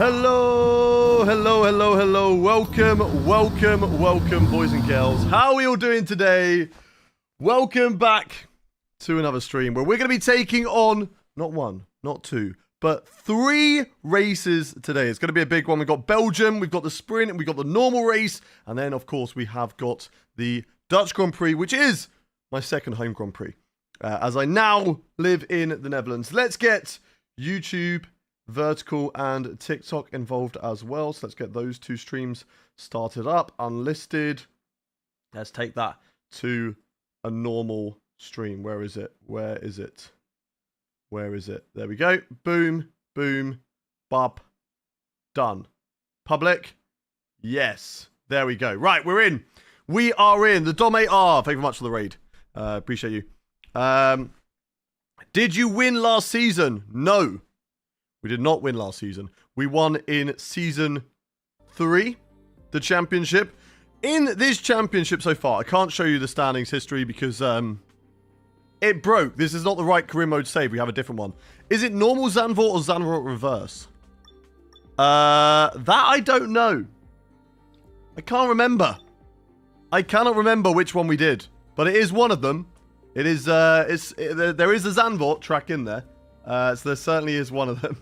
Hello, hello, hello, hello. Welcome, welcome, welcome, boys and girls. How are we all doing today? Welcome back to another stream where we're going to be taking on, not one, not two, but 3 races today. It's going to be a big one. We've got Belgium, we've got the sprint, we've got the normal race, and then, of course, we have got the Dutch Grand Prix, which is my second home Grand Prix, as I now live in the Netherlands. Let's get YouTube, Vertical, and TikTok involved as well. So let's get those 2 streams started up, unlisted. Let's take that to a normal stream. Where is it? Where is it? Where is it? There we go. Boom, boom, bub, done. Public? Yes. There we go. Right, we're in. We are in. The Dom 8R. Thank you very much for the raid. Appreciate you. Did you win last season? No. We did not win last season. We won in season 3, the championship. In this championship so far, I can't show you the standings history because it broke. This is not the right career mode save. We have a different one. Is it normal Zandvoort or Zandvoort reverse? That I don't know. I can't remember. I cannot remember which one we did, but it is one of them. It is. There is a Zandvoort track in there, so there certainly is one of them.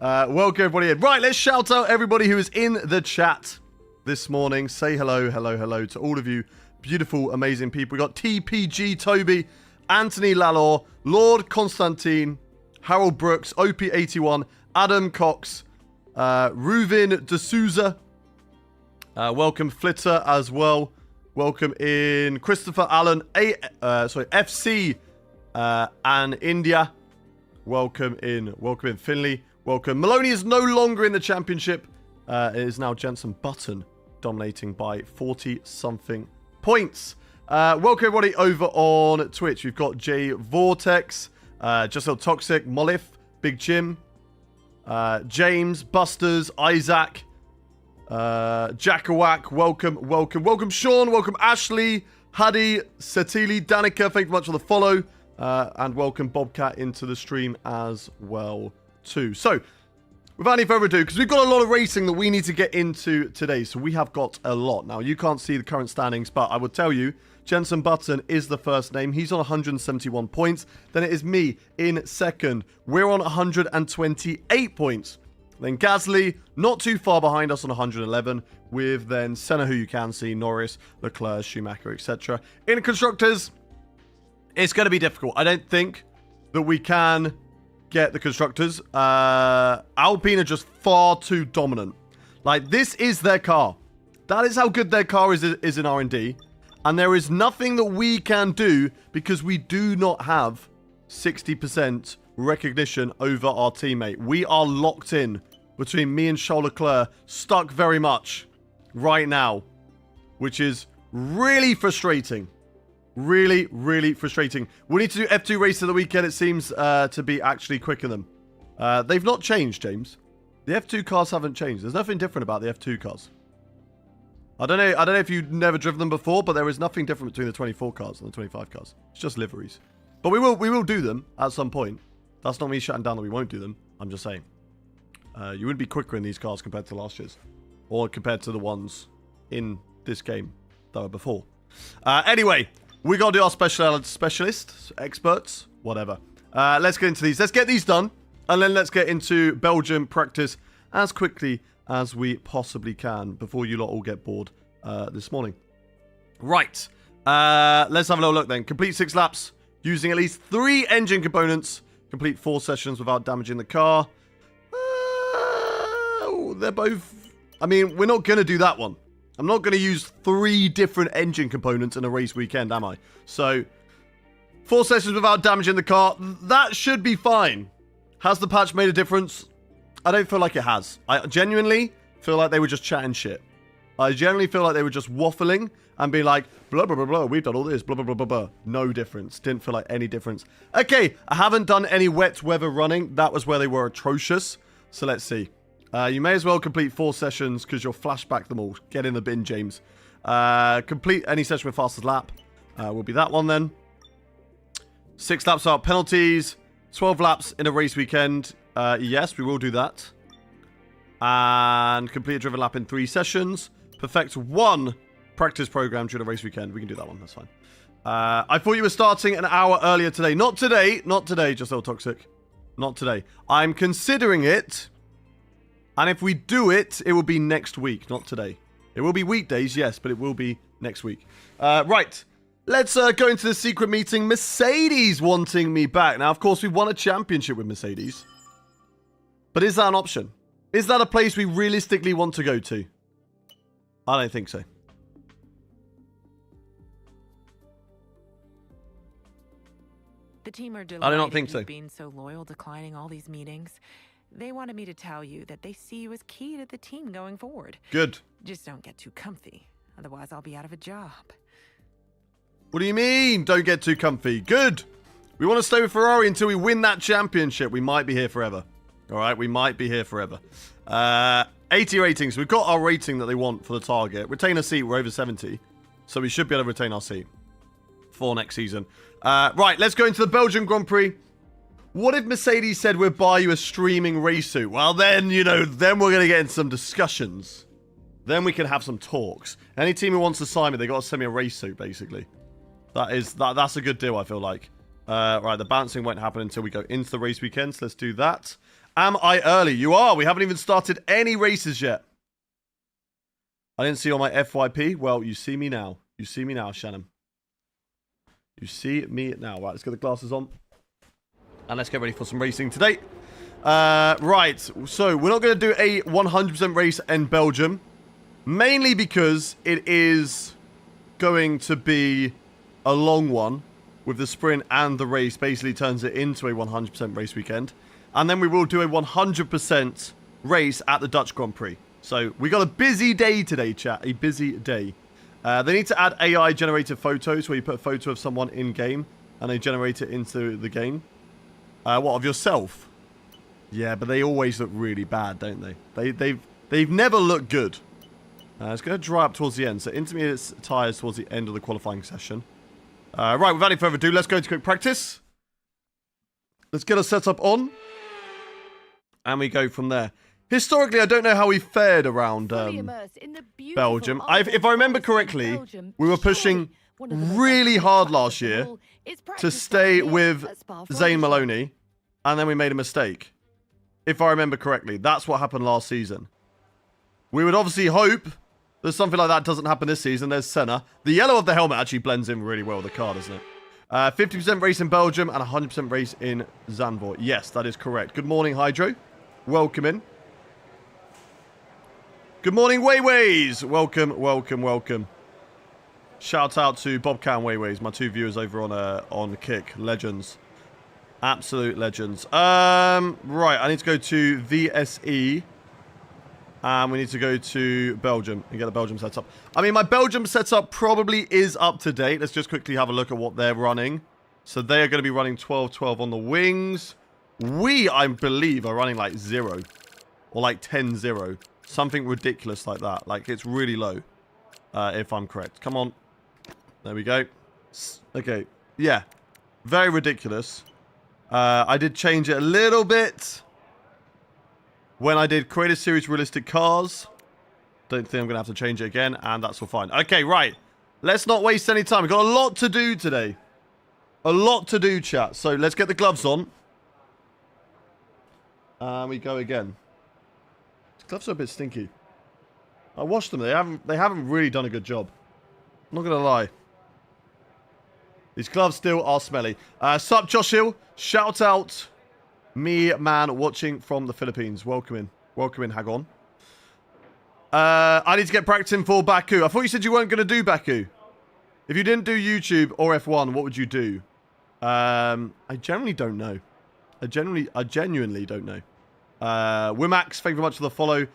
Welcome everybody in. Right, let's shout out everybody who is in the chat this morning. Say hello, hello, hello to all of you beautiful, amazing people. We got TPG Toby, Anthony Lalor, Lord Constantine, Harold Brooks, OP81, Adam Cox, Ruvin D'Souza. Welcome Flitter as well. Welcome in Christopher Allen, FC and India. Welcome in Finley. Welcome. Maloney is no longer in the championship. It is now Jensen Button dominating by 40-something points. Welcome everybody over on Twitch. We've got Jay Vortex, Just So Toxic, Molif, Big Jim, James, Busters, Isaac, Jackawak. Welcome Sean. Welcome Ashley, Hadi, Setili, Danica. Thank you very much for the follow. And welcome Bobcat into the stream as well too. So, without any further ado, because we've got a lot of racing that we need to get into today, so we have got a lot. Now, you can't see the current standings, but I will tell you, Jensen Button is the first name. He's on 171 points. Then it is me in second. We're on 128 points. Then Gasly, not too far behind us on 111, with then Senna, who you can see, Norris, Leclerc, Schumacher, etc. In Constructors, it's going to be difficult. I don't think that we can get the Constructors. Alpine are just far too dominant. Like, this is their car. That is how good their car is in R&D. And there is nothing that we can do because we do not have 60% recognition over our teammate. We are locked in between me and Charles Leclerc, stuck very much right now, which is really frustrating. Really, really frustrating. We need to do F2 race of the weekend. It seems to be actually quicker than them. They've not changed, James. The F2 cars haven't changed. There's nothing different about the F2 cars. I don't know if you've never driven them before, but there is nothing different between the 24 cars and the 25 cars. It's just liveries. But we will do them at some point. That's not me shutting down that we won't do them. I'm just saying. You wouldn't be quicker in these cars compared to last year's. Or compared to the ones in this game that were before. Anyway, we got to do our specialists, experts, whatever. Let's get into these. Let's get these done. And then let's get into Belgium practice as quickly as we possibly can before you lot all get bored this morning. Right. Let's have a little look then. Complete 6 laps using at least 3 engine components. Complete 4 sessions without damaging the car. They're both... I mean, we're not going to do that one. I'm not going to use 3 different engine components in a race weekend, am I? So, 4 sessions without damaging the car. That should be fine. Has the patch made a difference? I don't feel like it has. I genuinely feel like they were just chatting shit. I generally feel like they were just waffling and being like, blah, blah, blah, blah, we've done all this, blah, blah, blah, blah, blah. No difference. Didn't feel like any difference. Okay, I haven't done any wet weather running. That was where they were atrocious. So let's see. You may as well complete 4 sessions because you'll flashback them all. Get in the bin, James. Complete any session with fastest lap. Will be that one then. 6 laps out penalties. 12 laps in a race weekend. Yes, we will do that. And complete a driven lap in 3 sessions. Perfect 1 practice program during a race weekend. We can do that one. That's fine. I thought you were starting an hour earlier today. Not today. Not today, just a little toxic. Not today. I'm considering it. And if we do it, it will be next week, not today. It will be weekdays, yes, but it will be next week. Right. Let's go into the secret meeting. Mercedes wanting me back. Now, of course, we won a championship with Mercedes. But is that an option? Is that a place we realistically want to go to? I don't think so. The team are I do not think so. you've been so loyal, declining all these meetings. They wanted me to tell you that they see you as key to the team going forward. Good. Just don't get too comfy. Otherwise, I'll be out of a job. What do you mean, don't get too comfy? Good. We want to stay with Ferrari until we win that championship. We might be here forever. All right, we might be here forever. 80 ratings. We've got our rating that they want for the target. Retain a seat. We're over 70. So we should be able to retain our seat for next season. Right, let's go into the Belgian Grand Prix. What if Mercedes said we'll buy you a streaming race suit? Well, then, you know, then we're going to get into some discussions. Then we can have some talks. Any team who wants to sign me, they got to send me a race suit, basically. That's a good deal, I feel like. Right, the bouncing won't happen until we go into the race weekend, so let's do that. Am I early? You are. We haven't even started any races yet. I didn't see all my FYP. Well, you see me now. You see me now, Shannon. You see me now. Right, let's get the glasses on. And let's get ready for some racing today. Right, so we're not going to do a 100% race in Belgium. Mainly because it is going to be a long one. With the sprint and the race basically turns it into a 100% race weekend. And then we will do a 100% race at the Dutch Grand Prix. So we got a busy day today, chat. A busy day. They need to add AI generated photos where you put a photo of someone in game and they generate it into the game. What, of yourself? Yeah, but they always look really bad, don't they? They've never looked good. It's going to dry up towards the end. So intermediate tyres towards the end of the qualifying session. Right, without any further ado, let's go to quick practice. Let's get a setup on. And we go from there. Historically, I don't know how we fared around Belgium. If I remember correctly, we were pushing really hard last year to stay with Zane Maloney. And then we made a mistake. If I remember correctly, that's what happened last season. We would obviously hope that something like that doesn't happen this season. There's Senna. The yellow of the helmet actually blends in really well with the car, doesn't it? 50% race in Belgium and 100% race in Zandvoort. Yes, that is correct. Good morning, Hydro. Welcome in. Good morning, Wayways. Welcome, welcome, welcome. Shout out to Bobcat and Wayways, my 2 viewers over on Kick. Legends. Absolute legends. Right, I need to go to VSE. And we need to go to Belgium and get the Belgium setup. I mean, my Belgium setup probably is up to date. Let's just quickly have a look at what they're running. So they are going to be running 12-12 on the wings. We, I believe, are running like 0. Or like 10-0. Something ridiculous like that. Like, it's really low. If I'm correct. Come on. There we go. Okay. Yeah. Very ridiculous. I did change it a little bit when I did Creator Series Realistic Cars. Don't think I'm going to have to change it again. And that's all fine. Okay, right. Let's not waste any time. We've got a lot to do today. A lot to do, chat. So let's get the gloves on. And we go again. These gloves are a bit stinky. I washed them. They haven't really done a good job. I'm not going to lie. These gloves still are smelly. Sup, Josh Hill. Shout out me, man, watching from the Philippines. Welcome in. Welcome in, Hagon. I need to get practicing for Baku. I thought you said you weren't going to do Baku. If you didn't do YouTube or F1, what would you do? I generally don't know. I genuinely don't know. Wimax, thank you very much for the follow.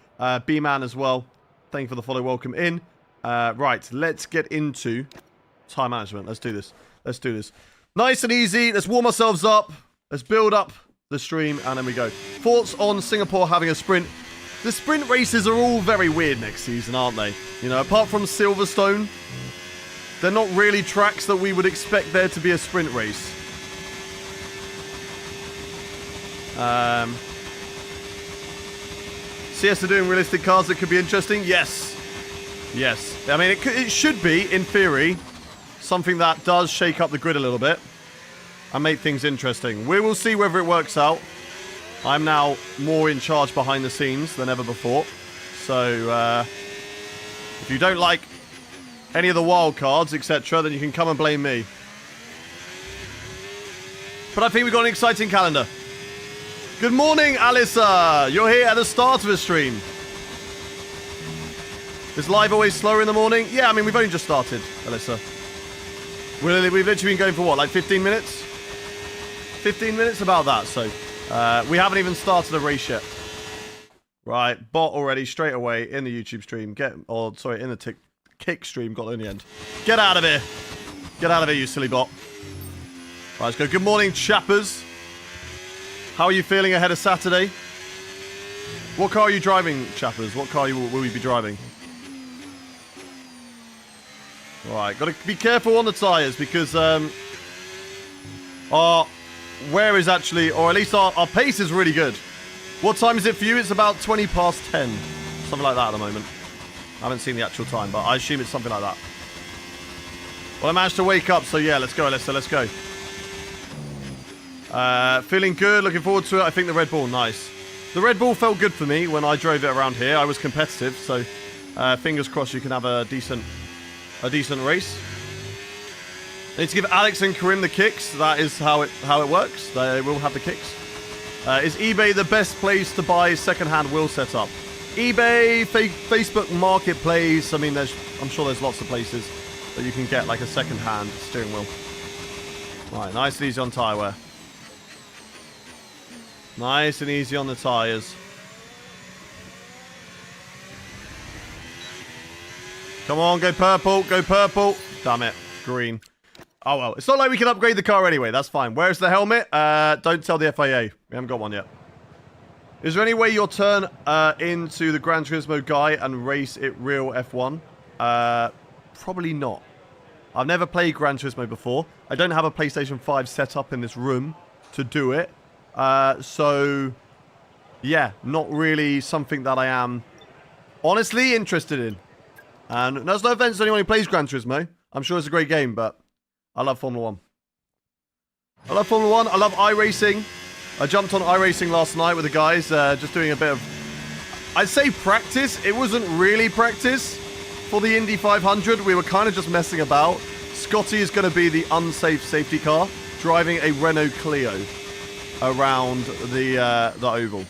B-Man as well. Thank you for the follow. Welcome in. Right, let's get into time management. Let's do this. Let's do this. Nice and easy. Let's warm ourselves up. Let's build up the stream, and then we go. Thoughts on Singapore having a sprint? The sprint races are all very weird next season, aren't they? You know, apart from Silverstone, they're not really tracks that we would expect there to be a sprint race. CS are doing realistic cars that could be interesting? Yes. Yes. I mean, it should be, in theory, something that does shake up the grid a little bit and make things interesting. We will see whether it works out. I'm now more in charge behind the scenes than ever before. So, if you don't like any of the wild cards, etc., then you can come and blame me. But I think we've got an exciting calendar. Good morning, Alyssa. You're here at the start of a stream. Is live always slower in the morning? Yeah, I mean, we've only just started, Alyssa. We've literally been going for what, like 15 minutes? 15 minutes? About that, so. We haven't even started a race yet. Right, bot already, straight away, in the YouTube stream. In the kick stream, got in the end. Get out of here. Get out of here, you silly bot. Right, let's go. Good morning, chappers. How are you feeling ahead of Saturday? What car are you driving, chappers? What car will you be driving? Right, got to be careful on the tyres because our wear is actually, or at least our pace is really good. What time is it for you? It's about 20 past 10. Something like that at the moment. I haven't seen the actual time, but I assume it's something like that. Well, I managed to wake up, so yeah, let's go, Alyssa, let's go. Feeling good, looking forward to it. I think the Red Bull, nice. The Red Bull felt good for me when I drove it around here. I was competitive, so fingers crossed you can have a decent race. I need to give Alex and Karim the kicks. That is how it works. They will have the kicks. Is eBay the best place to buy second-hand wheel setup? eBay, Facebook Marketplace. I mean, I'm sure there's lots of places that you can get like a second-hand steering wheel. Right, nice and easy on tyre wear. Nice and easy on the tyres. Come on, go purple, go purple. Damn it, green. Oh well, it's not like we can upgrade the car anyway, that's fine. Where's the helmet? Don't tell the FIA. We haven't got one yet. Is there any way you'll turn into the Gran Turismo guy and race it real F1? Probably not. I've never played Gran Turismo before. I don't have a PlayStation 5 set up in this room to do it. So, yeah, not really something that I am honestly interested in. And there's no offense to anyone who plays Gran Turismo. I'm sure it's a great game, but I love Formula 1. I love Formula 1. I love iRacing. I jumped on iRacing last night with the guys, just doing a bit of, I'd say practice. It wasn't really practice for the Indy 500. We were kind of just messing about. Scotty is going to be the unsafe safety car, driving a Renault Clio around the oval.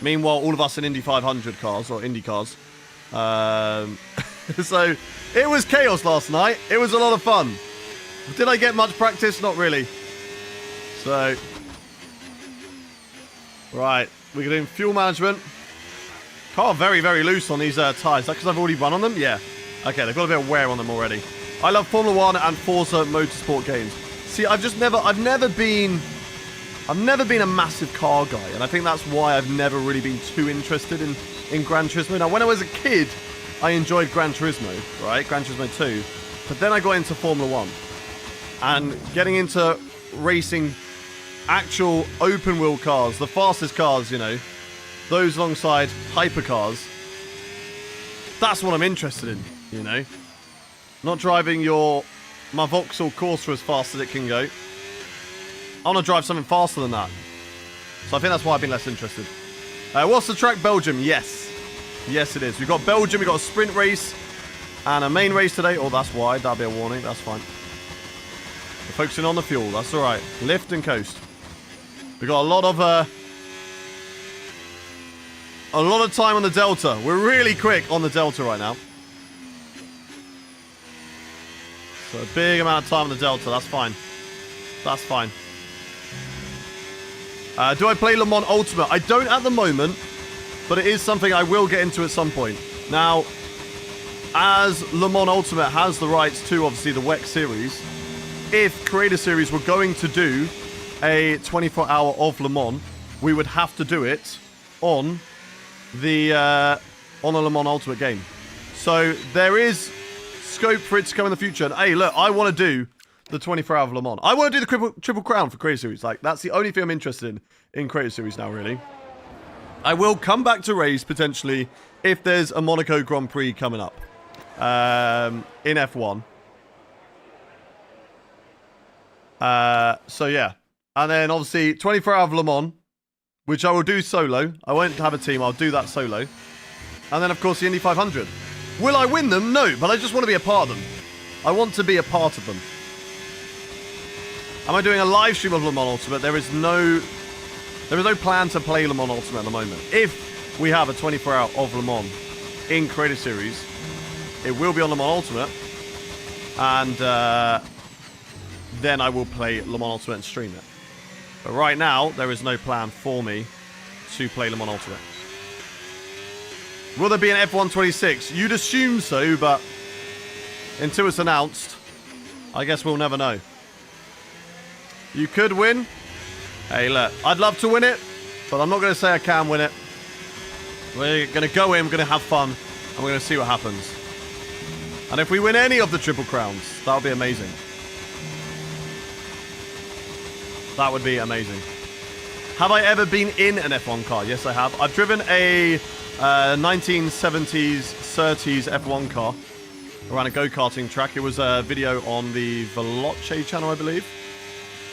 Meanwhile, all of us in Indy 500 cars, or Indy cars. So, it was chaos last night. It was a lot of fun. Did I get much practice? Not really. So, right. We're doing fuel management. Car very, very loose on these tyres. Is that because I've already run on them? Yeah. Okay, they've got a bit of wear on them already. I love Formula 1 and Forza Motorsport games. See, I've never been a massive car guy, and I think that's why I've never really been too interested in Gran Turismo. Now, when I was a kid, I enjoyed Gran Turismo, right? Gran Turismo 2. But then I got into Formula 1. And getting into racing actual open-wheel cars, the fastest cars, you know, those alongside hypercars, that's what I'm interested in, you know? Not driving my Vauxhall Corsa as fast as it can go. I want to drive something faster than that. So I think that's why I've been less interested. What's the track? Belgium? Yes. Yes, it is. We've got Belgium. We've got a sprint race and a main race today. Oh, that's wide. That'll be a warning. That's fine. We're focusing on the fuel. That's all right. Lift and coast. We've got a lot of time on the Delta. We're really quick on the Delta right now. So a big amount of time on the Delta. That's fine. That's fine. Do I play Le Mans Ultimate? I don't at the moment, but it is something I will get into at some point. Now, as Le Mans Ultimate has the rights to, obviously, the WEC series, if Creator Series were going to do a 24-hour of Le Mans, we would have to do it on a Le Mans Ultimate game. So there is scope for it to come in the future. And hey, look, I want to do the 24-hour of Le Mans. I want to do the Triple Crown for Creator Series. Like, that's the only thing I'm interested in Creator Series now, really. I will come back to race, potentially, if there's a Monaco Grand Prix coming up. In F1. So, yeah. And then, obviously, 24 Hour of Le Mans, which I will do solo. I won't have a team. I'll do that solo. And then, of course, the Indy 500. Will I win them? No, but I just want to be a part of them. I want to be a part of them. Am I doing a live stream of Le Mans Ultimate? There is no plan to play Le Mans Ultimate at the moment. If we have a 24 Hour of Le Mans in Creative Series, it will be on Le Mans Ultimate. And then I will play Le Mans Ultimate and stream it. But right now, there is no plan for me to play Le Mans Ultimate. Will there be an F1 26? You'd assume so, but until it's announced, I guess we'll never know. You could win. Hey, look, I'd love to win it, but I'm not going to say I can win it. We're going to go in, we're going to have fun, and we're going to see what happens. And if we win any of the Triple Crowns, that would be amazing. That would be amazing. Have I ever been in an F1 car? Yes, I have. I've driven a 1970s, 30s F1 car around a go-karting track. It was a video on the Veloce channel, I believe.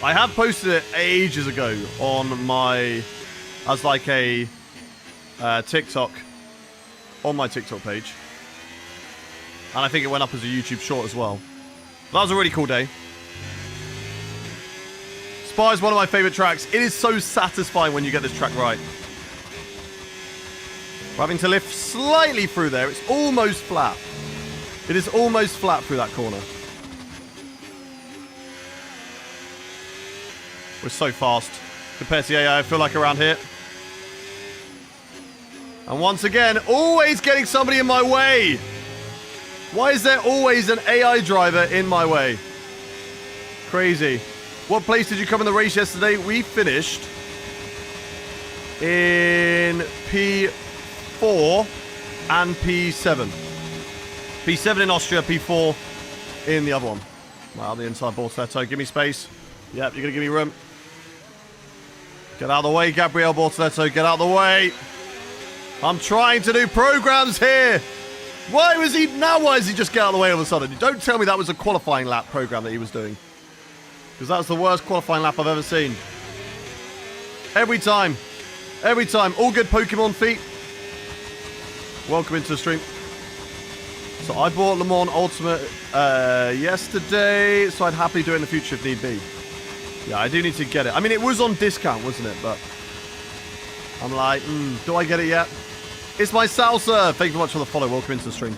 I have posted it ages ago on my, as like a TikTok, on my TikTok page. And I think it went up as a YouTube short as well. That was a really cool day. Spa is one of my favorite tracks. It is so satisfying when you get this track right. We're having to lift slightly through there. It's almost flat. It is almost flat through that corner. We're so fast compared to the AI, I feel like, around here. And once again, always getting somebody in my way. Why is there always an AI driver in my way? Crazy. What place did you come in the race yesterday? We finished in P4 and P7. P7 in Austria, P4 in the other one. Wow, the inside Bortoletto. Give me space. Yep, you're going to give me room. Get out of the way, Gabriel Bortoletto. Get out of the way. I'm trying to do programs here. Why was he... Now why does he just get out of the way all of a sudden? Don't tell me that was a qualifying lap program that he was doing. Because that's the worst qualifying lap I've ever seen. Every time. Every time. All good Pokemon feet. Welcome into the stream. So I bought Le Mans Ultimate yesterday, so I'd happily do it in the future if need be. Yeah, I do need to get it. I mean, it was on discount, wasn't it? But I'm like, do I get it yet? It's my salsa. Thank you very much for the follow. Welcome into the stream.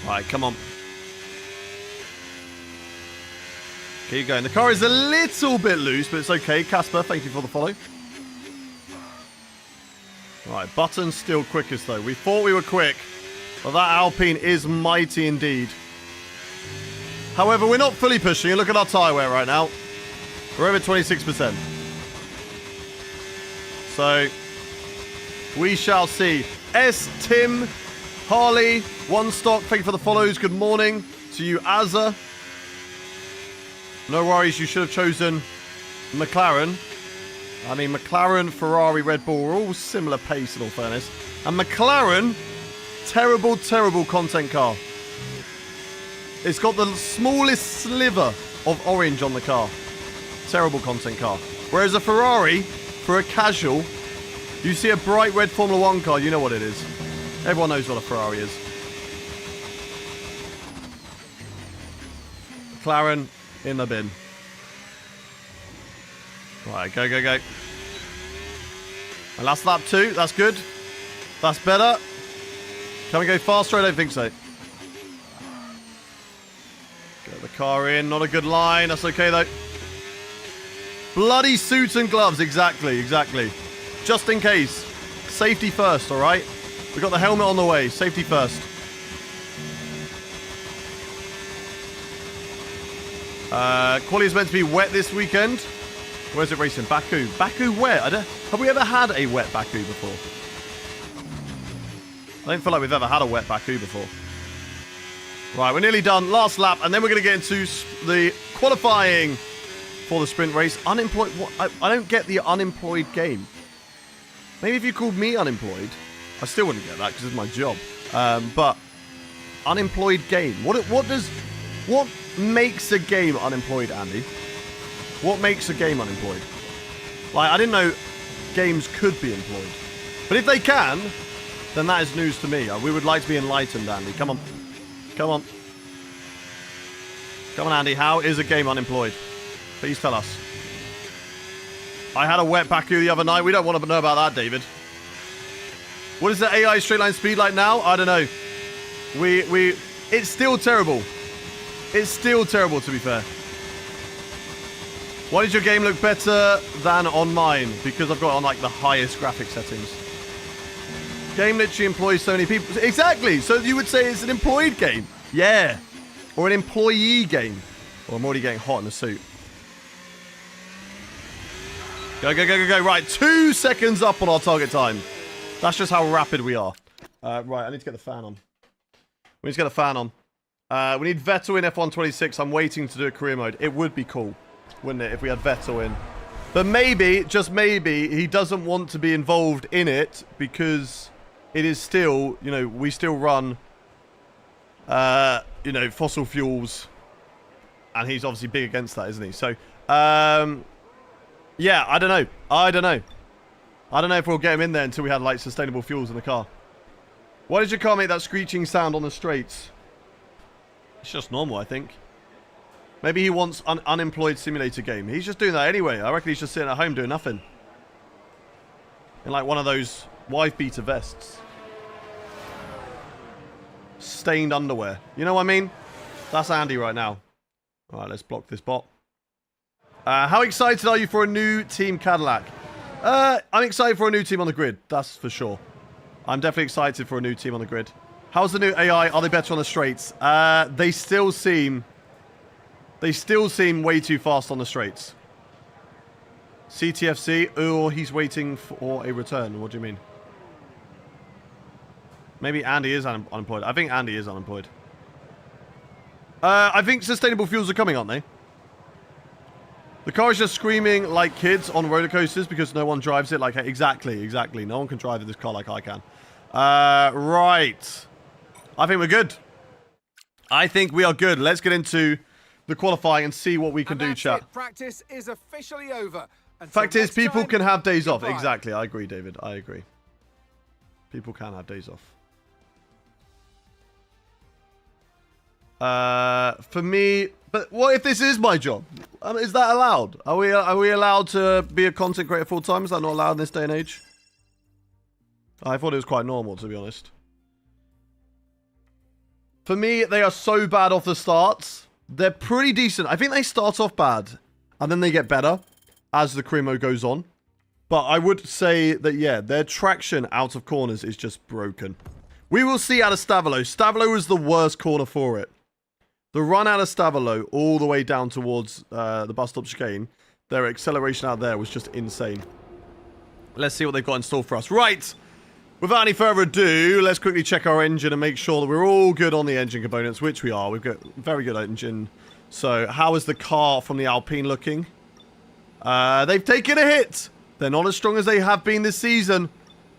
All right, come on. Keep going. The car is a little bit loose, but it's okay. Casper, thank you for the follow. Right, Button's still quickest, though. We thought we were quick, but that Alpine is mighty indeed. However, we're not fully pushing. Look at our tyre wear right now. We're over 26%. So, we shall see. S. Tim, Harley, One Stock, thank you for the follows. Good morning to you, Azza. No worries, you should have chosen McLaren. I mean, McLaren, Ferrari, Red Bull are all similar pace in all fairness. And McLaren, terrible, terrible content car. It's got the smallest sliver of orange on the car. Terrible content car. Whereas a Ferrari, for a casual, you see a bright red Formula 1 car, you know what it is. Everyone knows what a Ferrari is. McLaren in the bin. Right, go, go, go. And last lap 2, that's good. That's better. Can we go faster? I don't think so. Get the car in, not a good line. That's okay though. Bloody suit and gloves, exactly, exactly. Just in case. Safety first, alright? We've got the helmet on the way, safety first. Quali is meant to be wet this weekend. Where's it racing? Baku. Baku wet? Have we ever had a wet Baku before? I don't feel like we've ever had a wet Baku before. Right, we're nearly done. Last lap, and then we're going to get into the qualifying for the sprint race. Unemployed. What? I don't get the unemployed game. Maybe if you called me unemployed, I still wouldn't get that because it's my job. But unemployed game. What makes a game unemployed, Andy? What makes a game unemployed? Like, I didn't know games could be employed. But if they can, then that is news to me. We would like to be enlightened, Andy. Come on. Come on. Come on, Andy. How is a game unemployed? Please tell us. I had a wet Baku the other night. We don't want to know about that, David. What is the AI straight line speed like now? I don't know. It's still terrible. It's still terrible, to be fair. Why does your game look better than on mine? Because I've got on like the highest graphic settings. Game literally employs so many people. Exactly. So you would say it's an employed game. Yeah. Or an employee game. Oh, I'm already getting hot in the suit. Go, go, go, go, go. Right, 2 seconds up on our target time. That's just how rapid we are. Right, I need to get the fan on. We need to get the fan on. We need Vettel in F126. I'm waiting to do a career mode. It would be cool, wouldn't it, if we had Vettel in. But maybe, just maybe, he doesn't want to be involved in it because it is still, you know, we still run, you know, fossil fuels. And he's obviously big against that, isn't he? So, yeah, I don't know. I don't know if we'll get him in there until we had, like, sustainable fuels in the car. Why did your car make that screeching sound on the straights? It's just normal, I think. Maybe he wants an unemployed simulator game. He's just doing that anyway. I reckon he's just sitting at home doing nothing. In, like, one of those wife-beater vests. Stained underwear. You know what I mean? That's Andy right now. All right, let's block this bot. How excited are you for a new Team Cadillac? I'm excited for a new team on the grid. That's for sure. I'm definitely excited for a new team on the grid. How's the new AI? Are they better on the straights? They still seem way too fast on the straights. CTFC, or he's waiting for a return. What do you mean? Maybe Andy is unemployed. I think Andy is unemployed. I think sustainable fuels are coming, aren't they? The car is just screaming like kids on roller coasters because no one drives it like... Exactly. No one can drive this car like I can. Right. I think we're good. I think we are good. Let's get into the qualifying and see what we can do, chat. Practice is officially over. Fact is, people can have days off. Exactly. I agree, David. I agree. People can have days off. For me... But what if this is my job? Is that allowed? Are we allowed to be a content creator full time? Is that not allowed in this day and age? I thought it was quite normal, to be honest. For me, they are so bad off the starts. They're pretty decent. I think they start off bad, and then they get better as the career mode goes on. But I would say that, yeah, their traction out of corners is just broken. We will see out of Stavolo. Stavolo was the worst corner for it. The run out of Stavolo all the way down towards the bus stop chicane, their acceleration out there was just insane. Let's see what they've got in store for us. Right. Without any further ado, let's quickly check our engine and make sure that we're all good on the engine components, which we are. We've got very good engine. So, how is the car from the Alpine looking? They've taken a hit. They're not as strong as they have been this season,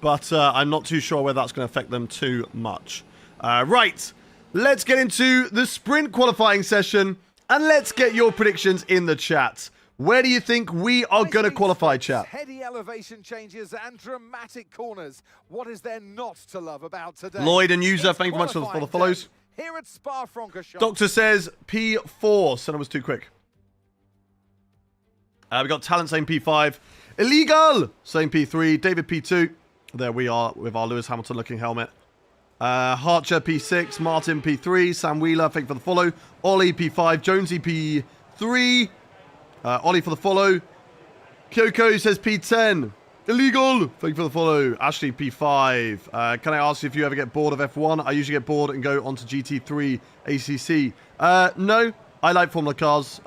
but I'm not too sure whether that's going to affect them too much. Right. Let's get into the sprint qualifying session, and let's get your predictions in the chat. Where do you think we are going to qualify, chat? Heady elevation changes and dramatic corners. What is there not to love about today? Lloyd and user, thank you very much for the follows. Here at Spa-Francorchamps. Doctor says P4. Son, it was too quick. We got Talent saying P5. Illegal saying P3. David P2. There we are with our Lewis Hamilton looking helmet. Harcher P6, Martin P3, Sam Wheeler, thank you for the follow. Ollie P5, Jonesy P3, Ollie for the follow. Kyoko says P10, illegal, thank you for the follow. Ashley P5, can I ask you if you ever get bored of F1? I usually get bored and go onto GT3 ACC. No, I like Formula cars.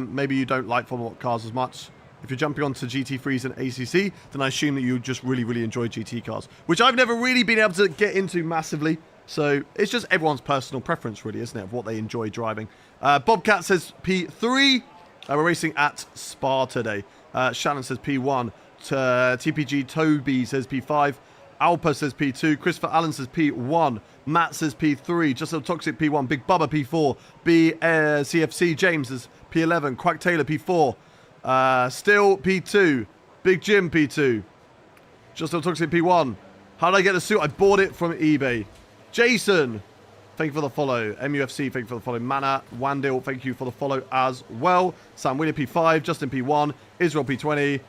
Maybe you don't like Formula cars as much. If you're jumping onto GT3s and ACC, then I assume that you just really, really enjoy GT cars, which I've never really been able to get into massively. So it's just everyone's personal preference, really, isn't it, of what they enjoy driving. Bobcat says P3. We're racing at Spa today. Shannon says P1. TPG Toby says P5. Alpa says P2. Christopher Allen says P1. Matt says P3. Just a Toxic P1. Big Bubba P4. CFC James says P11. Quack Taylor P4. Still P2. Big Jim P2. Just a Toxic P1. How did I get the suit? I bought it from eBay. Jason, thank you for the follow. MUFC, thank you for the follow. Mana Wandil, thank you for the follow as well. Sam William P5. Justin P1. Israel P20.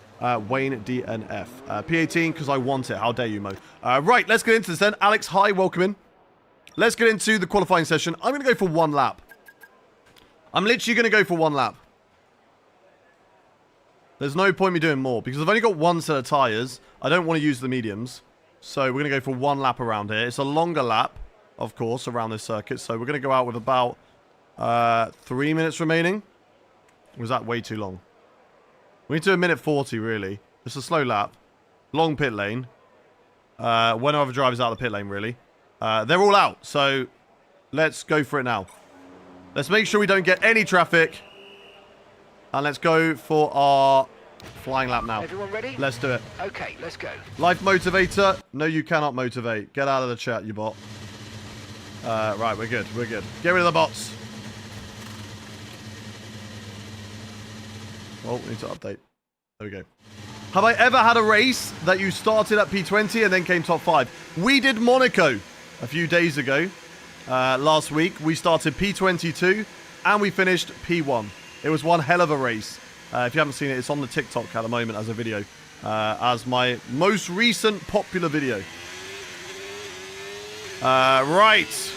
Wayne DNF. P18, because I want it. How dare you, Mo. Right, let's get into this then. Alex, hi, welcome in. Let's get into the qualifying session. I'm going to go for one lap. I'm literally going to go for one lap. There's no point me doing more, because I've only got one set of tyres. I don't want to use the mediums. So we're going to go for one lap around here. It's a longer lap, of course, around this circuit. So we're going to go out with about 3 minutes remaining. Or was that way too long? We need to do 1:40, really. It's a slow lap. Long pit lane. When other drivers out of the pit lane, really. They're all out, so let's go for it now. Let's make sure we don't get any traffic. And let's go for our flying lap now. Everyone ready? Let's do it. Okay, let's go. Life motivator. No, you cannot motivate. Get out of the chat, you bot. Right, we're good. We're good. Get rid of the bots. Oh, we need to update. There we go. Have I ever had a race that you started at P20 and then came top 5? We did Monaco a few days ago. Last week, we started P22 and we finished P1. It was one hell of a race. If you haven't seen it, it's on the TikTok at the moment as a video. As my most recent popular video. Right.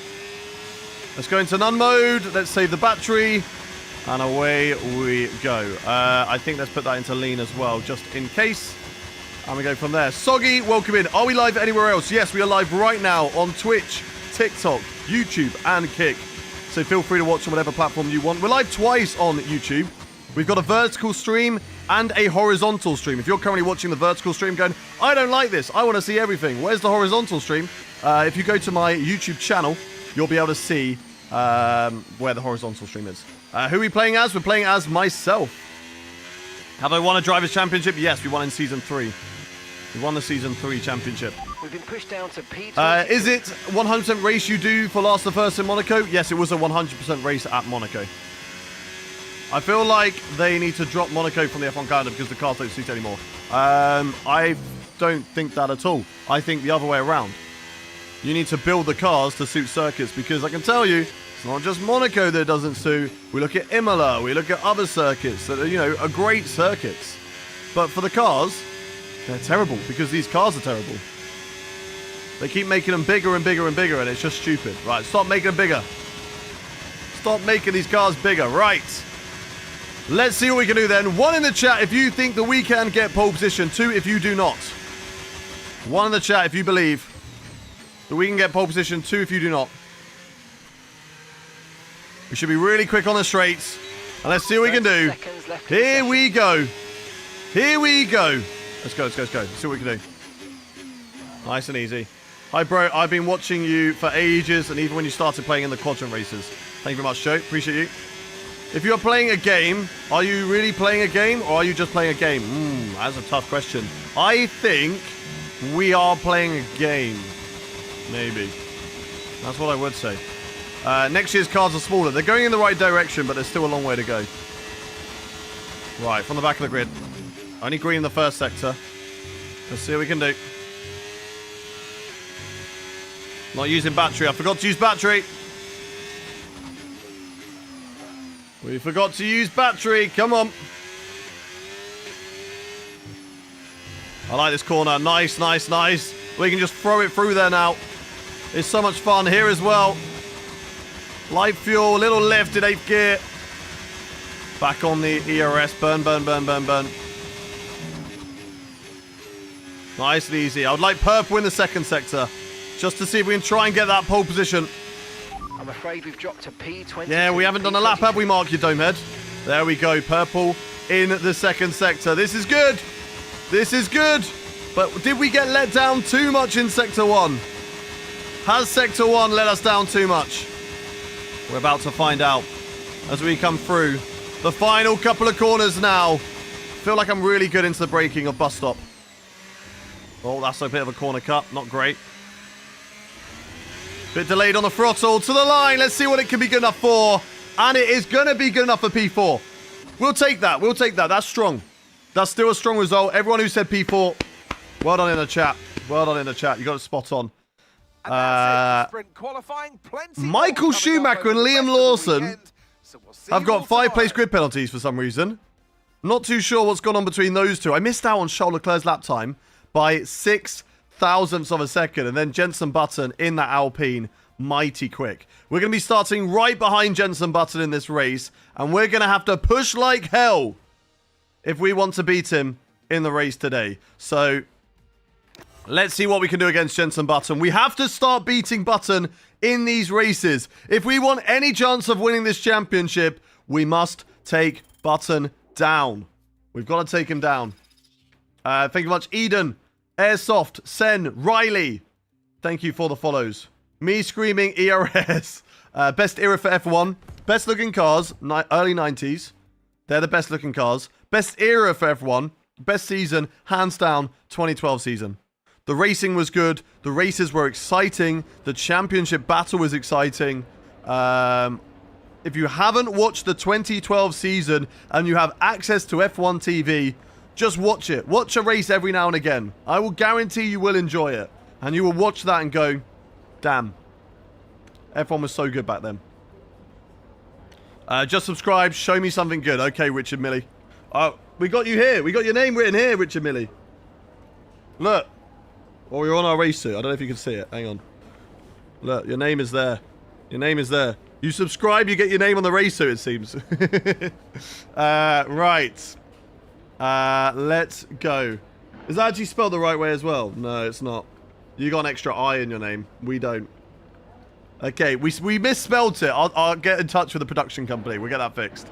Let's go into none mode. Let's save the battery. And away we go. I think let's put that into lean as well, just in case. And we go from there. Soggy, welcome in. Are we live anywhere else? Yes, we are live right now on Twitch, TikTok, YouTube, and Kick. So feel free to watch on whatever platform you want. We're live twice on YouTube. We've got a vertical stream and a horizontal stream. If you're currently watching the vertical stream going, I don't like this, I want to see everything. Where's the horizontal stream? If you go to my YouTube channel, you'll be able to see where the horizontal stream is. Who are we playing as? We're playing as myself. Have I won a Drivers' Championship? Yes, we won in Season 3. We won the Season 3 Championship. We've been pushed down to P20. Is it 100% race you do for Last of First in Monaco? Yes, it was a 100% race at Monaco. I feel like they need to drop Monaco from the F1 calendar because the cars don't suit anymore. I don't think that at all. I think the other way around. You need to build the cars to suit circuits because I can tell you, it's not just Monaco that doesn't suit. We look at Imola, we look at other circuits that are, you know, are great circuits. But for the cars, they're terrible because these cars are terrible. They keep making them bigger and bigger and bigger and it's just stupid. Right, stop making them bigger. Stop making these cars bigger. Right. Let's see what we can do then. 1 in the chat if you think that we can get pole position. 2 if you do not. 1 in the chat if you believe that we can get pole position. 2 if you do not. We should be really quick on the straights. And let's see what we can do. Here we go. Here we go. Let's go, let's go, let's go. Let's see what we can do. Nice and easy. Hi, bro. I've been watching you for ages, and even when you started playing in the quadrant races. Thank you very much, Joe. Appreciate you. If you're playing a game, are you really playing a game, or are you just playing a game? That's a tough question. I think we are playing a game. Maybe. That's what I would say. Next year's cars are smaller. They're going in the right direction, but there's still a long way to go. Right, from the back of the grid. Only green in the first sector. Let's see what we can do. Not using battery. I forgot to use battery. We forgot to use battery. Come on. I like this corner. Nice, nice, nice. We can just throw it through there now. It's so much fun here as well. Light fuel, little lift in 8th gear. Back on the ERS. Burn, burn, burn, burn, burn. Nice and easy. I would like purple in the second sector. Just to see if we can try and get that pole position. I'm afraid we've dropped to P20. Yeah, we haven't done a lap, have we, Mark, you domehead? There we go. Purple in the second sector. This is good. This is good. But did we get let down too much in Sector 1? Has Sector 1 let us down too much? We're about to find out as we come through the final couple of corners now. feel like I'm really good into the braking of bus stop. Oh, that's a bit of a corner cut. Not great. Bit delayed on the throttle. To the line. Let's see what it can be good enough for. And it is going to be good enough for P4. We'll take that. We'll take that. That's strong. That's still a strong result. Everyone who said P4, well done in the chat. Well done in the chat. You got it spot on. Sprint qualifying, plenty Michael Schumacher and Liam Lawson have got 5 place grid penalties for some reason. Not too sure what's gone on between those two. I missed out on Charles Leclerc's lap time by 6 thousandths of a second. And then Jenson Button in that Alpine, mighty quick. We're going to be starting right behind Jenson Button in this race. And we're going to have to push like hell if we want to beat him in the race today. So let's see what we can do against Jenson Button. We have to start beating Button in these races. If we want any chance of winning this championship, we must take Button down. We've got to take him down. Thank you very much, Eden, Airsoft, Sen, Riley. Thank you for the follows. Me screaming ERS. Best era for F1. Best looking cars, early 90s. They're the best looking cars. Best era for F1. Best season, hands down, 2012 season. The racing was good. The races were exciting. The championship battle was exciting. If you haven't watched the 2012 season and you have access to F1 TV, just watch it. Watch a race every now and again. I will guarantee you will enjoy it. And you will watch that and go, damn. F1 was so good back then. Just subscribe. Show me something good. Okay, Richard Milley. Oh, we got you here. We got your name written here, Richard Milley. Look. Oh, you're on our race suit. I don't know if you can see it. Hang on. Look, your name is there. Your name is there. You subscribe, you get your name on the race suit, it seems. Right. Let's go. Is that actually spelled the right way as well? No, it's not. You got an extra I in your name. We don't. Okay, we misspelled it. I'll get in touch with the production company. We'll get that fixed.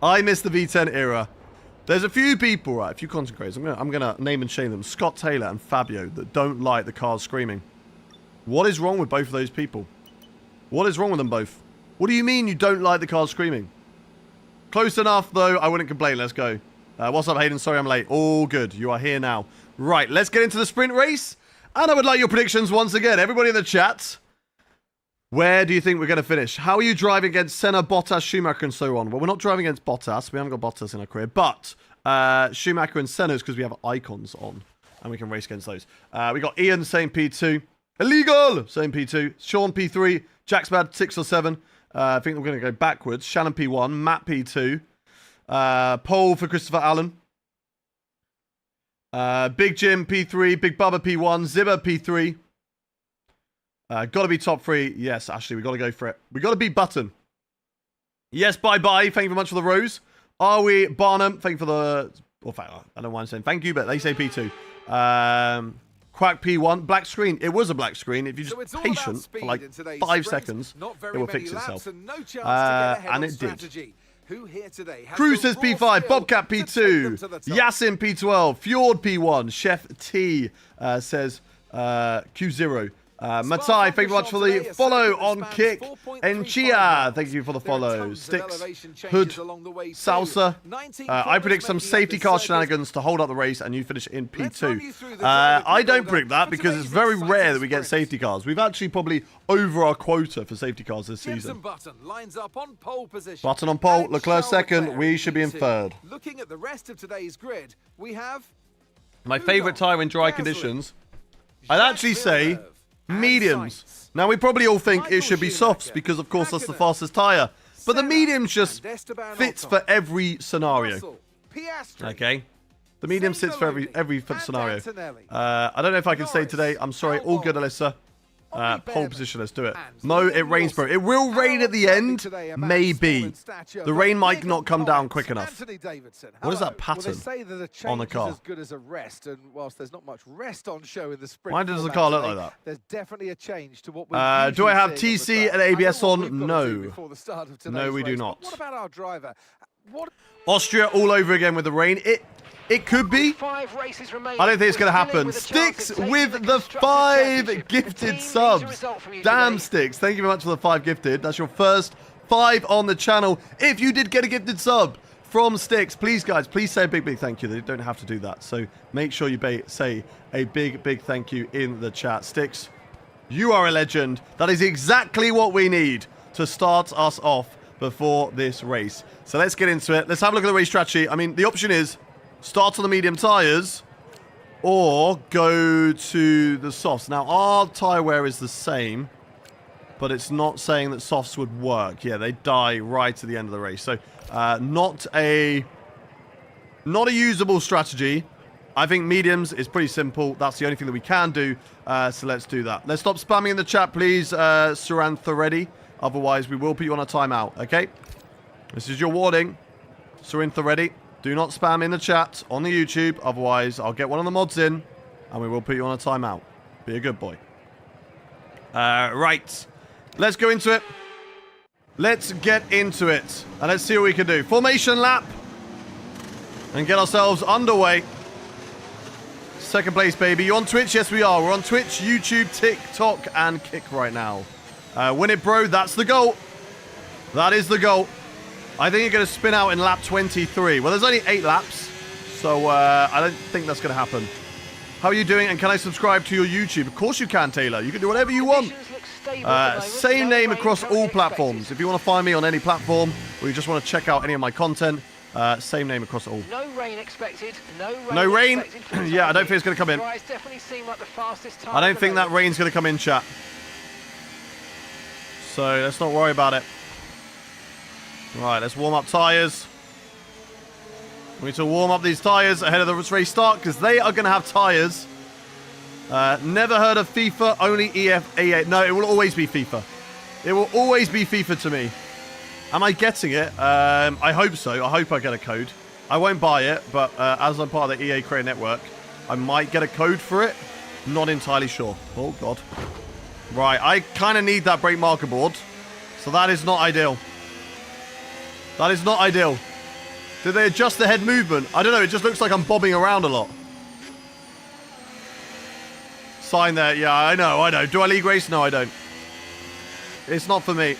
I missed the V10 era. There's a few people, right, a few content creators, I'm gonna name and shame them, Scott Taylor and Fabio, that don't like the cars screaming. What is wrong with both of those people? What is wrong with them both? What do you mean you don't like the cars screaming? Close enough, though, I wouldn't complain. Let's go. What's up, Hayden? Sorry I'm late. All good. You are here now. Right, let's get into the sprint race. And I would like your predictions once again. Everybody in the chat, where do you think we're going to finish? How are you driving against Senna, Bottas, Schumacher, and so on? Well, we're not driving against Bottas. We haven't got Bottas in our career. But Schumacher and Senna's because we have icons on. And we can race against those. We got Ian saying P2. Illegal! Saying P2. Sean P3. Jack's bad 6 or 7. I think we're going to go backwards. Shannon P1. Matt P2. Pole for Christopher Allen. Big Jim P3. Big Bubba P1. Zibber P3. Got to be top 3. Yes, Ashley, we got to go for it. We got to beat Button. Yes, bye-bye. Thank you very much for the rose. Are we Barnum? Thank you for the... Well, I don't know why I'm saying thank you, but they say P2. Quack P1. Black screen. It was a black screen. If you're just patient for like 5 seconds, it will fix itself. And it did. Cruz says P5, Bobcat P2, Yasin P12, Fjord P1, Chef T says Q0. Matai, thank you very much for the follow on Kick. And Chia, thank you for the follow. Sticks, Hood, Salsa. I predict some safety car shenanigans to hold up the race and you finish in P2. I don't predict that because it's very rare that we get safety cars. We've actually probably over our quota for safety cars this season. Button on pole, Leclerc second, we should be in third. Looking at the rest of today's grid, we have my favourite tyre in dry conditions. I'd actually say mediums. Now, we probably all think it should be softs because, of course, that's the fastest tyre. But the mediums just fits for every scenario. Okay? The medium sits for every scenario. I don't know if I can say today. I'm sorry. All good, Alyssa. Pole position, let's do it. No, it rains, bro. It will rain at the end. Maybe. The rain might not come down quick enough. What is that pattern on the car? Why does the car look like that? There's definitely a change to what we do I have TC and ABS on? No. No, we do not. What about our driver? Austria all over again with the rain. It could be. I don't think it's going to happen. Sticks with the 5 gifted subs. Damn, Sticks. Thank you very much for the 5 gifted. That's your first 5 on the channel. If you did get a gifted sub, from Sticks. Please, guys, please say a big, big thank you. They don't have to do that. So make sure you say a big, big thank you in the chat. Sticks, you are a legend. That is exactly what we need to start us off before this race. So let's get into it. Let's have a look at the race strategy. I mean, the option is start on the medium tyres or go to the softs. Now, our tyre wear is the same, but it's not saying that softs would work. Yeah, they die right at the end of the race. So not a usable strategy. I think mediums is pretty simple. That's the only thing that we can do. So let's do that. Let's stop spamming in the chat, please, Suranthareddy. Otherwise, we will put you on a timeout, okay? This is your warning. Suranthareddy, do not spam in the chat on the YouTube. Otherwise, I'll get one of the mods in, and we will put you on a timeout. Be a good boy. Right. Let's go into it. Let's get into it. And let's see what we can do. Formation lap. And get ourselves underway. Second place, baby. You on Twitch? Yes, we are. We're on Twitch, YouTube, TikTok, and Kick right now. Win it, bro. That's the goal. That is the goal. I think you're going to spin out in lap 23. Well, there's only 8 laps. So I don't think that's going to happen. How are you doing? And can I subscribe to your YouTube? Of course you can, Taylor. You can do whatever you want. Same name across all platforms. If you want to find me on any platform or you just want to check out any of my content, same name across all. No rain expected. No rain? Yeah, I don't think it's going to come in. I don't think that rain's going to come in, chat. So let's not worry about it. Right, let's warm up tyres. We need to warm up these tyres ahead of the race start because they are going to have tyres. Never heard of FIFA, only EA. No, it will always be FIFA. It will always be FIFA to me. Am I getting it? I hope so. I hope I get a code. I won't buy it, but as I'm part of the EA Creator Network, I might get a code for it. Not entirely sure. Oh, God. Right, I kind of need that brake marker board. So that is not ideal. That is not ideal. Did they adjust the head movement? I don't know. It just looks like I'm bobbing around a lot. Sign there. Yeah, I know. Do I league race? No, I don't. It's not for me.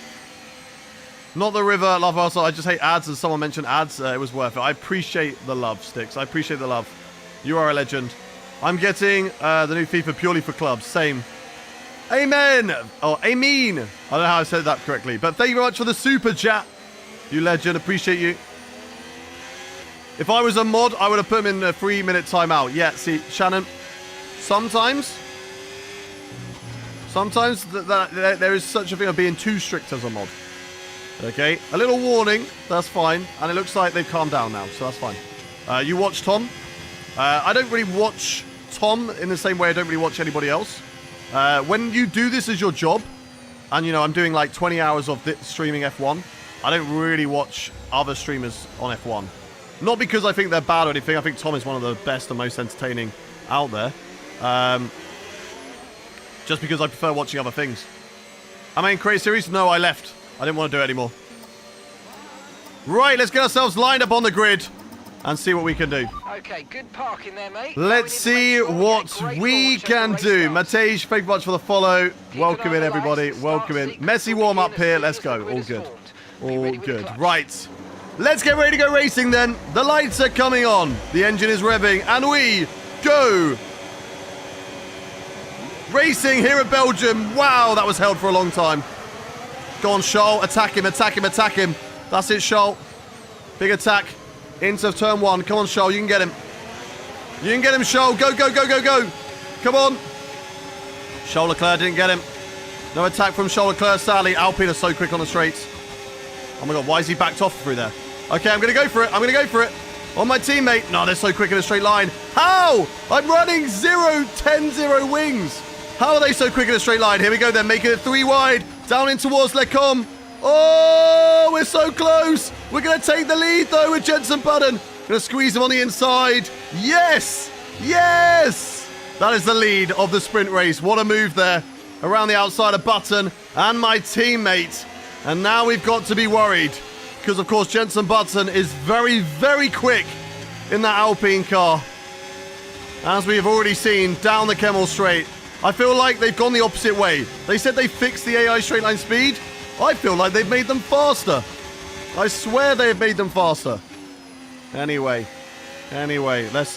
Not the river. Love also. I just hate ads. As someone mentioned ads, it was worth it. I appreciate the love, Sticks. I appreciate the love. You are a legend. I'm getting the new FIFA purely for clubs. Same. Amen. Oh, amen. I don't know how I said that correctly. But thank you very much for the super chat. You legend. Appreciate you. If I was a mod, I would have put him in a 3-minute timeout. Yeah, see, Shannon, sometimes there is such a thing of being too strict as a mod. Okay, a little warning, that's fine. And it looks like they've calmed down now, so that's fine. You watch Tom. I don't really watch Tom in the same way I don't really watch anybody else. When you do this as your job, and, you know, I'm doing like 20 hours of streaming F1, I don't really watch other streamers on F1. Not because I think they're bad or anything. I think Tom is one of the best and most entertaining out there. Just because I prefer watching other things. Am I in Create Series? No, I left. I didn't want to do it anymore. Right, let's get ourselves lined up on the grid and see what we can do. Okay, good parking there, mate. Let's see what we can do. Matej, thank you much for the follow. Welcome in, everybody. Welcome in. Messy warm up here. Let's go. All good. All good. Right. Let's get ready to go racing then. The lights are coming on. The engine is revving. And we go. Racing here at Belgium. Wow, that was held for a long time. Go on, Charles. Attack him, attack him, attack him. That's it, Charles. Big attack. Into turn 1. Come on, Charles. You can get him. You can get him, Charles. Go, go, go, go, go. Come on. Charles Leclerc didn't get him. No attack from Charles Leclerc, sadly. Alpine are so quick on the straights. Oh my God, why is he backed off through there? Okay, I'm going to go for it. I'm going to go for it. On my teammate. No, they're so quick in a straight line. How? I'm running 10-0 wings. How are they so quick in a straight line? Here we go then, making it 3 wide. Down in towards Lecom. Oh, we're so close. We're going to take the lead though with Jenson Button. Going to squeeze him on the inside. Yes. Yes. That is the lead of the sprint race. What a move there. Around the outside of Button and my teammate. And now we've got to be worried because, of course, Jenson Button is very, very quick in that Alpine car. As we have already seen down the Kemmel Straight. I feel like they've gone the opposite way. They said they fixed the AI straight line speed. I feel like they've made them faster. I swear they have made them faster. Anyway, let's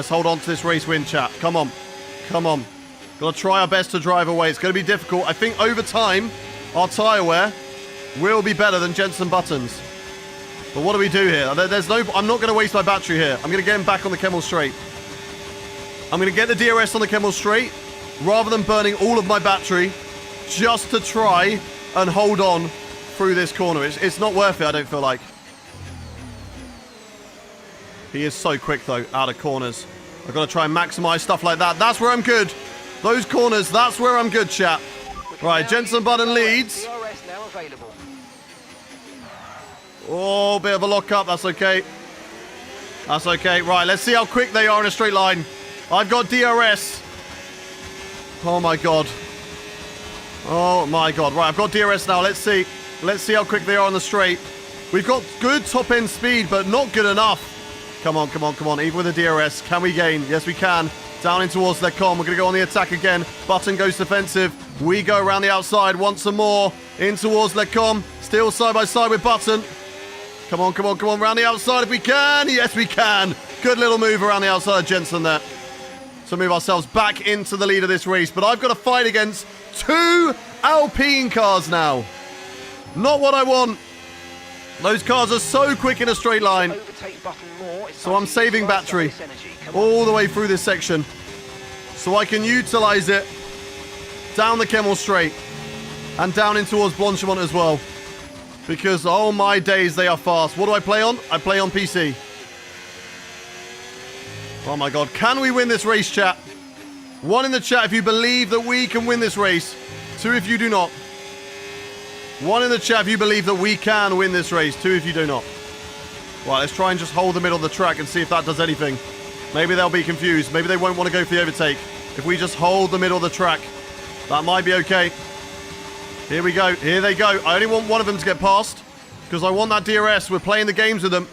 hold on to this race win, chat. Come on. Gotta try our best to drive away. It's gonna be difficult. I think over time, our tyre wear will be better than Jenson Button's. But what do we do here? I'm not gonna waste my battery here. I'm gonna get him back on the Kemmel straight. I'm gonna get the DRS on the Kemmel straight rather than burning all of my battery just to try and hold on through this corner. It's not worth it, I don't feel like. He is so quick, though, out of corners. I've got to try and maximize stuff like that. That's where I'm good. Those corners, that's where I'm good, chat. Right, Jenson Button leads. DRS now available. Oh, bit of a lock-up. That's okay. That's okay. Right, let's see how quick they are in a straight line. I've got DRS. Oh, my God. Oh, my God. Right, I've got DRS now. Let's see. Let's see how quick they are on the straight. We've got good top-end speed, but not good enough. Come on. Even with the DRS, can we gain? Yes, we can. Down in towards their com. We're going to go on the attack again. Button goes defensive. We go around the outside once more. In towards their com. Still side by side with Button. Come on. Round the outside if we can. Yes, we can. Good little move around the outside of Jenson there. To move ourselves back into the lead of this race. But I've got to fight against 2 Alpine cars now. Not what I want. Those cars are so quick in a straight line. So I'm saving battery all the way through this section so I can utilize it down the Kemmel straight and down in towards Blanchimont as well. Because, oh my days, they are fast. What do I play on? I play on PC. Oh my God. Can we win this race, chat? 1 in the chat if you believe that we can win this race. 2 if you do not. 1 in the chat if you believe that we can win this race. 2 if you do not. Right, let's try and just hold the middle of the track and see if that does anything. Maybe they'll be confused. Maybe they won't want to go for the overtake. If we just hold the middle of the track, that might be okay. Here we go. Here they go. I only want one of them to get past because I want that DRS. We're playing the games with them.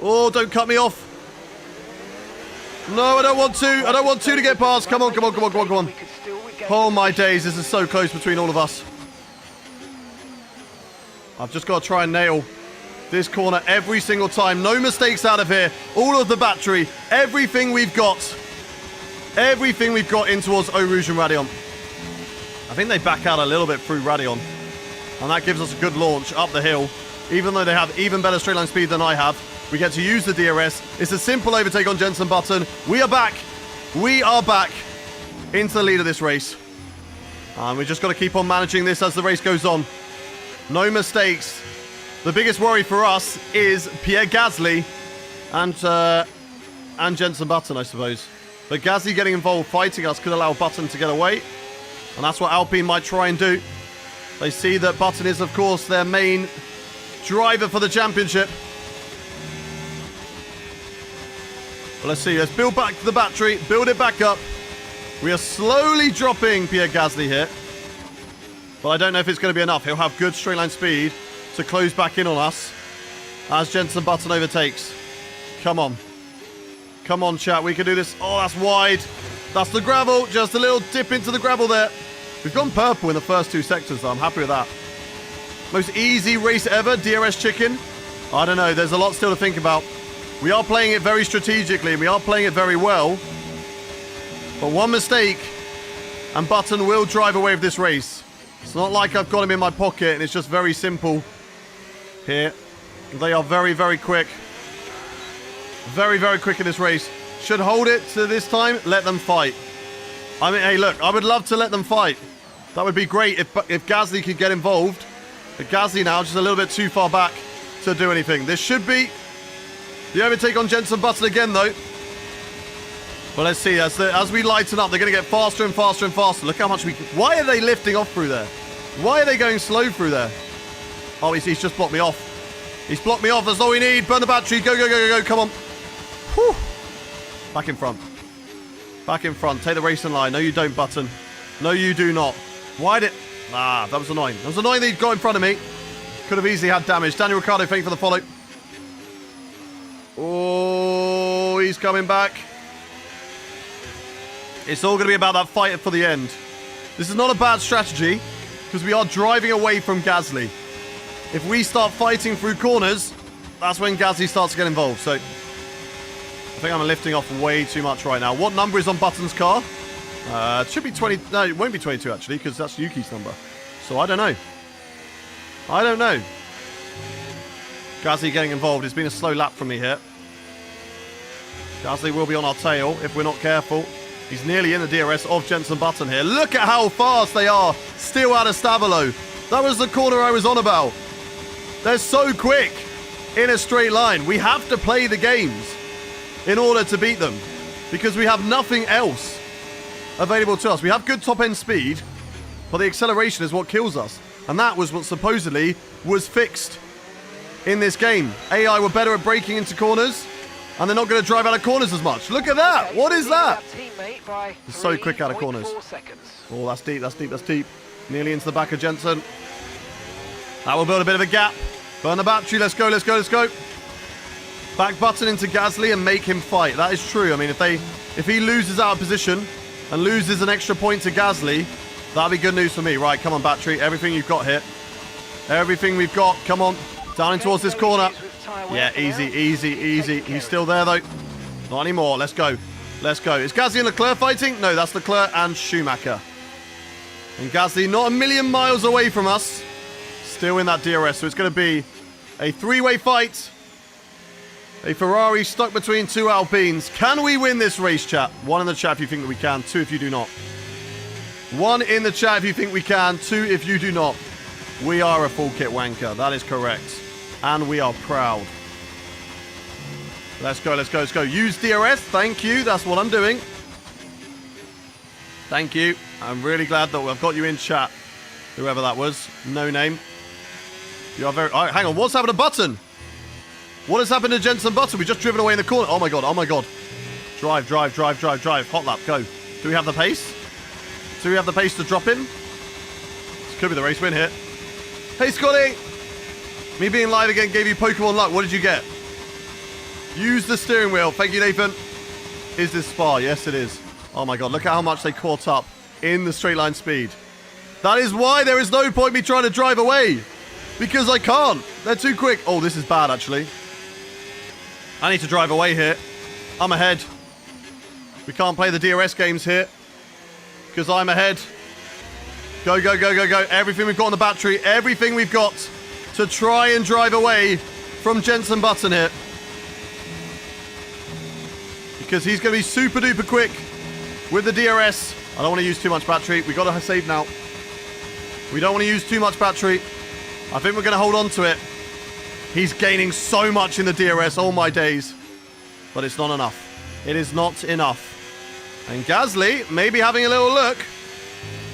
Oh, don't cut me off. No, I don't want to. I don't want 2 to get past. Come on. Oh, my days. This is so close between all of us. I've just got to try and nail this corner every single time. No mistakes out of here. All of the battery. Everything we've got. Everything we've got in towards Eau Rouge and Radion. I think they back out a little bit through Radion. And that gives us a good launch up the hill. Even though they have even better straight line speed than I have. We get to use the DRS. It's a simple overtake on Jenson Button. We are back. We are back into the lead of this race. And we've just got to keep on managing this as the race goes on. No mistakes. The biggest worry for us is Pierre Gasly and Jenson Button, I suppose. But Gasly getting involved, fighting us, could allow Button to get away. And that's what Alpine might try and do. They see that Button is, of course, their main driver for the championship. But let's see. Let's build back the battery. Build it back up. We are slowly dropping Pierre Gasly here. But I don't know if it's going to be enough. He'll have good straight line speed to close back in on us as Jenson Button overtakes. Come on. Come on, chat. We can do this. Oh, that's wide. That's the gravel. Just a little dip into the gravel there. We've gone purple in the first 2 sectors, though. I'm happy with that. Most easy race ever. DRS chicken. I don't know. There's a lot still to think about. We are playing it very strategically. And we are playing it very well. But one mistake and Button will drive away with this race. It's not like I've got him in my pocket and it's just very simple here. They are very, very quick. Very, very quick in this race. Should hold it to this time. Let them fight. I mean, hey, look, I would love to let them fight. That would be great if Gasly could get involved. But Gasly now just a little bit too far back to do anything. This should be the overtake on Jenson Button again, though. But let's see, as we lighten up, they're going to get faster and faster and faster. Look how much we... Why are they lifting off through there? Why are they going slow through there? Oh, he's just blocked me off. He's blocked me off. That's all we need. Burn the battery. Go, go, go, go, go. Come on. Whew. Back in front. Back in front. Take the racing line. No, you don't, Button. No, you do not. Why did... Ah, that was annoying. That was annoying that he got in front of me. Could have easily had damage. Daniel Ricciardo, thank you for the follow. Oh, he's coming back. It's all going to be about that fight for the end. This is not a bad strategy because we are driving away from Gasly. If we start fighting through corners, that's when Gasly starts to get involved. So I think I'm lifting off way too much right now. What number is on Button's car? It should be 20. No, it won't be 22 actually, because that's Yuki's number. So I don't know. I don't know. Gasly getting involved. It's been a slow lap from me here. Gasly will be on our tail if we're not careful. He's nearly in the DRS of Jenson Button here. Look at how fast they are still out of Stavolo. That was the corner I was on about. They're so quick in a straight line. We have to play the games in order to beat them because we have nothing else available to us. We have good top-end speed, but the acceleration is what kills us. And that was what supposedly was fixed in this game. AI were better at breaking into corners, and they're not going to drive out of corners as much. Look at that! What is that? It's so quick out of corners. Oh, that's deep, that's deep, that's deep. Nearly into the back of Jenson. That will build a bit of a gap. Burn the battery, let's go, let's go, let's go. Back Button into Gasly and make him fight. That is true. I mean, if he loses out of position and loses an extra point to Gasly, that'll be good news for me. Right, come on, battery. Everything you've got here. Everything we've got. Come on. Down in towards this corner. Yeah, easy, easy, easy. He's still there, though. Not anymore. Let's go. Let's go. Is Gasly and Leclerc fighting? No, that's Leclerc and Schumacher. And Gasly not a million miles away from us. Still in that DRS. So it's going to be a three-way fight. A Ferrari stuck between two Alpines. Can we win this race, chat? One in the chat if you think that we can. Two if you do not. One in the chat if you think we can. Two if you do not. We are a full kit wanker. That is correct. And we are proud. Let's go, let's go, let's go. Use DRS. Thank you. That's what I'm doing. Thank you. I'm really glad that I've got you in chat. Whoever that was. No name. You are very... Oh, hang on. What's happened to Button? What has happened to Jenson Button? We've just driven away in the corner. Oh, my God. Oh, my God. Drive, drive, drive, drive, drive. Hot lap. Go. Do we have the pace? Do we have the pace to drop in? This could be the race win here. Hey, Scotty. Me being live again gave you Pokemon luck. What did you get? Use the steering wheel. Thank you, Nathan. Is this Spa? Yes, it is. Oh, my God. Look at how much they caught up in the straight line speed. That is why there is no point me trying to drive away. Because I can't. They're too quick. Oh, this is bad, actually. I need to drive away here. I'm ahead. We can't play the DRS games here. Because I'm ahead. Go, go, go, go, go. Everything we've got on the battery. Everything we've got to try and drive away from Jenson Button here. Because he's going to be super duper quick with the DRS. I don't want to use too much battery. We've got to save now. We don't want to use too much battery. I think we're going to hold on to it. He's gaining so much in the DRS. Oh, my days. But it's not enough. It is not enough. And Gasly maybe having a little look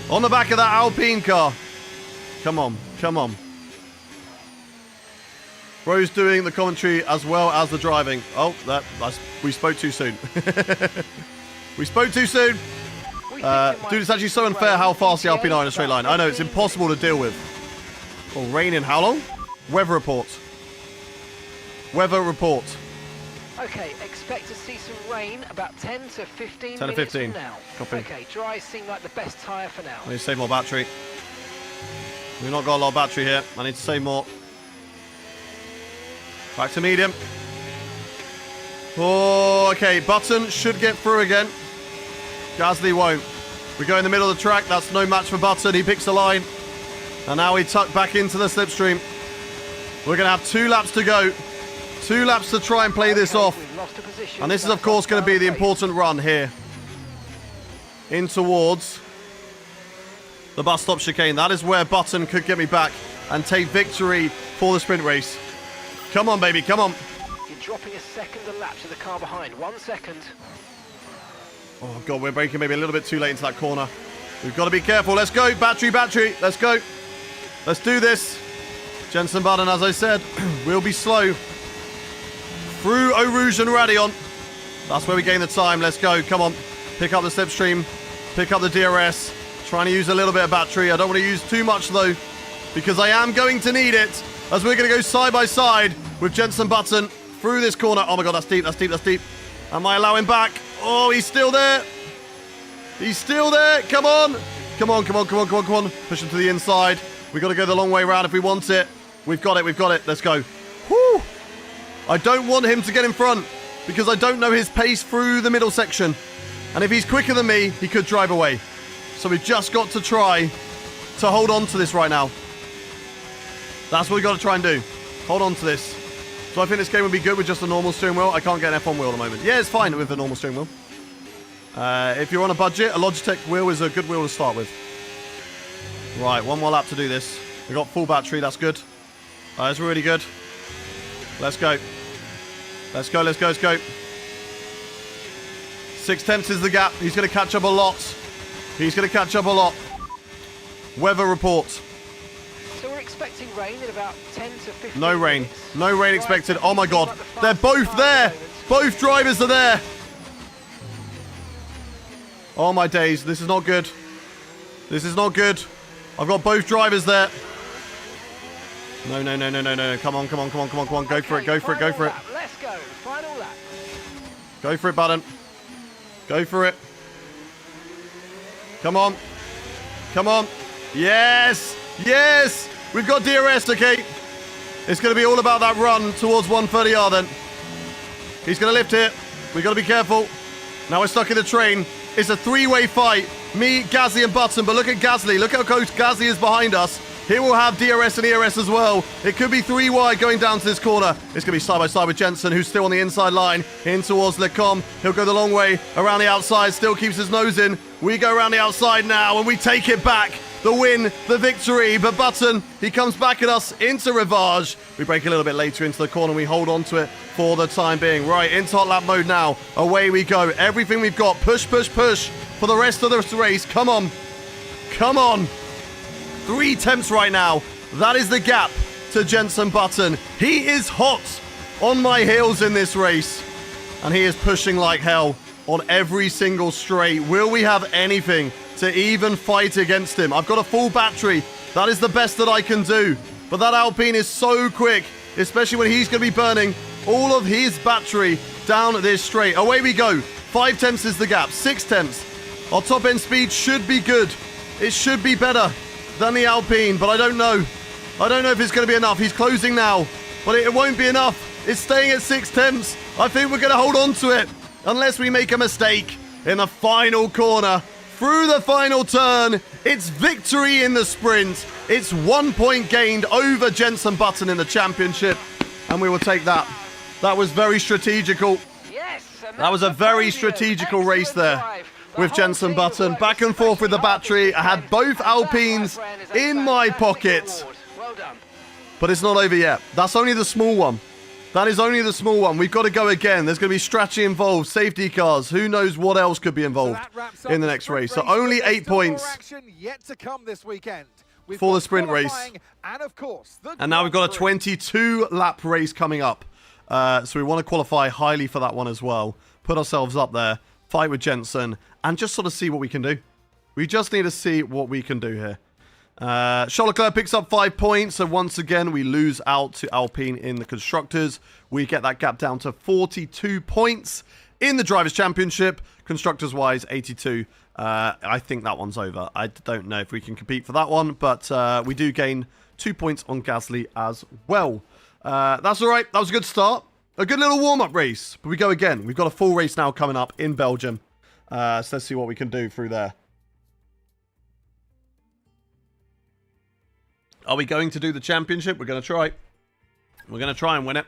on the back of that Alpine car. Come on. Come on. Bro's doing the commentary as well as the driving. Oh, we spoke too soon. We spoke too soon. Dude, it's actually so unfair how fast the Alpine are in a straight line. I know, it's impossible to deal with. Oh, rain in how long? Weather report. Weather report. Okay, expect to see some rain about 10 to 15 10 to 15. minutes from now. Copy. Okay, dries seem like the best tyre for now. I need to save more battery. We've not got a lot of battery here. I need to save more. Back to medium. Oh, okay. Button should get through again. Gasly won't. We go in the middle of the track. That's no match for Button. He picks the line. And now we tuck back into the slipstream. We're going to have 2 laps to go. 2 laps to try and play this off. And this is, of course, going to be the important run here. In towards the bus stop chicane. That is where Button could get me back and take victory for the sprint race. Come on, baby. Come on. You're dropping a second a lap to the car behind. 1 second. Oh, God, we're braking maybe a little bit too late into that corner. We've got to be careful. Let's go. Battery, battery. Let's go. Let's do this. Jenson Button, as I said, will be slow. Through Eau Rouge and Radion. That's where we gain the time. Let's go. Come on. Pick up the slipstream. Pick up the DRS. Trying to use a little bit of battery. I don't want to use too much, though, because I am going to need it as we're going to go side by side with Jenson Button through this corner. Oh, my God. That's deep. That's deep. That's deep. Am I allowing back? Oh, he's still there. He's still there. Come on. Come on, come on, come on, come on, come on. Push him to the inside. We've got to go the long way around if we want it. We've got it. We've got it. Let's go. Whoo. I don't want him to get in front because I don't know his pace through the middle section. And if he's quicker than me, he could drive away. So we've just got to try to hold on to this right now. That's what we've got to try and do. Hold on to this. So I think this game would be good with just a normal steering wheel. I can't get an F1 wheel at the moment. Yeah, it's fine with a normal steering wheel. If you're on a budget, a Logitech wheel is a good wheel to start with. Right, one more lap to do this. We've got full battery, that's good. That's really good. Let's go. Let's go, let's go, let's go. 6/10 is the gap. He's going to catch up a lot. He's going to catch up a lot. Weather report. So we're expecting rain in about 10 to 15 No rain. minutes. No rain expected. Oh my god. They're both there. Both drivers are there. Oh my days. This is not good. This is not good. I've got both drivers there. No, no, no, no, no, no. Come on, come on, come on, come on, come on. Go for it, go for it, go for it. Let's go. Final lap. Go for it, Button. Go for it. Come on. Come on. Yes. Yes. We've got DRS, okay. It's going to be all about that run towards 130R then. He's going to lift it. We've got to be careful. Now we're stuck in the train. It's a three-way fight. Me, Gasly, and Button. But look at Gasly. Look how close Gasly is behind us. He will have DRS and ERS as well. It could be three wide going down to this corner. It's going to be side by side with Jensen, who's still on the inside line, in towards Lecom. He'll go the long way around the outside, still keeps his nose in. We go around the outside now, and we take it back. The win, the victory. But Button, he comes back at us into Rivage. We break a little bit later into the corner. We hold on to it for the time being. Right, into hot lap mode now. Away we go. Everything we've got. Push, push, push for the rest of the race. Come on. Come on. 3 attempts right now. That is the gap to Jensen Button. He is hot on my heels in this race. And he is pushing like hell on every single straight. Will we have anything to even fight against him? I've got a full battery. That is the best that I can do. But that Alpine is so quick, especially when he's going to be burning all of his battery down this straight. Away we go. 5 attempts is the gap. 6 attempts. Our top end speed should be good. It should be better than the Alpine, but I don't know. I don't know if it's going to be enough. He's closing now, but it won't be enough. It's staying at 6 attempts. I think we're going to hold on to it unless we make a mistake in the final corner. Through the final turn, it's victory in the sprint. It's 1 point gained over Jensen Button in the championship, and we will take that. That was very strategical. Yes, That was a very strategical race there with Jensen Button. Back and forth with the battery. I had both Alpines in my pocket. Well done. But it's not over yet. That's only the small one. That is only the small one. We've got to go again. There's going to be strategy involved, safety cars. Who knows what else could be involved in the next race. So only 8 points yet to come this weekend for the sprint race. And of course, and now we've got a 22 lap race coming up. So we want to qualify highly for that one as well. Put ourselves up there, fight with Jensen, and just sort of see what we can do. We just need to see what we can do here. Charles Leclerc picks up 5 points, so once again we lose out to Alpine in the Constructors. We get that gap down to 42 points in the Drivers' Championship. Constructors-wise, 82. I think that one's over. I don't know if we can compete for that one, but we do gain 2 points on Gasly as well. That's all right. That was a good start. A good little warm-up race, but we go again. We've got a full race now coming up in Belgium. So let's see what we can do through there. Are we going to do the championship? We're going to try. We're going to try and win it.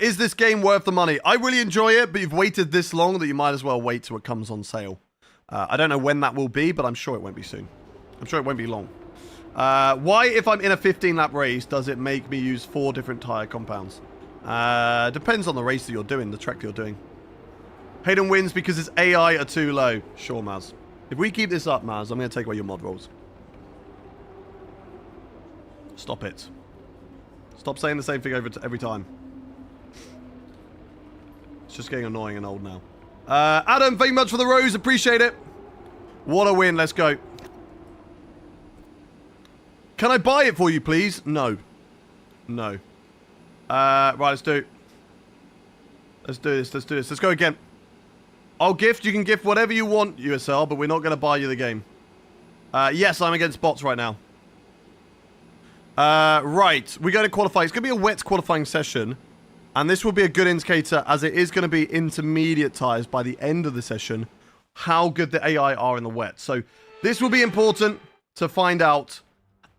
Is this game worth the money? I really enjoy it, but you've waited this long that you might as well wait till it comes on sale. I don't know when that will be, but I'm sure it won't be soon. I'm sure it won't be long. Why, if I'm in a 15-lap race, does it make me use 4 different tyre compounds? Depends on the race that you're doing, the track that you're doing. Hayden wins because his AI are too low. Sure, Maz. If we keep this up, Maz, I'm going to take away your mod rolls. Stop it. Stop saying the same thing every time. It's just getting annoying and old now. Adam, thank you much for the rose. Appreciate it. What a win. Let's go. Can I buy it for you, please? No. No. Right, let's do. Let's do this. Let's do this. Let's go again. I'll gift. You can gift whatever you want, USL, but we're not going to buy you the game. Yes, I'm against bots right now. Right, we're going to qualify. It's going to be a wet qualifying session. And this will be a good indicator, as it is going to be intermediate tyres by the end of the session, how good the AI are in the wet. So this will be important to find out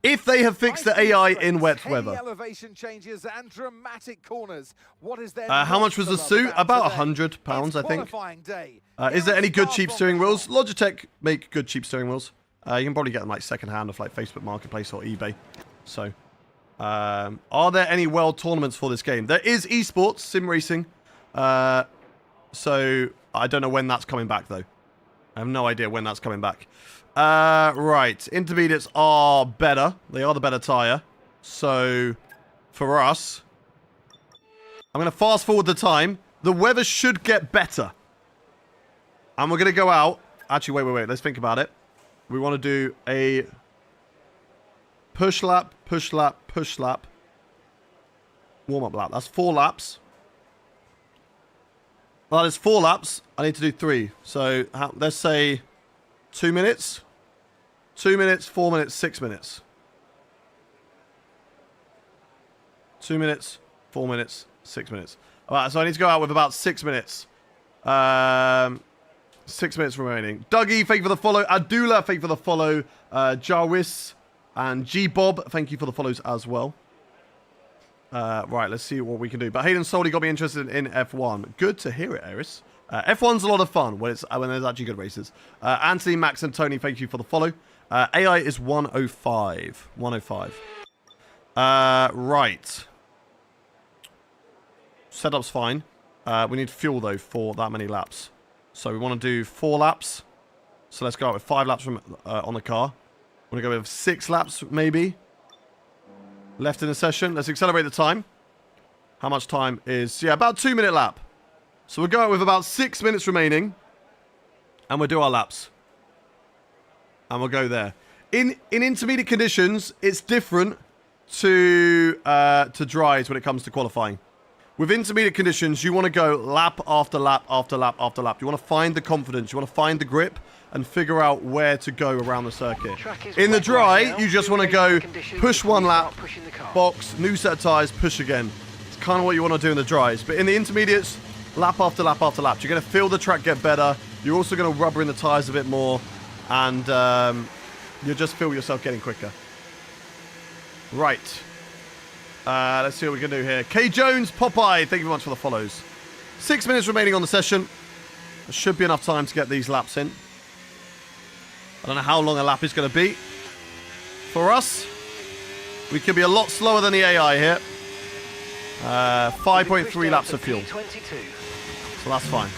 if they have fixed the AI in wet weather. Elevation changes and dramatic corners. What is there How much was the suit? About £100, I think. Is there any good cheap steering wheels? Logitech make good cheap steering wheels. You can probably get them like second-hand off like Facebook Marketplace or eBay. So, are there any world tournaments for this game? There is esports, sim racing. So, I don't know when that's coming back, though. I have no idea when that's coming back. Right. Intermediates are better. They are the better tyre. So, for us, I'm going to fast forward the time. The weather should get better. And we're going to go out. Actually, wait. Let's think about it. We want to do a push lap, push lap, push lap. Warm-up lap. That's 4 laps. That is 4 laps. I need to do 3. So, let's say 2 minutes. 2 minutes, 4 minutes, 6 minutes. 2 minutes, 4 minutes, 6 minutes. Alright, so I need to go out with about 6 minutes. 6 minutes remaining. Dougie, thank you for the follow. Adula, thank you for the follow. Jarvis and G-Bob, thank you for the follows as well. Right, let's see what we can do. But Hayden Solly got me interested in F1. Good to hear it, Eris. F1's a lot of fun when there's actually good races. Anthony, Max, and Tony, thank you for the follow. AI is 105. 105. Right. Setup's fine. We need fuel, though, for that many laps. So we want to do 4 laps. So let's go out with 5 laps from on the car. Want to go with 6 laps, maybe. Left in the session. Let's accelerate the time. How much time is... Yeah, about 2 minute lap. So we'll go out with about 6 minutes remaining. And we'll do our laps. And we'll go there. In intermediate conditions, it's different to dries when it comes to qualifying. With intermediate conditions, you want to go lap after lap after lap after lap. You want to find the confidence. You want to find the grip and figure out where to go around the circuit. In the dry, you just want to go push 1 lap, box, new set of tyres, push again. It's kind of what you want to do in the dries. But in the intermediates, lap after lap after lap. You're going to feel the track get better. You're also going to rubber in the tyres a bit more. And you'll just feel yourself getting quicker. Right. Let's see what we can do here. K Jones, Popeye, thank you very much for the follows. 6 minutes remaining on the session. There should be enough time to get these laps in. I don't know how long a lap is going to be. For us, we could be a lot slower than the AI here. 5.3 laps of fuel. So that's fine.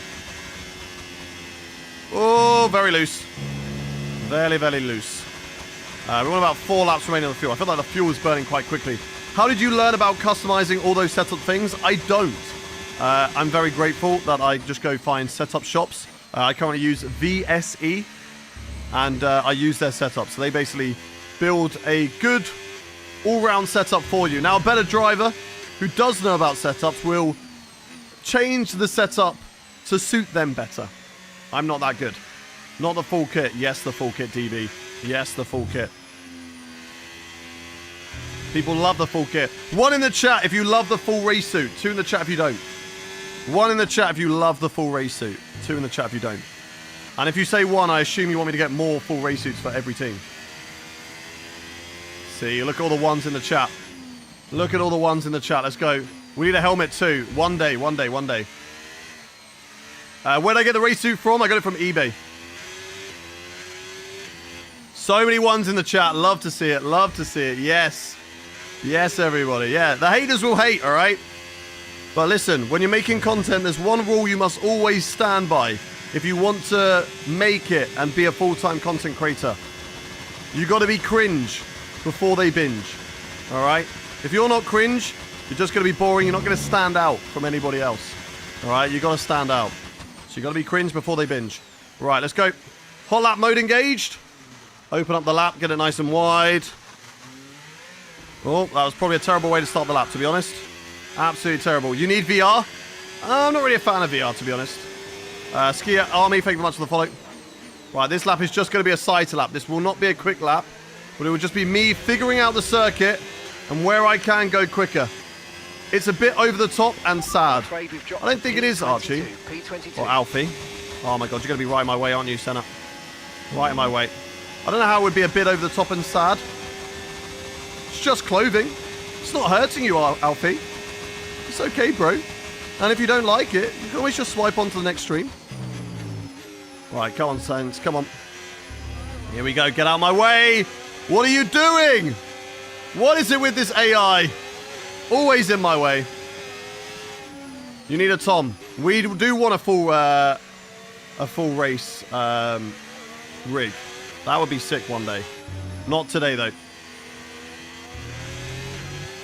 Oh, very loose. Very, very loose. We want about 4 laps remaining on the fuel. I feel like the fuel is burning quite quickly. How did you learn about customizing all those setup things? I don't. I'm very grateful that I just go find setup shops. I currently use VSE, and I use their setup. So they basically build a good all-round setup for you. Now, a better driver who does know about setups will change the setup to suit them better. I'm not that good. Not the full kit. Yes, the full kit, DB. Yes, the full kit. People love the full kit. 1 in the chat if you love the full race suit. 2 in the chat if you don't. 1 in the chat if you love the full race suit. 2 in the chat if you don't. And if you say 1, I assume you want me to get more full race suits for every team. See, look at all the 1s in the chat. Look at all the 1s in the chat. Let's go. We need a helmet too. One day. Where'd I get the race suit from? I got it from eBay. So many 1s in the chat. Love to see it. Love to see it. Yes. Yes, everybody. Yeah, the haters will hate, all right? But listen, when you're making content, there's one rule you must always stand by. If you want to make it and be a full-time content creator, you got to be cringe before they binge, all right? If you're not cringe, you're just going to be boring. You're not going to stand out from anybody else, all right? You got to stand out. So you got to be cringe before they binge. Right, let's go. Hot lap mode engaged. Open up the lap, get it nice and wide. Oh, that was probably a terrible way to start the lap, to be honest. Absolutely terrible. You need VR? I'm not really a fan of VR, to be honest. Skier Army, thank you very much for the follow. Right, this lap is just going to be a cycle lap. This will not be a quick lap, but it will just be me figuring out the circuit and where I can go quicker. It's a bit over the top and sad. Afraid we've dropped I don't think it is, Archie. P22. Or Alfie. Oh my god, you're going to be right in my way, aren't you, Senna? Right in my way. I don't know how it would be a bit over the top and sad. It's just clothing. It's not hurting you, Alfie. It's okay, bro. And if you don't like it, you can always just swipe on to the next stream. Right, come on, Saints. Come on. Here we go. Get out of my way. What are you doing? What is it with this AI? Always in my way. You need a Tom. We do want a full race rig. That would be sick one day. Not today, though.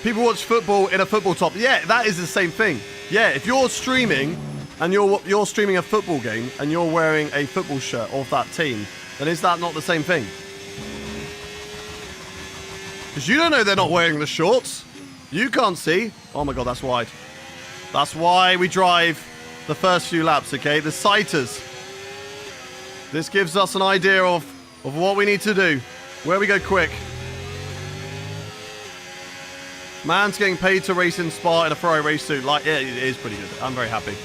People watch football in a football top. Yeah, that is the same thing. Yeah, if you're streaming and you're streaming a football game and you're wearing a football shirt of that team, then is that not the same thing? Because you don't know they're not wearing the shorts. You can't see. Oh my god, that's wide. That's why we drive the first few laps, okay? The sighters. This gives us an idea of what we need to do. Where we go quick. Man's getting paid to race in Spa in a Ferrari race suit. Like, yeah, it is pretty good. I'm very happy.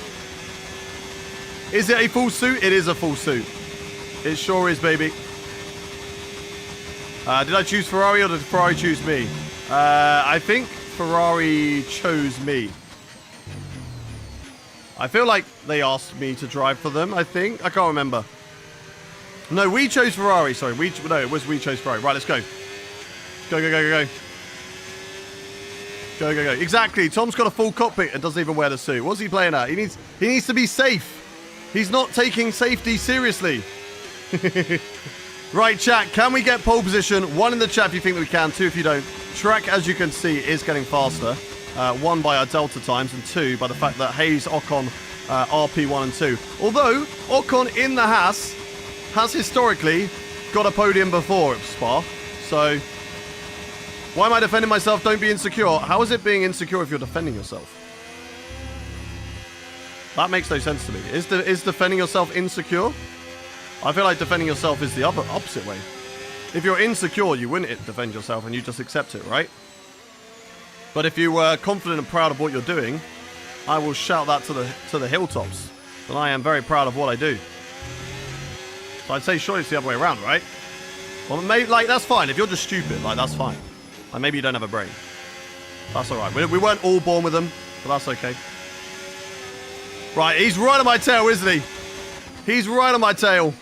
Is it a full suit? It is a full suit. It sure is, baby. Did I choose Ferrari or did Ferrari choose me? I think Ferrari chose me. I feel like they asked me to drive for them, I think. I can't remember. No, we chose Ferrari. Sorry, no, it was we chose Ferrari. Right, let's go. Go, go, go, go, go. Go, go, go. Exactly. Tom's got a full cockpit and doesn't even wear the suit. What's he playing at? He needs to be safe. He's not taking safety seriously. Right, chat. Can we get pole position? 1 in the chat if you think that we can. 2 if you don't. Track, as you can see, is getting faster. 1 by our delta times and 2 by the fact that Hayes, Ocon, RP 1 and 2. Although Ocon in the has historically got a podium before at Spa. So why am I defending myself? Don't be insecure. How is it being insecure if you're defending yourself? That makes no sense to me. Is defending yourself insecure? I feel like defending yourself is the opposite way. If you're insecure, you wouldn't defend yourself and you just accept it, right? But if you were confident and proud of what you're doing, I will shout that to the hilltops. And I am very proud of what I do. So I'd say surely it's the other way around, right? Well, maybe, like, that's fine. If you're just stupid, like, that's fine. Like, maybe you don't have a brain. That's all right. We weren't all born with them, but that's okay. Right, he's right on my tail, isn't he? He's right on my tail.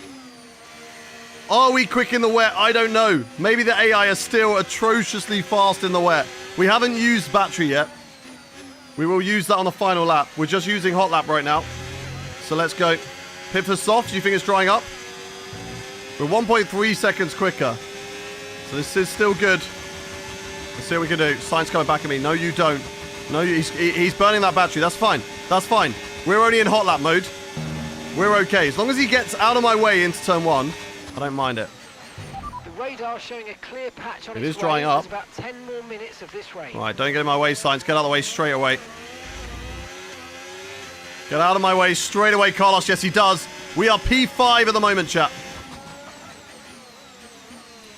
Are we quick in the wet? I don't know. Maybe the AI is still atrociously fast in the wet. We haven't used battery yet. We will use that on the final lap. We're just using hot lap right now. So let's go. Pit for soft. Do you think it's drying up? We're 1.3 seconds quicker. So this is still good. Let's see what we can do. Sainz coming back at me. No, you don't. No, he's burning that battery. That's fine. That's fine. We're only in hot lap mode. We're okay. As long as he gets out of my way into turn 1, I don't mind it. The radar showing a clear patch on It its is drying way. up. There's about 10 more minutes of this race. Right, don't get in my way, Sainz. Get out of the way straight away. Get out of my way straight away, Carlos. Yes, he does. We are P5 at the moment, chat.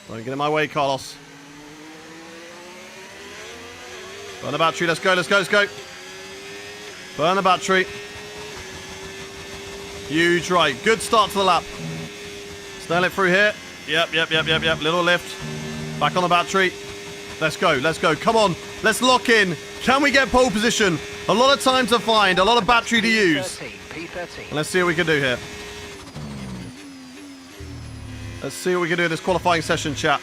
Don't get in my way, Carlos. Burn the battery. Let's go, let's go, let's go. Burn the battery. Huge right. Good start to the lap. Snail it through here. Yep. Little lift. Back on the battery. Let's go, let's go. Come on. Let's lock in. Can we get pole position? A lot of time to find. A lot of battery to use. P13. Let's see what we can do here. Let's see what we can do in this qualifying session, chat.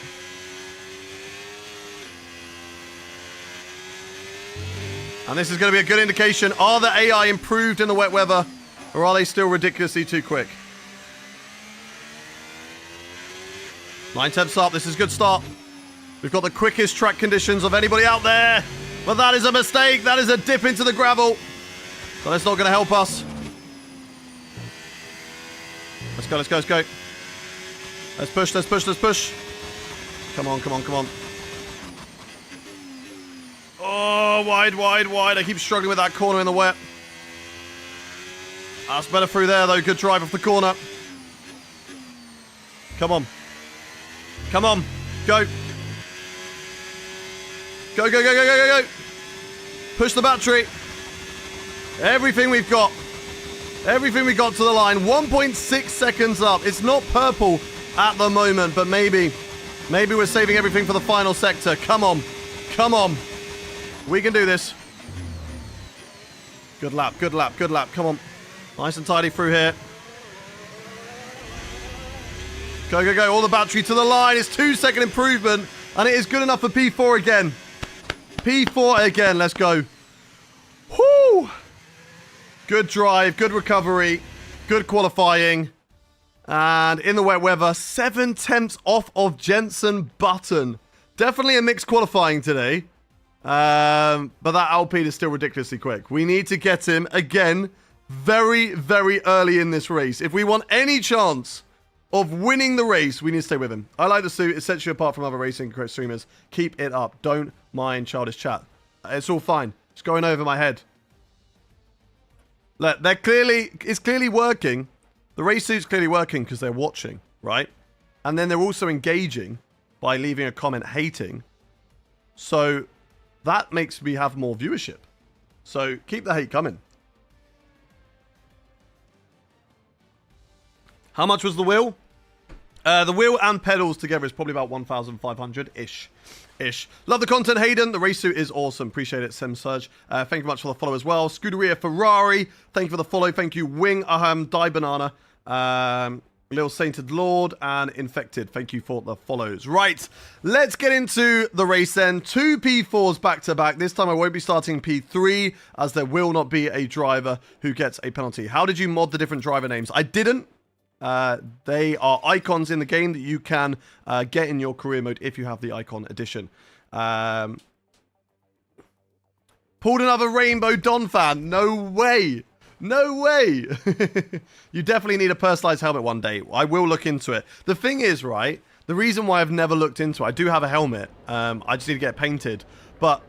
And this is going to be a good indication. Are the AI improved in the wet weather? Or are they still ridiculously too quick? 9/10 up. This is a good start. We've got the quickest track conditions of anybody out there. But that is a mistake. That is a dip into the gravel. So that's not going to help us. Let's go, let's go, let's go. Let's push, let's push, let's push. Come on, come on, come on. Oh, wide, wide, wide. I keep struggling with that corner in the wet. That's better through there, though. Good drive off the corner. Come on. Come on. Go. Go, go, go, go, go, go, go. Push the battery. Everything we've got. Everything we got to the line. 1.6 seconds up. It's not purple at the moment, but maybe we're saving everything for the final sector. Come on. Come on. We can do this. Good lap, good lap, good lap. Come on. Nice and tidy through here. Go, go, go. All the battery to the line. It's 2-second improvement, and it is good enough for P4 again. P4 again. Let's go. Whoo! Good drive, good recovery, good qualifying. And in the wet weather, 7 tenths off of Jensen Button. Definitely a mixed qualifying today. But that Alpine is still ridiculously quick. We need to get him, again, very, very early in this race. If we want any chance of winning the race, we need to stay with him. I like the suit. It sets you apart from other racing streamers. Keep it up. Don't mind childish chat. It's all fine. It's going over my head. Look, it's clearly working. The race suit's clearly working because they're watching, right? And then they're also engaging by leaving a comment hating. So that makes me have more viewership. So keep the hate coming. How much was the wheel? The wheel and pedals together is probably about 1,500-ish. Love the content, Hayden. The race suit is awesome. Appreciate it, Semsurge. Thank you very much for the follow as well. Scuderia Ferrari. Thank you for the follow. Thank you, Wing Aham, Die Banana, Little Sainted Lord, and Infected. Thank you for the follows. Right, let's get into the race then. 2 P4s back to back. This time I won't be starting P3 as there will not be a driver who gets a penalty. How did you mod the different driver names? I didn't. They are icons in the game that you can get in your career mode if you have the icon edition. Pulled another Rainbow Don fan. No way. No way. You definitely need a personalized helmet one day. I will look into it. The thing is, right, the reason why I've never looked into it, I do have a helmet. I just need to get it painted. But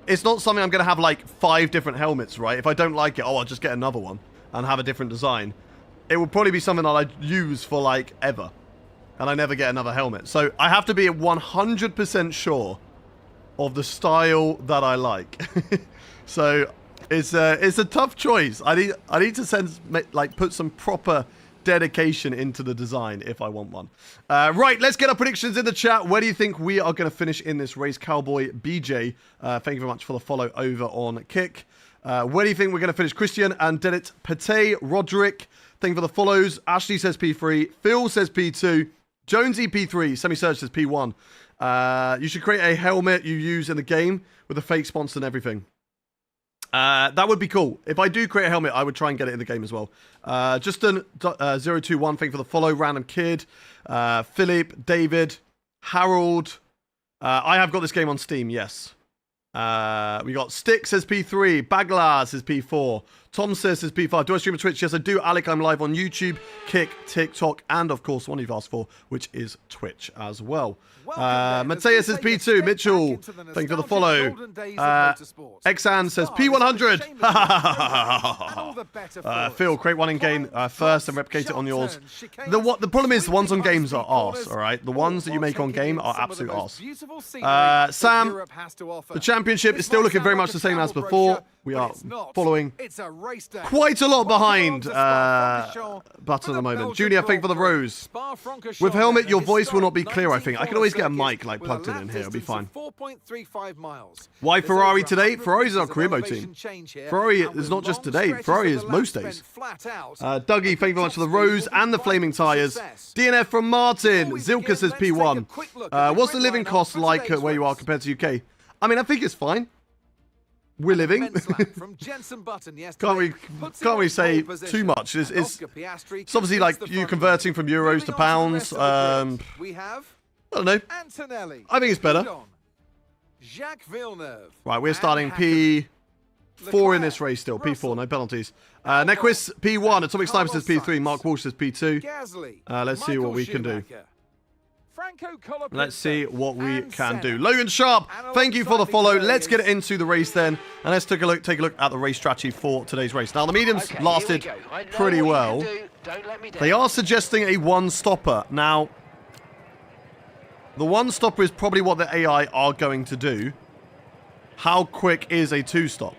it's not something I'm going to have like 5 different helmets, right? If I don't like it, I'll just get another one and have a different design. It will probably be something that I use for like ever. And I never get another helmet. So I have to be 100% sure of the style that I like. So it's a tough choice. I need to put some proper dedication into the design if I want one. Right, let's get our predictions in the chat. Where do you think we are going to finish in this race? Cowboy BJ, thank you very much for the follow over on Kick. Where do you think we're going to finish? Christian and Denit Pate, Roderick, thank you for the follows. Ashley says P3. Phil says P2. Jonesy P3. Semi-Surge says P1. You should create a helmet you use in the game with a fake sponsor and everything. That would be cool. If I do create a helmet, I would try and get it in the game as well. Justin021, thank you for the follow. Random Kid. Philip, David, Harold. I have got this game on Steam, yes. We got Stick says P3. Baglar says P4. Tom says P5. Do I stream on Twitch? Yes, I do. Alec, I'm live on YouTube, Kick, TikTok, and of course, one you've asked for, which is Twitch as well. Mateus says P2. Mitchell, thank you for the follow. Exan says P100. Phil, create one in game first and replicate it on yours. The problem is the ones on games are arse, alright? The ones that you make on game are absolute arse. Sam, the championship is still looking very much the same as before. We are following quite a lot behind Button at the moment. Junior, thank you for the rose. With helmet, your voice will not be clear, I think. I can always get a mic like plugged in here. It'll be fine. Why Ferrari today? Ferrari's our career mode team. Ferrari is not just today. Ferrari is most days. Dougie, thank you very much for the rose and the flaming tyres. DNF from Martin. Zilka says P1. What's the living cost like where you are compared to UK? I mean, I think it's fine. We're living. Can't we say too much? It's obviously like you converting from euros to pounds. I don't know. I think it's better. Right, we're starting P4 in this race still. P4, no penalties. Nequist, P1. Atomic Sniper says P3. Mark Walsh says P2. Let's see what we can do. Let's see what we can do. Logan Sharp, thank you for the follow. Let's get into the race then, and let's take a look at the race strategy for today's race. Now, the mediums lasted pretty well. They are suggesting a one-stopper. Now, the one-stopper is probably what the AI are going to do. how quick is a two-stop?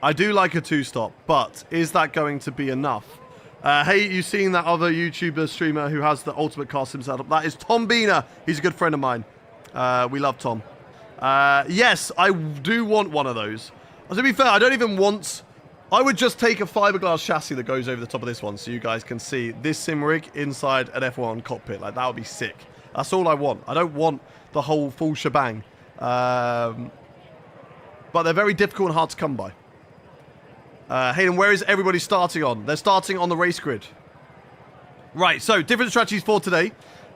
I do like a two-stop, but is that going to be enough? Hey, you seen that other YouTuber streamer who has the ultimate car sim setup? That is Tom Beener. He's a good friend of mine. We love Tom. Yes, I do want one of those. To be fair, I don't even want... I would just take a fiberglass chassis that goes over the top of this one so you guys can see this sim rig inside an F1 cockpit. Like, that would be sick. That's all I want. I don't want the whole full shebang. But they're very difficult and hard to come by. Hayden, where is everybody starting on? They're starting on the race grid. Right, so different strategies for today.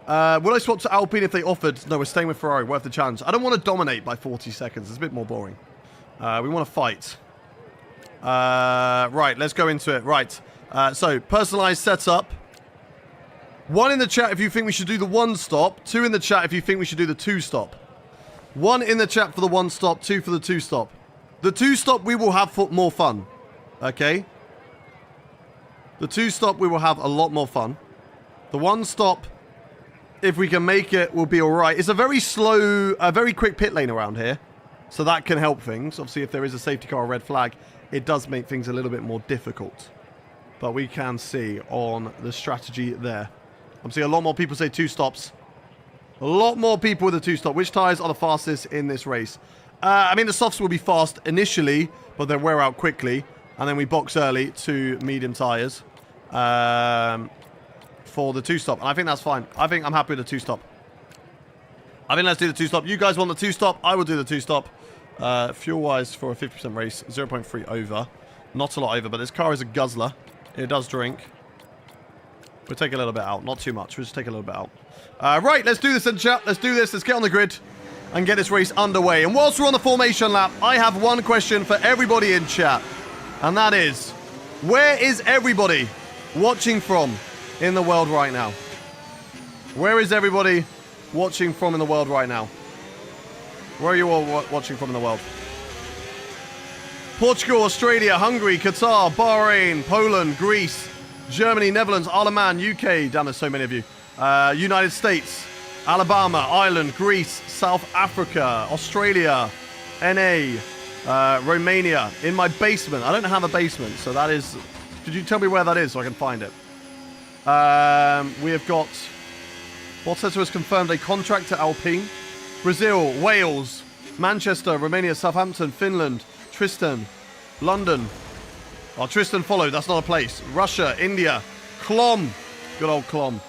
Will I swap to Alpine if they offered? No, we're staying with Ferrari. Worth the challenge. I don't want to dominate by 40 seconds. It's a bit more boring. We want to fight. Right, let's go into it. Right, so personalized setup. 1 in the chat if you think we should do the 1-stop. 2 in the chat if you think we should do the 2-stop. 1 in the chat for the 1-stop. 2 for the 2-stop. The 2-stop we will have more fun. Okay? The 2-stop we will have a lot more fun. The 1-stop, if we can make it, will be alright. It's a very slow, very quick pit lane around here. So that can help things. Obviously, if there is a safety car or red flag, it does make things a little bit more difficult. But we can see on the strategy there. I'm seeing a lot more people say 2 stops. A lot more people with a 2-stop. Which tyres are the fastest in this race? I mean, the softs will be fast initially, but they wear out quickly. And then we box early to medium tyres for the 2-stop. And I think that's fine. I think I'm happy with the 2-stop. I think let's do the 2-stop. You guys want the 2-stop? I will do the 2-stop. Fuel-wise for a 50% race, 0.3 over. Not a lot over, but this car is a guzzler. It does drink. We'll take a little bit out. Not too much. We'll just take a little bit out. Right, let's do this in chat. Let's do this. Let's get on the grid and get this race underway. And whilst we're on the formation lap, I have one question for everybody in chat. And that is, where is everybody watching from in the world right now? Where is everybody watching from in the world right now? Where are you all watching from in the world? Portugal, Australia, Hungary, Qatar, Bahrain, Poland, Greece, Germany, Netherlands, Isle of Man, UK. Damn, there's so many of you. United States, Alabama, Ireland, Greece, South Africa, Australia, NA, Romania. In my basement. I don't have a basement, so that is... Could you tell me where that is so I can find it? We have got... Bottas has confirmed a contract to Alpine. Brazil, Wales, Manchester, Romania, Southampton, Finland, Tristan, London. Oh, Tristan followed. That's not a place. Russia, India, Klom. Good old Klom.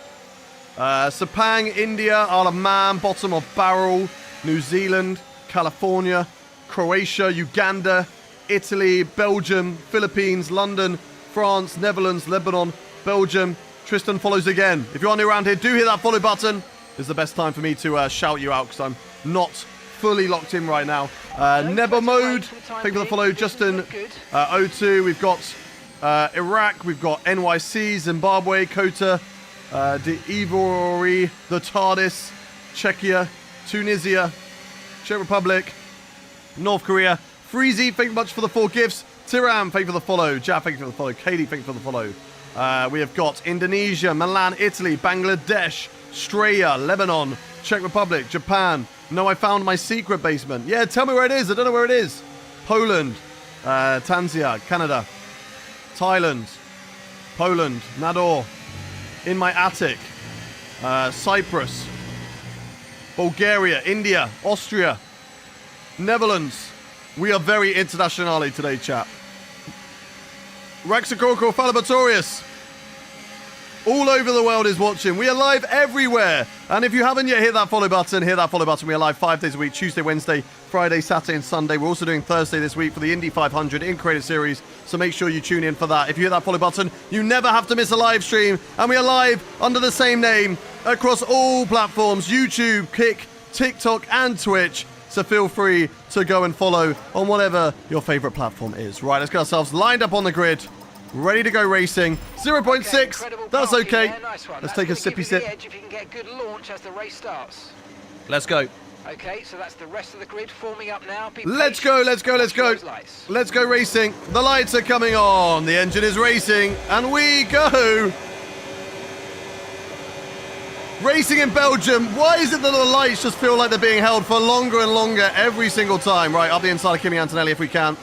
Sepang, India, Isle of Man, bottom of barrel, New Zealand, California, Croatia, Uganda, Italy, Belgium, Philippines, London, France, Netherlands, Lebanon, Belgium. Tristan follows again. If you're new around here, do hit that follow button. This is the best time for me to shout you out because I'm not fully locked in right now. Nebo Mode, thank you for the follow. Justin, O2. We've got Iraq. We've got NYC, Zimbabwe, Kota, the Ivory, the TARDIS, Czechia, Tunisia, Czech Republic, North Korea. Freezy, thank you much for the 4 gifts. Tiram, thank you for the follow. Jaff, thank you for the follow. Katie, thank you for the follow. We have got Indonesia, Milan, Italy, Bangladesh, Straya, Lebanon, Czech Republic, Japan. No, I found my secret basement. Yeah, tell me where it is. I don't know where it is. Poland, Tanzania, Canada, Thailand, Poland, Nador, in my attic, Cyprus, Bulgaria, India, Austria, Netherlands. We are very internationally today, chat. Raxacorco, Falabatorius. All over the world is watching. We are live everywhere. And if you haven't yet, hit that follow button. Hit that follow button. We are live 5 days a week. Tuesday, Wednesday, Friday, Saturday, and Sunday. We're also doing Thursday this week for the Indy 500 in Creator Series. So make sure you tune in for that. If you hit that follow button, you never have to miss a live stream. And we are live under the same name across all platforms. YouTube, Kick, TikTok, and Twitch. So feel free to go and follow on whatever your favorite platform is. Right, let's get ourselves lined up on the grid. Ready to go racing. 0.6. That's okay. Nice one. Let's take a sippy sip. Edge if you can get a good launch as the race starts. Let's go. Okay, so that's the rest of the grid forming up now. Let's go, let's go, let's go. Let's go racing. The lights are coming on. The engine is racing. And we go. Racing in Belgium. Why is it that the lights just feel like they're being held for longer and longer every single time? Right, up the inside of Kimi Antonelli if we can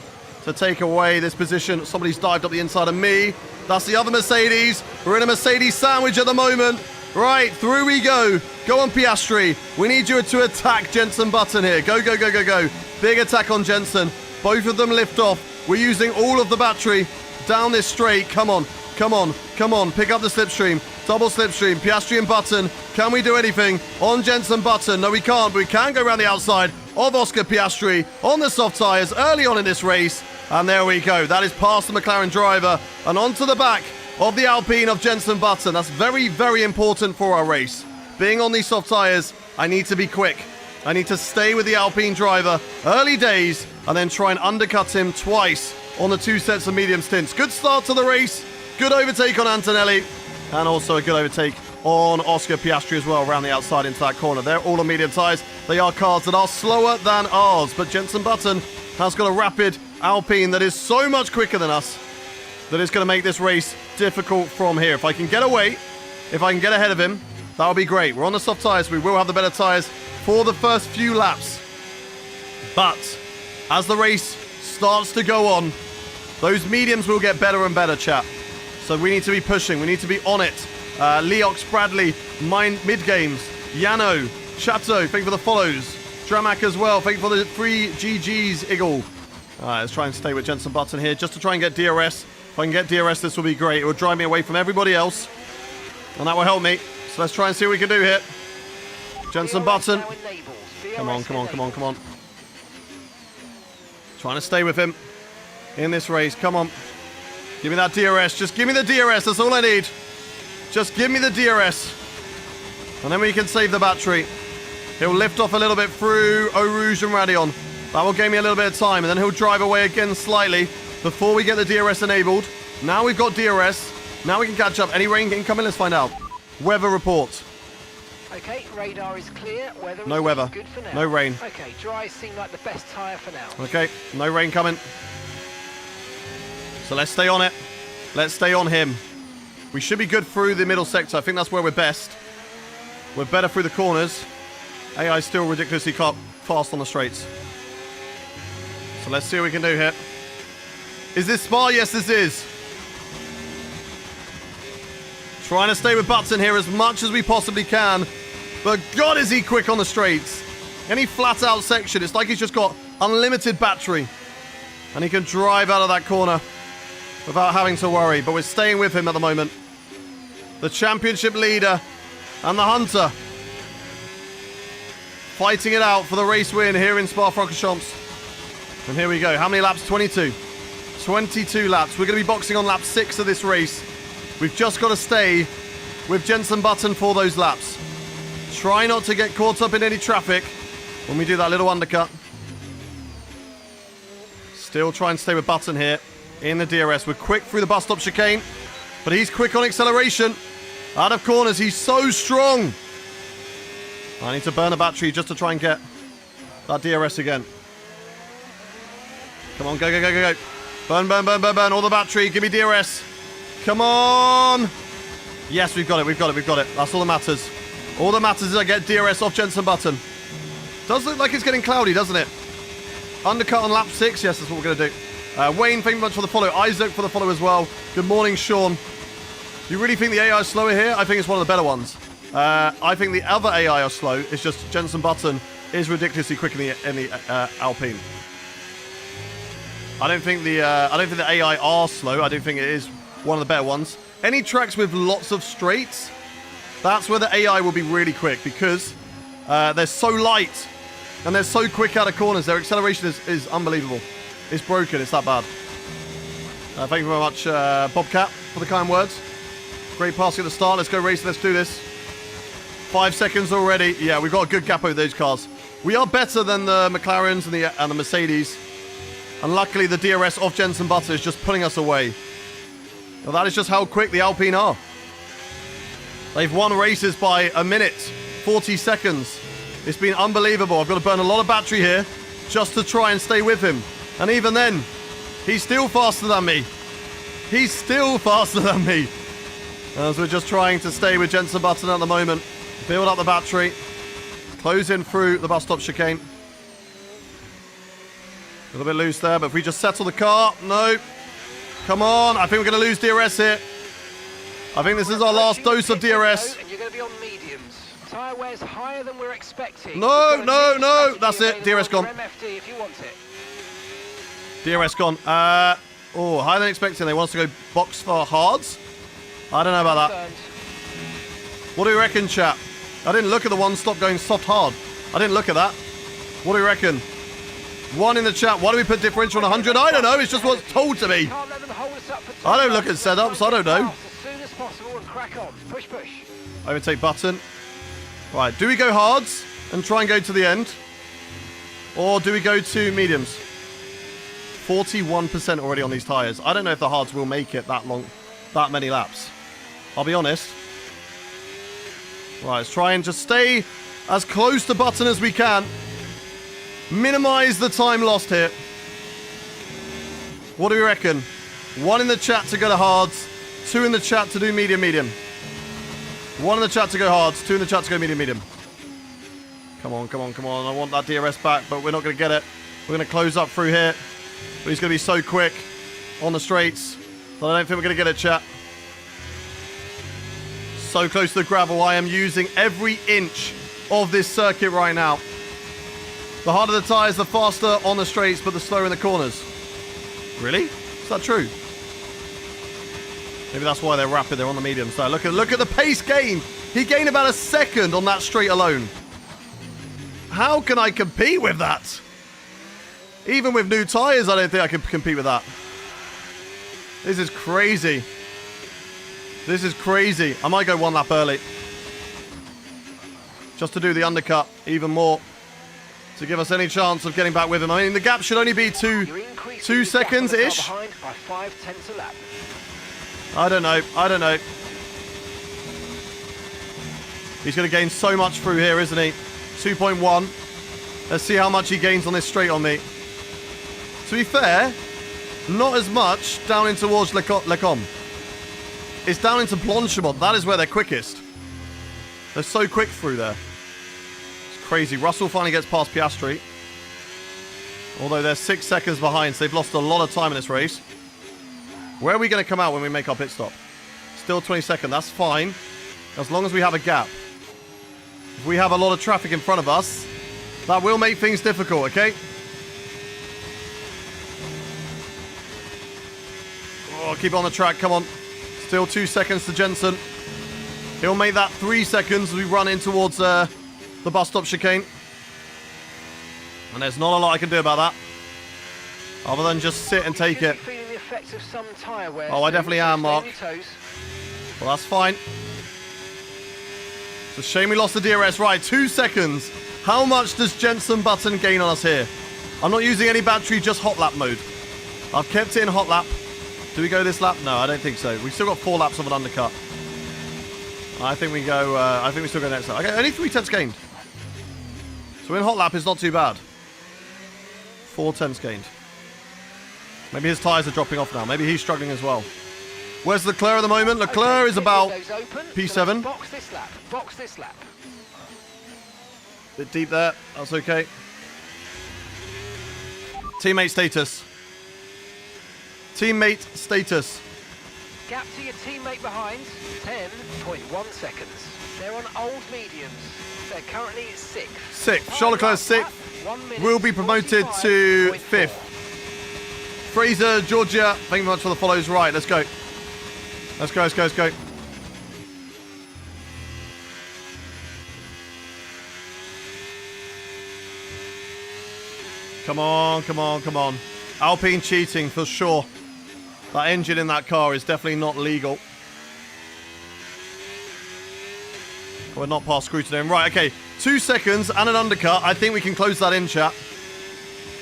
to take away this position. Somebody's dived up the inside of me. That's the other Mercedes. We're in a Mercedes sandwich at the moment. Right, through we go. Go on, Piastri. We need you to attack Jenson Button here. Go, go, go, go, go. Big attack on Jenson. Both of them lift off. We're using all of the battery down this straight. Come on, come on, come on. Pick up the slipstream. Double slipstream. Piastri and Button. Can we do anything on Jenson Button? No, we can't, but we can go around the outside of Oscar Piastri on the soft tyres early on in this race. And there we go. That is past the McLaren driver and onto the back of the Alpine of Jenson Button. That's very, very important for our race. Being on these soft tyres, I need to be quick. I need to stay with the Alpine driver early days and then try and undercut him twice on the 2 sets of medium stints. Good start to the race. Good overtake on Antonelli. And also a good overtake on Oscar Piastri as well, around the outside into that corner. They're all on medium tyres. They are cars that are slower than ours. But Jenson Button has got a rapid Alpine that is so much quicker than us that is going to make this race difficult from here. If I can get away, if I can get ahead of him, that'll be great. We're on the soft tyres. We will have the better tyres for the first few laps. But as the race starts to go on, those mediums will get better and better, chat. So we need to be pushing. We need to be on it. Leox, Bradley, mid-games. Yano, Chateau, thank you for the follows. Dramak as well, thank you for the 3 GGs, Eagle. Alright, let's try and stay with Jenson Button here, just to try and get DRS. If I can get DRS, this will be great. It will drive me away from everybody else. And that will help me. So let's try and see what we can do here. Jenson Button. Come on, come on, come on, come on. Trying to stay with him in this race. Come on. Give me that DRS. Just give me the DRS. That's all I need. Just give me the DRS. And then we can save the battery. He'll lift off a little bit through Eau Rouge and Radion. That will give me a little bit of time. And then he'll drive away again slightly before we get the DRS enabled. Now we've got DRS. Now we can catch up. Any rain incoming? Let's find out. Weather report. Okay, radar is clear. Weather No is weather. good for now. No rain. Okay, dries seem like the best tyre for now. Okay, no rain coming. So let's stay on it. Let's stay on him. We should be good through the middle sector. I think that's where we're best. We're better through the corners. AI is still ridiculously fast on the straights. So let's see what we can do here. Is this Spa? Yes, this is. Trying to stay with Button here as much as we possibly can. But God, is he quick on the straights. Any flat out section, it's like he's just got unlimited battery. And he can drive out of that corner without having to worry. But we're staying with him at the moment. The championship leader and the hunter fighting it out for the race win here in Spa-Francorchamps. And here we go. How many laps? 22. 22 laps. We're going to be boxing on lap 6 of this race. We've just got to stay with Jenson Button for those laps. Try not to get caught up in any traffic when we do that little undercut. Still try and stay with Button here in the DRS. We're quick through the bus stop chicane, but he's quick on acceleration. Out of corners, he's so strong. I need to burn a battery just to try and get that DRS again. Come on, go, go, go, go, go. Burn, burn, burn, burn, burn. All the battery. Give me DRS. Come on. Yes, we've got it, we've got it, we've got it. That's all that matters. All that matters is I get DRS off Jenson Button. Does look like it's getting cloudy, doesn't it? Undercut on lap 6. Yes, that's what we're going to do. Wayne, thank you much for the follow. Isaac for the follow as well. Good morning, Sean. You really think the AI is slower here? I think it's one of the better ones. I think the other AI are slow. It's just Jenson Button is ridiculously quick in the Alpine. I don't think the AI are slow. I do think it is one of the better ones. Any tracks with lots of straights, that's where the AI will be really quick because they're so light and they're so quick out of corners. Their acceleration is unbelievable. It's broken. It's that bad. Thank you very much, Bobcat, for the kind words. Great passing at the start. Let's go racing. Let's do this. 5 seconds already. Yeah, we've got a good gap over those cars. We are better than the McLarens and the Mercedes. And luckily, the DRS of Jenson Button is just pulling us away. Well, that is just how quick the Alpine are. They've won races by a minute, 40 seconds. It's been unbelievable. I've got to burn a lot of battery here just to try and stay with him. And even then, he's still faster than me. He's still faster than me. As we're just trying to stay with Jenson Button at the moment. Build up the battery. Close in through the bus stop chicane. A little bit loose there, but if we just settle the car. No. Come on. I think we're going to lose DRS here. I think this is our last dose of DRS. And you're going to be on mediums. Tyre wear's higher than we're expecting. No, no, no. That's it. DRS gone. MFD if you want it. DRS gone. Oh, higher than expecting. They want us to go box for hards. I don't know about that. Confirmed. What do you reckon, chap? I didn't look at the one stop going soft hard. I didn't look at that. What do you reckon? One in the chat. Why do we put differential on 100? I don't know. It's just what's told to me. Can't let them hold us up for I don't look at setups. I don't know. As soon as possible and crack on. Push, push. Overtake button. Right. Do we go hards and try and go to the end? Or do we go to mediums? 41% already on these tyres. I don't know if the hards will make it that long, that many laps. I'll be honest. Right, let's try and just stay as close to button as we can. Minimize the time lost here. What do we reckon? 1 in the chat to go to hards. 2 in the chat to do medium, medium. 1 in the chat to go hards. 2 in the chat to go medium, medium. Come on, come on, come on. I want that DRS back, but we're not going to get it. We're going to close up through here. But he's going to be so quick on the straights that I don't think we're going to get it, chat. So close to the gravel. I am using every inch of this circuit right now. The harder the tyres, the faster on the straights, but the slower in the corners. Really? Is that true? Maybe that's why they're rapid. They're on the medium. So look at the pace gain. He gained about a second on that straight alone. How can I compete with that? Even with new tyres, I don't think I can compete with that. This is crazy. This is crazy. I might go 1 lap early. Just to do the undercut even more. To give us any chance of getting back with him. I mean, the gap should only be 2 seconds-ish. By 5/10 a lap. I don't know. I don't know. He's going to gain so much through here, isn't he? 2.1. Let's see how much he gains on this straight on me. To be fair, not as much down in towards Lecombe. It's down into Blanchimont. That is where they're quickest. They're so quick through there. It's crazy. Russell finally gets past Piastri. Although they're 6 seconds behind, so they've lost a lot of time in this race. Where are we going to come out when we make our pit stop? Still 22nd. That's fine. As long as we have a gap. If we have a lot of traffic in front of us, that will make things difficult, okay? Oh, keep it on the track. Come on. Still 2 seconds to Jensen. He'll make that 3 seconds as we run in towards the bus stop chicane. And there's not a lot I can do about that. Other than just sit and take it. Feeling the effects of some tyre wear. Oh, I definitely am, Mark. Stay on your toes. Well, that's fine. It's a shame we lost the DRS. Right, 2 seconds. How much does Jensen Button gain on us here? I'm not using any battery, just hot lap mode. I've kept it in hot lap. Do we go this lap? No, I don't think so. We've still got 4 laps of an undercut. I think we go, I think we still go next lap. Okay, only 3 tenths gained. So in hot lap is not too bad. 4 tenths gained. Maybe his tyres are dropping off now. Maybe he's struggling as well. Where's Leclerc at the moment? Leclerc is about P7. Box this lap. Box this lap. Bit deep there. That's okay. Teammate status. Teammate status. Gap to your teammate behind, 10.1 seconds. They're on old mediums. They're currently 6th. 6th. Charles Leclerc's 6th. Will be promoted to 5th. Fraser, Georgia, thank you very much for the follows. Right, let's go. Let's go, let's go, let's go. Come on, come on, come on. Alpine cheating for sure. That engine in that car is definitely not legal. We're not past scrutiny. Right, okay. 2 seconds and an undercut. I think we can close that in, chat.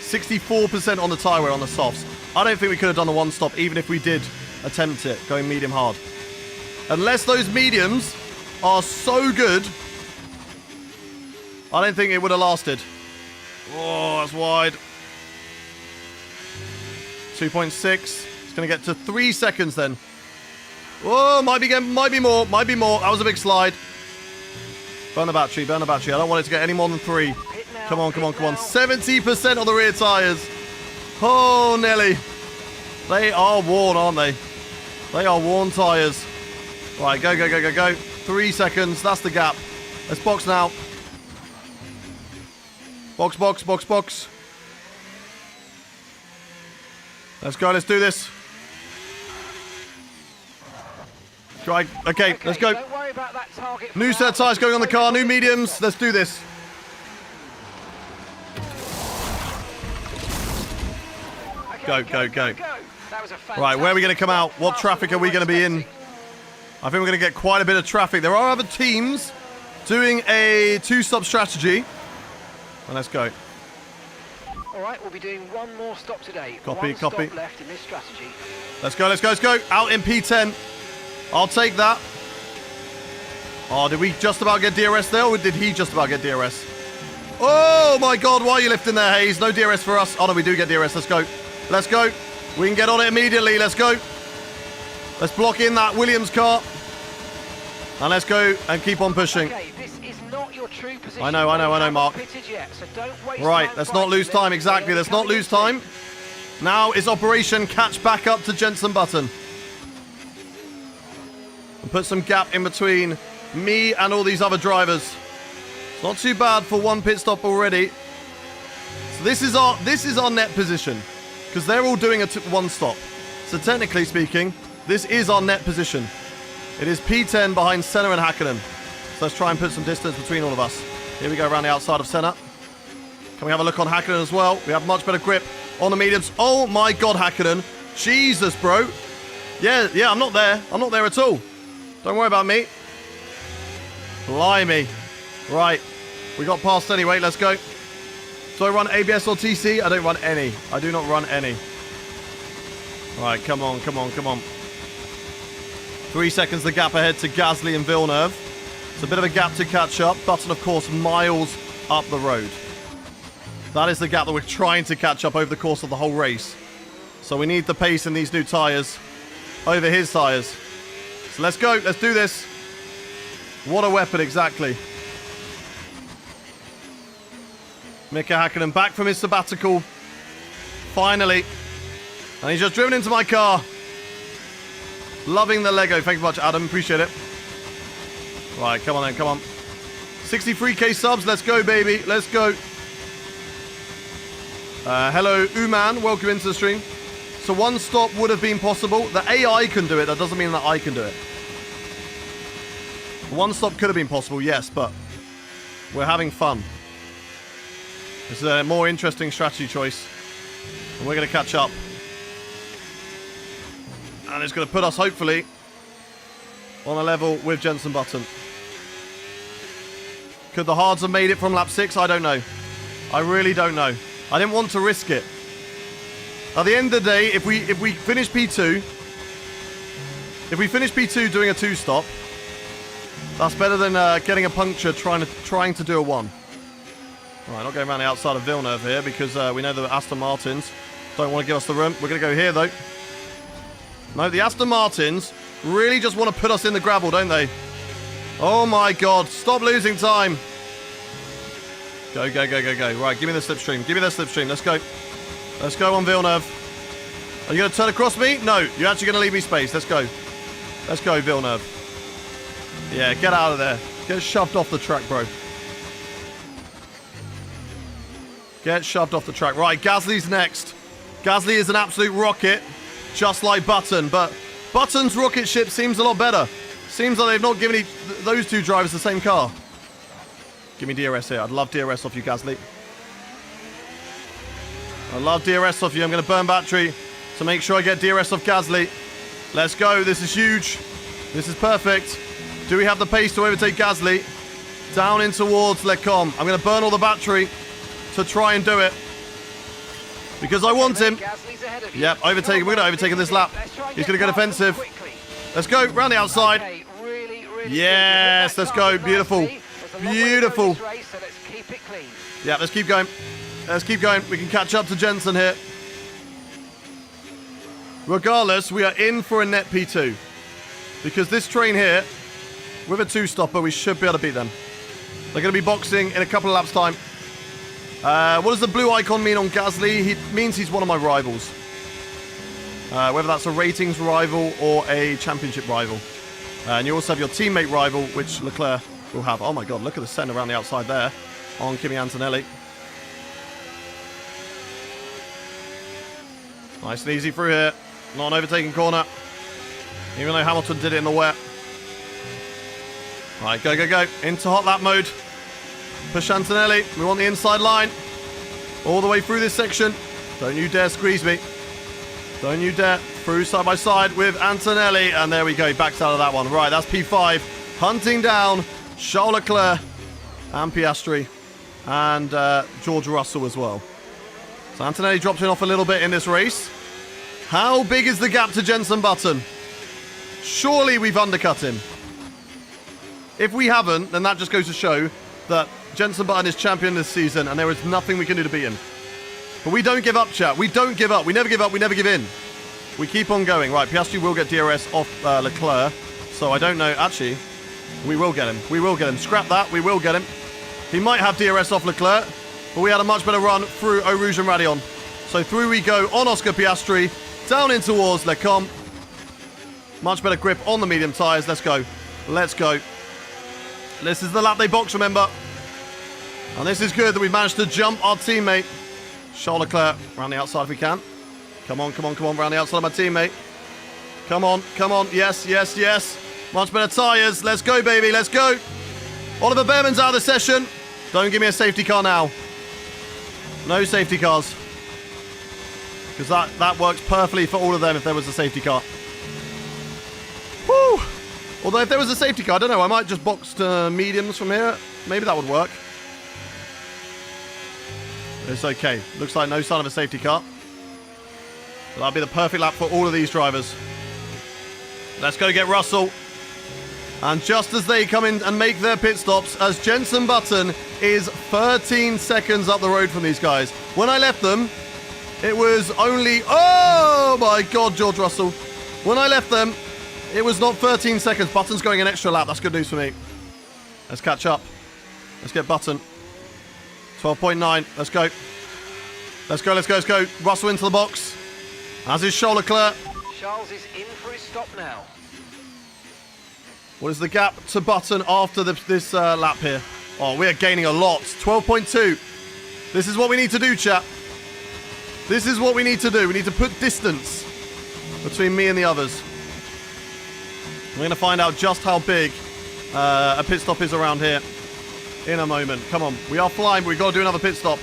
64% on the tyre wear on the softs. I don't think we could have done the one stop, even if we did attempt it, going medium hard. Unless those mediums are so good, I don't think it would have lasted. Oh, that's wide. 2.6. It's going to get to 3 seconds then. Oh, might be more. That was a big slide. Burn the battery, burn the battery. I don't want it to get any more than 3. Pit now, Come on, come on, pit come on. now. 70% on the rear tyres. Oh, Nelly. They are worn, aren't they? They are worn tyres. Right, go, go, go, go, go. 3 seconds. That's the gap. Let's box now. Box, box, box, box. Let's go. Let's do this. Try. Okay, let's go. Don't worry about that target for New now. set of tyres going on the car. New mediums. Let's do this. Okay, Go, go, go. That was a Right, where are we going to come out? fantastic What start. traffic are we going to be in? I think we're going to get quite a bit of traffic. There are other teams doing a 2-stop strategy. And let's go. All right, we'll be doing one more stop today. Copy, one copy. Stop left in this strategy. Let's go, let's go, let's go. Out in P10. I'll take that. Oh, did we just about get DRS there, or did he just about get DRS? Oh, my God. Why are you lifting there, Hayes? No DRS for us. Oh, no, we do get DRS. Let's go. Let's go. We can get on it immediately. Let's go. Let's block in that Williams car. And let's go and keep on pushing. Okay, this is not your true position. I know, Mark. Pitted yet, so don't waste Right, time let's not fighting lose them. time. Exactly, let's not Coming lose in time. Now it's Operation Catch Back Up to Jensen Button. And put some gap in between me and all these other drivers. It's not too bad for one pit stop already. So this is our net position, because they're all doing a one stop. So technically speaking, this is our net position. It is P10 behind Senna and Hakkinen. So let's try and put some distance between all of us. Here we go around the outside of Senna. Can we have a look on Hakkinen as well? We have much better grip on the mediums. Oh my God, Hakkinen. Jesus, bro. Yeah, I'm not there. I'm not there at all. Don't worry about me. Blimey. Right. We got past anyway. Let's go. Do I run ABS or TC? I don't run any. I do not run any. Right, come on, come on, come on. 3 seconds the gap ahead to Gasly and Villeneuve. It's a bit of a gap to catch up. Button, of course, miles up the road. That is the gap that we're trying to catch up over the course of the whole race. So we need the pace in these new tyres over his tyres. So let's go. Let's do this. What a weapon, exactly. Mika Hakkinen back from his sabbatical. Finally. And he's just driven into my car. Loving the Lego. Thank you much, Adam. Appreciate it. Right, come on then, come on. 63k subs. Let's go, baby. Let's go. Hello, Uman. Welcome into the stream. So one stop would have been possible. The AI can do it. That doesn't mean that I can do it. One stop could have been possible, yes, but we're having fun. This is a more interesting strategy choice. And we're going to catch up. And it's going to put us, hopefully, on a level with Jensen Button. Could the Hards have made it from lap 6? I don't know. I really don't know. I didn't want to risk it. At the end of the day, if we finish P2, doing a 2-stop, that's better than getting a puncture trying to do a 1. Right, not going around the outside of Villeneuve here because we know the Aston Martins don't want to give us the room. We're going to go here, though. No, the Aston Martins really just want to put us in the gravel, don't they? Oh, my God. Stop losing time. Go, go, go, go, go. Right, give me the slipstream. Give me the slipstream. Let's go. Let's go on Villeneuve. Are you going to turn across me? No, you're actually going to leave me space. Let's go. Let's go, Villeneuve. Yeah, get out of there. Get shoved off the track, bro. Get shoved off the track. Right, Gasly's next. Gasly is an absolute rocket, just like Button. But Button's rocket ship seems a lot better. Seems like they've not given those two drivers the same car. Give me DRS here. I'd love DRS off you, Gasly. I love DRS off you. I'm going to burn battery to make sure I get DRS off Gasly. Let's go. This is huge. This is perfect. Do we have the pace to overtake Gasly? Down in towards Lecombe. I'm going to burn all the battery to try and do it. Because I want him. Yep, overtake him. We're going to overtake him this lap. He's going to go defensive. Let's go. Round the outside. Yes, let's go. Beautiful. Beautiful. Yeah, let's keep going. Let's keep going. We can catch up to Jensen here. Regardless, we are in for a net P2. Because this train here, with a 2-stopper, we should be able to beat them. They're going to be boxing in a couple of laps' time. What does the blue icon mean on Gasly? It means he's one of my rivals. Whether that's a ratings rival or a championship rival. And you also have your teammate rival, which Leclerc will have. Oh my god, look at the send around the outside there on Kimi Antonelli. Nice and easy through here. Not an overtaking corner. Even though Hamilton did it in the wet. Alright, go, go, go. Into hot lap mode. Push Antonelli. We want the inside line. All the way through this section. Don't you dare squeeze me. Don't you dare. Through side by side with Antonelli. And there we go. He backs out of that one. Right, that's P5. Hunting down Charles Leclerc and Piastri. And George Russell as well. So Antonelli dropped in off a little bit in this race. How big is the gap to Jenson Button? Surely we've undercut him. If we haven't, then that just goes to show that Jenson Button is champion this season and there is nothing we can do to beat him. But we don't give up, chat. We don't give up. We never give up. We never give in. We keep on going. Right, Piastri will get DRS off Leclerc. So I don't know. Actually, we will get him. We will get him. Scrap that. We will get him. He might have DRS off Leclerc, but we had a much better run through Eau Rouge and Raidillon. So through we go on Oscar Piastri. Down in towards Lecombe. Much better grip on the medium tyres. Let's go. Let's go. This is the lap they box, remember. And this is good that we've managed to jump our teammate. Charles Leclerc around the outside if we can. Come on, come on, come on. Around the outside of my teammate. Come on, come on. Yes, yes, yes. Much better tyres. Let's go, baby. Let's go. Oliver Behrman's out of the session. Don't give me a safety car now. No safety cars. Because that works perfectly for all of them if there was a safety car. Woo! Although if there was a safety car, I don't know, I might just box to mediums from here. Maybe that would work. It's okay. Looks like no sign of a safety car. But that'll be the perfect lap for all of these drivers. Let's go get Russell. And just as they come in and make their pit stops, as Jenson Button is 13 seconds up the road from these guys. When I left them, it was only... Oh my god, George Russell. When I left them, it was not 13 seconds. Button's going an extra lap. That's good news for me. Let's catch up. Let's get Button. 12.9. Let's go. Let's go, let's go, let's go. Russell into the box. As is Charles Leclerc. Charles is in for his stop now. What is the gap to Button after this lap here? Oh, we are gaining a lot. 12.2. This is what we need to do, chat. This is what we need to do. We need to put distance between me and the others. We're going to find out just how big a pit stop is around here in a moment. Come on. We are flying, but we've got to do another pit stop.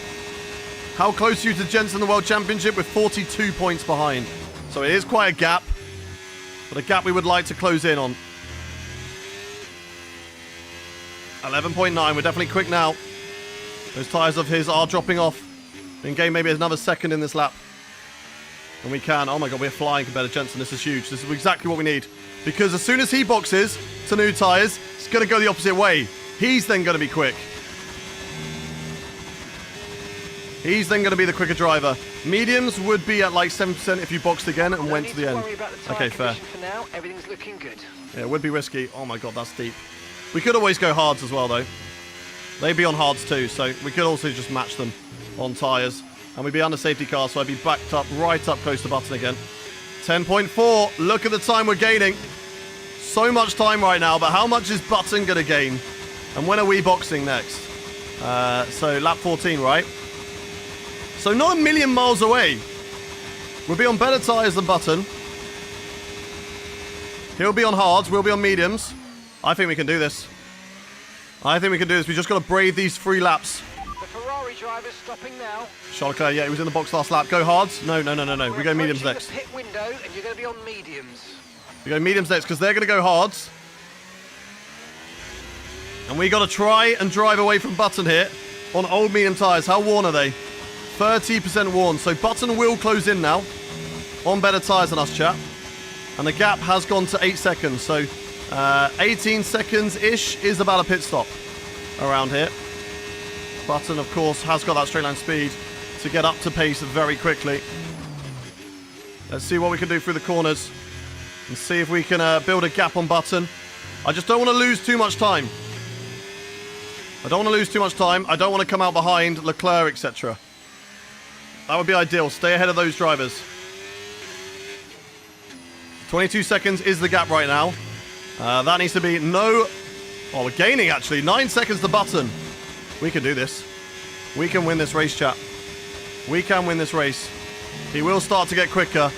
How close are you to Jenson in the World Championship? With 42 points behind. So it is quite a gap, but a gap we would like to close in on. 11.9. We're definitely quick now. Those tyres of his are dropping off. We can gain maybe another second in this lap. And we can. Oh my god, we're flying compared to Jenson. This is huge. This is exactly what we need. Because as soon as he boxes to new tyres, it's going to go the opposite way. He's then going to be quick. He's then going to be the quicker driver. Mediums would be at like 7% if you boxed again and went to the end. Okay, fair. For now, everything's looking good. Yeah, it would be risky. Oh my god, that's deep. We could always go hards as well, though. They'd be on hards too, so we could also just match them on tyres. And we'd be under safety car, so I'd be backed up, right up close to Button again. 10.4. Look at the time we're gaining. So much time right now, but how much is Button going to gain? And when are we boxing next? So lap 14, right? So not a million miles away. We'll be on better tyres than Button. He'll be on hards, we'll be on mediums. I think we can do this. I think we can do this. We just got to brave these 3 laps. The Ferrari driver's stopping now. Charles Leclerc, yeah, he was in the box last lap. Go hards? No, no, no, no, no. We go mediums next. The pit window, and you're going to be on mediums. We go mediums next because they're going to go hards. And we got to try and drive away from Button here on old medium tyres. How worn are they? 30% worn. So Button will close in now on better tyres than us, chat. And the gap has gone to 8 seconds. So 18 seconds-ish is about a pit stop around here. Button, of course, has got that straight line speed to get up to pace very quickly. Let's see what we can do through the corners and see if we can build a gap on Button. I just don't want to lose too much time. I don't want to lose too much time. I don't want to come out behind Leclerc, etc. That would be ideal. Stay ahead of those drivers. 22 seconds is the gap right now. That needs to be no... Oh, we're gaining, actually. 9 seconds to Button. We can do this. We can win this race, chat. We can win this race. He will start to get quicker.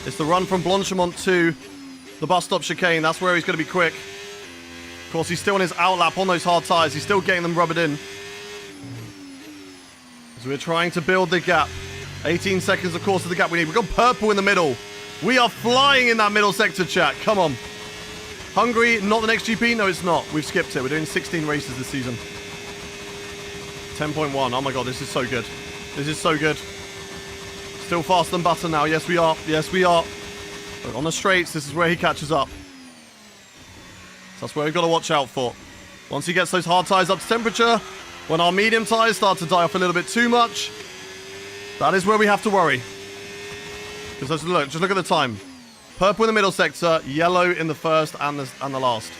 It's the run from Blanchimont to the bus stop chicane. That's where he's going to be quick. Of course, he's still in his outlap on those hard tyres. He's still getting them rubbered in. So we're trying to build the gap. 18 seconds, of course, is the gap we need. We've got purple in the middle. We are flying in that middle sector, chat. Come on. Hungary, not the next GP? No, it's not. We've skipped it. We're doing 16 races this season. 10.1. Oh my god, this is so good. This is so good. Still faster than Button now. Yes, we are. Yes, we are. But on the straights, this is where he catches up. So that's where we've got to watch out for. Once he gets those hard tyres up to temperature, when our medium tyres start to die off a little bit too much, that is where we have to worry. Because just look at the time. Purple in the middle sector, yellow in the first and the last.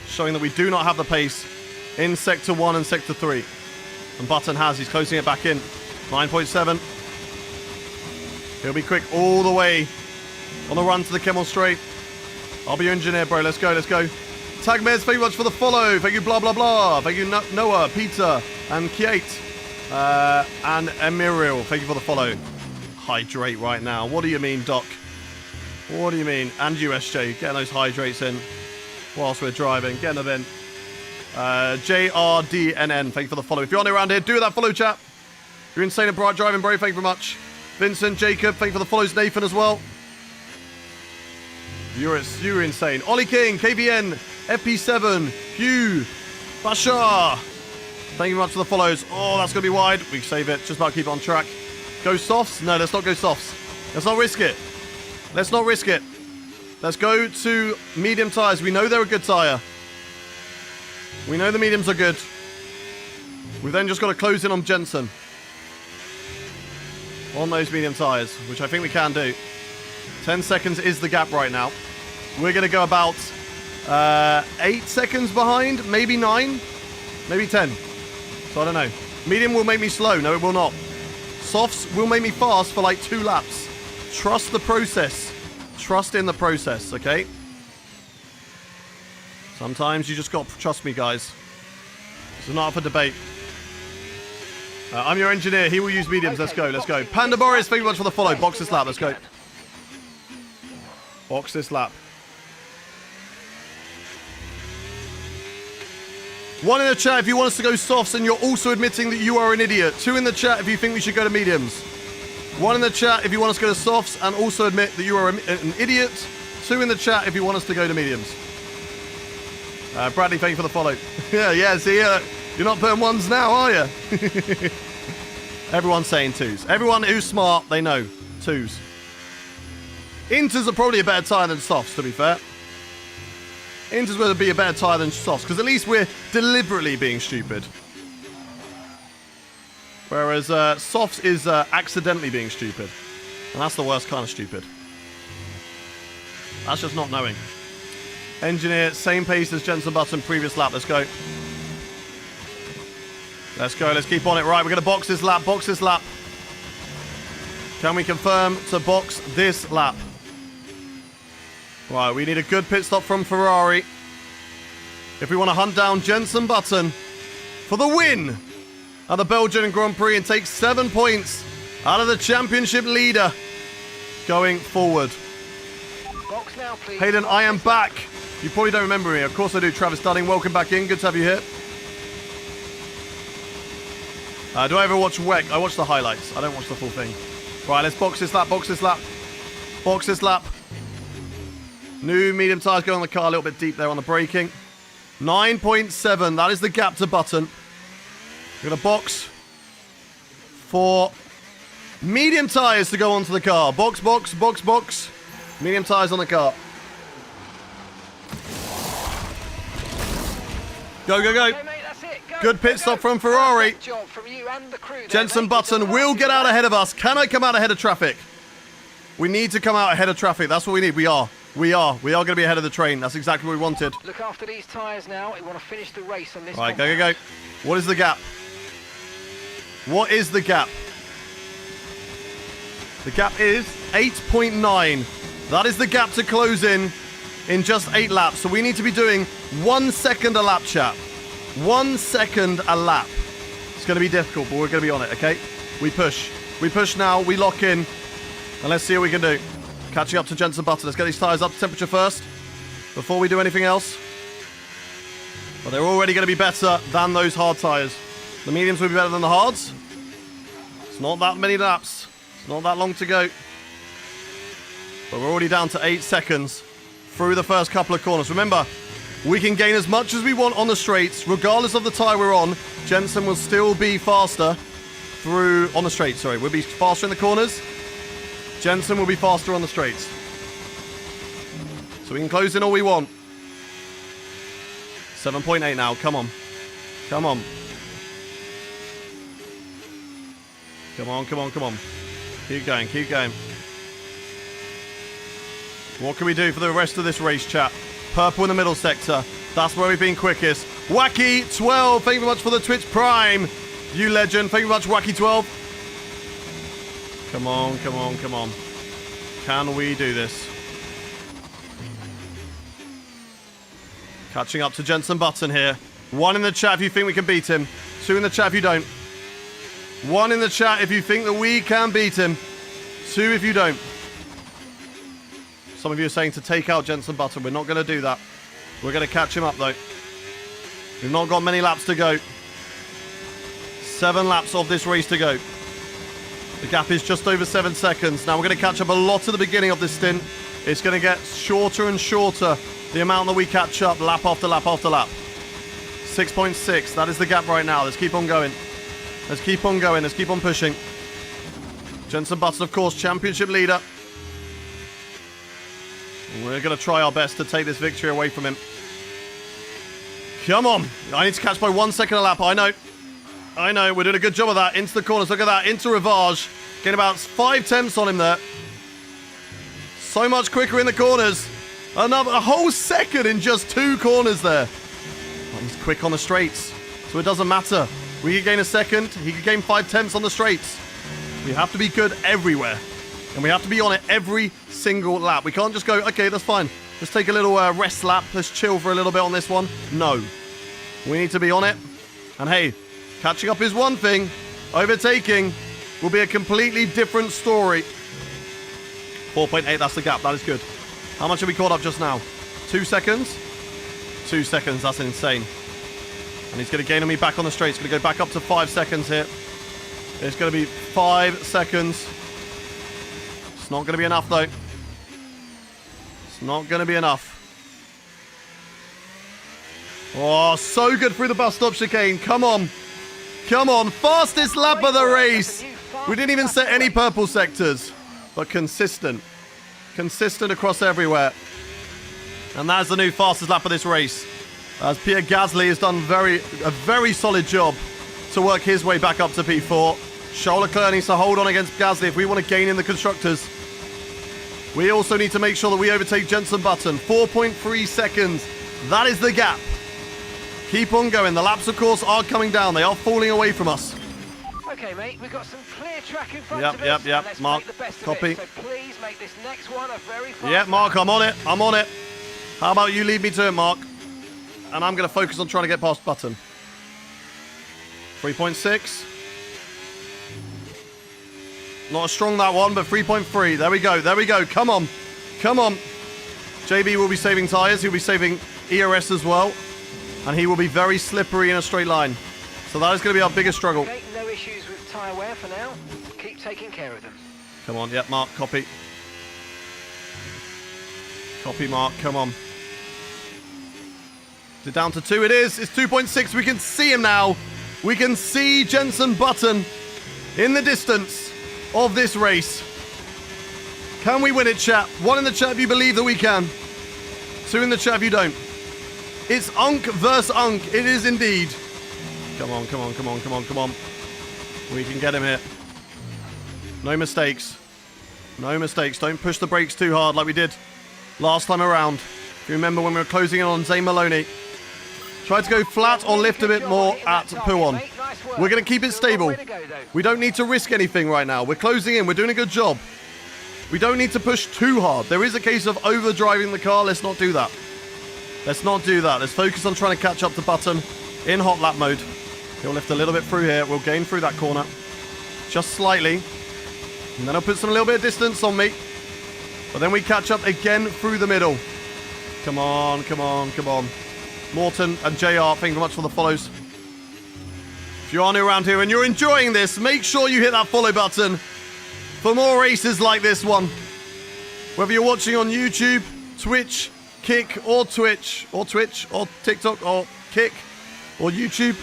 Showing that we do not have the pace in Sector 1 and Sector 3. And Button has. He's closing it back in. 9.7. He'll be quick all the way on the run to the Kemmel Straight. I'll be your engineer, bro. Let's go, let's go. Tagmez, thank you much for the follow. Thank you, blah, blah, blah. Thank you, Noah, Peter, and Kiate, and Emiril. Thank you for the follow. Hydrate right now. What do you mean, Doc? What do you mean? And USJ, getting those hydrates in whilst we're driving. Getting them in. JRDNN, thank you for the follow. If you're on around here, do that follow, chat. You're insane and bright driving, bro. Thank you very much. Vincent, Jacob, thank you for the follows. Nathan as well. You're insane. Ollie King, KVN, FP7, Hugh, Bashar. Thank you very much for the follows. Oh, that's going to be wide. We can save it. Just about to keep it on track. Go softs? No, let's not go softs. Let's not risk it. Let's not risk it. Let's go to medium tyres. We know they're a good tyre. We know the mediums are good. We've then just got to close in on Jensen. On those medium tyres, which I think we can do. 10 seconds is the gap right now. We're going to go about 8 seconds behind, maybe 9, maybe 10. So I don't know. Medium will make me slow. No, it will not. Softs will make me fast for like 2 laps. Trust the process. Trust in the process, okay? Sometimes you just got to trust me, guys. This is not up for debate. I'm your engineer. He will use mediums. Let's go. Let's go. Panda Boris, thank you much for the follow. Box this lap. Let's go. Box this lap. 1 in the chat if you want us to go softs and you're also admitting that you are an idiot. 2 in the chat if you think we should go to mediums. 1 in the chat if you want us to go to softs and also admit that you are an idiot. 2 in the chat if you want us to go to mediums. Bradley, thank you for the follow. yeah, see, you're not putting 1s now, are you? Everyone's saying 2s. Everyone who's smart, they know 2s. Inters are probably a better tyre than softs, to be fair. Inters would be a better tyre than softs, because at least we're deliberately being stupid. Whereas softs is accidentally being stupid. And that's the worst kind of stupid. That's just not knowing. Engineer, same pace as Jensen Button, previous lap. Let's go. Let's go. Let's keep on it. Right, we're going to box this lap. Box this lap. Can we confirm to box this lap? Right, we need a good pit stop from Ferrari. If we want to hunt down Jensen Button for the win at the Belgian Grand Prix and take 7 points out of the championship leader going forward. Box now, please. Hayden, I am back. You probably don't remember me. Of course I do. Travis Dunning, welcome back in. Good to have you here. Do I ever watch WEC? I watch the highlights. I don't watch the full thing. Right, let's box this lap. Box this lap. Box this lap. New medium tyres going on the car. A little bit deep there on the braking. 9.7. That is the gap to Button. We're going to box for medium tyres to go onto the car. Box, box, box, box. Medium tyres on the car. Go, go, go. Okay, mate, that's it. Go, Good pit stop from Ferrari. Perfect job from you and the crew there, Jensen mate. Button will get out ahead of us. Can I come out ahead of traffic? We need to come out ahead of traffic. That's what we need. We are going to be ahead of the train. That's exactly what we wanted. Look after these tyres now. We want to finish the race on this. Right, go, go, go. What is the gap? What is the gap? The gap is 8.9. That is the gap to close in just 8 laps. So we need to be doing 1 second a lap, chat. 1 second a lap. It's going to be difficult, but we're going to be on it, okay? We push. We push now. We lock in. And let's see what we can do. Catching up to Jenson Button. Let's get these tyres up to temperature first before we do anything else. But they're already going to be better than those hard tyres. The mediums will be better than the hards. It's not that many laps. It's not that long to go. But we're already down to 8 seconds through the first couple of corners. Remember, we can gain as much as we want on the straights. Regardless of the tyre we're on, Jenson will still be faster on the straights. Sorry, we'll be faster in the corners. Jenson will be faster on the straights. So we can close in all we want. 7.8 now. Come on. Come on. Come on, come on, come on. Keep going, keep going. What can we do for the rest of this race, chat? Purple in the middle sector. That's where we've been quickest. Wacky12, thank you very much for the Twitch Prime. You legend. Thank you very much, Wacky12. Come on, come on, come on. Can we do this? Catching up to Jenson Button here. 1 in the chat if you think we can beat him. 2 in the chat if you don't. 1 in the chat if you think that we can beat him. 2 if you don't. Some of you are saying to take out Jenson Button. We're not going to do that. We're going to catch him up, though. We've not got many laps to go. 7 laps of this race to go. The gap is just over 7 seconds. Now we're going to catch up a lot at the beginning of this stint. It's going to get shorter and shorter, the amount that we catch up lap after lap after lap. 6.6. That is the gap right now. Let's keep on going. Let's keep on going. Let's keep on pushing. Jenson Button, of course, championship leader. We're going to try our best to take this victory away from him. Come on. I need to catch by 1 second a lap. I know. I know. We're doing a good job of that. Into the corners. Look at that. Into Rivage. Getting about 5 tenths on him there. So much quicker in the corners. A whole second in just 2 corners there. Oh, he's quick on the straights. So it doesn't matter. We could gain a second. He could gain 5 tenths on the straights. We have to be good everywhere. And we have to be on it every single lap. We can't just go, okay, that's fine. Let's take a little rest lap. Let's chill for a little bit on this one. No. We need to be on it. And hey, catching up is one thing. Overtaking will be a completely different story. 4.8, that's the gap. That is good. How much have we caught up just now? 2 seconds? 2 seconds, that's insane. And he's going to gain on me back on the straight. He's going to go back up to 5 seconds here. It's going to be 5 seconds. It's not going to be enough, though. It's not going to be enough. Oh, so good through the bus stop chicane. Come on. Come on. Fastest lap of the race. We didn't even set any purple sectors. But consistent. Consistent across everywhere. And that's the new fastest lap of this race. As Pierre Gasly has done a very solid job to work his way back up to P4. Charles Leclerc needs to hold on against Gasly if we want to gain in the constructors. We also need to make sure that we overtake Jenson Button. 4.3 seconds. That is the gap. Keep on going. The laps, of course, are coming down. They are falling away from us. Okay, mate, we've got some clear track in front of us. Yep. Let's Mark, make the best copy. of it. So please make this next one a very fast Yeah, Mark, lap. I'm on it. I'm on it. How about you lead me to it, Mark? And I'm going to focus on trying to get past Button. 3.6. Not as strong, that one, but 3.3. There we go. There we go. Come on. Come on. JB will be saving tyres. He'll be saving ERS as well. And he will be very slippery in a straight line. So that is going to be our biggest struggle. Okay, no issues with tyre wear for now. Keep taking care of them. Come on. Yep, Mark. Copy. Copy, Mark. Come on. Is it down to 2? It is. It's 2.6. We can see him now. We can see Jenson Button in the distance of this race. Can we win it, chat? 1 in the chat if you believe that we can. 2 in the chat if you don't. It's Unk versus Unk. It is indeed. Come on, come on, come on, come on, come on. We can get him here. No mistakes. No mistakes. Don't push the brakes too hard like we did last time around. If you remember when we were closing in on Zane Maloney. Try to go flat or lift a bit more at Puon. We're going to keep it stable. We don't need to risk anything right now. We're closing in. We're doing a good job. We don't need to push too hard. There is a case of overdriving the car. Let's not do that. Let's not do that. Let's focus on trying to catch up to Button in hot lap mode. He'll lift a little bit through here. We'll gain through that corner. Just slightly. And then he'll put some little bit of distance on me. But then we catch up again through the middle. Come on, come on, come on. Morton and JR, thank you very much for the follows. If you are new around here and you're enjoying this, make sure you hit that follow button for more races like this one. Whether you're watching on YouTube, Twitch, Kick, or Twitch, or TikTok, or Kick, or YouTube.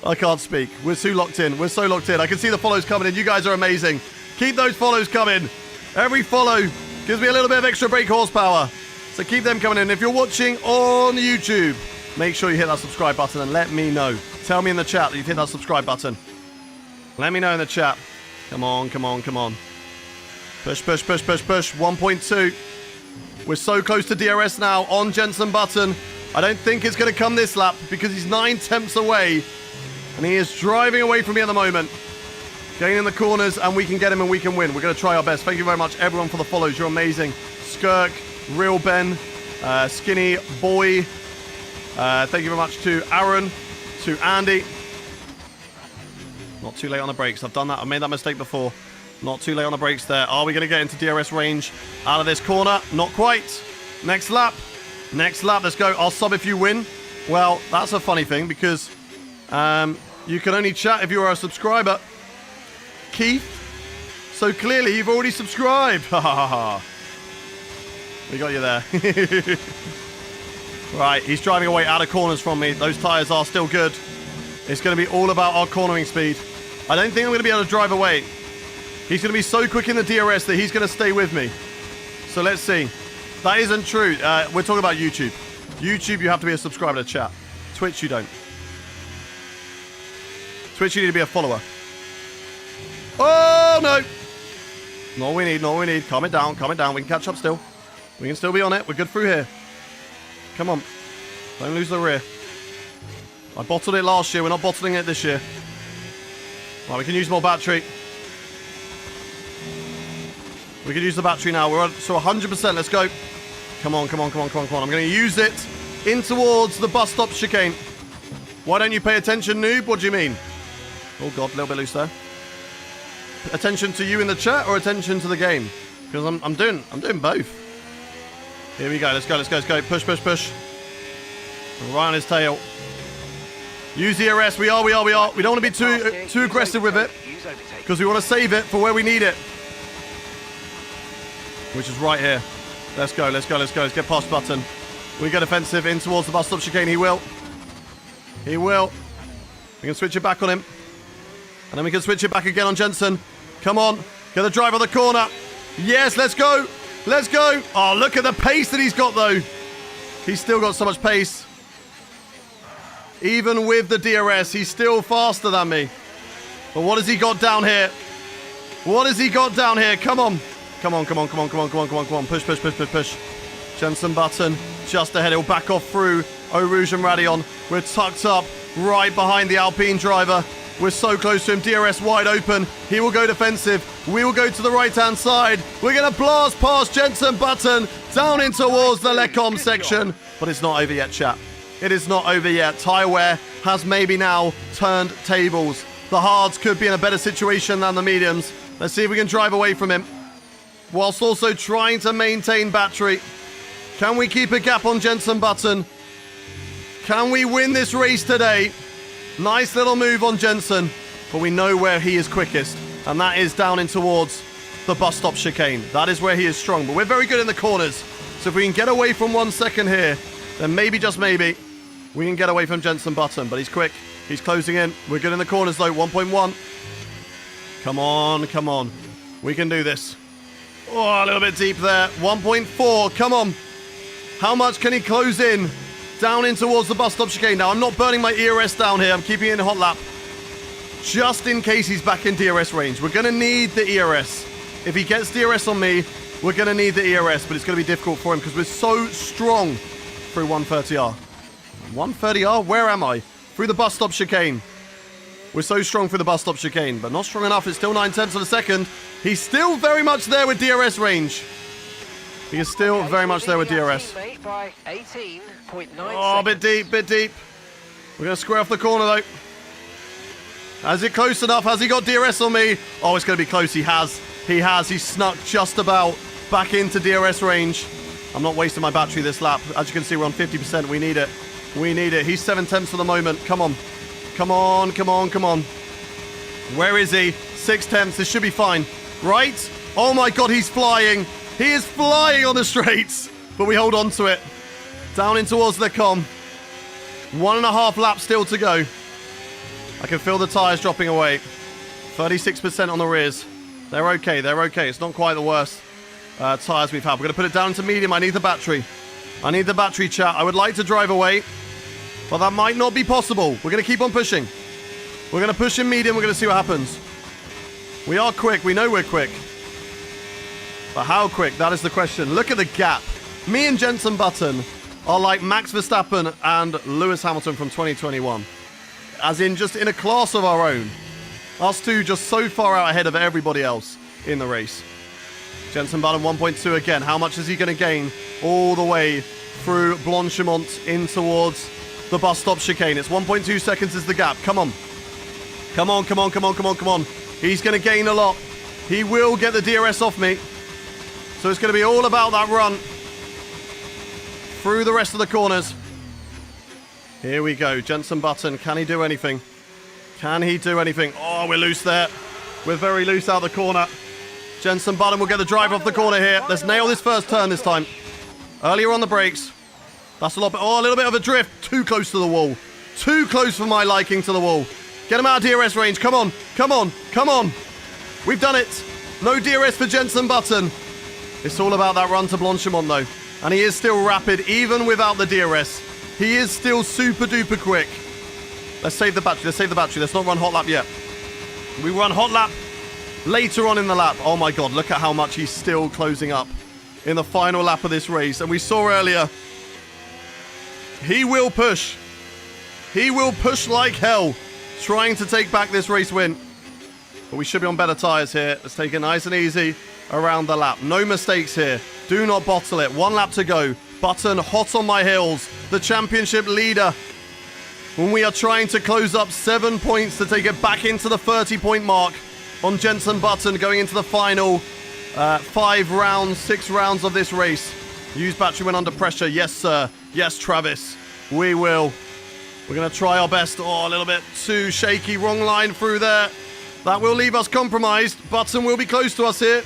I can't speak. We're too locked in. We're so locked in. I can see the follows coming in. You guys are amazing. Keep those follows coming. Every follow gives me a little bit of extra brake horsepower. So keep them coming in. If you're watching on YouTube, make sure you hit that subscribe button and let me know. Tell me in the chat that you've hit that subscribe button. Let me know in the chat. Come on, come on, come on. Push, push, push, push, push. 1.2. We're so close to DRS now on Jenson Button. I don't think it's going to come this lap because he's 9 tenths away. And he is driving away from me at the moment. Getting in the corners and we can get him and we can win. We're going to try our best. Thank you very much, everyone, for the follows. You're amazing. Skirk, Real Ben, Skinny Boy. Thank you very much to Aaron, to Andy. Not too late on the brakes. I've done that. I made that mistake before. Not too late on the brakes there. Are we going to get into DRS range out of this corner? Not quite. Next lap. Next lap. Let's go. I'll sub if you win. Well, that's a funny thing because you can only chat if you are a subscriber. Keith. So clearly you've already subscribed. Ha ha ha. We got you there. Right, he's driving away out of corners from me. Those tyres are still good. It's going to be all about our cornering speed. I don't think I'm going to be able to drive away. He's going to be so quick in the DRS that he's going to stay with me. So let's see. That isn't true. We're talking about YouTube. YouTube, you have to be a subscriber to chat. Twitch, you don't. Twitch, you need to be a follower. Oh, no. Not what we need, not what we need. Calm it down, calm it down. We can catch up still. We can still be on it. We're good through here. Come on. Don't lose the rear. I bottled it last year. We're not bottling it this year. Right, we can use more battery. We can use the battery now. We're so 100%. Let's go. Come on, come on, come on, come on, come on. I'm going to use it in towards the bus stop chicane. Why don't you pay attention, noob? What do you mean? Oh, God. A little bit loose there. Attention to you in the chat or attention to the game? Because I'm doing both. Here we go. Let's go. Let's go. Let's go. Push, push, push. Right on his tail. Use the ERS. We are. We don't want to be too aggressive with it because we want to save it for where we need it, which is right here. Let's go. Let's go. Let's go. Let's get past Button. We get offensive in towards the bus stop chicane. He will. He will. We can switch it back on him, and then we can switch it back again on Jensen. Come on. Get the drive on the corner. Yes. Let's go. Let's go. Oh, look at the pace that he's got, though. He's still got so much pace. Even with the DRS, he's still faster than me. But what has he got down here? What has he got down here? Come on. Come on, come on, come on, come on, come on, come on, come on. Push, push, push, push, push. Jensen Button just ahead. He'll back off through Eau Rouge and Radion. We're tucked up right behind the Alpine driver. We're so close to him. DRS wide open. He will go defensive. We will go to the right-hand side. We're going to blast past Jensen Button down in towards the Lecom section. But it's not over yet, chat. It is not over yet. Tyre wear has maybe now turned tables. The hards could be in a better situation than the mediums. Let's see if we can drive away from him, whilst also trying to maintain battery. Can we keep a gap on Jensen Button? Can we win this race today? Nice little move on Jensen, but we know where he is quickest, and that is down in towards the bus stop chicane. That is where he is strong, but we're very good in the corners. So if we can get away from 1 second here, then maybe, just maybe, we can get away from Jensen Button. But he's quick. He's closing in. We're good in the corners, though. 1.1. Come on, come on. We can do this. Oh, a little bit deep there. 1.4. Come on. How much can he close in? Down in towards the bus stop chicane. Now, I'm not burning my ERS down here. I'm keeping it in hot lap, just in case he's back in DRS range. We're going to need the ERS. If he gets DRS on me, we're going to need the ERS, but it's going to be difficult for him because we're so strong through 130R. 130R? Where am I? Through the bus stop chicane. We're so strong through the bus stop chicane, but not strong enough. It's still 9/10 of a second. He's still very much there with DRS range. He is still very much there with DRS. By 18.9 oh, bit deep, bit deep. We're going to square off the corner, though. Is it close enough? Has he got DRS on me? Oh, it's going to be close. He has. He has. He's snuck just about back into DRS range. I'm not wasting my battery this lap. As you can see, we're on 50%. We need it. We need it. He's 7/10 for the moment. Come on. Come on, come on, come on. Where is he? 6/10. This should be fine. Right? Oh my god, he's flying. He is flying on the straights. But we hold on to it. Down in towards the com. 1.5 laps still to go. I can feel the tyres dropping away. 36% on the rears. They're okay, they're okay. It's not quite the worst tyres we've had. We're going to put it down to medium. I need the battery. I need the battery, chat. I would like to drive away, but that might not be possible. We're going to keep on pushing. We're going to push in medium. We're going to see what happens. We are quick. We know we're quick. But how quick? That is the question. Look at the gap. Me and Jenson Button are like Max Verstappen and Lewis Hamilton from 2021. As in, just in a class of our own. Us two just so far out ahead of everybody else in the race. Jenson Button 1.2 again. How much is he going to gain all the way through Blanchimont in towards the bus stop chicane? It's 1.2 seconds is the gap. Come on. Come on, come on, come on, come on, come on. He's going to gain a lot. He will get the DRS off me. So it's going to be all about that run through the rest of the corners. Here we go. Jenson Button. Can he do anything? Can he do anything? Oh, we're loose there. We're very loose out the corner. Jenson Button will get the drive off the corner here. Let's nail this first turn this time. Earlier on the brakes. That's a lot. Oh, a little bit of a drift. Too close to the wall. Too close for my liking to the wall. Get him out of DRS range. Come on. Come on. Come on. We've done it. No DRS for Jenson Button. It's all about that run to Blanchimont, though. And he is still rapid, even without the DRS. He is still super duper quick. Let's save the battery. Let's save the battery. Let's not run hot lap yet. We run hot lap later on in the lap. Oh my god, look at how much he's still closing up in the final lap of this race. And we saw earlier, he will push. He will push like hell, trying to take back this race win. But we should be on better tyres here. Let's take it nice and easy around the lap. No mistakes here. Do not bottle it. 1 lap to go. Button hot on my heels. The championship leader. When we are trying to close up 7 points to take it back into the 30-point mark on Jenson Button going into the final 5 rounds, 6 rounds of this race. Use battery when under pressure. Yes, sir. Yes, Travis. We will. We're going to try our best. Oh, a little bit too shaky. Wrong line through there. That will leave us compromised. Button will be close to us here.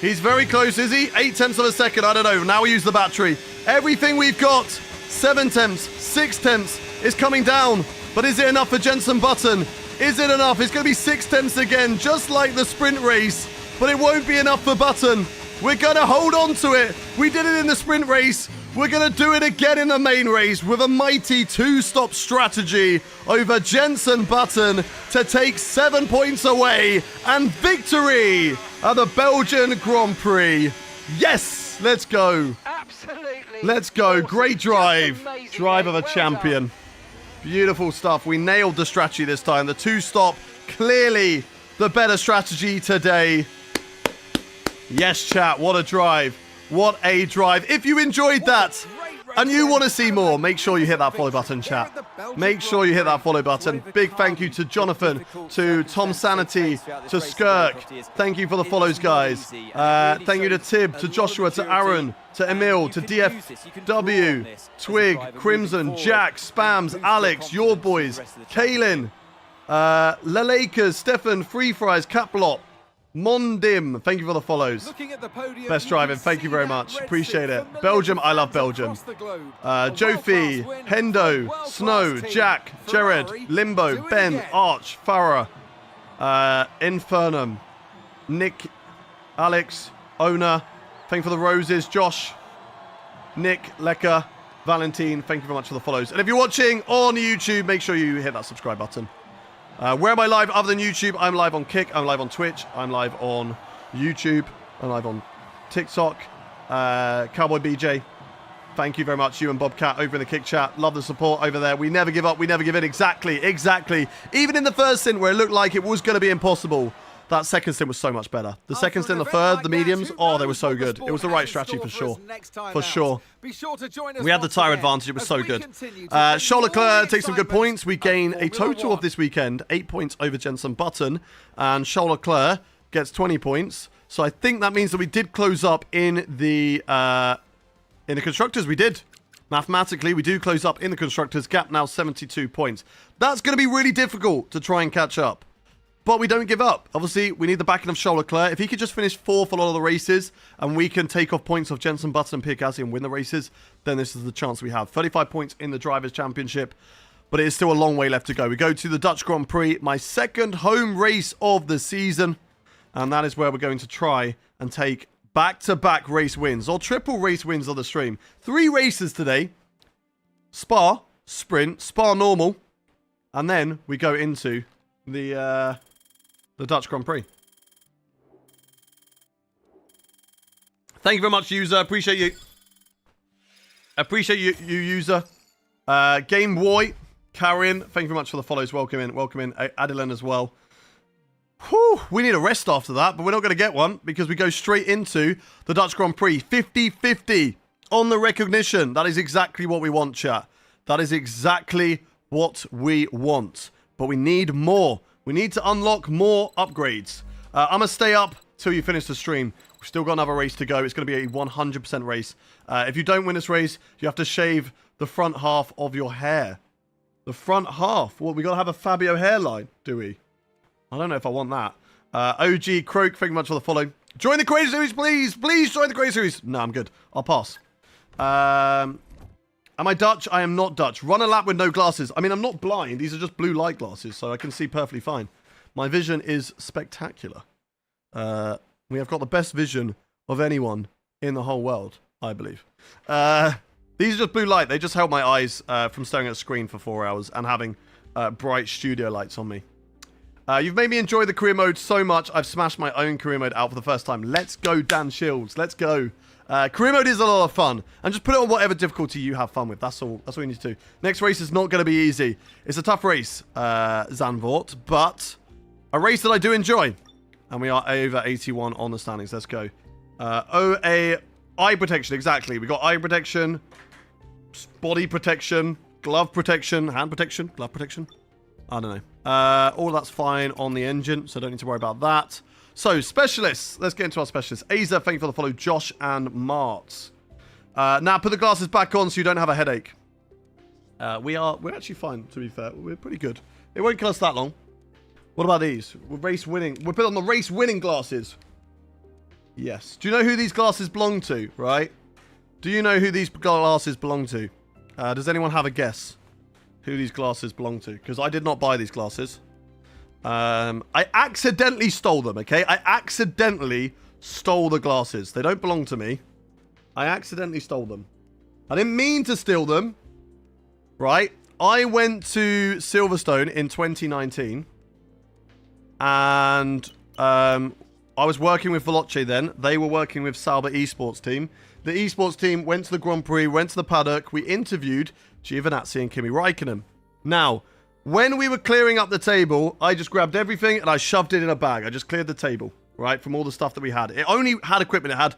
He's very close, is he? 8/10 of a second. I don't know. Now we use the battery. Everything we've got. 7/10, 6/10 is coming down. But is it enough for Jenson Button? Is it enough? It's going to be 6/10 again, just like the sprint race. But it won't be enough for Button. We're going to hold on to it. We did it in the sprint race. We're going to do it again in the main race with a mighty 2-stop strategy over Jenson Button to take 7 points away and victory at the Belgian Grand Prix. Yes, let's go. Absolutely. Let's go. Awesome. Great drive. Just amazing, Drive of a well champion. done. Beautiful stuff. We nailed the strategy this time. The 2-stop, clearly the better strategy today. Yes, chat. What a drive. What a drive. If you enjoyed that and you want to see more, make sure you hit that follow button, chat. Make sure you hit that follow button. Big thank you to Jonathan, to Tom Sanity, to Skirk. Thank you for the follows, guys. Thank you to Tib, to Joshua, to Aaron, to Emil, to DFW, Twig, Crimson, Jack, Spams, Alex, Your Boys, Kaylin, Lalakers, Stefan, Free Fries, Caplot, Mondim, thank you for the follows. Best driving, thank you very much. Appreciate it. Belgium, I love Belgium. Jofi, Hendo, Snow, Jack, Jared, Limbo, Ben, Arch, Farah, Infernum, Nick, Alex, Owner, thank you for the roses. Josh, Nick, Lekka, Valentine, thank you very much for the follows. And if you're watching on YouTube, make sure you hit that subscribe button. Where am I live other than YouTube? I'm live on Kick, I'm live on Twitch, I'm live on YouTube, I'm live on TikTok, Cowboy BJ, Thank you very much, you and Bobcat over in the kick chat. Love the support over there. We never give up. We never give in. Exactly. Even in the first stint where it looked like it was going to be impossible, that second stint was so much better. The second stint, the third, the mediums, oh, they were so good. It was the right strategy for sure. For sure. We had the tyre advantage. It was so good. Charles Leclerc takes some good points. We gain a total of this weekend 8 points over Jenson Button. And Charles Leclerc gets 20 points. So I think that means that we did close up in the constructors. We did. Mathematically, we do close up in the constructors. Gap now 72 points. That's going to be really difficult to try and catch up. But we don't give up. Obviously, we need the backing of Charles Leclerc. If he could just finish 4th a lot of the races, and we can take off points off Jenson Button and Pierre Gasly and win the races, then this is the chance we have. 35 points in the Drivers' Championship, but it is still a long way left to go. We go to the Dutch Grand Prix, my second home race of the season, and that is where we're going to try and take back-to-back race wins, or triple race wins on the stream. 3 races today. Spa, Sprint, Spa Normal, and then we go into the Dutch Grand Prix. Thank you very much, user. Appreciate you. Appreciate you user. Game Boy, Karen, thank you very much for the follows. Welcome in. Adeline as well. Whew, we need a rest after that, but we're not going to get one because we go straight into the Dutch Grand Prix. 50-50 on the recognition. That is exactly what we want, chat. That is exactly what we want. But we need more. We need to unlock more upgrades. I'm going to stay up till you finish the stream. We've still got another race to go. It's going to be a 100% race. If you don't win this race, you have to shave the front half of your hair. The front half? Well, we got to have a Fabio hairline, do we? I don't know if I want that. OG Croak, thank you much for the follow. Join the Crazy Series, please. Please join the Crazy Series. No, I'm good. I'll pass. Am I Dutch? I am not Dutch. Run a lap with no glasses. I mean, I'm not blind. These are just blue light glasses, so I can see perfectly fine. My vision is spectacular. We have got the best vision of anyone in the whole world, I believe. These are just blue light. They just help my eyes from staring at a screen for 4 hours and having bright studio lights on me. You've made me enjoy the career mode so much, I've smashed my own career mode out for the first time. Let's go, Dan Shields. Let's go. Career mode is a lot of fun. And just put it on whatever difficulty you have fun with. That's all you need to do. Next race is not going to be easy. It's a tough race, Zandvoort, but a race that I do enjoy. And we are over 81 on the standings. Let's go. Eye protection, exactly. We got eye protection, body protection, glove protection, hand protection, glove protection. I don't know. All that's fine on the engine, so don't need to worry about that. So, specialists. Let's get into our specialists. Aza, thank you for the follow. Josh and Mart. Now, put the glasses back on so you don't have a headache. We're actually fine, to be fair. We're pretty good. It won't kill us that long. What about these? We're race winning. We're put on the race winning glasses. Yes. Do you know who these glasses belong to, right? Do you know who these glasses belong to? Does anyone have a guess who these glasses belong to? Because I did not buy these glasses. I accidentally stole them, okay? I accidentally stole the glasses. They don't belong to me. I accidentally stole them. I didn't mean to steal them, right? I went to Silverstone in 2019, and I was working with Veloce then. They were working with Sauber Esports team. The esports team went to the Grand Prix, went to the paddock. We interviewed Giovinazzi and Kimi Räikkönen. Now, when we were clearing up the table, I just grabbed everything and I shoved it in a bag. I just cleared the table, right, from all the stuff that we had. It only had equipment. It had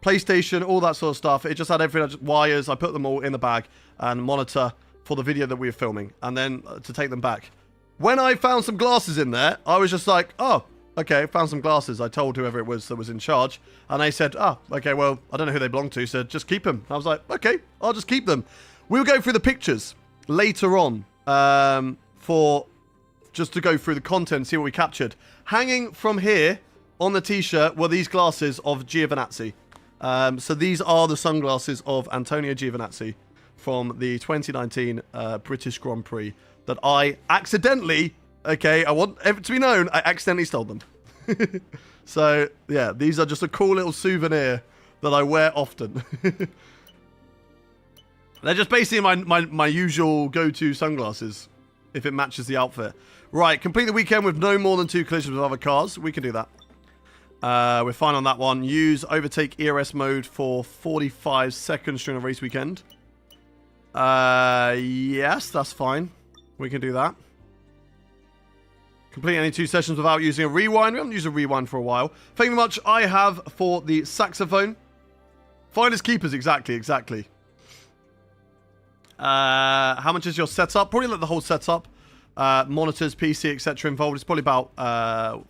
PlayStation, all that sort of stuff. It just had everything, wires. I put them all in the bag and monitor for the video that we were filming, and then to take them back. When I found some glasses in there, I was just like, oh, okay, found some glasses. I told whoever it was that was in charge, and they said, oh, okay, well, I don't know who they belong to, so just keep them. I was like, okay, I'll just keep them. We will go through the pictures later on for just to go through the content, see what we captured. Hanging from here on the t-shirt were these glasses of Giovinazzi. So these are the sunglasses of Antonio Giovinazzi from the 2019 British Grand Prix that I accidentally, okay, I want it to be known, I accidentally stole them. So, yeah, these are just a cool little souvenir that I wear often. They're just basically my usual go-to sunglasses, if it matches the outfit. Right, complete the weekend with no more than 2 collisions with other cars. We can do that. We're fine on that one. Use overtake ERS mode for 45 seconds during a race weekend. Yes, that's fine. We can do that. Complete any 2 sessions without using a rewind. We haven't used a rewind for a while. Thank you very much. I have for the saxophone. Finders keepers, exactly. How much is your setup? Probably like the whole setup. Monitors, PC, etc. involved. It's probably about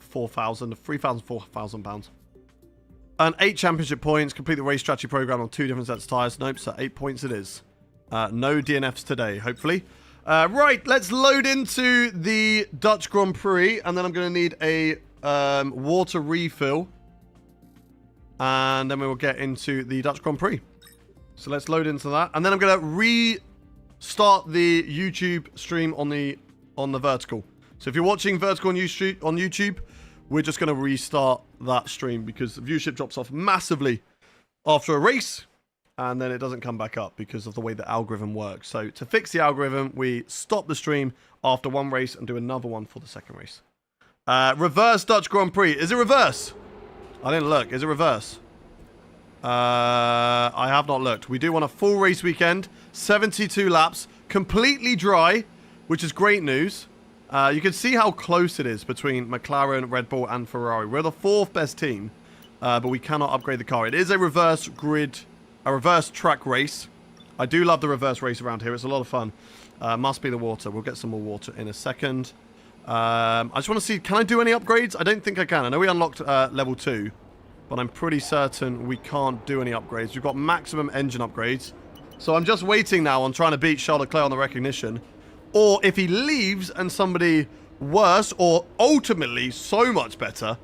3,000, 4,000 pounds. And 8 championship points. Complete the race strategy program on 2 different sets of tyres. Nope, so 8 points it is. No DNFs today, hopefully. Right, let's load into the Dutch Grand Prix, and then I'm going to need a water refill. And then we will get into the Dutch Grand Prix. So let's load into that. And then I'm going to restart the YouTube stream on the vertical. So if you're watching vertical on YouTube, we're just going to restart that stream because the viewership drops off massively after a race. And then it doesn't come back up because of the way the algorithm works. So to fix the algorithm, we stop the stream after one race and do another one for the second race. Reverse Dutch Grand Prix. Is it reverse? I didn't look. Is it reverse? I have not looked. We do want a full race weekend. 72 laps. Completely dry, which is great news. You can see how close it is between McLaren, Red Bull, and Ferrari. We're the 4th best team, but we cannot upgrade the car. It is a reverse grid, a reverse track race. I do love the reverse race around here. It's a lot of fun. Must be the water. We'll get some more water in a second. I just want to see, can I do any upgrades? I don't think I can. I know we unlocked level 2, but I'm pretty certain we can't do any upgrades. We've got maximum engine upgrades. So I'm just waiting now on trying to beat Charles Leclerc on the recognition. Or if he leaves and somebody worse or ultimately so much better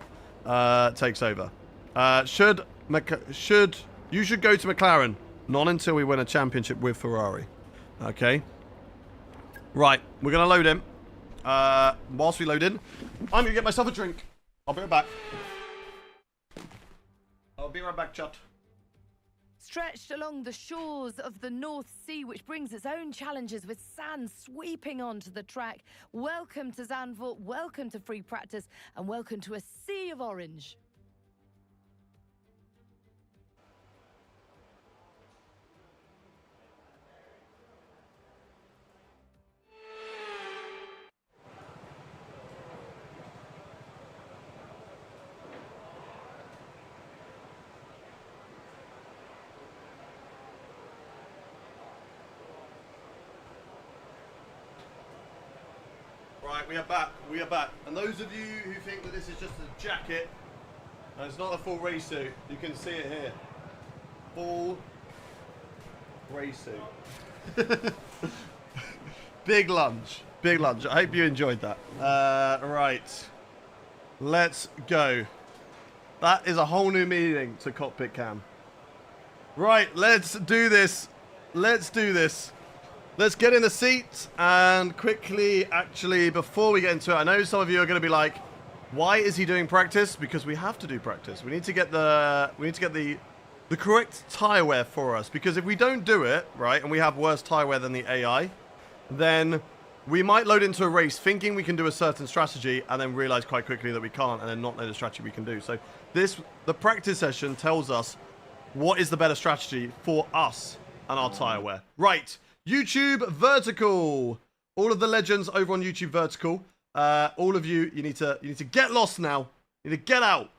takes over. You should go to McLaren. Not until we win a championship with Ferrari. Okay. Right. We're going to load in. Whilst we load in, I'm going to get myself a drink. I'll be right back. I'll be right back, chat. Stretched along the shores of the North Sea, which brings its own challenges with sand sweeping onto the track. Welcome to Zandvoort, welcome to free practice, and welcome to a sea of orange. Right, we are back. We are back. And those of you who think that this is just a jacket, and it's not a full race suit, you can see it here. Full race suit. Big lunge. Big lunge. I hope you enjoyed that. Right. Let's go. That is a whole new meaning to cockpit cam. Right, let's do this. Let's do this. Let's get in the seat and quickly, actually, before we get into it, I know some of you are going to be like, why is he doing practice? Because we have to do practice. We need to get the correct tire wear for us. Because if we don't do it, right, and we have worse tire wear than the AI, then we might load into a race thinking we can do a certain strategy and then realize quite quickly that we can't and then not know the strategy we can do. So the practice session tells us what is the better strategy for us and our tire wear. Right. YouTube Vertical. All of the legends over on YouTube Vertical. All of you, you need to get lost now. You need to get out.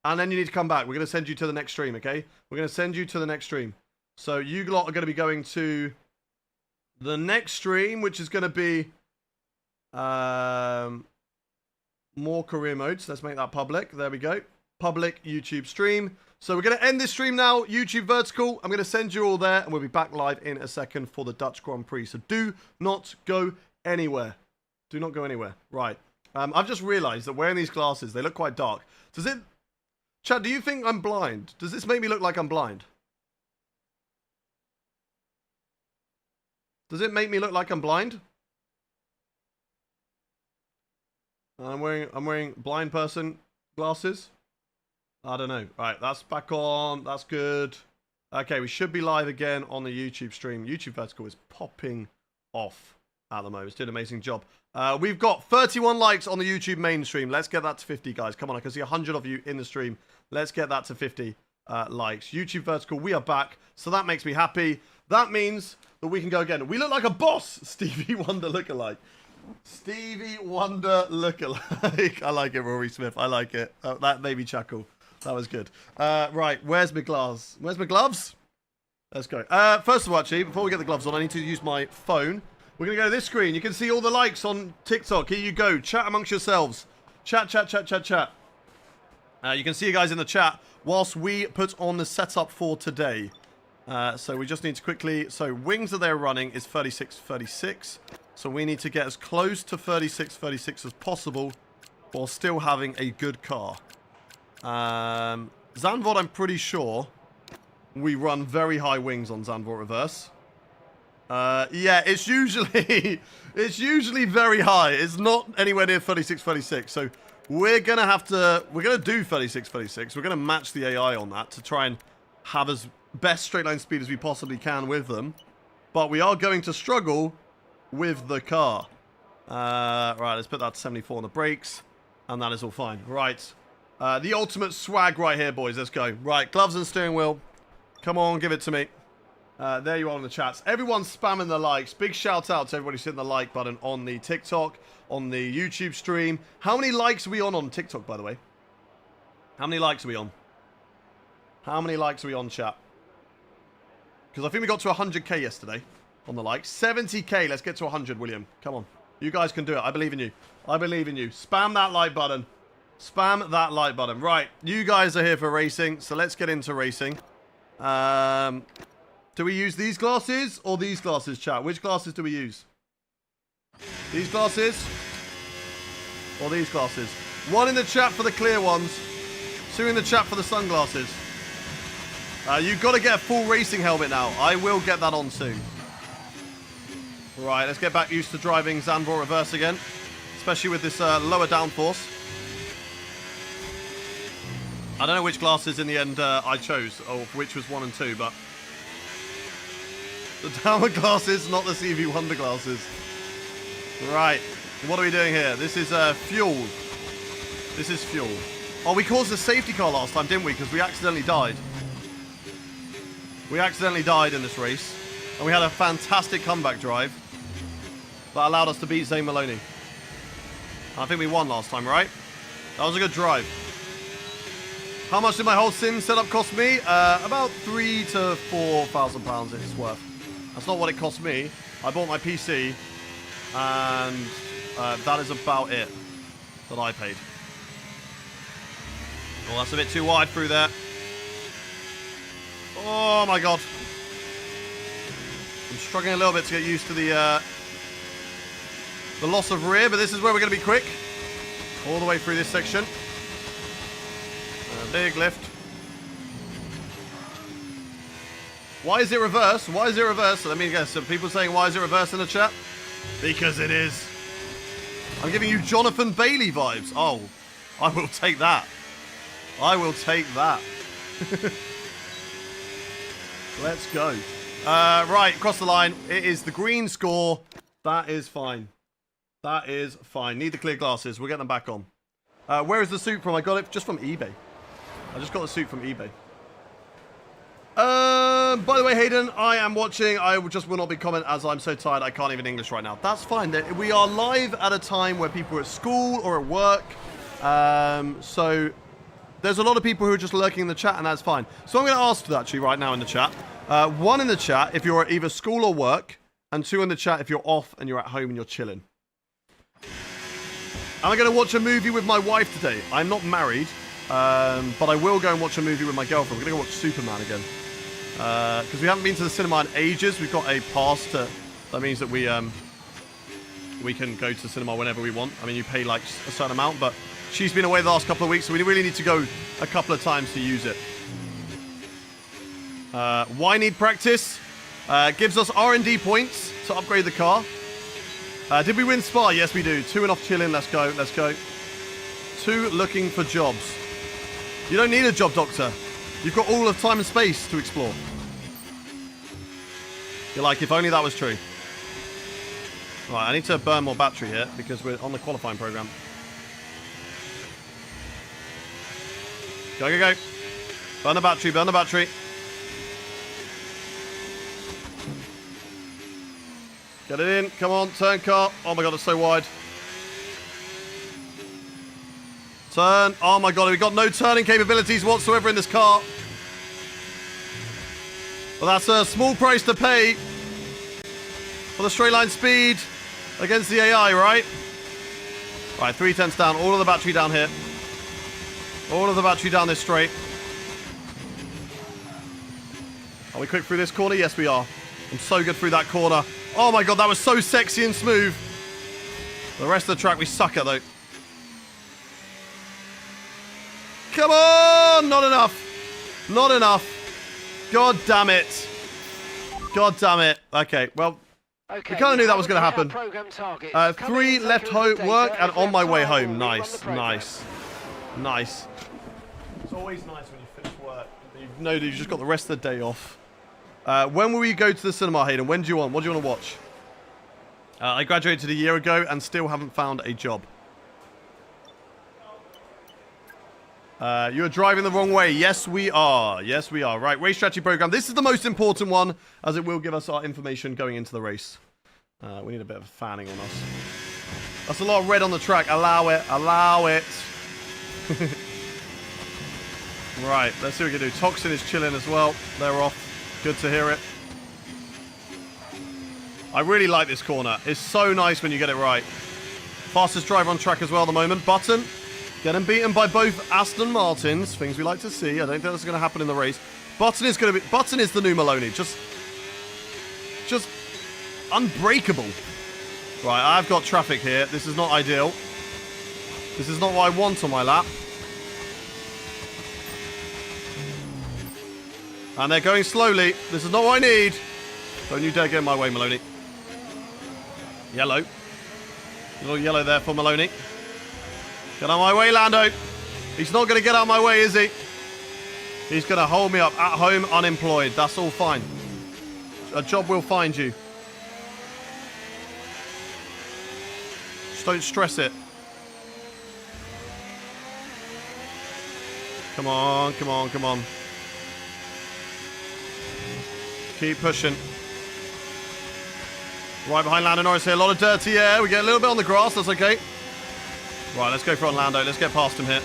And then you need to come back. We're going to send you to the next stream, okay? We're going to send you to the next stream. So you lot are going to be going to the next stream, which is going to be more career modes. Let's make that public. There we go. Public YouTube stream. So we're going to end this stream now, YouTube Vertical. I'm going to send you all there, and we'll be back live in a second for the Dutch Grand Prix. So do not go anywhere. Do not go anywhere. Right. I've just realized that wearing these glasses, they look quite dark. Does it... Chad, do you think I'm blind? Does this make me look like I'm blind? Does it make me look like I'm blind? I'm wearing blind person glasses. I don't know. Right, that's back on. That's good. Okay, we should be live again on the YouTube stream. YouTube Vertical is popping off. at the moment. It's doing an amazing job. We've got 31 likes on the YouTube main stream. Let's get that to 50, guys. Come on, I can see 100 of you in the stream. Let's get that to 50 likes. YouTube Vertical, we are back. So that makes me happy. That means that we can go again. We look like a boss, Stevie Wonder lookalike. Stevie Wonder lookalike. I like it, Rory Smith. I like it. That made me chuckle. That was good. Right, where's my gloves? Where's my gloves? Let's go. First of all, actually, before we get the gloves on, I need to use my phone. We're going to go to this screen. You can see all the likes on TikTok. Here you go. Chat amongst yourselves. Chat, chat, chat, chat, chat. You can see you guys in the chat whilst we put on the setup for today. So we just need to quickly... So wings that they're running is 36-36. So we need to get as close to 36-36 as possible while still having a good car. Zandvoort, I'm pretty sure we run very high wings on Zandvoort Reverse. Yeah, it's usually it's usually very high. It's not anywhere near 36-36. So we're going to do 36-36. We're going to match the AI on that to try and have as best straight line speed as we possibly can with them. But we are going to struggle with the car. Right, let's put that to 74 on the brakes. And that is all fine. Right. The ultimate swag right here, boys. Let's go. Right, gloves and steering wheel. Come on, give it to me. There you are in the chats. Everyone's spamming the likes. Big shout out to everybody hitting the like button on the TikTok, on the YouTube stream. How many likes are we on TikTok, by the way? How many likes are we on? How many likes are we on, chat? Because I think we got to 100k yesterday on the likes. 70k. Let's get to 100, William. Come on. You guys can do it. I believe in you. I believe in you. Spam that like button. Spam that like button. Right. You guys are here for racing, so let's get into racing. Do we use these glasses or these glasses, chat? Which glasses do we use? These glasses or these glasses? One in the chat for the clear ones. Two in the chat for the sunglasses. You've got to get a full racing helmet now. I will get that on soon. Right, let's get back used to driving Zandvoort Reverse again. Especially with this lower downforce. I don't know which glasses in the end I chose, or which was 1 and 2, but... The downward glasses, not the CV Wonder glasses. Right, what are we doing here? This is fuel. This is fuel. Oh, we caused a safety car last time, didn't we? Because we accidentally died. We accidentally died in this race. And we had a fantastic comeback drive that allowed us to beat Zane Maloney. I think we won last time, right? That was a good drive. How much did my whole sim setup cost me? About £3,000 to £4,000 it's worth. That's not what it cost me. I bought my PC, and that is about it that I paid. Oh, that's a bit too wide through there. Oh my god. I'm struggling a little bit to get used to the loss of rear, but this is where we're going to be quick. All the way through this section. Big lift. Why is it reverse? Why is it reverse? Let me guess. Some people saying why is it reverse in the chat? Because it is. I'm giving you Jonathan Bailey vibes. Oh, I will take that. I will take that. Let's go. Right, across the line. It is the green score. That is fine. That is fine. Need the clear glasses. We'll get them back on. Where is the suit from? I got it just from eBay. I just got the suit from eBay. By the way, Hayden, I am watching. I just will not be commenting as I'm so tired I can't even English right now. That's fine. We are live at a time where people are at school or at work. So there's a lot of people who are just lurking in the chat, and that's fine. So I'm going to ask that actually right now in the chat. 1 in the chat if you're at either school or work, and 2 in the chat if you're off and you're at home and you're chilling. Am I going to watch a movie with my wife today? I'm not married, but I will go and watch a movie with my girlfriend. We're going to go watch Superman again. Because we haven't been to the cinema in ages. We've got a pass to... That means that we can go to the cinema whenever we want. I mean, you pay like a certain amount, but she's been away the last couple of weeks, so we really need to go a couple of times to use it. Why need practice? Gives us R&D points to upgrade the car. Did we win Spa? Yes, we do. 2 and off chilling. Let's go. Let's go. 2 looking for jobs. You don't need a job, Doctor. You've got all of time and space to explore. You're like, if only that was true. Right, I need to burn more battery here because we're on the qualifying program. Go, go, go. Burn the battery, burn the battery. Get it in. Come on, turn car. Oh my god, it's so wide. Turn. Oh my god, we've got no turning capabilities whatsoever in this car. Well, that's a small price to pay for the straight line speed against the AI, right? Right, 3/10 down. All of the battery down here. All of the battery down this straight. Are we quick through this corner? Yes, we are. I'm so good through that corner. Oh my god, that was so sexy and smooth. The rest of the track we suck at, though. Come on! Not enough. Not enough. God damn it. God damn it. Okay, well, Okay, we kind of knew that was going to hit our happen. program targets. 3 Come in, left take a look at work data. and If on we my have way time, home. we'll rerun Nice, the program. nice, nice. It's always nice when you finish work. You know that you've just got the rest of the day off. When will we go to the cinema, Hayden? When do you want? What do you want to watch? I graduated a year ago and still haven't found a job. You are driving the wrong way. Yes, we are. Yes, we are. Right, race strategy program. This is the most important one, as it will give us our information going into the race. We need a bit of fanning on us. That's a lot of red on the track. Allow it. Allow it. Right, let's see what we can do. Toxin is chilling as well. They're off. Good to hear it. I really like this corner. It's so nice when you get it right. Fastest driver on track as well at the moment. Button getting beaten by both Aston Martins. Things we like to see. I don't think that's going to happen in the race. Button is the new Maloney. Just unbreakable. Right, I've got traffic here. This is not ideal. This is not what I want on my lap. And they're going slowly. This is not what I need. Don't you dare get in my way, Maloney. Yellow. A little yellow there for Maloney. Get out of my way, Lando. He's not going to get out of my way, is he? He's going to hold me up at home unemployed. That's all fine. A job will find you. Just don't stress it. Come on, come on, come on. Keep pushing. Right behind Lando Norris here. A lot of dirty air. We get a little bit on the grass. That's okay. Right, let's go for on Lando. Let's get past him here.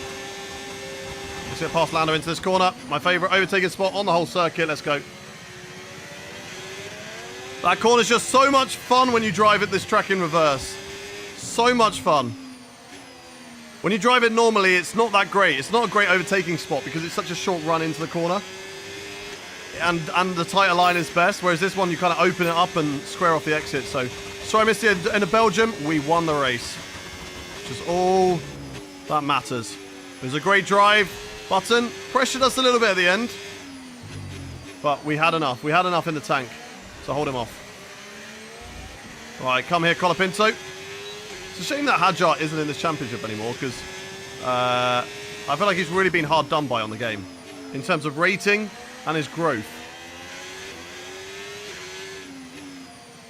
Let's get past Lando into this corner. My favourite overtaking spot on the whole circuit. Let's go. That corner's just so much fun when you drive it this track in reverse. So much fun. When you drive it normally, it's not that great. It's not a great overtaking spot because it's such a short run into the corner. And the tighter line is best, whereas this one you kind of open it up and square off the exit. So I missed the end of Belgium. We won the race, which is all that matters. It was a great drive. Button pressured us a little bit at the end, but we had enough. We had enough in the tank to hold him off. Right, come here, Colapinto. It's a shame that Hadjar isn't in this championship anymore because I feel like he's really been hard done by on the game in terms of rating and his growth.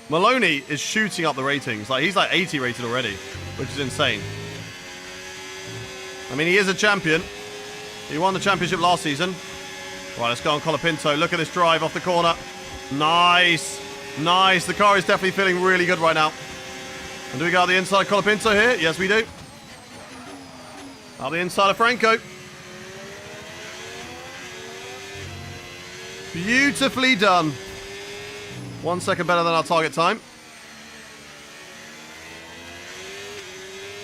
Maloney is shooting up the ratings. Like, he's like 80 rated already, which is insane. I mean, he is a champion. He won the championship last season. Right, let's go on Colapinto. Look at this drive off the corner. Nice. Nice. The car is definitely feeling really good right now. And do we go out the inside of Colapinto here? Yes, we do. Out the inside of Franco. Beautifully done. 1 second better than our target time.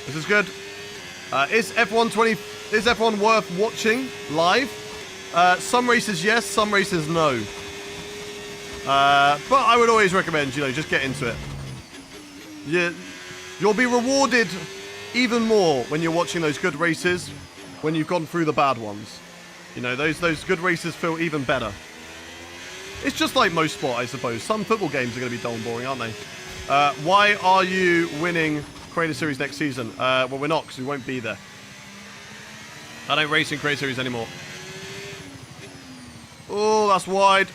This is good. Is F1 worth watching live? Some races yes, some races no. But I would always recommend, just get into it. You'll be rewarded even more when you're watching those good races when you've gone through the bad ones. Those good races feel even better. It's just like most sport, I suppose. Some football games are going to be dull and boring, aren't they? Why are you winning Creator Series next season? Well, we're not, because we won't be there. I don't race in Creator Series anymore. Oh, that's wide.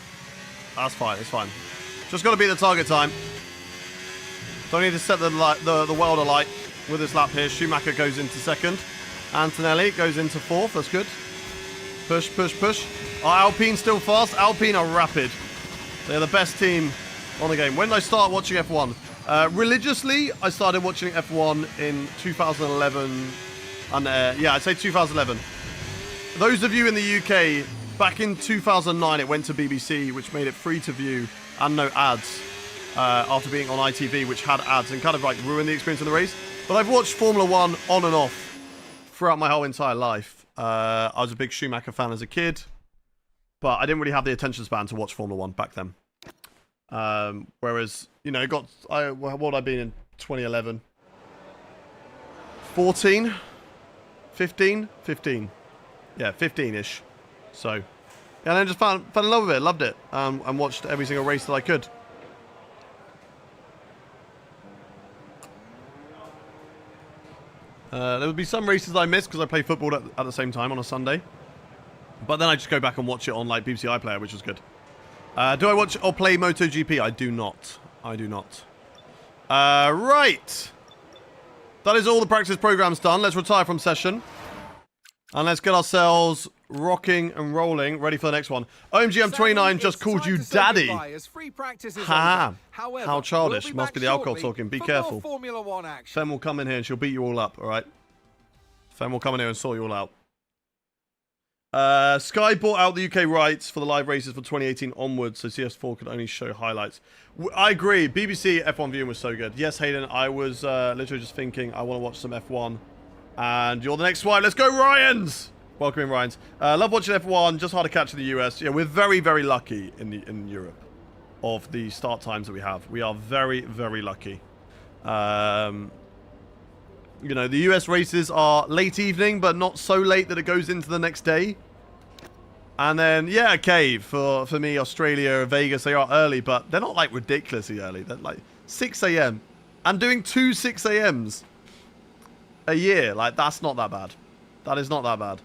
That's fine, it's fine. Just got to beat the target time. Don't need to set the world alight with this lap here. Schumacher goes into second. Antonelli goes into fourth. That's good. Push, push, push. Alpine still fast. Alpine are rapid. They're the best team on the game. When did I start watching F1? Religiously, I started watching F1 in 2011. And yeah, I'd say 2011. Those of you in the UK, back in 2009, it went to BBC, which made it free to view and no ads. After being on ITV, which had ads and kind of like ruined the experience of the race. But I've watched Formula 1 on and off throughout my whole entire life. I was a big Schumacher fan as a kid, but I didn't really have the attention span to watch Formula 1 back then. Whereas, you know, what would I been in 2011? 14? 15? 15. Yeah, 15-ish. So, and then just fell in love with it, loved it, and watched every single race that I could. There would be some races I missed because I play football at the same time on a Sunday. But then I just go back and watch it on like BBC iPlayer, which was good. Do I watch or play MotoGP? I do not. I do not. Right. That is all the practice programs done. Let's retire from session. And let's get ourselves rocking and rolling, ready for the next one. OMG, I'm 29, just called you daddy. Ha! How childish. Must be the alcohol talking. Be careful. Fem will come in here and she'll beat you all up, alright? Fem will come in here and sort you all out. Sky bought out the UK rights for the live races for 2018 onwards, so CS4 could only show highlights. I agree. BBC F1 viewing was so good. Yes, Hayden, I was literally just thinking I want to watch some F1. And you're the next one. Let's go, Ryans! Welcome in, Ryans. Love watching F1. Just hard to catch in the US. Yeah, we're very, very lucky in Europe of the start times that we have. We are very, very lucky. You know, the US races are late evening, but not so late that it goes into the next day. And then, yeah, okay, for me, Australia, Vegas, they are early, but they're not, like, ridiculously early. They're, like, 6 a.m. And doing 2 6 a.m.s a year, like, that's not that bad. That is not that bad.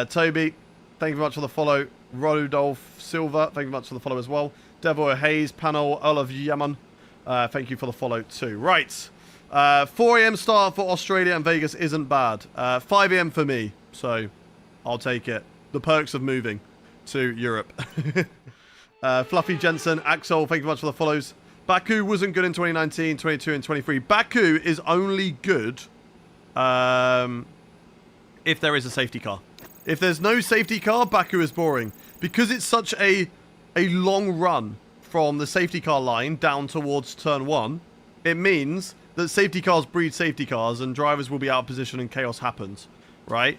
Toby, thank you very much for the follow. Rodolph Silva, thank you very much for the follow as well. Devil Hayes, Panel, Olav Yaman, thank you for the follow too. Right, 4 a.m. start for Australia and Vegas isn't bad. 5 a.m. for me, so I'll take it. The perks of moving to Europe. Fluffy Jensen, Axel, thank you very much for the follows. Baku wasn't good in 2019, 22 and 23. Baku is only good if there is a safety car. If there's no safety car, Baku is boring. Because it's such a long run from the safety car line down towards turn 1, it means that safety cars breed safety cars and drivers will be out of position and chaos happens, right?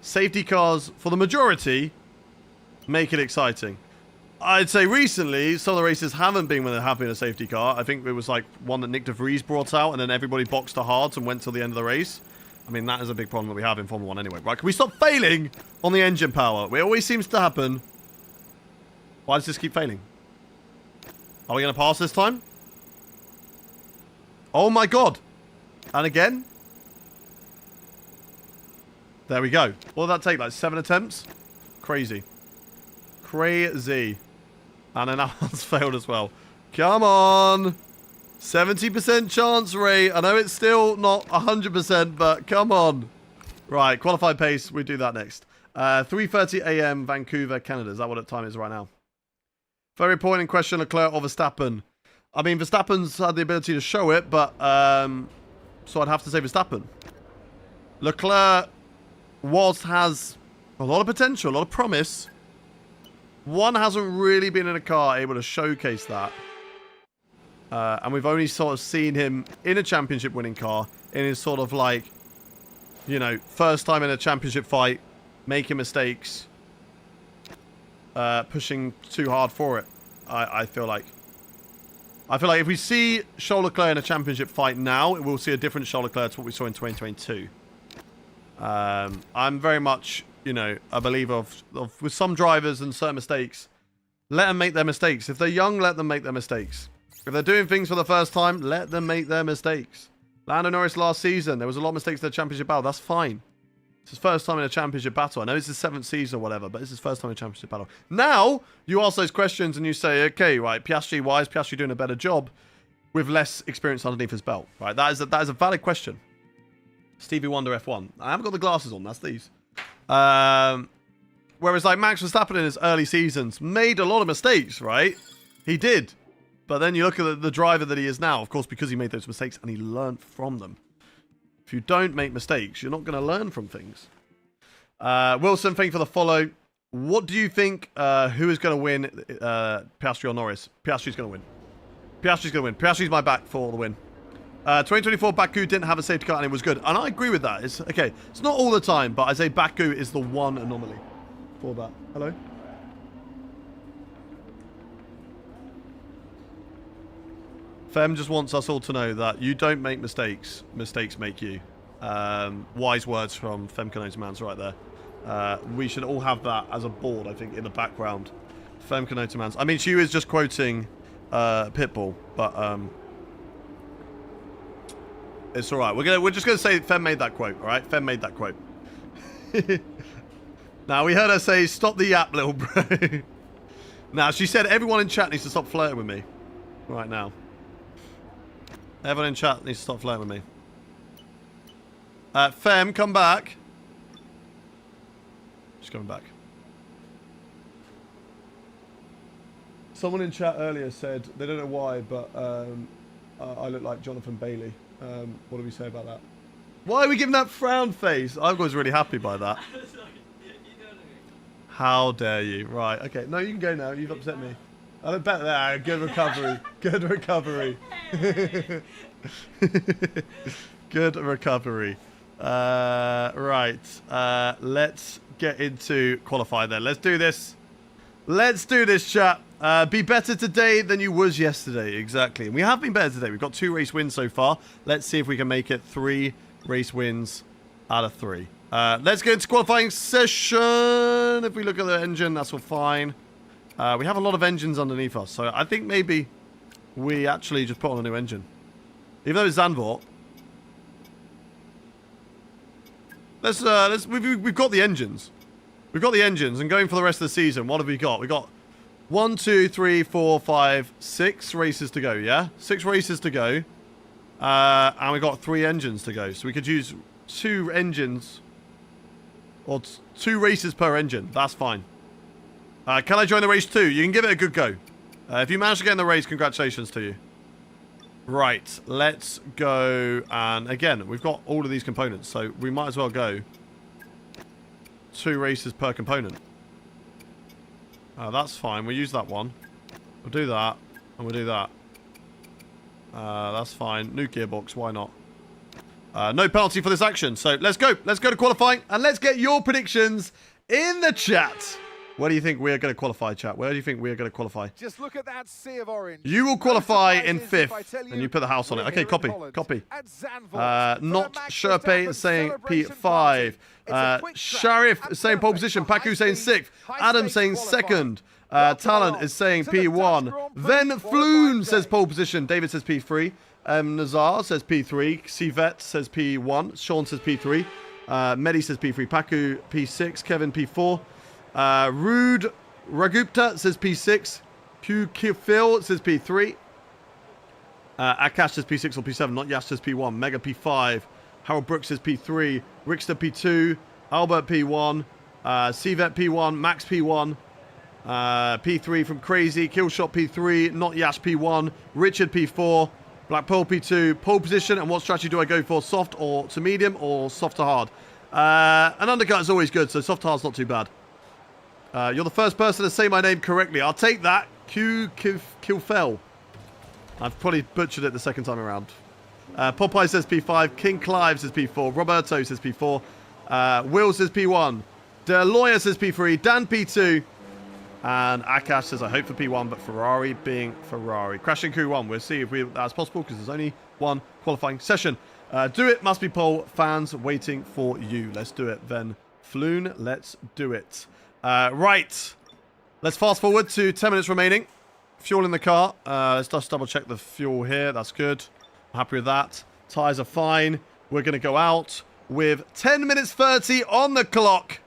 Safety cars, for the majority, make it exciting. I'd say recently, some of the races haven't been when there have been a safety car. I think it was like one that Nick de Vries brought out and then everybody boxed to hards and went till the end of the race. I mean, that is a big problem that we have in Formula 1 anyway. Right, can we stop failing on the engine power? It always seems to happen. Why does this keep failing? Are we going to pass this time? Oh my god. And again? There we go. What did that take? Like 7 attempts? Crazy. Crazy. And then that one's failed as well. Come on. 70% chance rate. I know it's still not 100%, but come on. Right, qualified pace. We do that next. 3:30 a.m. Vancouver, Canada. Is that what time it is right now? Very important question, Leclerc or Verstappen. I mean, Verstappen's had the ability to show it, but so I'd have to say Verstappen. Leclerc has a lot of potential, a lot of promise. One hasn't really been in a car able to showcase that. And we've only sort of seen him in a championship winning car in his sort of like, you know, first time in a championship fight, making mistakes, pushing too hard for it. I feel like if we see Charles Leclerc in a championship fight now, we'll see a different Charles Leclerc to what we saw in 2022. I'm very much, you know, a believer of with some drivers and certain mistakes, let them make their mistakes. If they're young, let them make their mistakes. If they're doing things for the first time, let them make their mistakes. Lando Norris last season, there was a lot of mistakes in the championship battle. That's fine. It's his first time in a championship battle. I know it's his 7th season or whatever, but it's his first time in a championship battle. Now, you ask those questions and you say, okay, right, Piastri, why is Piastri doing a better job? with less experience underneath his belt? Right, that is a valid question. Stevie Wonder F1. I haven't got the glasses on. That's these. Whereas like Max Verstappen in his early seasons made a lot of mistakes, right? He did. But then you look at the driver that he is now, of course, because he made those mistakes and he learned from them. If you don't make mistakes, you're not going to learn from things. Wilson, thank you for the follow. What do you think, who is going to win, Piastri or Norris? Piastri's going to win. Piastri's going to win. Piastri's my back for the win. 2024 Baku didn't have a safety car and it was good. And I agree with that. It's okay. It's not all the time, but I say Baku is the one anomaly for that. Hello? Fem just wants us all to know that you don't make mistakes. Mistakes make you. Wise words from Fem Kanotamans right there. We should all have that as a board, I think, in the background. Fem Kanotamans. I mean, she was just quoting Pitbull, but it's all right. We're just gonna say Fem made that quote. All right, Fem made that quote. Now we heard her say, "Stop the yap, little bro." Now she said everyone in chat needs to stop flirting with me right now. Everyone in chat needs to stop flirting with me. Fem, come back. She's coming back. Someone in chat earlier said, they don't know why, but I look like Jonathan Bailey. What do we say about that? Why are we giving that frown face? I was really happy by that. How dare you? Right, okay. No, you can go now. You've upset me. I look better there. Good recovery. Good recovery. Good recovery. Right. Let's get into qualify then. Let's do this. Let's do this, chat. Be better today than you was yesterday. Exactly. We have been better today. We've got 2 race wins so far. Let's see if we can make it 3 race wins out of 3. Let's get into qualifying session. If we look at the engine, that's all fine. We have a lot of engines underneath us, so I think maybe we actually just put on a new engine. Even though it's Zandvoort. We've got the engines. We've got the engines, and going for the rest of the season, what have we got? We got 1, 2, 3, 4, 5, 6 races to go, yeah? 6 races to go. And we got 3 engines to go. So we could use 2 engines, or 2 races per engine. That's fine. Can I join the race too? You can give it a good go. If you manage to get in the race, congratulations to you. Right, let's go. And again, we've got all of these components, so we might as well go 2 races per component. That's fine. We'll use that one. We'll do that, and we'll do that. That's fine. New gearbox, why not? No penalty for this action, so let's go. Let's go to qualifying, and let's get your predictions in the chat. Where do you think we're going to qualify, chat? Where do you think we're going to qualify? Just look at that sea of orange. You will qualify in 5th, and you put the house on it. Okay, copy. Copy. Not Sherpe is saying P5. Sharif is saying pole position. Paku saying 6th. Adam saying 2nd. Talent is saying P1. Then Floon says pole position. David says P3. Nazar says P3. Sivet says P1. Sean says P3. Mehdi says P3. Paku P6. Kevin P4. Rude Ragupta says P6. Phil says P3. Akash says P6 or P7. Not Yash says P1. Mega P5. Harold Brooks says P3. Rickster P2. Albert P1. Cvet P1. Max P1. P3 from Crazy. Killshot P3. Not Yash P1. Richard P4. Black Pearl P2. Pole position. And what strategy do I go for? Soft or to medium or soft to hard? An undercut is always good, so soft to hard's not too bad. You're the first person to say my name correctly. I'll take that. Kilfell. I've probably butchered it the second time around. Popeye says P5. King Clive says P4. Roberto says P4. Will says P1. The Lawyer says P3. Dan P2. And Akash says, I hope for P1, but Ferrari being Ferrari. Crashing Crew 1. We'll see if that's possible because there's only 1 qualifying session. Do it. Must be pole. Fans waiting for you. Let's do it then. Floon, let's do it. Right. Let's fast forward to 10 minutes remaining. Fuel in the car. Let's just double check the fuel here. That's good. I'm happy with that. Tyres are fine. We're going to go out with 10 minutes 30 on the clock.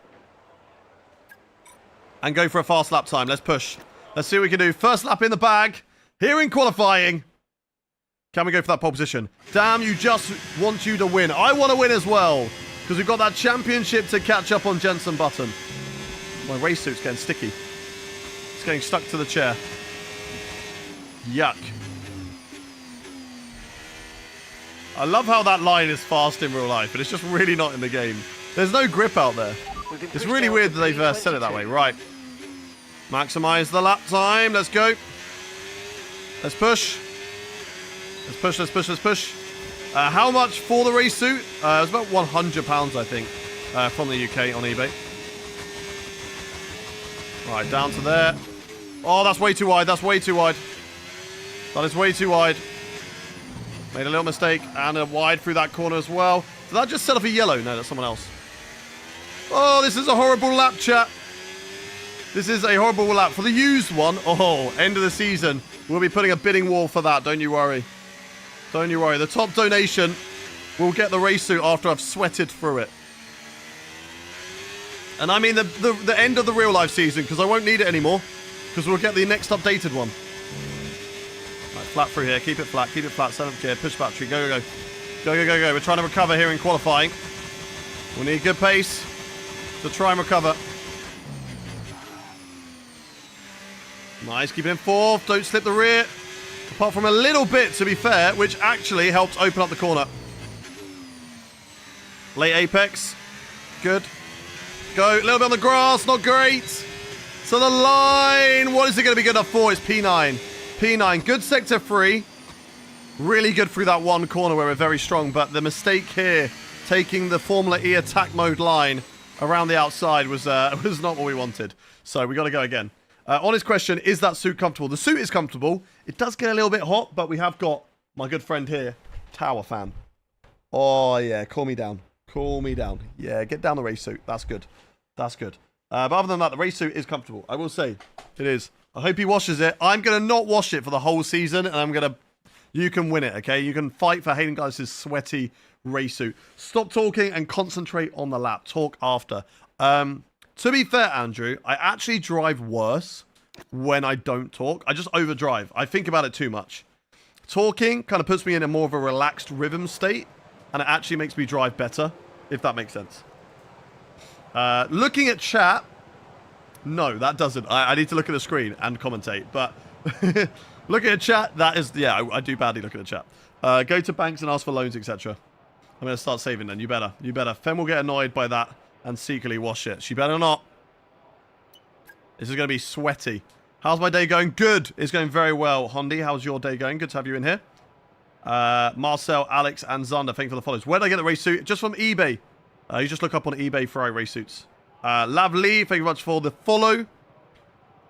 And go for a fast lap time. Let's push. Let's see what we can do. First lap in the bag. Here in qualifying. Can we go for that pole position? Damn, you just want you to win. I want to win as well. Because we've got that championship to catch up on Jensen Button. My race suit's getting sticky. It's getting stuck to the chair. Yuck. I love how that line is fast in real life, but it's just really not in the game. There's no grip out there. It's really weird that they've said it that way. Right. Maximize the lap time. Let's go. Let's push. Let's push, let's push, let's push. How much for the race suit? It was about £100, I think, from the UK on eBay. Right, down to there. Oh, that's way too wide. That's way too wide. That is way too wide. Made a little mistake. And a wide through that corner as well. Did that just set off a yellow? No, that's someone else. Oh, this is a horrible lap, chat. This is a horrible lap. For the used one, oh, end of the season, we'll be putting a bidding war for that. Don't you worry. Don't you worry. The top donation will get the race suit after I've sweated through it. And I mean the end of the real life season, because I won't need it anymore. Because we'll get the next updated one. Right, flat through here. Keep it flat. Keep it flat. 7th gear. Push battery. Go, go, go. Go, go, go, go. We're trying to recover here in qualifying. We need good pace to try and recover. Nice. Keep it in 4th. Don't slip the rear. Apart from a little bit, to be fair, which actually helped open up the corner. Late apex. Good. Go. A little bit on the grass. Not great. So the line. What is it going to be good enough for? It's P9. P9. Good sector 3. Really good through that one corner where we're very strong. But the mistake here, taking the Formula E attack mode line around the outside was not what we wanted. So we got to go again. Honest question, is that suit comfortable? The suit is comfortable. It does get a little bit hot, but we have got my good friend here, Tower fan. Oh, yeah, cool me down. Cool me down. Yeah, get down the race suit. That's good. That's good. But other than that, the race suit is comfortable. I will say, it is. I hope he washes it. I'm going to not wash it for the whole season, and I'm going to... You can win it, okay? You can fight for Hayden Geiss' sweaty race suit. Stop talking and concentrate on the lap. Talk after. To be fair, Andrew, I actually drive worse when I don't talk. I just overdrive. I think about it too much. Talking kind of puts me in a more of a relaxed rhythm state, and it actually makes me drive better, if that makes sense. Looking at chat, no, that doesn't. I need to look at the screen and commentate, but looking at chat, that is, yeah, I do badly look at the chat. Go to banks and ask for loans, etc. I'm going to start saving then. You better. You better. Fen will get annoyed by that and secretly wash it. She better not. This is going to be sweaty. How's my day going? Good. It's going very well. Hondi, how's your day going? Good to have you in here. Marcel, Alex, and Zander, thank you for the follows. Where did I get the race suit? Just from eBay. You just look up on eBay Ferrari race suits. Lavly, thank you very much for the follow.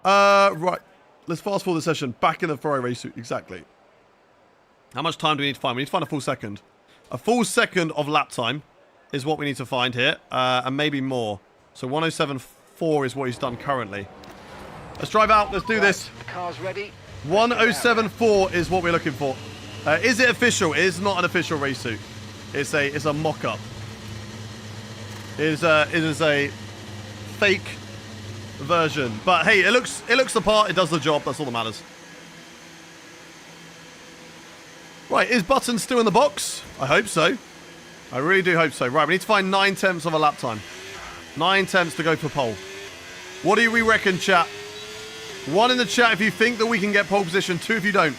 Right. Let's fast forward the session. Back in the Ferrari race suit. Exactly. How much time do we need to find? We need to find a full second. A full second of lap time is what we need to find here, and maybe more. So 107.4 is what he's done currently. Let's drive out. Let's do this. The car's ready. 107.4 is what we're looking for. Is it official? It is not an official race suit. It's a mock-up. It is a fake version. But hey, it looks the part. It does the job. That's all that matters. Right, is Button still in the box? I hope so. I really do hope so. Right, we need to find 9/10 of a lap time. 9/10 to go for pole. What do we reckon, chat? 1 in the chat if you think that we can get pole position. 2 if you don't.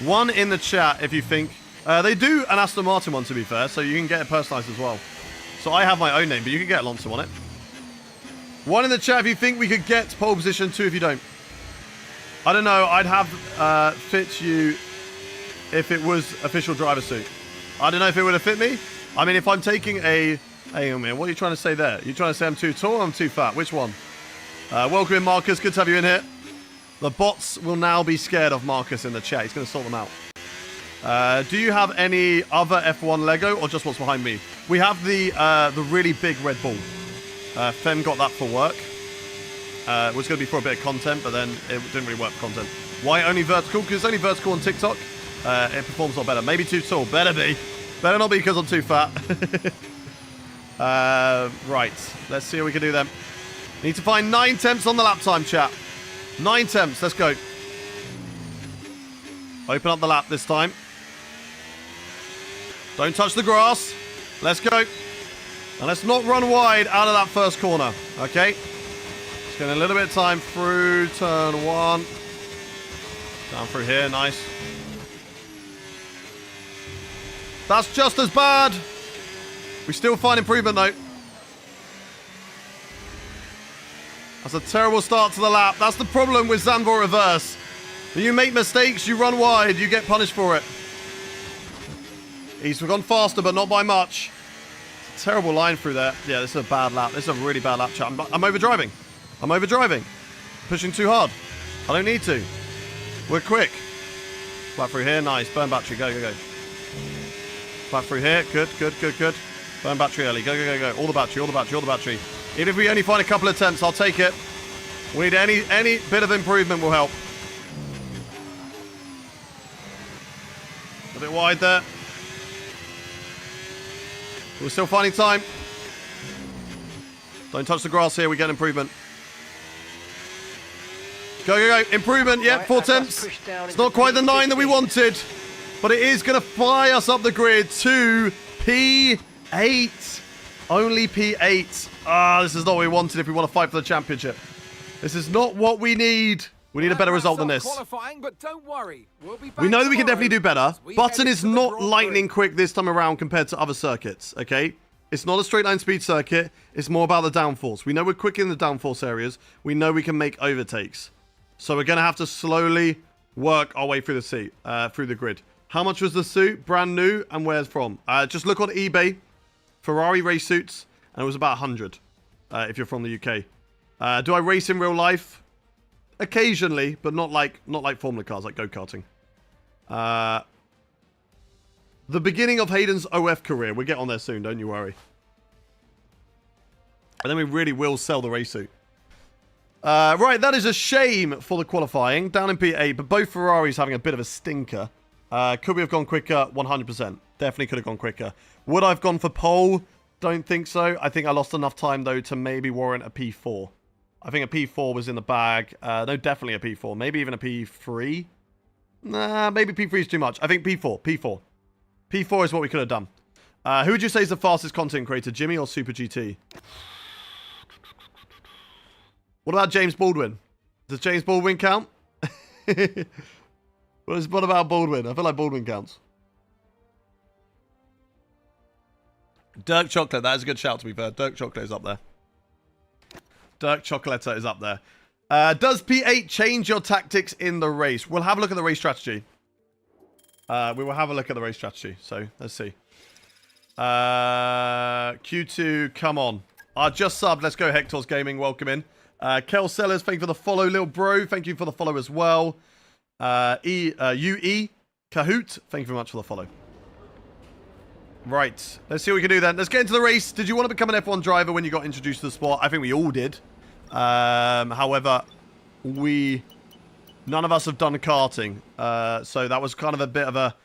1 in the chat if you think. They do an Aston Martin one, to be fair, so you can get it personalised as well. So I have my own name, but you can get Alonso on it. 1 in the chat if you think we could get pole position. 2 if you don't. I don't know. I'd have fit you if it was official driver suit. I don't know if it would have fit me. I mean, if I'm taking a... Hang on, man. What are you trying to say there? You trying to say I'm too tall or I'm too fat? Which one? Welcome in, Marcus. Good to have you in here. The bots will now be scared of Marcus in the chat. He's going to sort them out. Do you have any other F1 Lego or just what's behind me? We have the really big Red Bull. Fem got that for work. It was going to be for a bit of content, but then it didn't really work for content. Why only vertical? Because it's only vertical on TikTok. It performs a lot better. Maybe too tall. Better be. Better not be because I'm too fat. Right. Let's see what we can do then. Need to find 9/10 on the lap time, chat. 9/10. Let's go. Open up the lap this time. Don't touch the grass. Let's go. And let's not run wide out of that first corner. Okay. Just getting a little bit of time through turn 1. Down through here. Nice. That's just as bad. We still find improvement though. That's a terrible start to the lap. That's the problem with Zandvoort reverse. When you make mistakes, you run wide, you get punished for it. He's gone faster, but not by much. Terrible line through there. Yeah, this is a bad lap. This is a really bad lap, chat. I'm overdriving. I'm overdriving. Pushing too hard. I don't need to. We're quick. Flat through here. Nice. Burn battery. Go, go, go. Flat through here. Good, good, good, good. Burn battery early. Go, go, go, go. All the battery, all the battery, all the battery. Even if we only find a couple of attempts, I'll take it. We need any bit of improvement will help. A bit wide there. We're still finding time. Don't touch the grass here. We get improvement. Go, go, go. Improvement. Yep, 4 attempts. It's not quite the 9 that we wanted, but it is going to fly us up the grid to P8. Only P8. Ah, this is not what we wanted if we want to fight for the championship. This is not what we need. We need a better result than this. But don't worry. We'll be back We know that we can tomorrow definitely do better. as we Button head is into the not Grand lightning Prix. quick this time around compared to other circuits, okay? It's not a straight line speed circuit. It's more about the downforce. We know we're quick in the downforce areas. We know we can make overtakes. So we're going to have to slowly work our way through the seat, through the grid. How much was the suit? Brand new, and where's from? Just look on eBay. Ferrari race suits, and it was about 100 if you're from the UK. Do I race in real life? Occasionally, but not like Formula cars, like go-karting. The beginning of Hayden's OF career. We'll get on there soon, don't you worry. And then we really will sell the race suit. Right, that is a shame for the qualifying. Down in P8, but both Ferraris having a bit of a stinker. Could we have gone quicker? 100%. Definitely could have gone quicker. Would I have gone for pole? Don't think so. I think I lost enough time, though, to maybe warrant a P4. I think a P4 was in the bag. No, definitely a P4. Maybe even a P3. Nah, maybe P3 is too much. I think P4. P4. P4 is what we could have done. Who would you say is the fastest content creator, Jimmy or Super GT? What about James Baldwin? Does James Baldwin count? What about Baldwin? I feel like Baldwin counts. Dirk Chocolate. That is a good shout, to be fair. Dirk Chocolate is up there. Dirk Chocolata is up there. Does P8 change your tactics in the race? We'll have a look at the race strategy. We will have a look at the race strategy. So, let's see. Q2, come on. Just subbed. Let's go, Hector's Gaming. Welcome in. Kel Sellers, thank you for the follow. Little Bro, thank you for the follow as well. UE, Kahoot, thank you very much for the follow. Right, let's see what we can do then. Let's get into the race. Did you want to become an F1 driver when you got introduced to the sport? I think we all did. However, none of us have done karting, so that was kind of a bit of a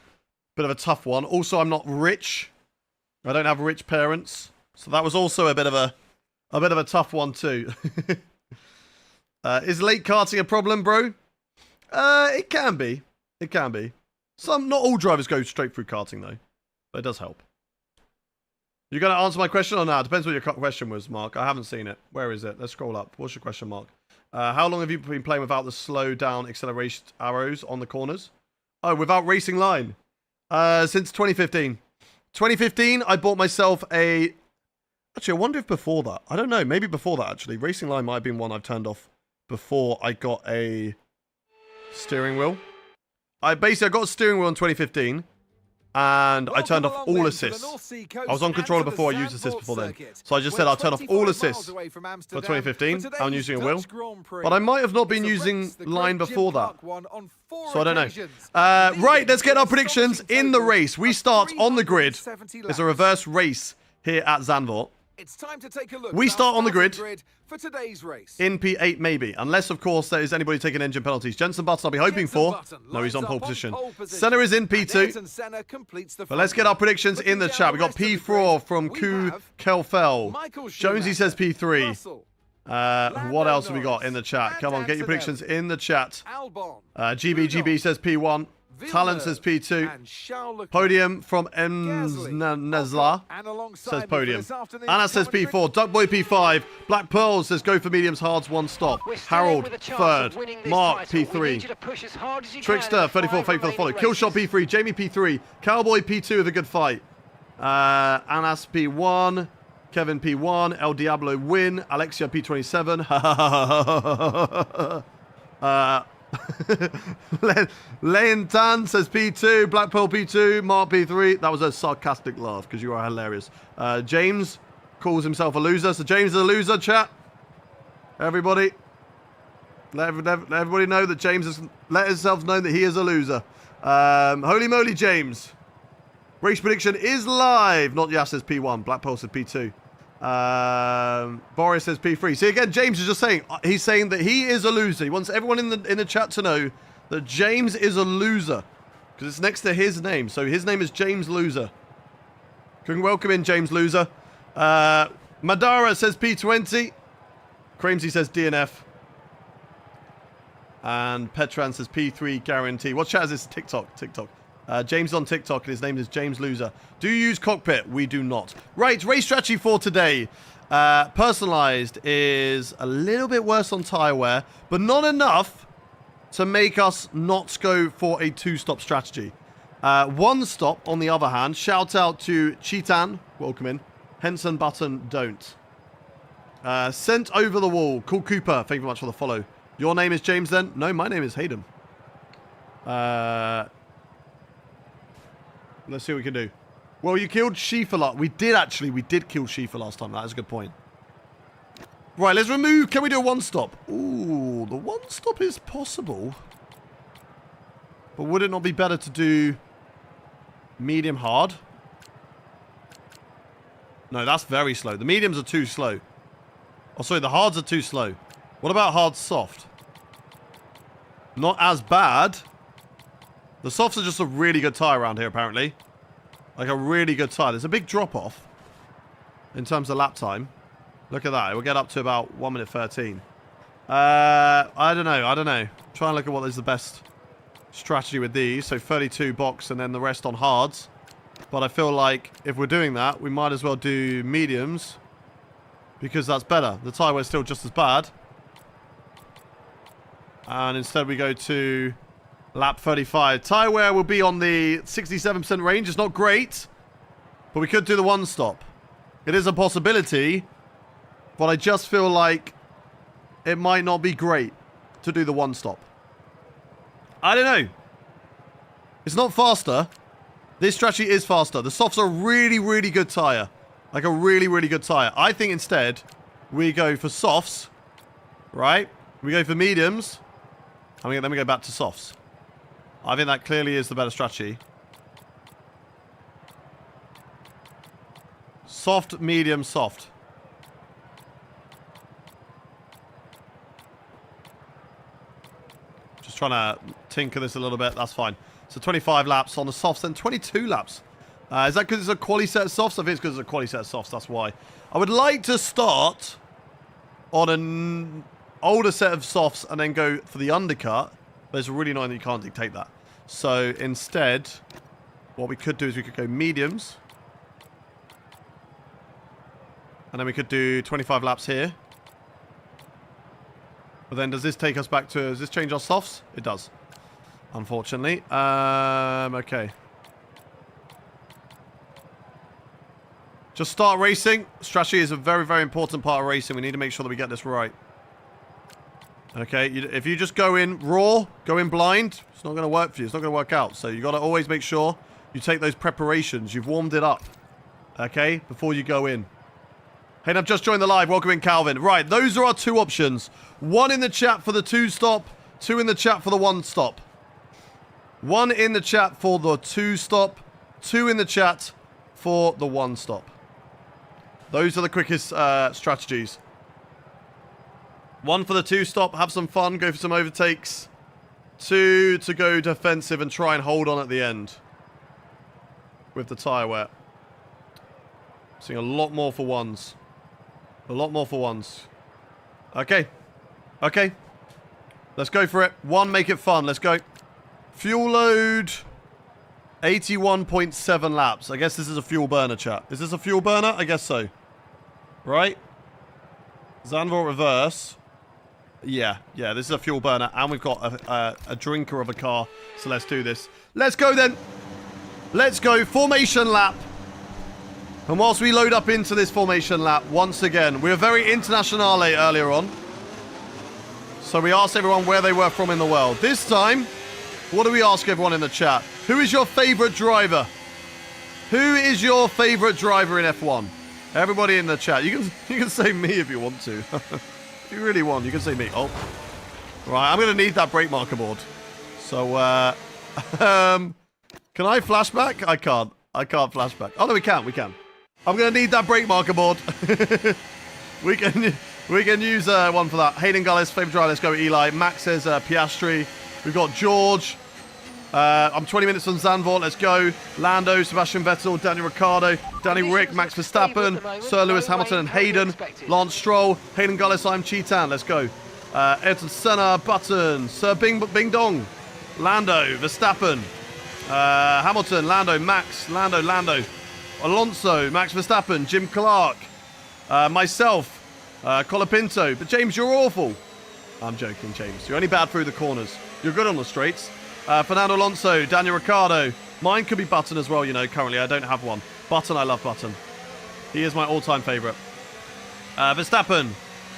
tough one. Also, I'm not rich. I don't have rich parents, so that was also a bit of a tough one too. Is late karting a problem, bro? It can be. It can be. Not all drivers go straight through karting though, but it does help. You going to answer my question or not? Depends what your question was, Mark. I haven't seen it. Where is it? Let's scroll up. What's your question, Mark? How long have you been playing without the slow down acceleration arrows on the corners? Oh, without racing line. Since 2015. 2015, I bought myself a... Actually, I wonder if before that. I don't know. Maybe before that, actually. Racing line might have been one I've turned off before I got a steering wheel. I got a steering wheel in 2015. And I turned off all assists. I was on controller before, I used assist before then. So I just said I'll turn off all assists for 2015. I'm using a wheel. But I might have not been using line before that. So I don't know. Right, let's get our predictions in the race. We start on the grid. It's a reverse race here at Zandvoort. It's time to take a look. We start on the grid for today's race. In P8 maybe, unless of course there is anybody taking engine penalties. Jensen Button I'll be hoping for. No, he's on pole position. Senna is in P2. But let's get our predictions in the chat. We got P4 from Ku Kelfel. Jonesy says P3. What else have we got in the chat? Come on, get your predictions in the chat. GBGB says P1. Talent says P2. And Charles Leclerc. Podium from Gasly, Nesla and alongside says me for podium. this afternoon's Anna says commentary- P4. Duckboy P5. Black Pearl says go for mediums, hards, one stop. We're still in Harold with a chance third. of winning this Mark title. We P3. need you to push as hard as you can Trickster in the 34. 5 Fake for the follow. remaining Killshot races. P3. Jamie P3. Cowboy P2 with a good fight. Anas P1. Kevin P1. El Diablo win. Alexia P27. Leon Tan says P2. Black Pearl P2. Mark P3. That was a sarcastic laugh because you are hilarious. James calls himself a loser. So James is a loser, chat. Everybody. Let everybody know that James has let himself know that he is a loser. Holy moly, James. Race prediction is live. Not Yas says P1. Black Pearl says P2. Boris says P3. See, again, James is just saying, he's saying that he is a loser. He wants everyone in the chat to know that James is a loser. Because it's next to his name. So his name is James Loser. Can welcome in James Loser. Madara says P20. Cramsey says DNF. And Petran says P3 guarantee. What chat is this? TikTok. James is on TikTok and his name is James Loser. Do you use cockpit? We do not. Right, race strategy for today. Personalized is a little bit worse on tire wear, but not enough to make us not go for a two-stop strategy. One stop, on the other hand, shout out to Cheetan, welcome in. Henson Button, don't. Sent over the wall. Cool Cooper, thank you very much for the follow. Your name is James then? No, my name is Hayden. Let's see what we can do. Well, you killed Shifa last. We did kill Shifa last time. That is a good point. Right, let's remove. Can we do a one stop? Ooh, the one stop is possible. But would it not be better to do medium hard? No, that's very slow. The mediums are too slow. Oh, sorry, the hards are too slow. What about hard soft? Not as bad. The softs are just a really good tire around here, apparently. Like a really good tire. There's a big drop-off in terms of lap time. Look at that. It will get up to about 1 minute 13. I don't know. Try and look at what is the best strategy with these. So 32 box and then the rest on hards. But I feel like if we're doing that, we might as well do mediums. Because that's better. The tire wear is still just as bad. And instead we go to lap 35. Tire wear will be on the 67% range. It's not great. But we could do the one stop. It is a possibility. But I just feel like it might not be great to do the one stop. I don't know. It's not faster. This strategy is faster. The softs are a really, really good tire. Like a really, really good tire. I think instead we go for softs. Right? We go for mediums. And then we go back to softs. I think that clearly is the better strategy. Soft, medium, soft. Just trying to tinker this a little bit. That's fine. So 25 laps on the softs, then 22 laps. Is that because it's a quality set of softs? I think it's because it's a quality set of softs. That's why. I would like to start on an older set of softs and then go for the undercut. But it's really annoying that you can't dictate that. So instead, what we could do is we could go mediums. And then we could do 25 laps here. But then does this take us back to... Does this change our softs? It does. Unfortunately. Okay. Just start racing. Strategy is a very, very important part of racing. We need to make sure that we get this right. Okay, if you just go in raw, go in blind, it's not going to work for you. It's not going to work out. So you got to always make sure you take those preparations. You've warmed it up. Okay, before you go in. Hey, I've just joined the live. Welcome in, Calvin. Right, those are our two options. One in the chat for the two stop. Two in the chat for the one stop. One in the chat for the two stop. Two in the chat for the one stop. Those are the quickest strategies. One for the two stop, have some fun, go for some overtakes. Two to go defensive and try and hold on at the end. With the tyre wear. Seeing a lot more for ones. A lot more for ones. Okay. Okay. Let's go for it. One, make it fun. Let's go. Fuel load, 81.7 laps. I guess this is a fuel burner, chat. Is this a fuel burner? I guess so. Right? Zandvoort reverse. Yeah, this is a fuel burner. And we've got a drinker of a car. So let's do this. Let's go then. Let's go. Formation lap. And whilst we load up into this formation lap, once again, we were very internationale earlier on. So we asked everyone where they were from in the world. This time, what do we ask everyone in the chat? Who is your favorite driver? Who is your favorite driver in F1? Everybody in the chat. You can say me if you want to. If you really want, you can say me. Oh. Right, I'm going to need that brake marker board. So, can I flashback? I can't. I can't flashback. Oh, no, we can. We can. I'm going to need that brake marker board. we can use one for that. Hayden Gullis, favorite driver. Let's go, Eli. Max says Piastri. We've got George. I'm 20 minutes from Zandvoort. Let's go. Lando, Sebastian Vettel, Daniel Ricciardo, Danny Rick, Max Verstappen, Sir Lewis Hamilton and Hayden, Lance Stroll, Hayden Gullis, I'm Cheetan. Let's go. Ayrton Senna, Button, Sir Bing Dong, Lando, Verstappen, Hamilton, Lando, Max, Lando, Alonso, Max Verstappen, Jim Clark, myself, Colapinto. But James, you're awful. I'm joking, James. You're only bad through the corners. You're good on the straights. Fernando Alonso, Daniel Ricciardo. Mine could be Button as well, you know, currently. I don't have one. Button, I love Button. He is my all-time favourite. Verstappen,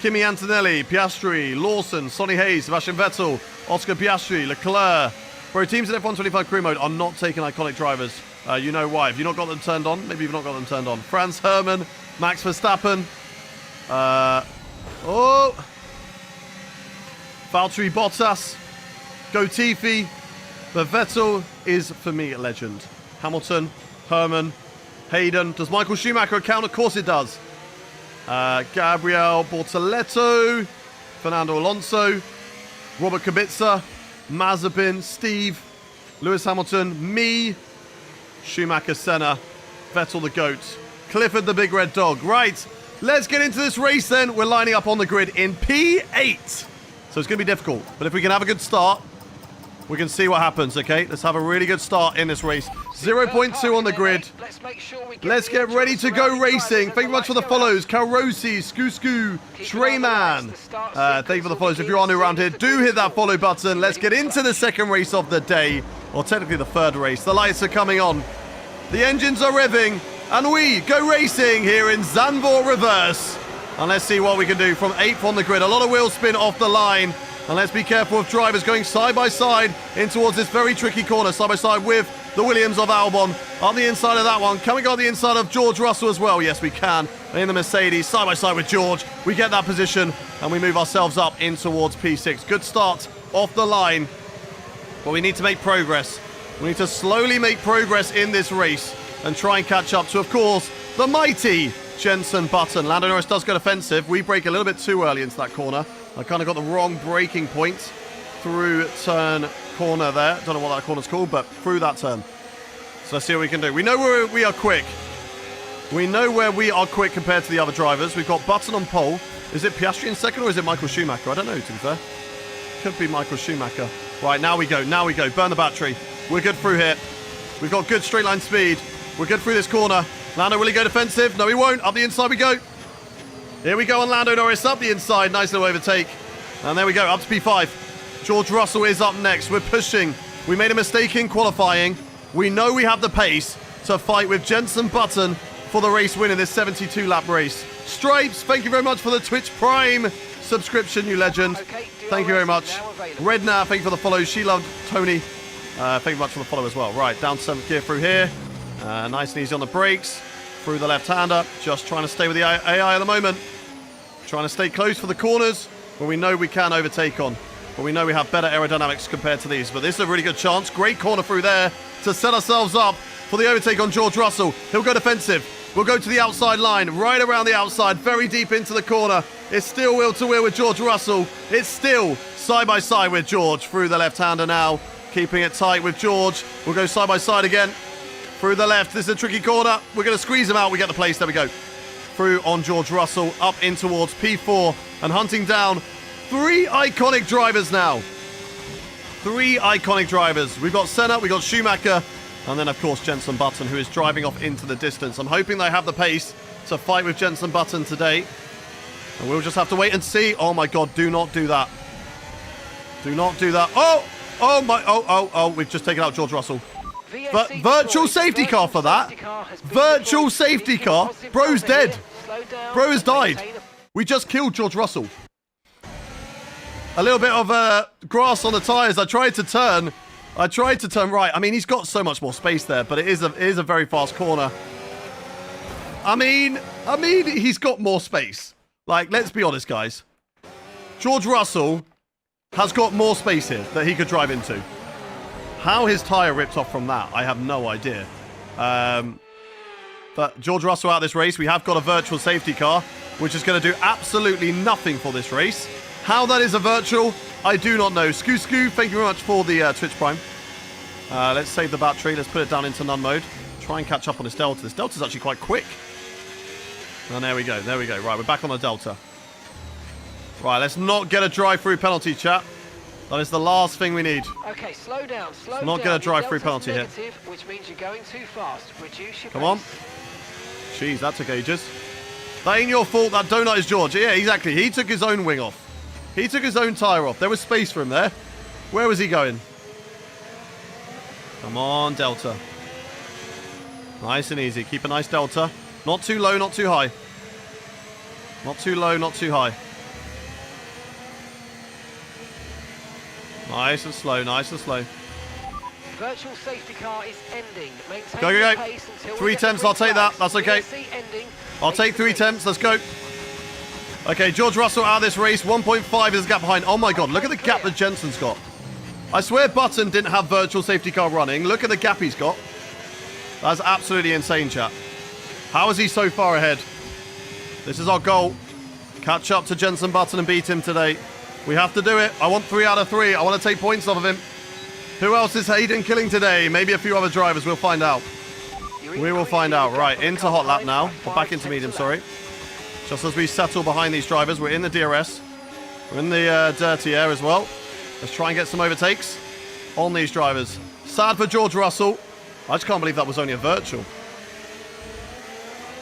Kimi Antonelli, Piastri, Lawson, Sonny Hayes, Sebastian Vettel, Oscar Piastri, Leclerc. Bro, teams in F125 career mode are not taking iconic drivers. You know why. Have you not got them turned on? Maybe you've not got them turned on. Franz Hermann, Max Verstappen. Valtteri Bottas, Gotifi. But Vettel is, for me, a legend. Hamilton, Herman, Hayden. Does Michael Schumacher count? Of course it does. Gabriel Bortoletto, Fernando Alonso, Robert Kubica, Mazepin, Steve, Lewis Hamilton, me, Schumacher, Senna, Vettel the GOAT, Clifford the Big Red Dog. Right, let's get into this race then. We're lining up on the grid in P8. So it's going to be difficult. But if we can have a good start, we can see what happens, okay? Let's have a really good start in this race. 0.2 on the grid. Let's get ready to go racing. Thank you much for the follows. Kalrosi, Skoo, Treyman. Thank you for the follows. If you're new around here, do hit that follow button. Let's get into the second race of the day. Or technically the third race. The lights are coming on. The engines are revving. And we go racing here in Zandvoort Reverse. And let's see what we can do from 8th on the grid. A lot of wheel spin off the line. And let's be careful of drivers going side by side in towards this very tricky corner. Side by side with the Williams of Albon. On the inside of that one. Can we go on the inside of George Russell as well? Yes, we can. In the Mercedes, side by side with George. We get that position and we move ourselves up in towards P6. Good start off the line. But we need to make progress. We need to slowly make progress in this race and try and catch up to, of course, the mighty Jenson Button. Lando Norris does go defensive. We brake a little bit too early into that corner. I kind of got the wrong braking point through turn corner there. Don't know what that corner's called, but through that turn. So let's see what we can do. We know where we are quick. We know where we are quick compared to the other drivers. We've got Button on pole. Is it Piastri in second or is it Michael Schumacher? I don't know, to be fair. Could be Michael Schumacher. Right, now we go. Now we go. Burn the battery. We're good through here. We've got good straight line speed. We're good through this corner. Lando, will he go defensive? No, he won't. Up the inside we go. Here we go on Lando Norris, up the inside. Nice little overtake. And there we go, up to P5. George Russell is up next. We're pushing. We made a mistake in qualifying. We know we have the pace to fight with Jenson Button for the race win in this 72-lap race. Stripes, thank you very much for the Twitch Prime subscription, you legend. Thank you very much. Redna, thank you for the follow. She loved Tony. Thank you very much for the follow as well. Right, down 7th gear through here. Nice and easy on the brakes. Through the left-hander. Just trying to stay with the AI at the moment. Trying to stay close for the corners where we know we can overtake on. But we know we have better aerodynamics compared to these. But this is a really good chance. Great corner through there to set ourselves up for the overtake on George Russell. He'll go defensive. We'll go to the outside line. Right around the outside. Very deep into the corner. It's still wheel to wheel with George Russell. It's still side by side with George. Through the left-hander now. Keeping it tight with George. We'll go side by side again. Through the left. This is a tricky corner. We're going to squeeze him out. We get the place. There we go. Through on George Russell. Up in towards P4. And hunting down 3 iconic drivers now. 3 iconic drivers. We've got Senna, we've got Schumacher, and then, of course, Jenson Button, who is driving off into the distance. I'm hoping they have the pace to fight with Jenson Button today. And we'll just have to wait and see. Oh, my God, do not do that. Do not do that. Oh, we've just taken out George Russell. But virtual safety car for that. Virtual safety car. Bro's dead. Bro has died. We just killed George Russell. A little bit of grass on the tyres. I tried to turn right. I mean, he's got so much more space there, but it is a very fast corner. I mean, he's got more space. Like, let's be honest, guys. George Russell has got more space here that he could drive into. How his tyre ripped off from that, I have no idea. But George Russell out of this race. We have got a virtual safety car, which is going to do absolutely nothing for this race. How that is a virtual, I do not know. Scoo, thank you very much for the Twitch Prime. Let's save the battery. Let's put it down into none mode. Try and catch up on this Delta. This Delta's actually quite quick. And there we go. Right, we're back on the Delta. Right, let's not get a drive-through penalty, chat. That is the last thing we need. Okay, slow down. Not get a drive-through penalty here. Which means you're going too fast. Reduce your Come on. Jeez, that took ages. That ain't your fault. That donut is George. Yeah, exactly. He took his own wing off. He took his own tyre off. There was space for him there. Where was he going? Come on, Delta. Nice and easy. Keep a nice Delta. Not too low, not too high. Not too low, not too high. Nice and slow, nice and slow. Virtual safety car is ending. Maintain Go. your pace until 3 we get to temps, I'll take that. That's okay. I'll take 3 temps. Let's go. Okay, George Russell out of this race. 1.5 is the gap behind. Oh my God, look at the gap that Jensen's got. I swear Button didn't have virtual safety car running. Look at the gap he's got. That's absolutely insane, chat. How is he so far ahead? This is our goal. Catch up to Jenson Button and beat him today. We have to do it. I want 3 out of 3. I want to take points off of him. Who else is Hayden killing today? Maybe a few other drivers. We'll find out. We will find out. Right, into hot lap now. Or back into medium, sorry. Just as we settle behind these drivers. We're in the DRS. We're in the dirty air as well. Let's try and get some overtakes on these drivers. Sad for George Russell. I just can't believe that was only a virtual.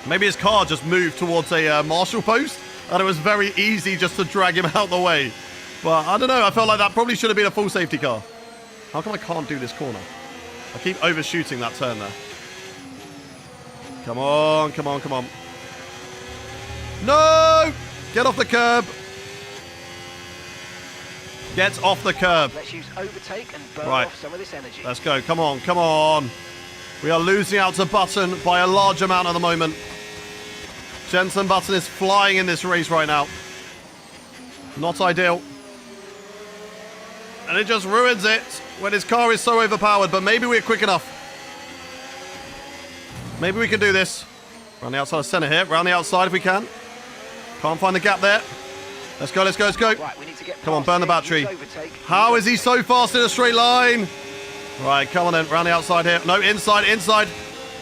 Maybe his car just moved towards a marshal post, and it was very easy just to drag him out the way. But I don't know. I felt like that probably should have been a full safety car. How come I can't do this corner? I keep overshooting that turn there. Come on, come on, come on. No! Get off the curb. Get off the curb. Let's use overtake and burn Right. off some of this energy. Let's go. Come on, come on. We are losing out to Button by a large amount at the moment. Jenson Button is flying in this race right now. Not ideal. And it just ruins it when his car is so overpowered, but maybe we're quick enough. Maybe we can do this. Round the outside of center here. Round the outside if we can. Can't find the gap there. Let's go, let's go, let's go. Right, we need to get Come on, past burn the here. battery. Use overtake. How is he so fast in a straight line? Right, come on then. Round the outside here. No, inside, inside.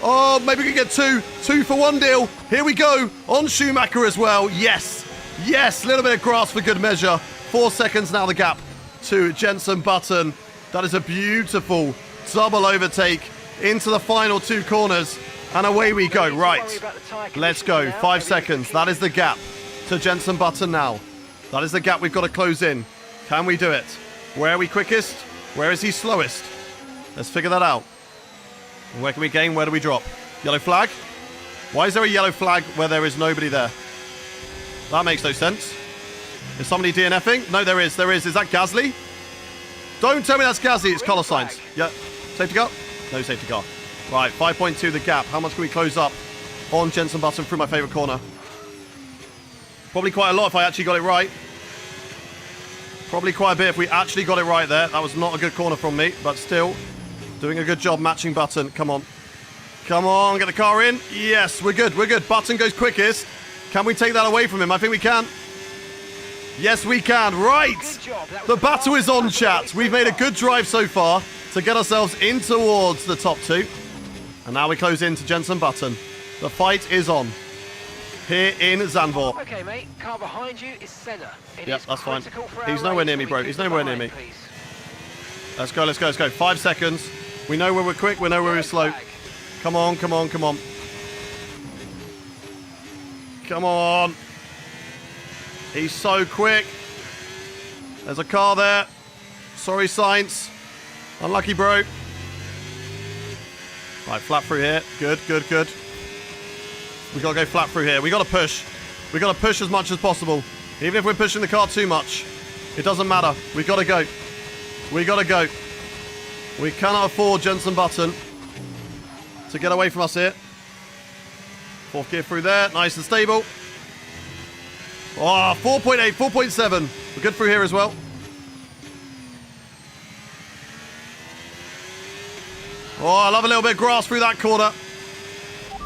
Oh, maybe we can get 2. 2 for 1 deal. Here we go. On Schumacher as well. Yes. Yes. A little bit of grass for good measure. 4 seconds now the gap to Jenson Button. That is a beautiful double overtake into the final 2 corners. And away we go. Right. Let's go. 5 seconds. That is the gap to Jenson Button now. That is the gap we've got to close in. Can we do it? Where are we quickest? Where is he slowest? Let's figure that out. Where can we gain? Where do we drop? Yellow flag? Why is there a yellow flag where there is nobody there? That makes no sense. Is somebody DNFing? No, there is. There is. Is that Gasly? Don't tell me that's Gasly. It's colour signs. Yeah. Safety car? No safety car. Right. 5.2 the gap. How much can we close up on Jenson Button through my favourite corner? Probably quite a lot if I actually got it right. Probably quite a bit if we actually got it right there. That was not a good corner from me, but still doing a good job matching Button. Come on. Come on, get the car in. Yes, we're good, we're good. Button goes quickest. Can we take that away from him? I think we can. Yes, we can. Right. The battle is on, chat. We've made a good drive so far to get ourselves in towards the top 2. And now we close in to Jenson Button. The fight is on here in Zandvoort. Okay, mate. Car behind you is Senna. Yep, that's fine. He's nowhere near me, bro. He's nowhere near me. Let's go, let's go, let's go. 5 seconds. We know where we're quick, we know where we're slow. Come on, come on, come on. Come on. He's so quick. There's a car there. Sorry, Sainz. Unlucky, bro. Right, flat through here. Good, good, good. We got to go flat through here. We got to push. We got to push as much as possible. Even if we're pushing the car too much, it doesn't matter. We got to go. We got to go. We cannot afford Jensen Button to get away from us here. 4th gear through there. Nice and stable. Oh, 4.8, 4.7. We're good through here as well. Oh, I love a little bit of grass through that corner.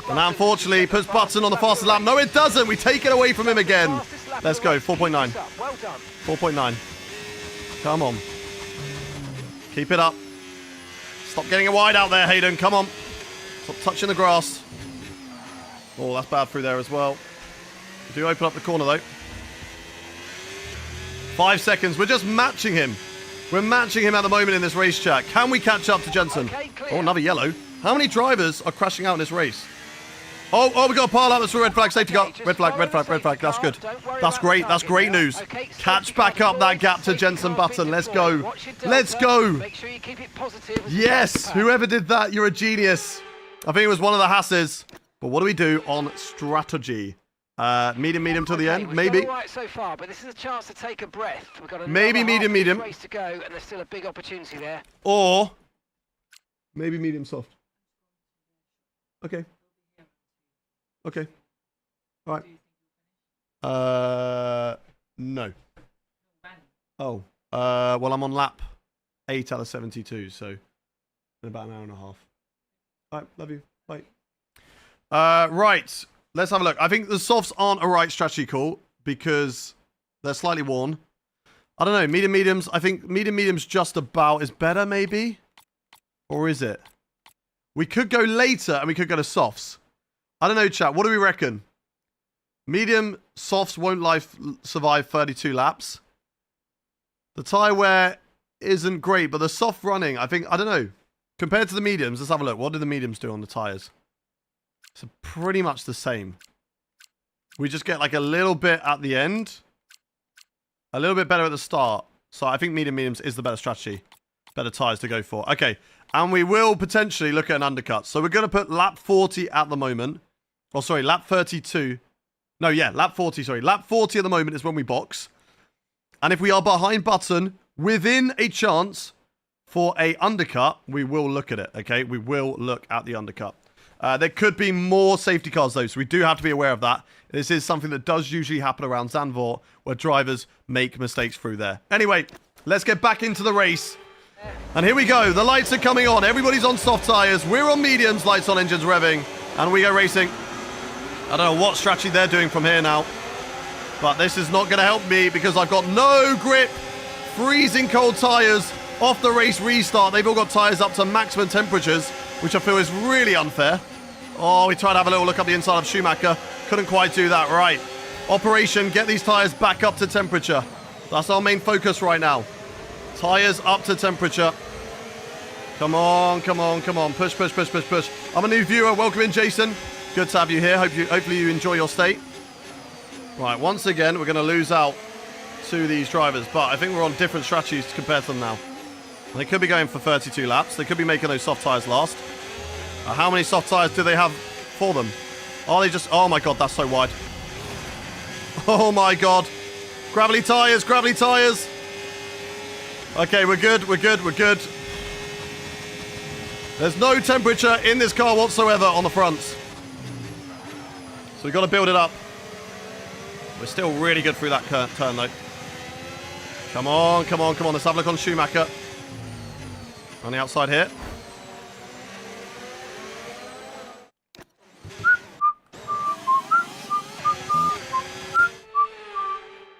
And that, unfortunately, puts Button on the fastest lap. No, it doesn't. We take it away from him again. Let's go. 4.9. 4.9. Come on. Keep it up. Stop getting it wide out there, Hayden. Come on. Stop touching the grass. Oh, that's bad through there as well. We do open up the corner, though. 5 seconds. We're just matching him. We're matching him at the moment in this race, chat. Can we catch up to Jensen? Okay, oh, another yellow. How many drivers are crashing out in this race? Oh, we got a pile up. That's a red flag. Safety car. Red flag, red flag, red flag. That's good. That's great. That's great news. Catch back up that gap to Jensen Button. Let's go. Let's go. Make sure you keep it positive. Yes. Whoever did that, you're a genius. I think it was one of the Hasses. But what do we do on strategy? Medium till the end, maybe. All right so far, but this is a chance to take a breath. We've got maybe medium. Race to go, and there's still a big opportunity there. Or maybe medium soft. Okay. Okay. All right. No. Oh. Well, I'm on lap 8 out of 72, so in about an hour and a half. All right. Love you. Bye. Right. Let's have a look. I think the softs aren't a right strategy call because they're slightly worn. I don't know. Mediums. I think mediums just about is better, maybe. Or is it? We could go later and we could go to softs. I don't know, chat. What do we reckon? Medium softs won't survive 32 laps. The tyre wear isn't great, but the soft running, I don't know. Compared to the mediums, let's have a look. What do the mediums do on the tyres? So pretty much the same. We just get like a little bit at the end. A little bit better at the start. So I think mediums is the better strategy. Better tyres to go for. Okay. And we will potentially look at an undercut. So we're going to put lap 40 at the moment. Oh, sorry, lap 32. No, yeah, lap 40, sorry. Lap 40 at the moment is when we box. And if we are behind Button, within a chance for a undercut, we will look at it, okay? We will look at the undercut. There could be more safety cars, though, so we do have to be aware of that. This is something that does usually happen around Zandvoort, where drivers make mistakes through there. Anyway, let's get back into the race. And here we go. The lights are coming on. Everybody's on soft tyres. We're on mediums, lights on, engines revving. And we go racing. I don't know what strategy they're doing from here now. But this is not going to help me because I've got no grip. Freezing cold tyres off the race restart. They've all got tyres up to maximum temperatures, which I feel is really unfair. Oh, we tried to have a little look up the inside of Schumacher. Couldn't quite do that. Right. Operation, get these tyres back up to temperature. That's our main focus right now. Tyres up to temperature. Come on, come on, come on. Push, push, push, push, push. I'm a new viewer. Welcome in, Jason. Good to have you here. Hopefully you enjoy your stay. Right, once again, we're going to lose out to these drivers, but I think we're on different strategies compared to them now. They could be going for 32 laps. They could be making those soft tyres last. How many soft tyres do they have for them? Are they just... Oh, my God, that's so wide. Oh, my God. Gravelly tyres, gravelly tyres. Okay, we're good, we're good, we're good. There's no temperature in this car whatsoever on the fronts. So we've got to build it up. We're still really good through that turn, though. Come on, come on, come on. Let's have a look on Schumacher. On the outside here.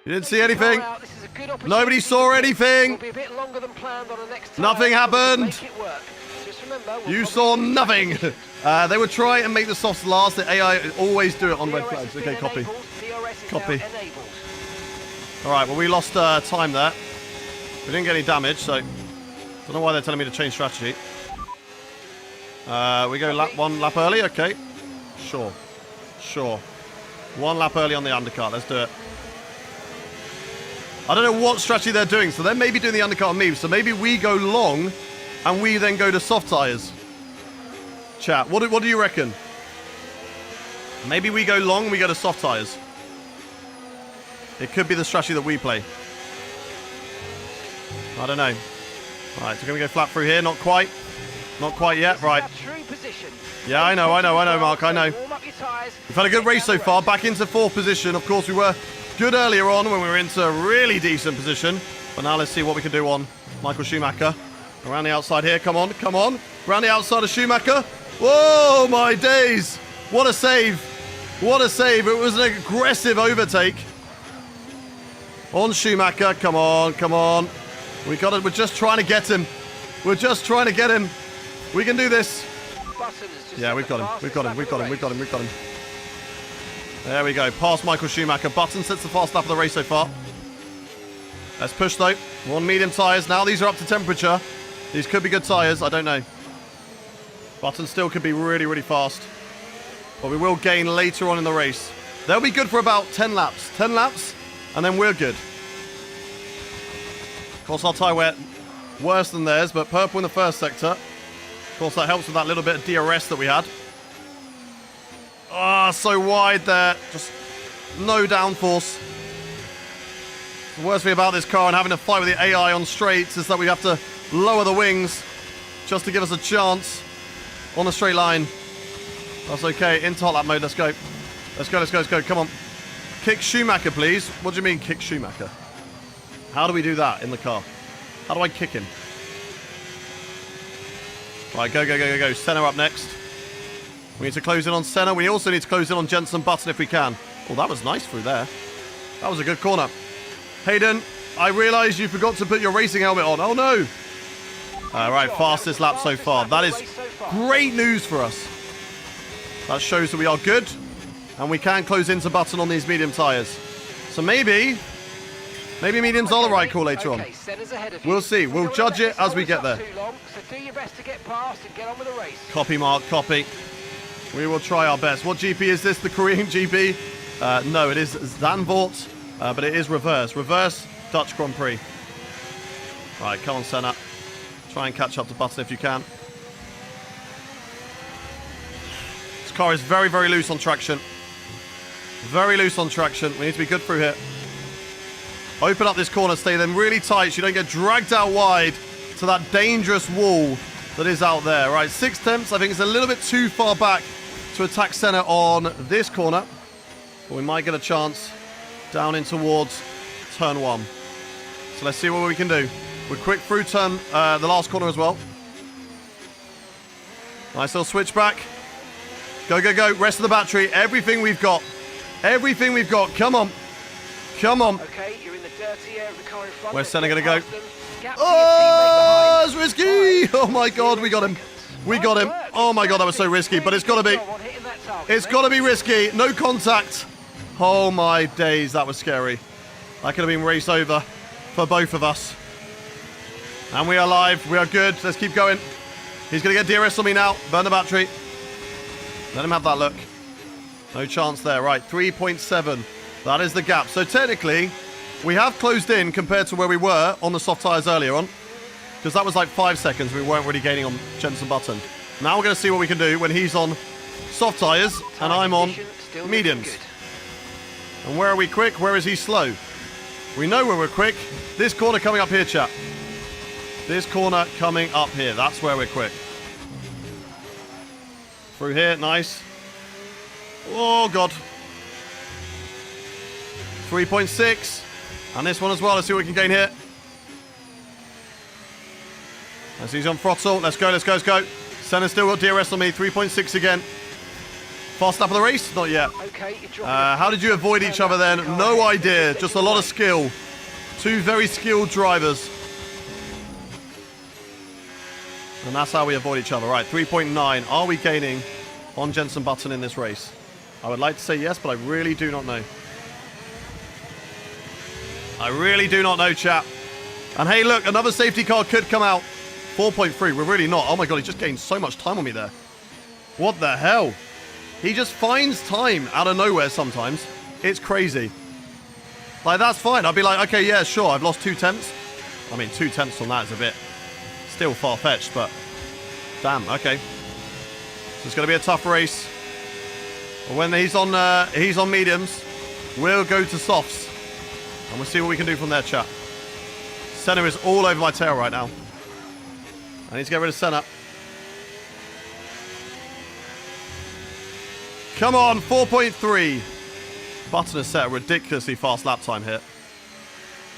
You didn't see anything. Nobody saw anything. Nothing happened. You saw nothing. They would try and make the softs last. The AI always do it on red flags. Okay, copy. Copy. All right, well, we lost time there. We didn't get any damage, so doesn't Don't know why they're telling me to change strategy. We go one lap early, okay. Sure. Sure. One lap early on the undercut, let's do it. I don't know what strategy they're doing, so they may be doing the undercut on me, so maybe we go long and we then go to soft tyres. Chat, what do you reckon? Maybe we go long and we go to soft tyres. It could be the strategy that we play. I don't know. Alright, so we're going to go flat through here, not quite. Not quite yet, right. Yeah, I know, Mark, I know. We've had a good race so far, back into 4th position. Of course, we were good earlier on when we were into a really decent position. But now let's see what we can do on Michael Schumacher. Around the outside here, come on, come on. Around the outside of Schumacher. Whoa, my days. What a save. What a save. It was an aggressive overtake. On Schumacher, come on, come on. We're just trying to get him. We're just trying to get him. We can do this. Yeah, we've got him. We've got him. We've got him. We've got him. We've got him. There we go. Past Michael Schumacher. Button sets the fast lap of the race so far. Let's push though. We're on medium tyres. Now these are up to temperature. These could be good tyres. I don't know. Button still could be really, really fast. But we will gain later on in the race. They'll be good for about 10 laps. 10 laps, and then we're good. Of course, our tyre wear worse than theirs, but purple in the first sector. Of course, that helps with that little bit of DRS that we had. Ah, so wide there. Just no downforce. The worst thing about this car and having to fight with the AI on straights is that we have to lower the wings just to give us a chance on the straight line. That's okay. Into hot lap mode. Let's go. Let's go, let's go, let's go. Come on. Kick Schumacher, please. What do you mean, kick Schumacher? How do we do that in the car? How do I kick him? Right, go, go, go, go, go. Senna up next. We need to close in on Senna. We also need to close in on Jenson Button if we can. Oh, that was nice through there. That was a good corner. Hayden, I realise you forgot to put your racing helmet on. Oh, no. Right, fastest lap so far. That is great news for us. That shows that we are good. And we can close into Button on these medium tyres. So maybe mediums are the right call later on. We'll see. We'll judge it as we get there. Copy, Mark, copy. We will try our best. What GP is this? The Korean GP? No, it is Zandvoort, but it is reverse. Reverse Dutch Grand Prix. Right, come on, Senna. Try and catch up to Button if you can. This car is very, very loose on traction. Very loose on traction. We need to be good through here. Open up this corner, stay then really tight so you don't get dragged out wide to that dangerous wall that is out there. Right, 6 tenths. I think it's a little bit too far back to attack Senna on this corner. But we might get a chance down in towards turn 1. So let's see what we can do. We're quick through turn, the last corner as well. Nice little switch back. Go, go, go. Rest of the battery. Everything we've got. Everything we've got. Come on. Come on. Okay, you're in the dirty air of the car in front. Where's Senna going to go? Oh, it's risky. Oh, my God. We got him. We got him. Oh, my God. That was so risky. But it's got to be. It's got to be risky. No contact. Oh, my days. That was scary. That could have been race over for both of us. And we are live. We are good. Let's keep going. He's going to get DRS on me now. Burn the battery. Let him have that look. No chance there. Right, 3.7. That is the gap. So technically, we have closed in compared to where we were on the soft tyres earlier on. Because that was like 5 seconds. We weren't really gaining on Jenson Button. Now we're going to see what we can do when he's on soft tyres and I'm on mediums. And where are we quick? Where is he slow? We know where we're quick. This corner coming up here, chap. This corner coming up here. That's where we're quick. Through here. Nice. Oh, God. 3.6. And this one as well. Let's see what we can gain here. As he's on throttle. Let's go, let's go, let's go. Senna's still got DRS on me. 3.6 again. Fast lap of the race? Not yet. Okay, how did you avoid each other then? No idea. Just a lot of skill. Two very skilled drivers. And that's how we avoid each other. Right, 3.9. Are we gaining on Jenson Button in this race? I would like to say yes, but I really do not know. I really do not know, chap. And hey, look, another safety car could come out. 4.3. We're really not. Oh my god, he just gained so much time on me there. What the hell? He just finds time out of nowhere sometimes. It's crazy. Like, that's fine. I'd be like, okay, yeah, sure, I've lost 2 tenths. I mean, 2 tenths on that is a bit still far-fetched, but damn, okay. So it's going to be a tough race. But when he's on mediums, we'll go to softs. And we'll see what we can do from there, chat. Senna is all over my tail right now. I need to get rid of Senna. Come on, 4.3. Button has set a ridiculously fast lap time here.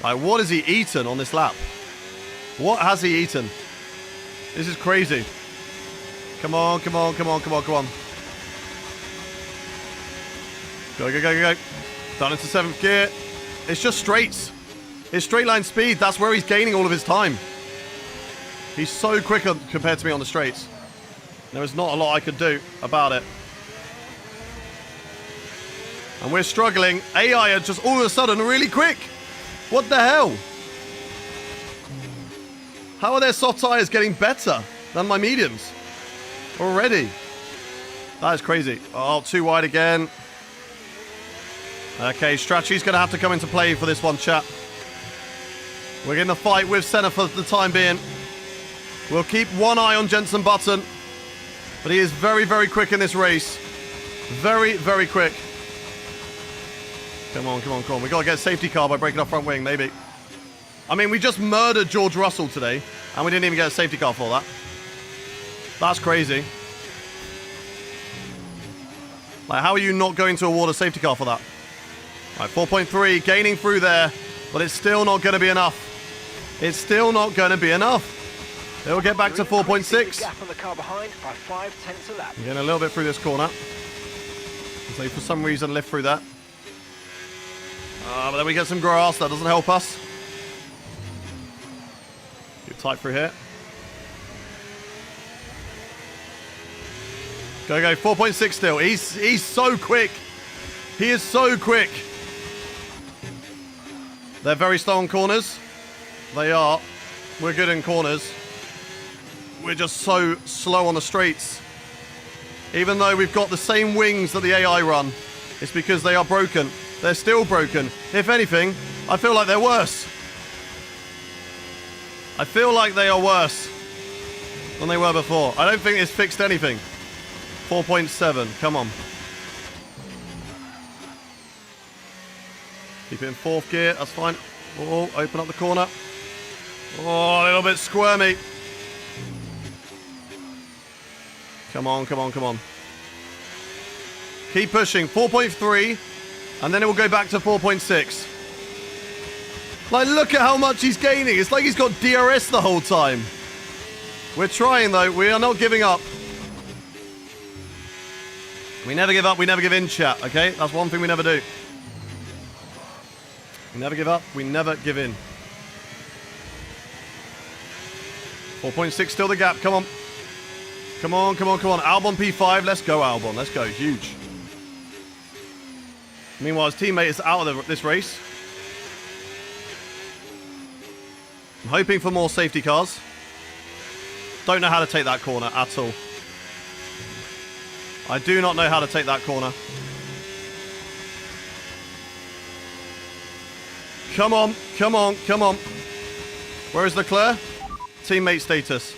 Like, what has he eaten on this lap? What has he eaten? This is crazy. Come on, come on, come on, come on, come on. Go, go, go, go, go. Down into 7th gear. It's just straights. His straight line speed, that's where he's gaining all of his time. He's so quick compared to me on the straights. There is not a lot I could do about it. And we're struggling. AI are just all of a sudden really quick. What the hell? How are their soft tires getting better than my mediums already? That is crazy. Oh, too wide again. Okay, strategy's going to have to come into play for this one, chat. We're in the fight with Senna for the time being. We'll keep one eye on Jenson Button. But he is very, very quick in this race. Very, very quick. Come on, come on, come on. We've got to get a safety car by breaking off front wing, maybe. I mean, we just murdered George Russell today, and we didn't even get a safety car for that. That's crazy. Like, how are you not going to award a safety car for that? Right, 4.3, gaining through there, but it's still not going to be enough. It's still not going to be enough. They'll get back to 4.6. Gap on the car behind by 5 tenths a lap. Getting a little bit through this corner. So for some reason, lift through that. But then we get some grass. That doesn't help us. Get tight through here. Go, go. 4.6 still. He's so quick. He is so quick. They're very slow on corners. They are. We're good in corners. We're just so slow on the straights. Even though we've got the same wings that the AI run, it's because they are broken. They're still broken. If anything, I feel like they're worse. I feel like they are worse than they were before. I don't think it's fixed anything. 4.7, come on. Keep it in 4th gear, that's fine. Oh, open up the corner. Oh, a little bit squirmy. Come on, come on, come on. Keep pushing. 4.3. And then it will go back to 4.6. Like, look at how much he's gaining. It's like he's got DRS the whole time. We're trying, though. We are not giving up. We never give up. We never give in, chat. Okay? That's one thing we never do. We never give up. We never give in. 4.6 still the gap. Come on. Come on, come on, come on. Albon P5. Let's go, Albon. Let's go. Huge. Meanwhile, his teammate is out of this race. I'm hoping for more safety cars. Don't know how to take that corner at all. I do not know how to take that corner. Come on, come on, come on. Where is Leclerc? Teammate status.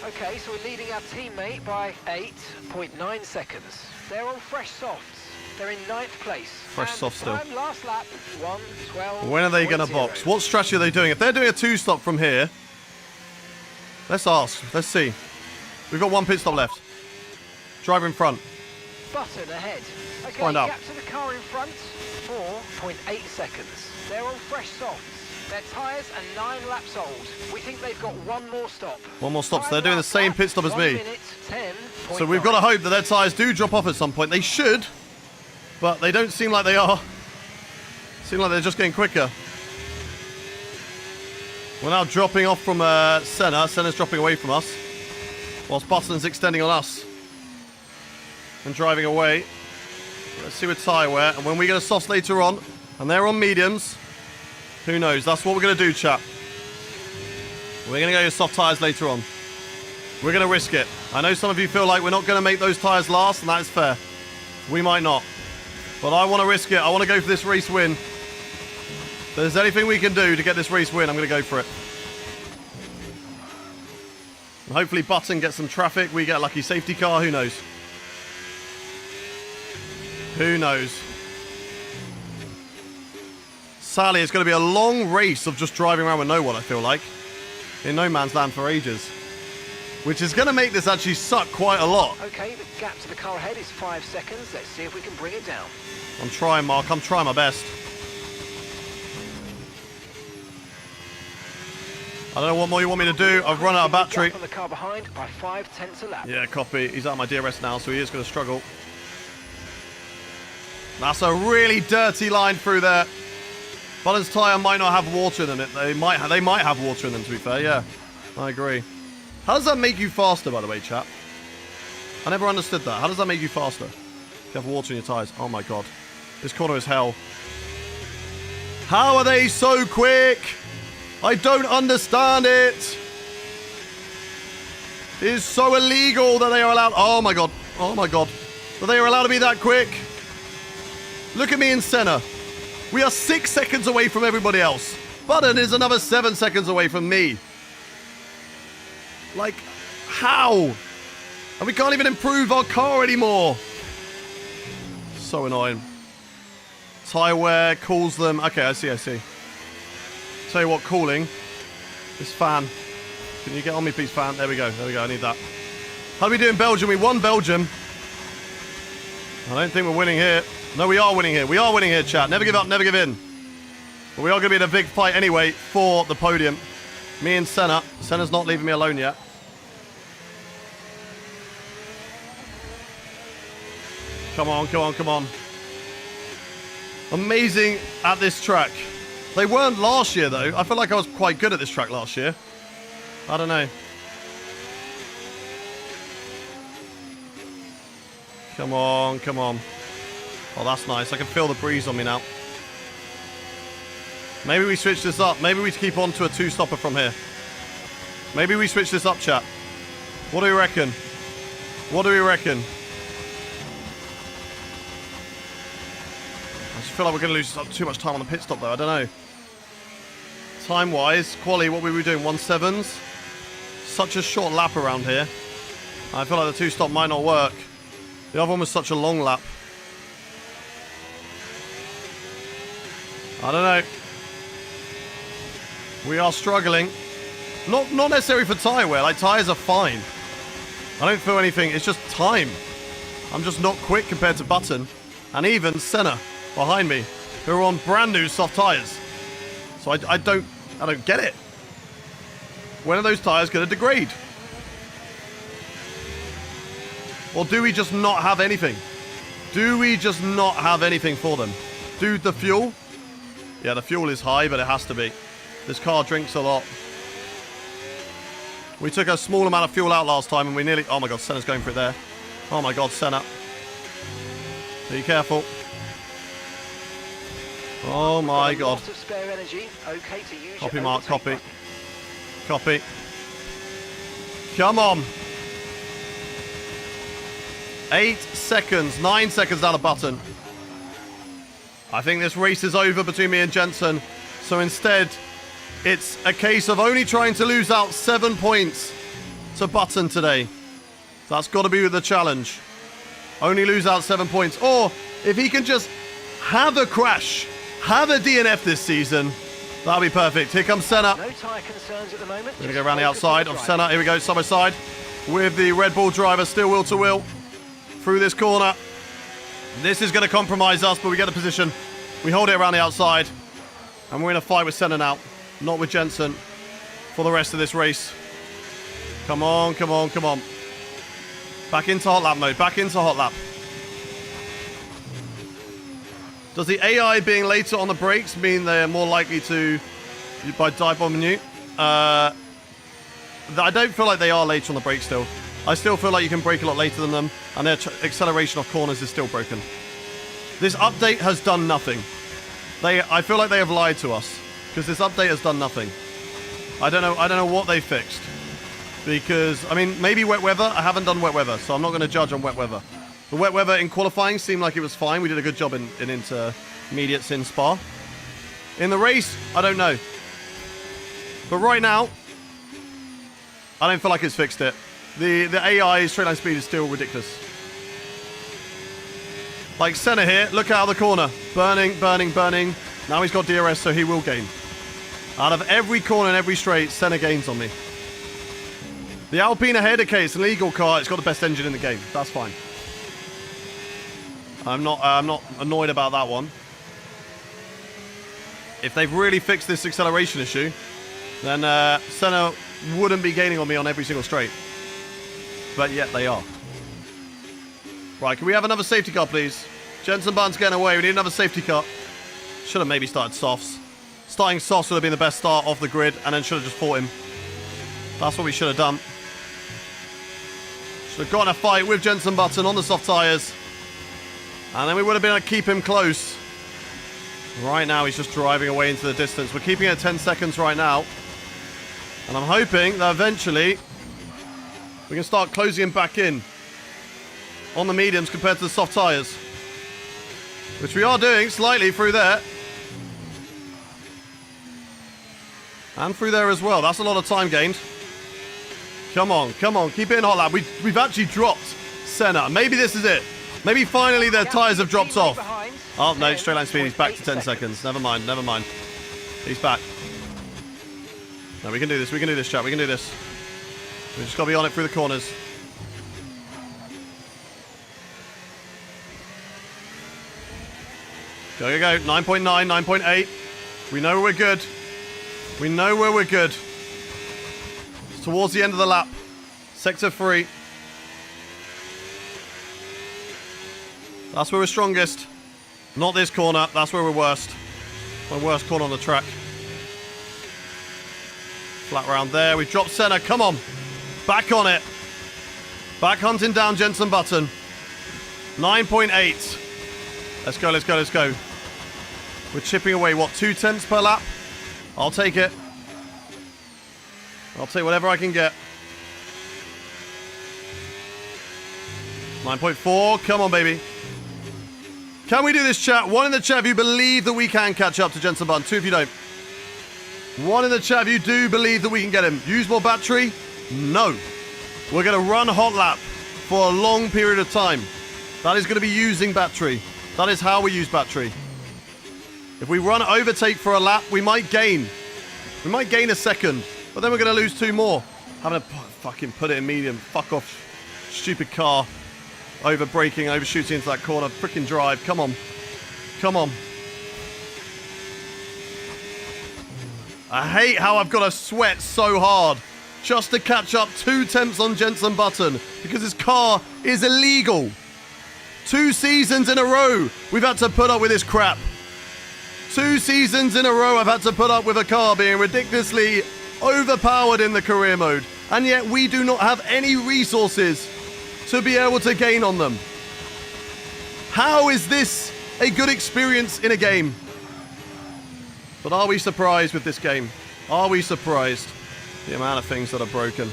Okay, so we're leading our teammate by 8.9 seconds. They're all fresh softs. They're in 9th place. Fresh soft still. Last lap, 1:12. When are they going to box? What strategy are they doing? If they're doing a 2-stop from here, let's ask. Let's see. We've got 1 pit stop left. Driver in front. Button ahead. Okay, Find out. gap to the car in front, 4.8 seconds. They're all fresh softs. Their tyres are 9 laps old. We think they've got 1 more stop. 1 more stop, so they're doing the same pit stop as 1 me. minute, 10.9. So we've got to hope that their tyres do drop off at some point. They should, but they don't seem like they are. Seem like they're just getting quicker. We're now dropping off from Senna. Senna's dropping away from us, whilst Button's extending on us and driving away. Let's see with tyre wear. And when we get a softs later on, and they're on mediums, who knows? That's what we're going to do, chap. We're going to go with soft tyres later on. We're going to risk it. I know some of you feel like we're not going to make those tyres last, and that is fair. We might not. But I want to risk it. I want to go for this race win. If there's anything we can do to get this race win, I'm going to go for it. And hopefully Button gets some traffic. We get a lucky safety car. Who knows? Who knows? Sadly, it's going to be a long race of just driving around with no one, I feel like. In no man's land for ages. Which is going to make this actually suck quite a lot. Okay, the gap to the car ahead is 5 seconds. Let's see if we can bring it down. I'm trying, Mark. I'm trying my best. I don't know what more you want me to do. I've run out of battery. On the car behind by 5/10 a lap. Yeah, copy. He's out of my DRS now, so he is going to struggle. That's a really dirty line through there. Button's tyre might not have water in them. They might have water in them, to be fair. Yeah, I agree. How does that make you faster, by the way, chap? I never understood that. How does that make you faster? If you have water in your tyres. Oh, my God. This corner is hell. How are they so quick? I don't understand it. It is so illegal that they are allowed... Oh, my God. Oh, my God. That they are allowed to be that quick. Look at me and Senna. We are 6 seconds away from everybody else. Button is another 7 seconds away from me. Like, how? And we can't even improve our car anymore. So annoying. Tyre wear cools them. Okay, I see. Tell you what, cooling. This fan. Can you get on me, please, fan? There we go. I need that. How do we do in Belgium? We won Belgium. I don't think we're winning here. No, we are winning here. We are winning here, chat. Never give up, never give in. But we are going to be in a big fight anyway for the podium. Me and Senna. Senna's not leaving me alone yet. Come on. Amazing at this track. They weren't last year, though. I feel like I was quite good at this track last year. I don't know. Come on. Oh, that's nice. I can feel the breeze on me now. Maybe we switch this up. Maybe we keep on to a two-stopper from here. Maybe we switch this up, chat. What do we reckon? I just feel like we're going to lose too much time on the pit stop, though. I don't know. Time-wise, quali, what were we doing? 1.7s? Such a short lap around here. I feel like the two-stop might not work. The other one was such a long lap. I don't know. We are struggling. Not necessarily for tyre wear. Like, tyres are fine. I don't feel anything. It's just time. I'm just not quick compared to Button. And even Senna behind me, who are on brand new soft tyres. So I don't get it. When are those tyres going to degrade? Or do we just not have anything? Do we just not have anything for them? Dude, the fuel? Yeah, the fuel is high, but it has to be. This car drinks a lot. We took a small amount of fuel out last time and we nearly... Oh my God, Senna's going for it there. Oh my God, Senna. Be careful. Oh my God. Copy, Mark, copy. Copy. Come on. 8 seconds, 9 seconds down a Button. I think this race is over between me and Jensen. So instead, it's a case of only trying to lose out 7 points to Button today. That's got to be the challenge. Only lose out 7 points. Or if he can just have a crash, have a DNF this season, that'll be perfect. Here comes Senna. No tyre concerns at the moment. We're going to go around the outside of Senna. Here we go, side by side. With the Red Bull driver still wheel to wheel through this corner. This is going to compromise us, but we get the position. We hold it around the outside. And we're in a fight with Senna now. Not with Jensen for the rest of this race. Come on. Back into hot lap mode. Back into hot lap. Does the AI being later on the brakes mean they're more likely to dive bomb you? I don't feel like they are later on the brakes still. I still feel like you can brake a lot later than them, and their acceleration off corners is still broken. This update has done nothing. I feel like they have lied to us, because this update has done nothing. I don't know what they fixed. Because, I mean, maybe wet weather. I haven't done wet weather, so I'm not going to judge on wet weather. The wet weather in qualifying seemed like it was fine. We did a good job in intermediates in Spa. In the race, I don't know. But right now, I don't feel like it's fixed it. The AI straight line speed is still ridiculous. Like Senna here, look out of the corner. Burning, burning, burning. Now he's got DRS, so he will gain. Out of every corner and every straight, Senna gains on me. The Alpine ahead, okay, it's an illegal car. It's got the best engine in the game. That's fine. I'm not annoyed about that one. If they've really fixed this acceleration issue, then Senna wouldn't be gaining on me on every single straight. But yet they are. Right, can we have another safety car, please? Jenson Button's getting away. We need another safety car. Should have maybe started softs. Starting softs would have been the best start off the grid, and then should have just fought him. That's what we should have done. Should have got in a fight with Jenson Button on the soft tyres. And then we would have been able to keep him close. Right now, he's just driving away into the distance. We're keeping it at 10 seconds right now. And I'm hoping that eventually we can start closing him back in on the mediums compared to the soft tyres. Which we are doing slightly through there. And through there as well. That's a lot of time gained. Come on, come on. Keep it in hot lap. We've actually dropped Senna. Maybe this is it. Maybe finally their tyres have dropped off. Oh, no. Straight line speed. He's back to 10 seconds. Never mind. Never mind. He's back. No, we can do this. We can do this, chat. We can do this. We just got to be on it through the corners. Go, go, go. 9.9, 9.8. We know we're good. We know where we're good. It's towards the end of the lap. Sector 3. That's where we're strongest. Not this corner. That's where we're worst. My worst corner on the track. Flat round there. We've dropped Senna. Come on. Back on it. Back hunting down Jenson Button. 9.8. Let's go, let's go, let's go. We're chipping away, what, 2 tenths per lap? I'll take it. I'll take whatever I can get. 9.4. Come on, baby. Can we do this, chat? 1 in the chat if you believe that we can catch up to Jenson Button. 2 if you don't. 1 in the chat if you do believe that we can get him. Use more battery? No. We're going to run hot lap for a long period of time. That is going to be using battery. That is how we use battery. If we run overtake for a lap, we might gain. We might gain a second, but then we're going to lose 2 more. Having to fucking put it in medium. Fuck off. Stupid car. Over braking, overshooting into that corner. Freaking drive. Come on. Come on. I hate how I've got to sweat so hard just to catch up 2 tenths on Jenson Button because his car is illegal. 2 seasons in a row we've had to put up with this crap. 2 seasons in a row I've had to put up with a car being ridiculously overpowered in the career mode. And yet we do not have any resources to be able to gain on them. How is this a good experience in a game? But are we surprised with this game? Are we surprised? The amount of things that are broken.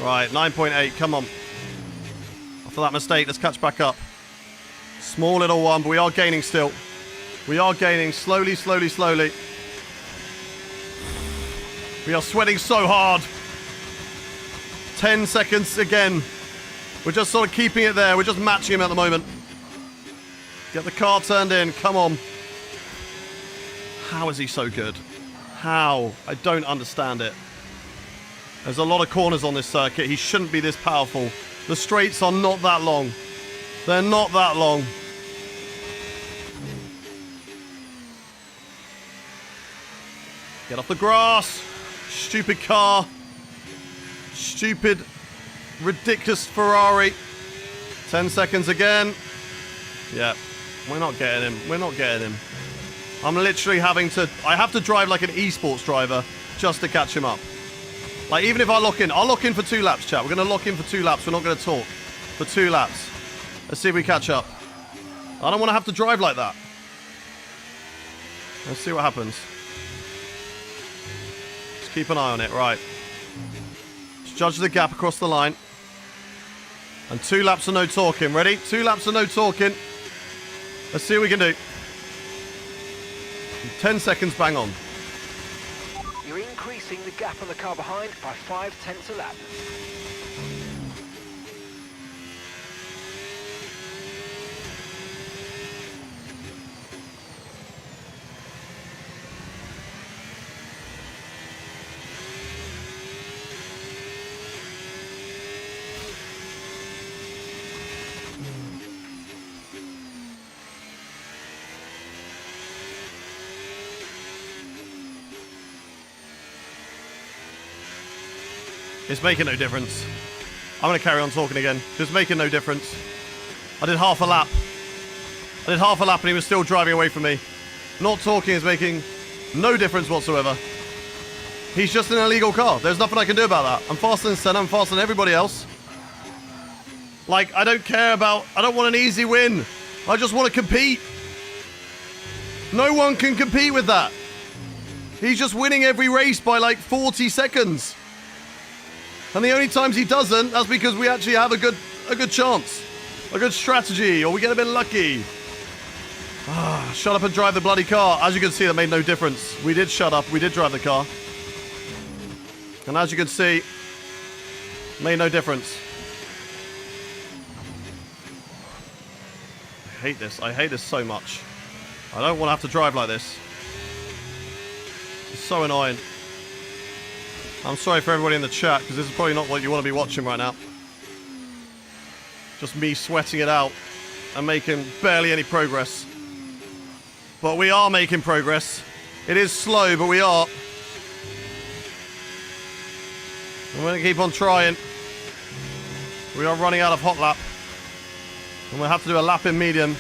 Right, 9.8, come on. After that mistake, let's catch back up. Small little one, but we are gaining still. We are gaining slowly, slowly, slowly. We are sweating so hard. 10 seconds again. We're just sort of keeping it there. We're just matching him at the moment. Get the car turned in. Come on. How is he so good? How? I don't understand it. There's a lot of corners on this circuit. He shouldn't be this powerful. The straights are not that long. They're not that long. Get off the grass. Stupid car. Stupid, ridiculous Ferrari. 10 seconds again. Yeah, we're not getting him. We're not getting him. I'm literally having to... I have to drive like an esports driver just to catch him up. Like, even if I lock in... I'll lock in for 2 laps, chat. We're going to lock in for 2 laps. We're not going to talk. For 2 laps. Let's see if we catch up. I don't want to have to drive like that. Let's see what happens. Just keep an eye on it. Right. Let's judge the gap across the line. And 2 laps of no talking. Ready? 2 laps of no talking. Let's see what we can do. 10 seconds, bang on. You're increasing the gap on the car behind by 0.5 a lap. It's making no difference. I'm going to carry on talking again. It's making no difference. I did half a lap. And he was still driving away from me. Not talking is making no difference whatsoever. He's just an illegal car. There's nothing I can do about that. I'm faster than Senna. I'm faster than everybody else. Like, I don't care about... I don't want an easy win. I just want to compete. No one can compete with that. He's just winning every race by like 40 seconds. And the only times he doesn't, that's because we actually have a good chance. A good strategy, or we get a bit lucky. Shut up and drive the bloody car. As you can see, that made no difference. We did shut up, we did drive the car. And as you can see, made no difference. I hate this so much. I don't want to have to drive like this. It's so annoying. I'm sorry for everybody in the chat, because this is probably not what you want to be watching right now. Just me sweating it out and making barely any progress. But we are making progress. It is slow, but we are. I'm going to keep on trying. We are running out of hot lap. And we'll have to do a lap in medium.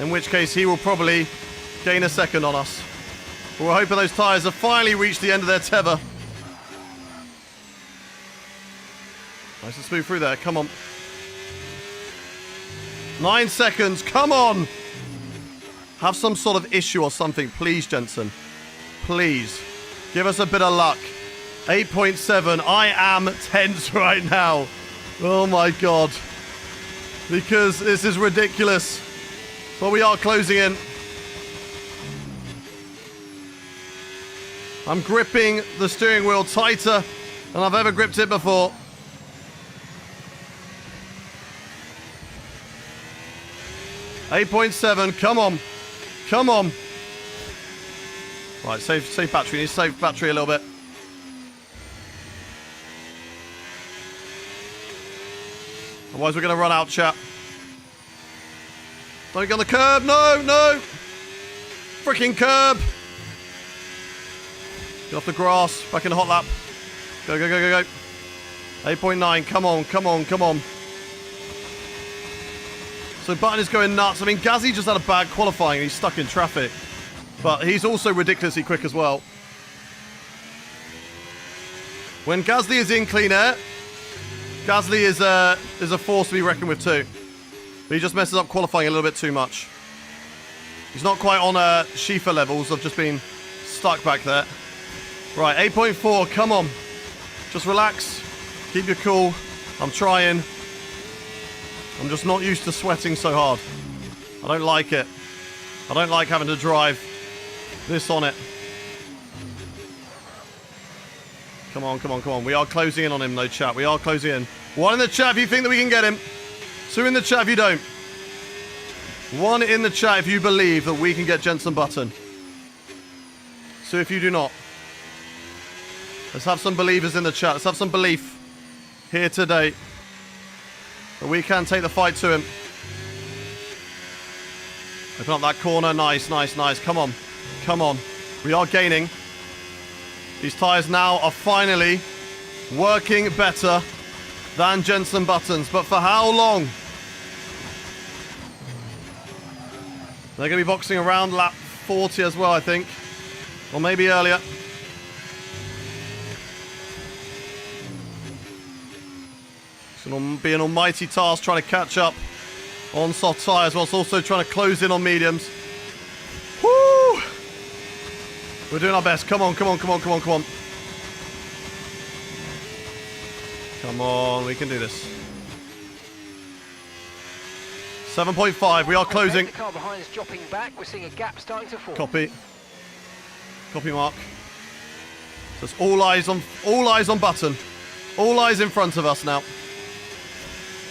In which case he will probably gain a second on us. But we're hoping those tyres have finally reached the end of their tether. Nice and smooth through there. Come on. 9 seconds. Come on. Have some sort of issue or something, please, Jensen. Please. Give us a bit of luck. 8.7. I am tense right now. Oh, my God. Because this is ridiculous. But we are closing in. I'm gripping the steering wheel tighter than I've ever gripped it before. .7, come on. Come on. Right, save battery. Need to save battery a little bit. Otherwise we're going to run out, chat. Don't get on the curb. No, no. Freaking curb. Get off the grass. Back in the hot lap. Go, go, go, go, go. 8.9. Come on, come on, come on. So Button is going nuts. I mean, Gazzy just had a bad qualifying and he's stuck in traffic. But he's also ridiculously quick as well. When Gasly is in clean air, Gasly is a force to be reckoned with too. But he just messes up qualifying a little bit too much. He's not quite on Shifa levels of just being stuck back there. Right, 8.4, come on. Just relax. Keep your cool. I'm trying. I'm just not used to sweating so hard. I don't like it. I don't like having to drive this on it. Come on, come on, come on. We are closing in on him, though, chat. We are closing in. 1 in the chat if you think that we can get him. 2 in the chat if you don't. 1 in the chat if you believe that we can get Jensen Button. So if you do not. Let's have some believers in the chat. Let's have some belief here today. But we can take the fight to him. Open up that corner. Nice, nice, nice. Come on. Come on. We are gaining. These tyres now are finally working better than Jensen Button's. But for how long? They're going to be boxing around lap 40 as well, I think. Or maybe earlier. It's going to be an almighty task trying to catch up on soft tyres whilst also trying to close in on mediums. Woo! We're doing our best. Come on, come on, come on, come on, come on. Come on, we can do this. 7.5, we are closing. Okay, the car behind is dropping back. We're seeing a gap starting to form. Copy. Copy mark. So it's all eyes on button. All eyes in front of us now.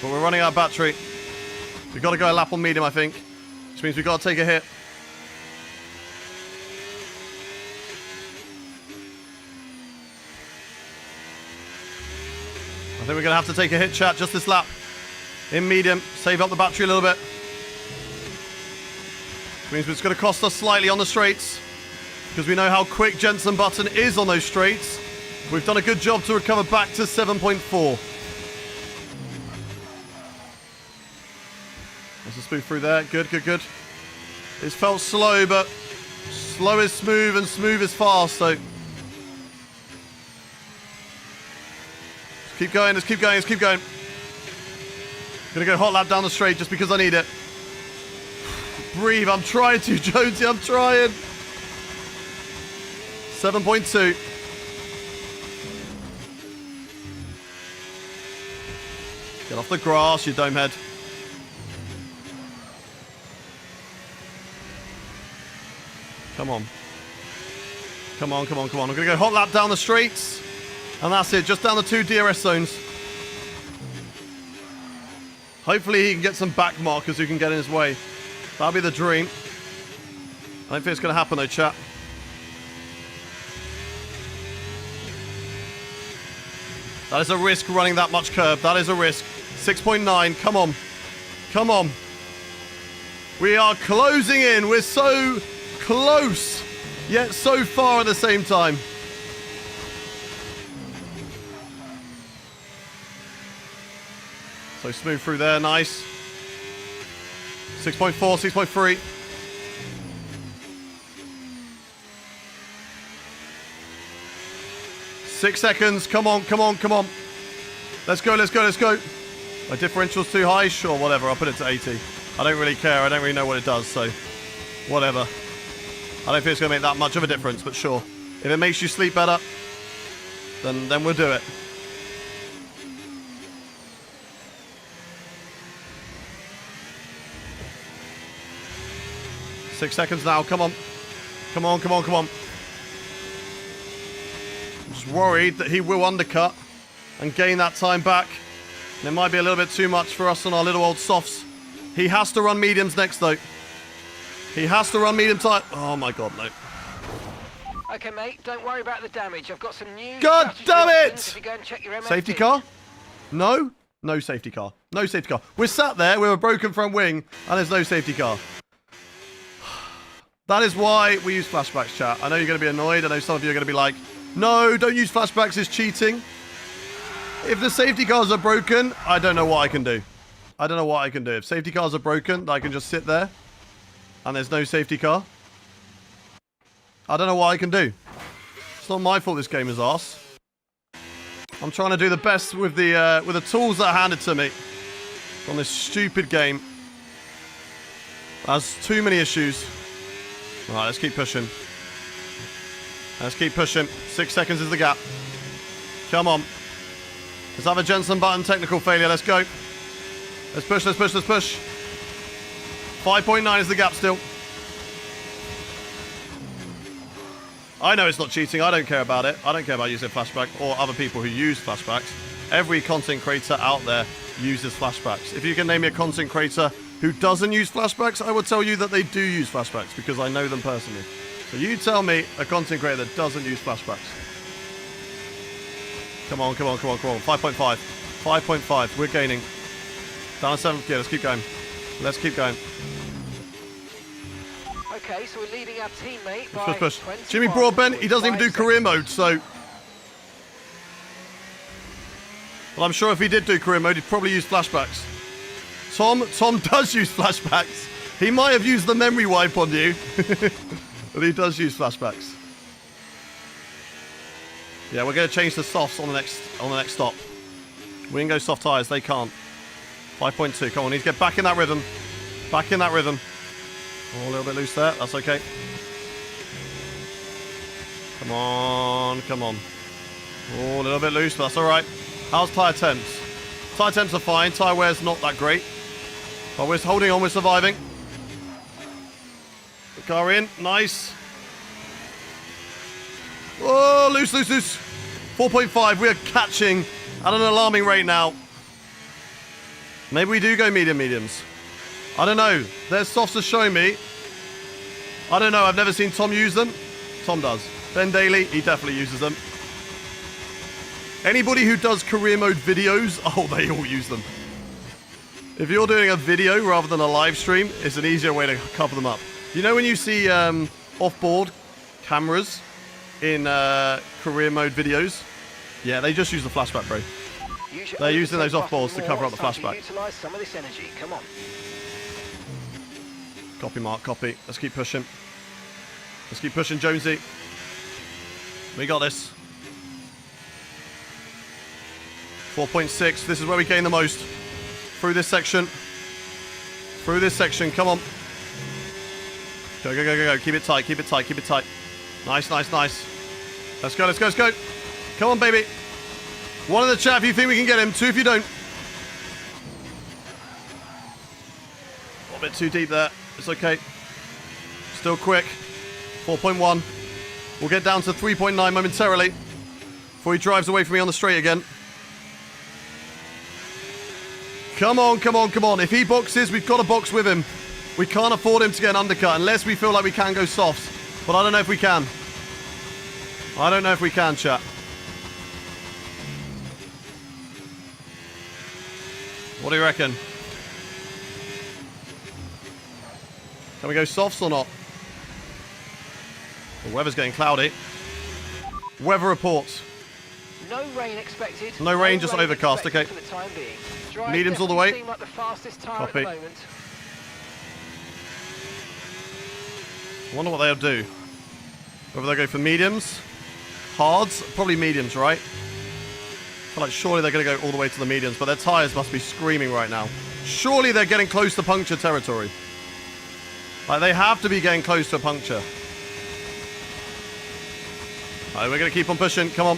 But we're running out of battery. We've got to go a lap on medium, I think. Which means we've got to take a hit. I think we're going to have to take a hit, chat, just this lap. In medium. Save up the battery a little bit. Which means it's going to cost us slightly on the straights. Because we know how quick Jensen Button is on those straights. We've done a good job to recover back to 7.4. There's a smooth through there. Good, good, good. It's felt slow, but slow is smooth and smooth is fast, so... Keep going, let's keep going, let's keep going. Gonna go hot lap down the straight just because I need it. Breathe, I'm trying to, Jonesy, I'm trying. 7.2. Get off the grass, you domehead. Come on. Come on, come on, come on. I'm gonna go hot lap down the straights. And that's it, just down the 2 DRS zones. Hopefully he can get some back markers who can get in his way. That'll be the dream. I don't think it's going to happen though, chat. That is a risk running that much curb. That is a risk. 6.9, come on. Come on. We are closing in. We're so close, yet so far at the same time. So smooth through there, nice. 6.4, 6.3. 6 seconds, come on, come on, come on. Let's go, let's go, let's go. My differential's too high? Sure, whatever, I'll put it to 80. I don't really care, I don't really know what it does, so whatever. I don't think it's going to make that much of a difference, but sure. If it makes you sleep better, then we'll do it. Six seconds now, come on. Come on, come on, come on. I'm just worried that he will undercut and gain that time back. And it might be a little bit too much for us on our little old softs. He has to run mediums next, though. He has to run medium time. Oh, my God, no. Okay, mate, don't worry about the damage. I've got some new... God damn it! If you go and check your MOT. Safety car? No? No safety car. No safety car. We're sat there with a broken front wing, and there's no safety car. That is why we use flashbacks, chat. I know you're going to be annoyed. I know some of you are going to be like, no, don't use flashbacks, it's cheating. If the safety cars are broken, I don't know what I can do. I don't know what I can do. If safety cars are broken, I can just sit there and there's no safety car. I don't know what I can do. It's not my fault this game is arse. I'm trying to do the best with the tools that are handed to me on this stupid game. There's too many issues. Alright, let's keep pushing. Let's keep pushing. 6 seconds is the gap. Come on. Let's have a Jensen Button technical failure. Let's go. Let's push, let's push, let's push. 5.9 is the gap still. I know it's not cheating. I don't care about it. I don't care about using flashback or other people who use flashbacks. Every content creator out there uses flashbacks. If you can name me a content creator who doesn't use flashbacks, I will tell you that they do use flashbacks because I know them personally. So you tell me a content creator that doesn't use flashbacks. Come on, come on, come on, come on. 5.5. 5.5. We're gaining. Down to 7th gear. Let's keep going. Let's keep going. Okay, so we're leading our teammate by Push, push, push. 21 Jimmy Broadbent, he doesn't even do career mode, so... Well, I'm sure if he did do career mode, he'd probably use flashbacks. Tom does use flashbacks. He might have used the memory wipe on you, but he does use flashbacks. Yeah, we're going to change the softs on the next stop. We can go soft tyres, they can't. 5.2, come on, need to get back in that rhythm. Back in that rhythm. Oh, a little bit loose there, that's okay. Come on, come on. Oh, a little bit loose, but that's alright. How's tyre temps? Tyre temps are fine. Tyre wear's not that great. But we're holding on. We're surviving. The car in. Nice. Oh, loose, loose, loose. 4.5. We are catching at an alarming rate now. Maybe we do go mediums. I don't know. There's softs are showing me. I don't know. I've never seen Tom use them. Tom does. Ben Daly, he definitely uses them. Anybody who does career mode videos, oh, they all use them. If you're doing a video rather than a live stream, it's an easier way to cover them up. You know when you see off-board cameras in career mode videos? Yeah, they just use the flashback, bro. They're using those off-boards to cover up the flashback. Utilize some of this energy. Come on. Copy, Mark, copy. Let's keep pushing. Let's keep pushing, Jonesy. We got this. 4.6. This is where we gain the most. Through this section. Through this section. Come on. Go, go, go, go, go. Keep it tight, keep it tight, keep it tight. Nice, nice, nice. Let's go, let's go, let's go. Come on, baby. 1 in the chat if you think we can get him. 2 if you don't. A little bit too deep there. It's okay. Still quick. 4.1. We'll get down to 3.9 momentarily before he drives away from me on the straight again. Come on, come on, come on. If he boxes, we've got to box with him. We can't afford him to get an undercut unless we feel like we can go softs. But I don't know if we can. I don't know if we can, chat. What do you reckon? Can we go softs or not? The weather's getting cloudy. Weather reports. No rain expected. No rain, just overcast. Okay. For the time being. Drive Mediums all the way. seem like the fastest tire Copy. at the moment. I wonder what they'll do. Whether they'll go for mediums, hards, probably mediums, right? I feel like surely they're going to go all the way to the mediums, but their tyres must be screaming right now. Surely they're getting close to puncture territory. Like, they have to be getting close to a puncture. Alright, we're going to keep on pushing. Come on.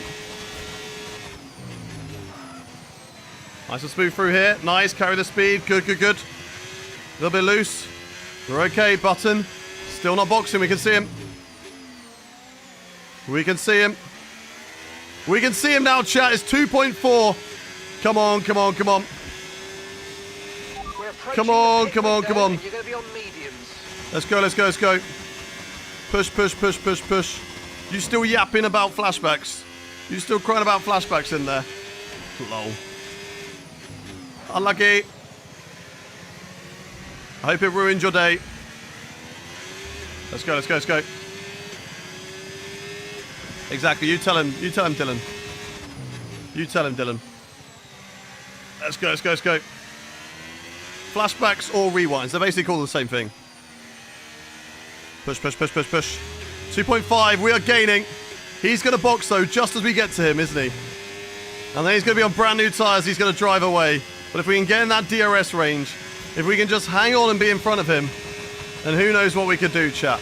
Nice and smooth through here. Nice. Carry the speed. Good, good, good. A little bit loose. We're okay. Button. Still not boxing. We can see him. We can see him. We can see him now, chat. It's 2.4. Come on, come on, come on. Come on, come on, come on. You're going to be on mediums. Let's go, let's go, let's go. Push, push, push, push, push. You still yapping about flashbacks? You still crying about flashbacks in there? Lol. Unlucky. I hope it ruined your day. Let's go, let's go, let's go. Exactly, you tell him, Dylan. You tell him, Dylan. Let's go, let's go, let's go. Flashbacks or rewinds, they're basically called the same thing. Push, push, push, push, push. 2.5, we are gaining. He's going to box, though, just as we get to him, isn't he? And then he's going to be on brand new tyres. He's going to drive away. But if we can get in that DRS range, if we can just hang on and be in front of him, then who knows what we could do, chat.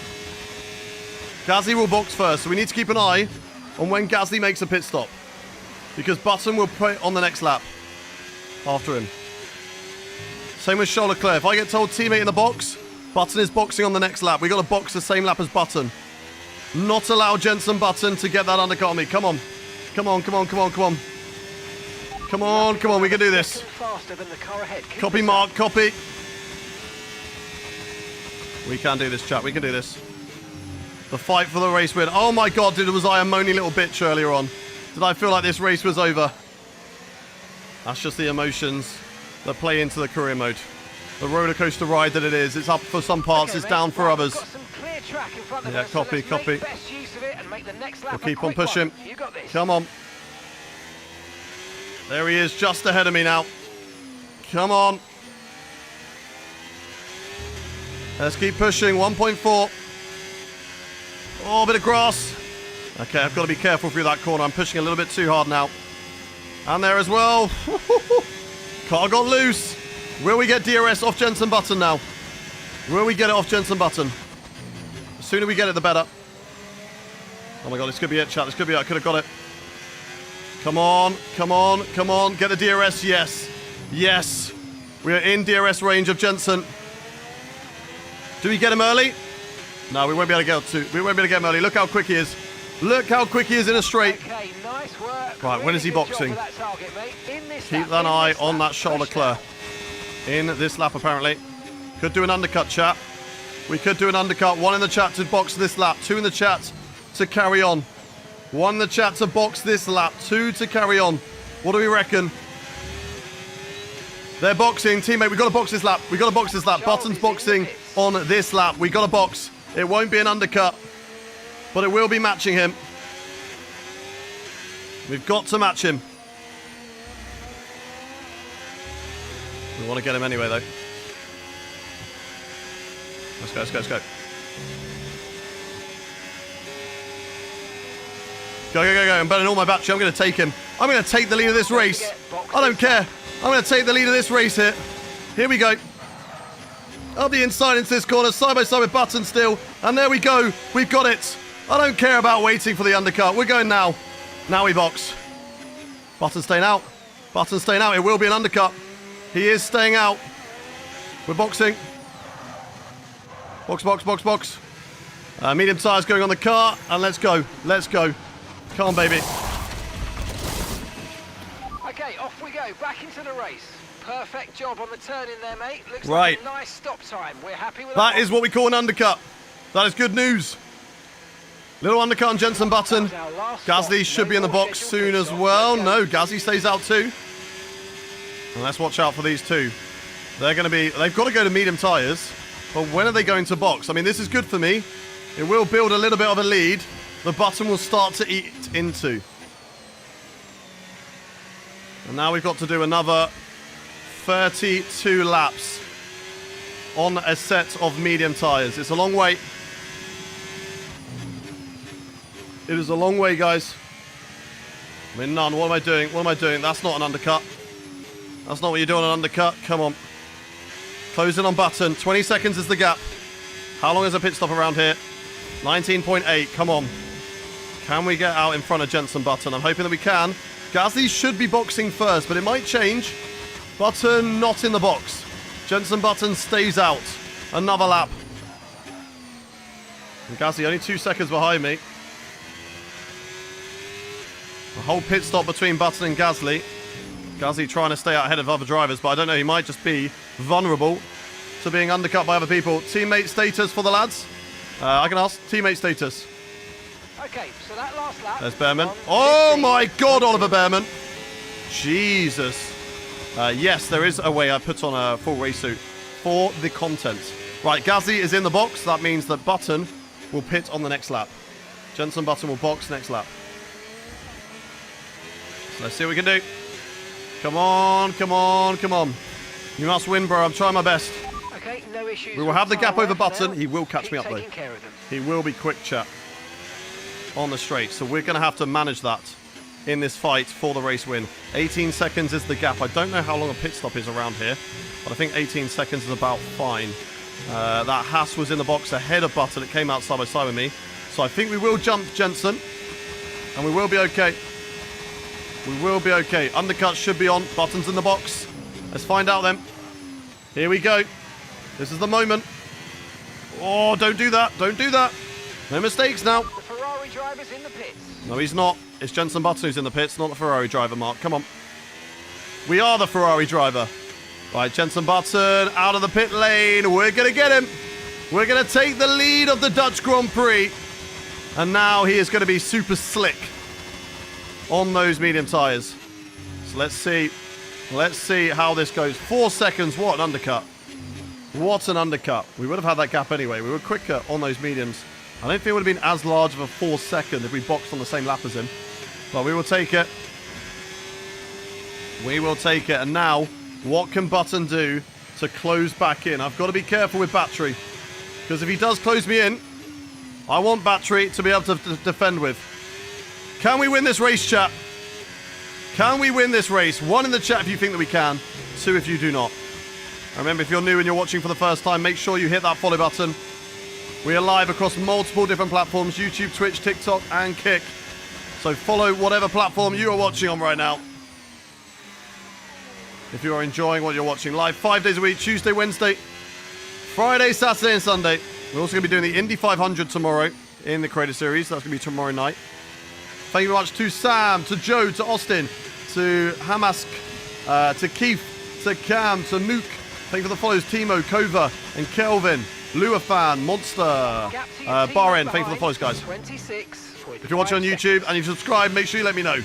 Gasly will box first, so we need to keep an eye on when Gasly makes a pit stop. Because Button will put on the next lap after him. Same with Charles Leclerc. If I get told teammate in the box, Button is boxing on the next lap. We've got to box the same lap as Button. Not allow Jensen Button to get that undercut on me. Come on. Come on, come on, come on, come on. Come on, come on, we can do this. Copy, Mark, copy. We can do this, chat. We can do this. The fight for the race win. Oh my god, was I a moany little bitch earlier on? Did I feel like this race was over? That's just the emotions that play into the career mode. The roller coaster ride that it is. It's up for some parts, it's down for others. Yeah, copy, copy. We'll keep on pushing. Come on. There he is, just ahead of me now. Come on. Let's keep pushing. 1.4. Oh, a bit of grass. Okay, I've got to be careful through that corner. I'm pushing a little bit too hard now. And there as well. Car got loose. Will we get DRS off Jensen Button now? Will we get it off Jensen Button? The sooner we get it, the better. Oh my god, this could be it, chat. This could be it. I could have got it. Come on, come on, come on. Get the DRS. Yes. Yes. We are in DRS range of Jensen. Do we get him early? No, we won't be able to get him early. Look how quick he is. Look how quick he is in a straight. Okay, nice work. Right, when is he Really good boxing? job for that target, mate. In this Keep lap, that in eye this on lap. that shoulder, Push Claire. In this lap, apparently. Could do an undercut, chat. We could do an undercut. 1 in the chat to box this lap. 2 in the chat to carry on. 1 in the chat to box this lap. 2 to carry on. What do we reckon? They're boxing. Teammate, we got to box this lap. We got to box this lap. Charles Button's is in the boxing pits. on this lap. We got to box. It won't be an undercut, but it will be matching him. We've got to match him. We want to get him anyway, though. Let's go, let's go, let's go. Go, go, go, go. I'm burning all my battery. I'm going to take him. I'm going to take the lead of this race. I don't care. I'm going to take the lead of this race here. Here we go. Up the inside into this corner, side by side with Button still. And there we go. We've got it. I don't care about waiting for the undercut. We're going now. Now we box. Button staying out. Button staying out. It will be an undercut. He is staying out. We're boxing. Box, box, box, box. Medium tires going on the car. And let's go. Let's go. Come on, baby. Okay, off we go. Back into the race. Perfect job on the turn in there, mate. Looks Right. like a nice stop time. We're happy with That is what we call an undercut. That is good news. Little undercut on Jensen Button. Gasly should be in the box soon as well. No, Gasly stays out too. And let's watch out for these two. They've got to go to medium tyres. But when are they going to box? I mean, this is good for me. It will build a little bit of a lead. The Button will start to eat into. And now we've got to do another 32 laps on a set of medium tyres. It's a long way. It is a long way, guys. I mean, none. What am I doing? What am I doing? That's not an undercut. That's not what you do on an undercut. Come on. Close in on Button. 20 seconds is the gap. How long is a pit stop around here? 19.8. Come on. Can we get out in front of Jensen Button? I'm hoping that we can. Gasly should be boxing first, but it might change. Button not in the box. Jensen Button stays out. Another lap. And Gasly only 2 seconds behind me. A whole pit stop between Button and Gasly. Gasly trying to stay out ahead of other drivers, but I don't know, he might just be vulnerable to being undercut by other people. Teammate status for the lads? I can ask. Teammate status. Okay, so that last lap. There's Behrman. on Oh 15. my God, Oliver Behrman. Jesus. Yes, there is a way I put on a full race suit for the content. Right, Gasly is in the box. That means that Button will pit on the next lap. Jensen Button will box next lap. So let's see what we can do. Come on, come on, come on. You must win, bro. I'm trying my best. Okay, no issues. We will with have the gap tyre over wear for Button. now. He will catch Keep me up, though. taking care of them. He will be quick, chat, on the straight. So we're going to have to manage that in this fight for the race win. 18 seconds is the gap. I don't know how long a pit stop is around here, but I think 18 seconds is about fine. That Haas was in the box ahead of Button. It came out side by side with me. So I think we will jump Jensen, and we will be okay. We will be okay. Undercut should be on. Button's in the box. Let's find out then. Here we go. This is the moment. Oh, don't do that. Don't do that. No mistakes now. The Ferrari driver's in the pits. No, he's not. It's Jensen Button who's in the pits, not the Ferrari driver, Mark. Come on. We are the Ferrari driver. Right, Jensen Button out of the pit lane. We're going to get him. We're going to take the lead of the Dutch Grand Prix. And now he is going to be super slick on those medium tyres. So let's see. Let's see how this goes. 4 seconds. What an undercut. What an undercut. We would have had that gap anyway. We were quicker on those mediums. I don't think it would have been as large of a 4 second if we boxed on the same lap as him. But we will take it. We will take it. And now, what can Button do to close back in? I've got to be careful with battery. Because if he does close me in, I want battery to be able to defend with. Can we win this race, chat? Can we win this race? 1 in the chat if you think that we can. 2 if you do not. Remember, if you're new and you're watching for the first time, make sure you hit that follow button. We are live across multiple different platforms, YouTube, Twitch, TikTok, and Kick. So follow whatever platform you are watching on right now. If you are enjoying what you're watching live 5 days a week, Tuesday, Wednesday, Friday, Saturday, and Sunday. We're also going to be doing the Indy 500 tomorrow in the Creator Series. That's going to be tomorrow night. Thank you very much to Sam, to Joe, to Austin, to Hamask, to Keith, to Cam, to Nuke. Thank you for the follows, Timo, Kova, and Kelvin, Luafan, Monster, Bahrain. Thank you for the follows, guys. 26. If you're watching on YouTube and you've subscribed, make sure you let me know.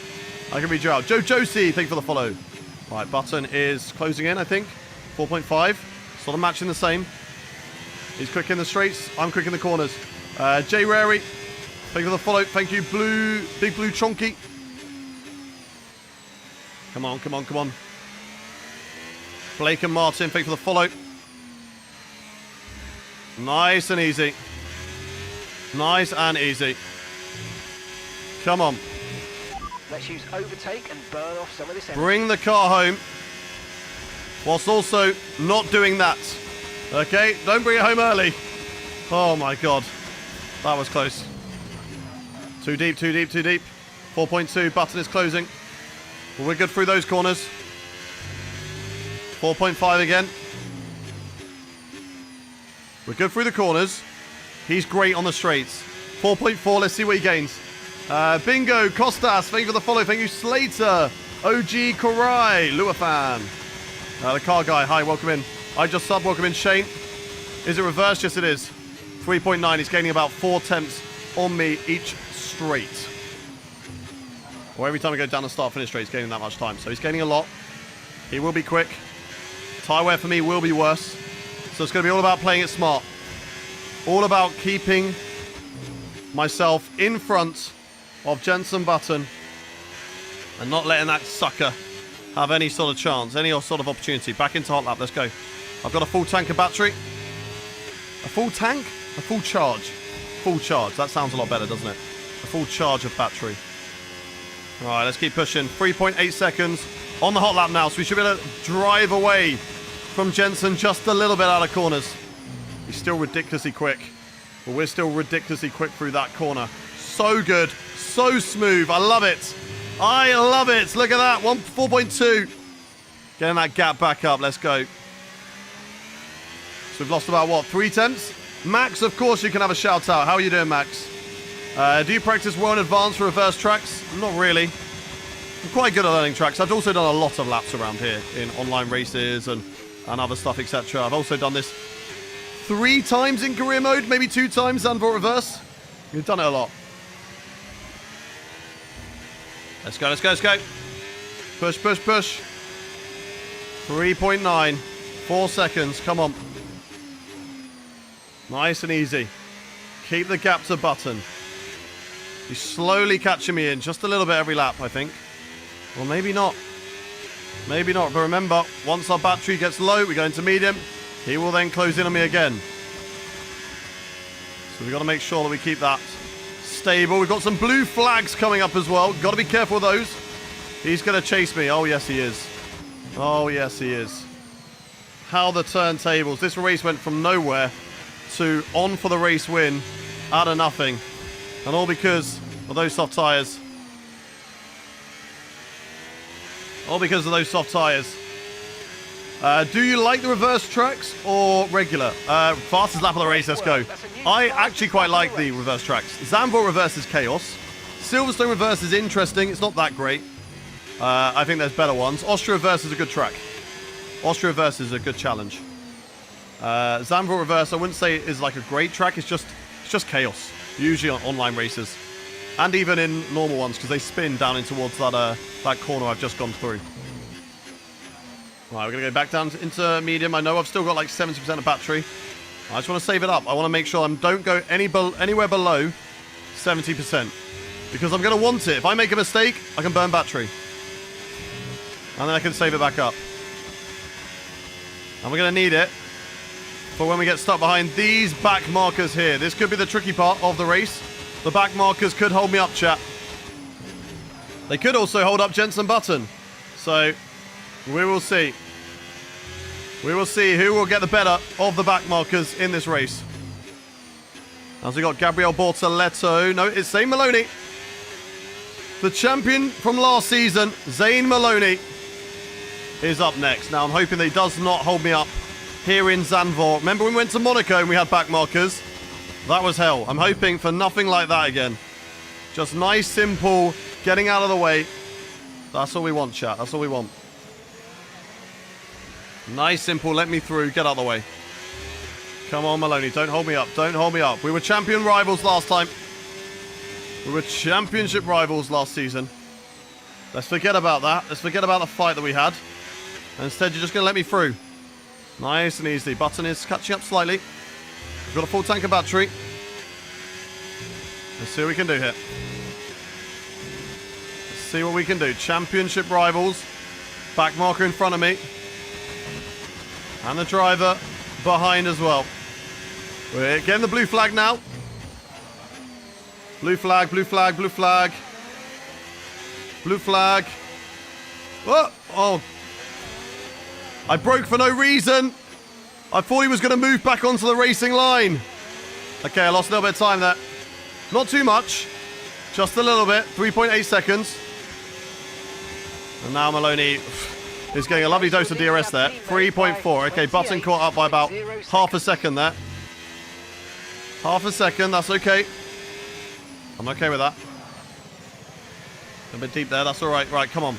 I can read you out. Joe Josie, thank you for the follow. Right, Button is closing in, I think. 4.5. Sort of matching the same. He's quick in the straights. I'm quick in the corners. Jay Rary, thank you for the follow. Thank you, Big Blue Chonky. Come on, come on, come on. Blake and Martin, thank you for the follow. Nice and easy. Nice and easy. Come on. Let's use overtake and burn off some of this energy. Bring the car home. Whilst also not doing that. Okay, don't bring it home early. Oh my god. That was close. Too deep, too deep, too deep. 4.2, Button is closing. But we're good through those corners. 4.5 again. We're good through the corners. He's great on the straights. 4.4, let's see what he gains. Bingo, Costas, thank you for the follow. Thank you, Slater. OG Korai, Luafan. The car guy, hi, welcome in. I just sub, welcome in, Shane. Is it reversed? Yes, it is. 3.9, he's gaining about 4 tenths on me each straight. Or every time I go down the start finish straight, he's gaining that much time. So he's gaining a lot. He will be quick. Tyre wear for me will be worse. So it's going to be all about playing it smart. All about keeping myself in front of Jenson Button and not letting that sucker have any sort of chance, any sort of opportunity. Back into hot lap, let's go. I've got a full tank of battery. A full tank? A full charge. Full charge, that sounds a lot better, doesn't it? A full charge of battery. All right, let's keep pushing. 3.8 seconds on the hot lap now, so we should be able to drive away from Jenson just a little bit out of corners. He's still ridiculously quick, but we're still ridiculously quick through that corner. So good, so smooth. I love it. I love it. Look at that, 4.2. Getting that gap back up. Let's go. So we've lost about, what, 3 tenths? Max, of course, you can have a shout out. How are you doing, Max? Do you practice well in advance for reverse tracks? Not really. I'm quite good at learning tracks. I've also done a lot of laps around here in online races and other stuff, etc. I've also done this 3 times in career mode, maybe 2 times Zandvoort reverse. We've done it a lot. Let's go, let's go, let's go. Push, push, push. 3.9. 4 seconds, come on. Nice and easy. Keep the gap to Button. He's slowly catching me in, just a little bit every lap, I think. Well, maybe not. Maybe not, but remember, once our battery gets low, we go into medium. He will then close in on me again. So we've got to make sure that we keep that stable. We've got some blue flags coming up as well. Got to be careful with those. He's going to chase me. Oh, yes, he is. Oh, yes, he is. How the turntables. This race went from nowhere to on for the race win out of nothing. And all because of those soft tyres. All because of those soft tyres. Do you like the reverse tracks or regular? Fastest lap of the race, let's go. I actually quite like the reverse tracks. Zandvoort reverse is chaos. Silverstone reverse is interesting. It's not that great. I think there's better ones. Austria reverse is a good track. Austria reverse is a good challenge. Zandvoort reverse, I wouldn't say is like a great track. It's just chaos. Usually on online races. And even in normal ones, because they spin down in towards that corner I've just gone through. Right, we're going to go back down into medium. I know I've still got like 70% of battery. I just want to save it up. I want to make sure I don't go anywhere below 70%. Because I'm going to want it. If I make a mistake, I can burn battery. And then I can save it back up. And we're going to need it for when we get stuck behind these back markers here. This could be the tricky part of the race. The back markers could hold me up, chat. They could also hold up Jenson Button. So, we will see. We will see who will get the better of the back markers in this race. As we got Gabriel Bortoletto. No, it's Zane Maloney. The champion from last season, Zane Maloney, is up next. Now, I'm hoping that he does not hold me up here in Zandvoort. Remember when we went to Monaco and we had back markers? That was hell. I'm hoping for nothing like that again. Just nice, simple, getting out of the way. That's all we want, chat. That's all we want. Nice, simple, let me through, get out of the way. Come on, Maloney, don't hold me up. Don't hold me up. We were champion rivals last time. We were championship rivals last season. Let's forget about that. Let's forget about the fight that we had. And instead, you're just going to let me through. Nice and easy. Button is catching up slightly. We've got a full tank of battery. Let's see what we can do here. Let's see what we can do. Championship rivals. Back marker in front of me. And the driver behind as well. We're getting the blue flag now. Blue flag, blue flag, blue flag. Blue flag. Oh, oh. I broke for no reason. I thought he was going to move back onto the racing line. Okay, I lost a little bit of time there. Not too much. Just a little bit. 3.8 seconds. And now Maloney is getting a lovely dose of DRS there. 3.4. Okay, Button caught up by about half a second there. Half a second. That's okay. I'm okay with that. A bit deep there. That's all right. Right, come on.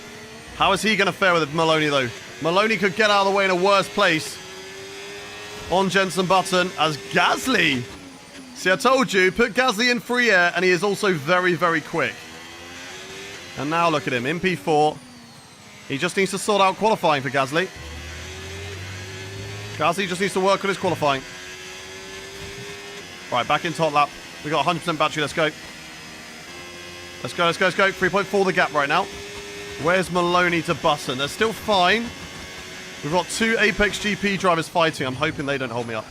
How is he going to fare with Maloney, though? Maloney could get out of the way in a worse place on Jenson Button as Gasly. See, I told you, put Gasly in free air, and he is also very, very quick. And now look at him, in P4. He just needs to sort out qualifying for Gasly. Gasly just needs to work on his qualifying. Right, back in top lap. We got 100% battery. Let's go. Let's go, let's go, let's go. 3.4 the gap right now. Where's Maloney to Button? They're still fine. We've got two Apex GP drivers fighting. I'm hoping they don't hold me up.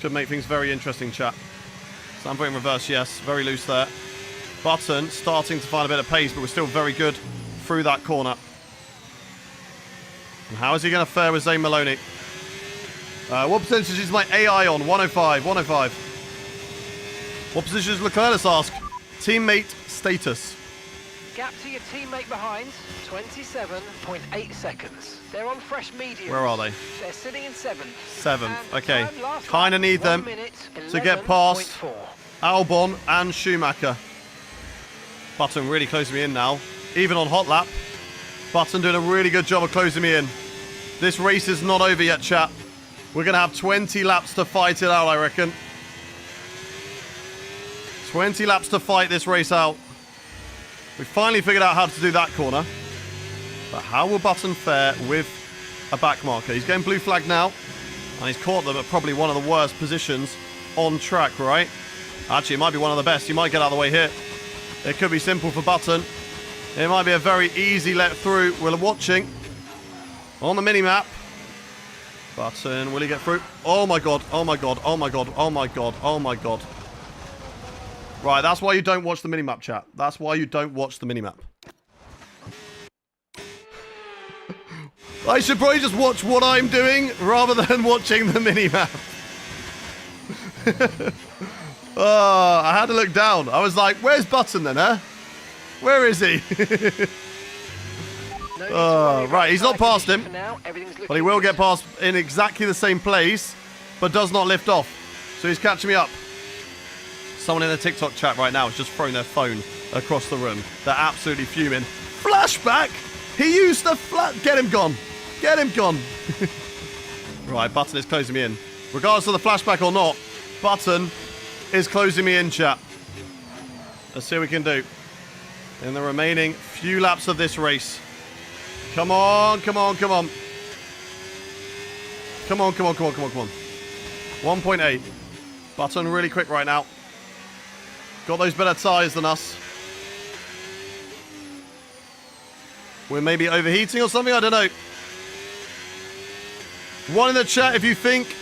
Could make things very interesting, chat. Standpoint in reverse, yes. Very loose there. Button starting to find a bit of pace, but we're still very good through that corner. And how is he going to fare with Zane Maloney? What percentage is my AI on? 105, 105. What position does Leclerc ask? Teammate status. Gap to your teammate behind, 27.8 seconds. They're on fresh mediums. Where are they? They're sitting in 7th. 7th, okay. Kind Kind of need them to get past Albon and Schumacher. Button really closing me in now. Even on hot lap. Button doing a really good job of closing me in. This race is not over yet, chat. We're going to have 20 laps to fight it out, I reckon. 20 laps to fight this race out. We finally figured out how to do that corner. But how will Button fare with a back marker? He's getting blue flag now. And he's caught them at probably one of the worst positions on track, right? Actually, it might be one of the best. He might get out of the way here. It could be simple for Button. It might be a very easy let through. We're watching on the mini-map. Button, will he get through? Oh my god, oh my god, oh my god, oh my god, oh my god. Right, that's why you don't watch the minimap, chat. That's why you don't watch the minimap. I should probably just watch what I'm doing rather than watching the minimap. Oh, I had to look down. I was like, where's Button then, huh? Where is he? Right, he's not past him. But he will get past in exactly the same place, but does not lift off. So he's catching me up. Someone in the TikTok chat right now is just throwing their phone across the room. They're absolutely fuming. Flashback! He used the Get him gone. Get him gone. Right, Button is closing me in. Regardless of the flashback or not, Button is closing me in, chat. Let's see what we can do in the remaining few laps of this race. Come on, come on, come on. Come on, come on, come on, come on, come on. 1.8. Button really quick right now. Got those better tyres than us. We're maybe overheating or something, I don't know. 1 in the chat if you think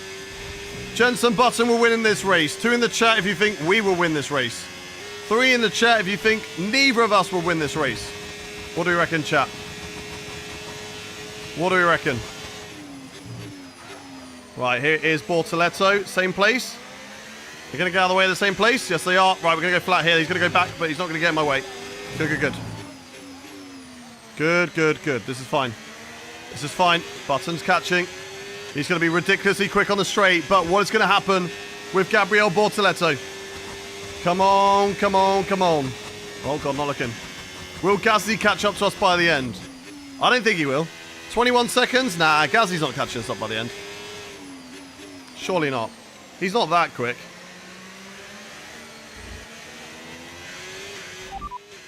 Jenson Button will win in this race. 2 in the chat if you think we will win this race. 3 in the chat if you think neither of us will win this race. What do we reckon, chat? What do we reckon? Right, here is Bortoletto. Same place. They're going to get out of the way of the same place? Yes, they are. Right, we're going to go flat here. He's going to go back, but he's not going to get in my way. Good, good, good. Good, good, good. This is fine. This is fine. Button's catching. He's going to be ridiculously quick on the straight, but what is going to happen with Gabriel Bortoleto? Come on, come on, come on. Oh, God, not looking. Will Gasly catch up to us by the end? I don't think he will. 21 seconds? Nah, Gasly's not catching us up by the end. Surely not. He's not that quick.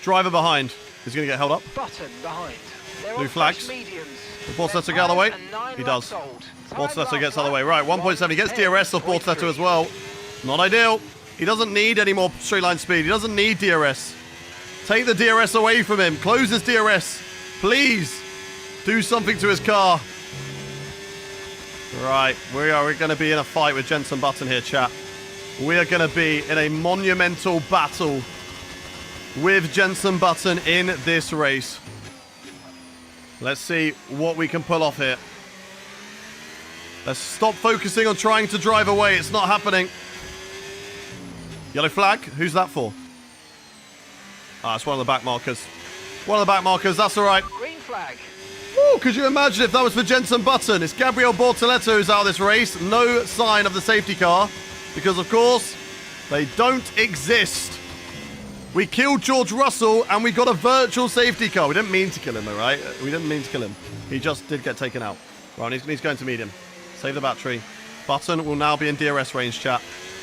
Driver behind. Is he going to get held up? Button behind. They're Blue on flags. fresh mediums. Will Bortoleto Their get out of the way? tyres are 9 He laps does. old. Time Bortoleto lap gets out of the way. one, Right, 1.7. He gets DRS off Bortoleto as well. Not ideal. He doesn't need any more straight line speed. He doesn't need DRS. Take the DRS away from him. Close his DRS. Please. Do something to his car. Right, we're going to be in a fight with Jenson Button here, chat. We are going to be in a monumental battle with Jenson Button in this race. Let's see what we can pull off here. Let's stop focusing on trying to drive away. It's not happening. Yellow flag. Who's that for? Ah, it's one of the back markers. One of the back markers. That's all right. Green flag. Woo, could you imagine if that was for Jenson Button? It's Gabriel Bortoleto who's out of this race. No sign of the safety car. Because, of course, they don't exist. We killed George Russell and we got a virtual safety car. We didn't mean to kill him, though, right? We didn't mean to kill him. He just did get taken out. Right, he's going to medium. Save the battery. Button will now be in DRS range, chat.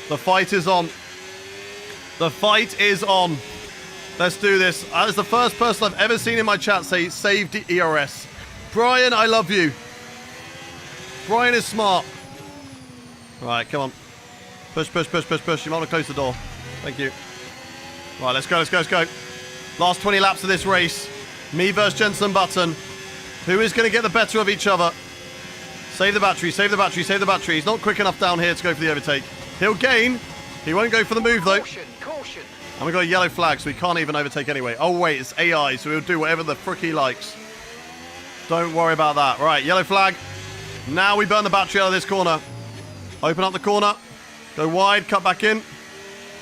The fight is on. The fight is on. Let's do this. That is the first person I've ever seen in my chat say save DRS. Brian, I love you. Brian is smart. Right, come on. Push, push, push, push, push. You might want to close the door. Thank you. Right, let's go, let's go, let's go. Last 20 laps of this race. Me versus Jenson Button. Who is going to get the better of each other? Save the battery, save the battery, save the battery. He's not quick enough down here to go for the overtake. He'll gain. He won't go for the move, though. Caution, caution. And we've got a yellow flag, so we can't even overtake anyway. Oh, wait, it's AI, so he'll do whatever the frick he likes. Don't worry about that. Right, yellow flag. Now we burn the battery out of this corner. Open up the corner. Go wide, cut back in.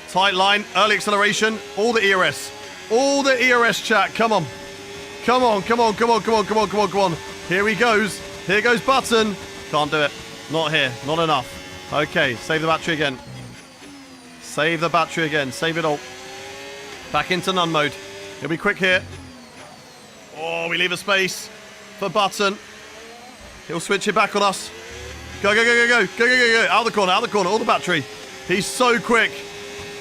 Tight line, early acceleration. All the ERS. All the ERS, chat. Come on. Come on, come on, come on, come on, come on, come on, come on. Here he goes. Here goes Button. Can't do it. Not here. Not enough. Okay, save the battery again. Save the battery again. Save it all. Back into none mode. He'll be quick here. Oh, we leave a space for Button. He'll switch it back on us. Go, go, go, go, go. Go, go, go, go. Out of the corner, out of the corner. All the battery. He's so quick.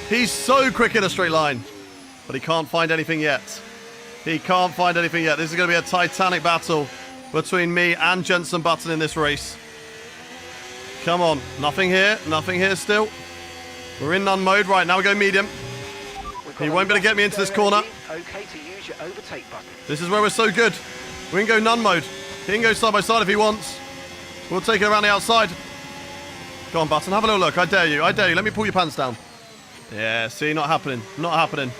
He's so quick in a straight line. But he can't find anything yet. He can't find anything yet. This is going to be a titanic battle between me and Jenson Button in this race. Come on. Nothing here. Nothing here still. We're in none mode. Right, now we go medium. He won't be able to get me into this corner. Okay to use your overtake button. This is where we're so good. We can go none mode. He can go side by side if he wants. We'll take it around the outside. Go on, Button. Have a little look. I dare you. I dare you. Let me pull your pants down. Yeah, see, not happening. Not happening.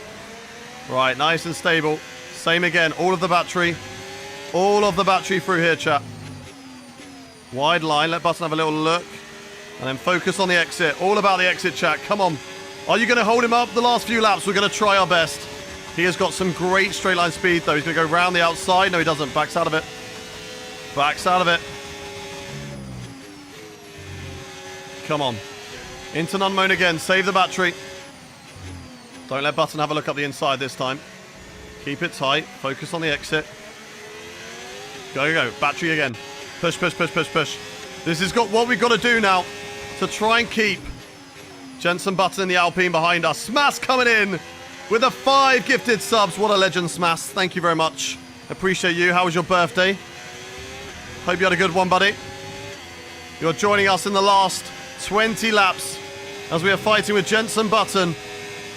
Right, nice and stable. Same again. All of the battery. All of the battery through here, chat. Wide line. Let Button have a little look. And then focus on the exit. All about the exit, chat. Come on. Are you going to hold him up the last few laps? We're going to try our best. He has got some great straight line speed, though. He's going to go round the outside. No, he doesn't. Backs out of it. Backs out of it. Come on. Into none mode again. Save the battery. Don't let Button have a look up the inside this time. Keep it tight. Focus on the exit. Go, go, go. Battery again. Push, push, push, push, push. This has got what we've got to do now to try and keep Jenson Button in the Alpine behind us. Smash coming in with the 5 gifted subs. What a legend, Smash. Thank you very much. Appreciate you. How was your birthday? Hope you had a good one, buddy. You're joining us in the last 20 laps as we are fighting with Jenson Button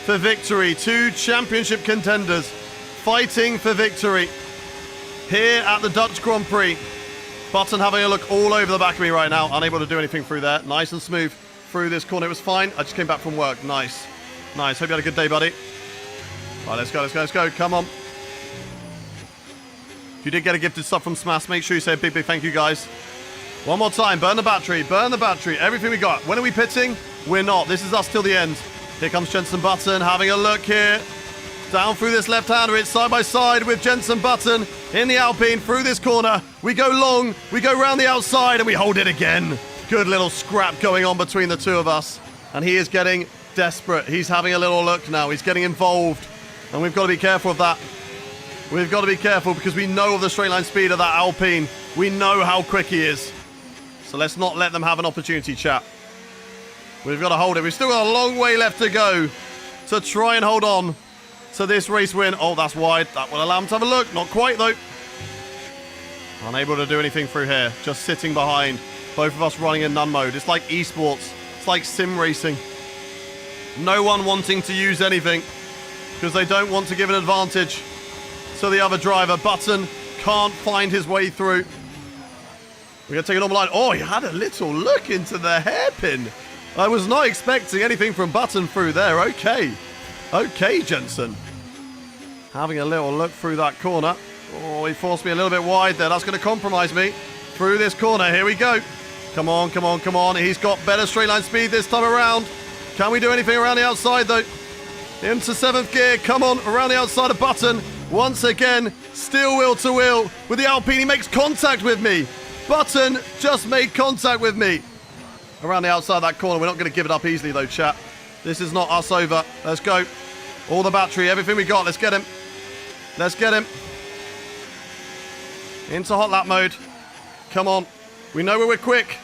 for victory. 2 championship contenders fighting for victory here at the Dutch Grand Prix. Button having a look all over the back of me right now. Unable to do anything through there. Nice and smooth through this corner. It was fine. I just came back from work. Nice. Nice. Hope you had a good day, buddy. All right, let's go, let's go, let's go. Come on. If you did get a gifted sub from Smash, make sure you say a big, big thank you, guys. One more time. Burn the battery. Burn the battery. Everything we got. When are we pitting? We're not. This is us till the end. Here comes Jenson Button having a look here. Down through this left-hander. It's side by side with Jenson Button in the Alpine through this corner. We go long. We go round the outside and we hold it again. Good little scrap going on between the two of us. And he is getting desperate. He's having a little look now. He's getting involved. And we've got to be careful of that. We've got to be careful because we know of the straight line speed of that Alpine. We know how quick he is. So let's not let them have an opportunity, chat. We've got to hold it. We've still got a long way left to go to try and hold on to this race win. Oh, that's wide. That will allow him to have a look. Not quite, though. Unable to do anything through here. Just sitting behind. Both of us running in none mode. It's like esports. It's like sim racing. No one wanting to use anything because they don't want to give an advantage to the other driver. Button can't find his way through. We're going to take a normal line. Oh, he had a little look into the hairpin. I was not expecting anything from Button through there. Okay. Okay, Jenson. Having a little look through that corner. Oh, he forced me a little bit wide there. That's going to compromise me through this corner. Here we go. Come on, come on, come on. He's got better straight line speed this time around. Can we do anything around the outside, though? Into 7th gear. Come on, around the outside of Button. Once again, still wheel to wheel with the Alpine. He makes contact with me. Button just made contact with me. Around the outside of that corner. We're not going to give it up easily, though, chat. This is not us over. Let's go. All the battery, everything we got. Let's get him. Let's get him. Into hot lap mode. Come on. We know where we're quick.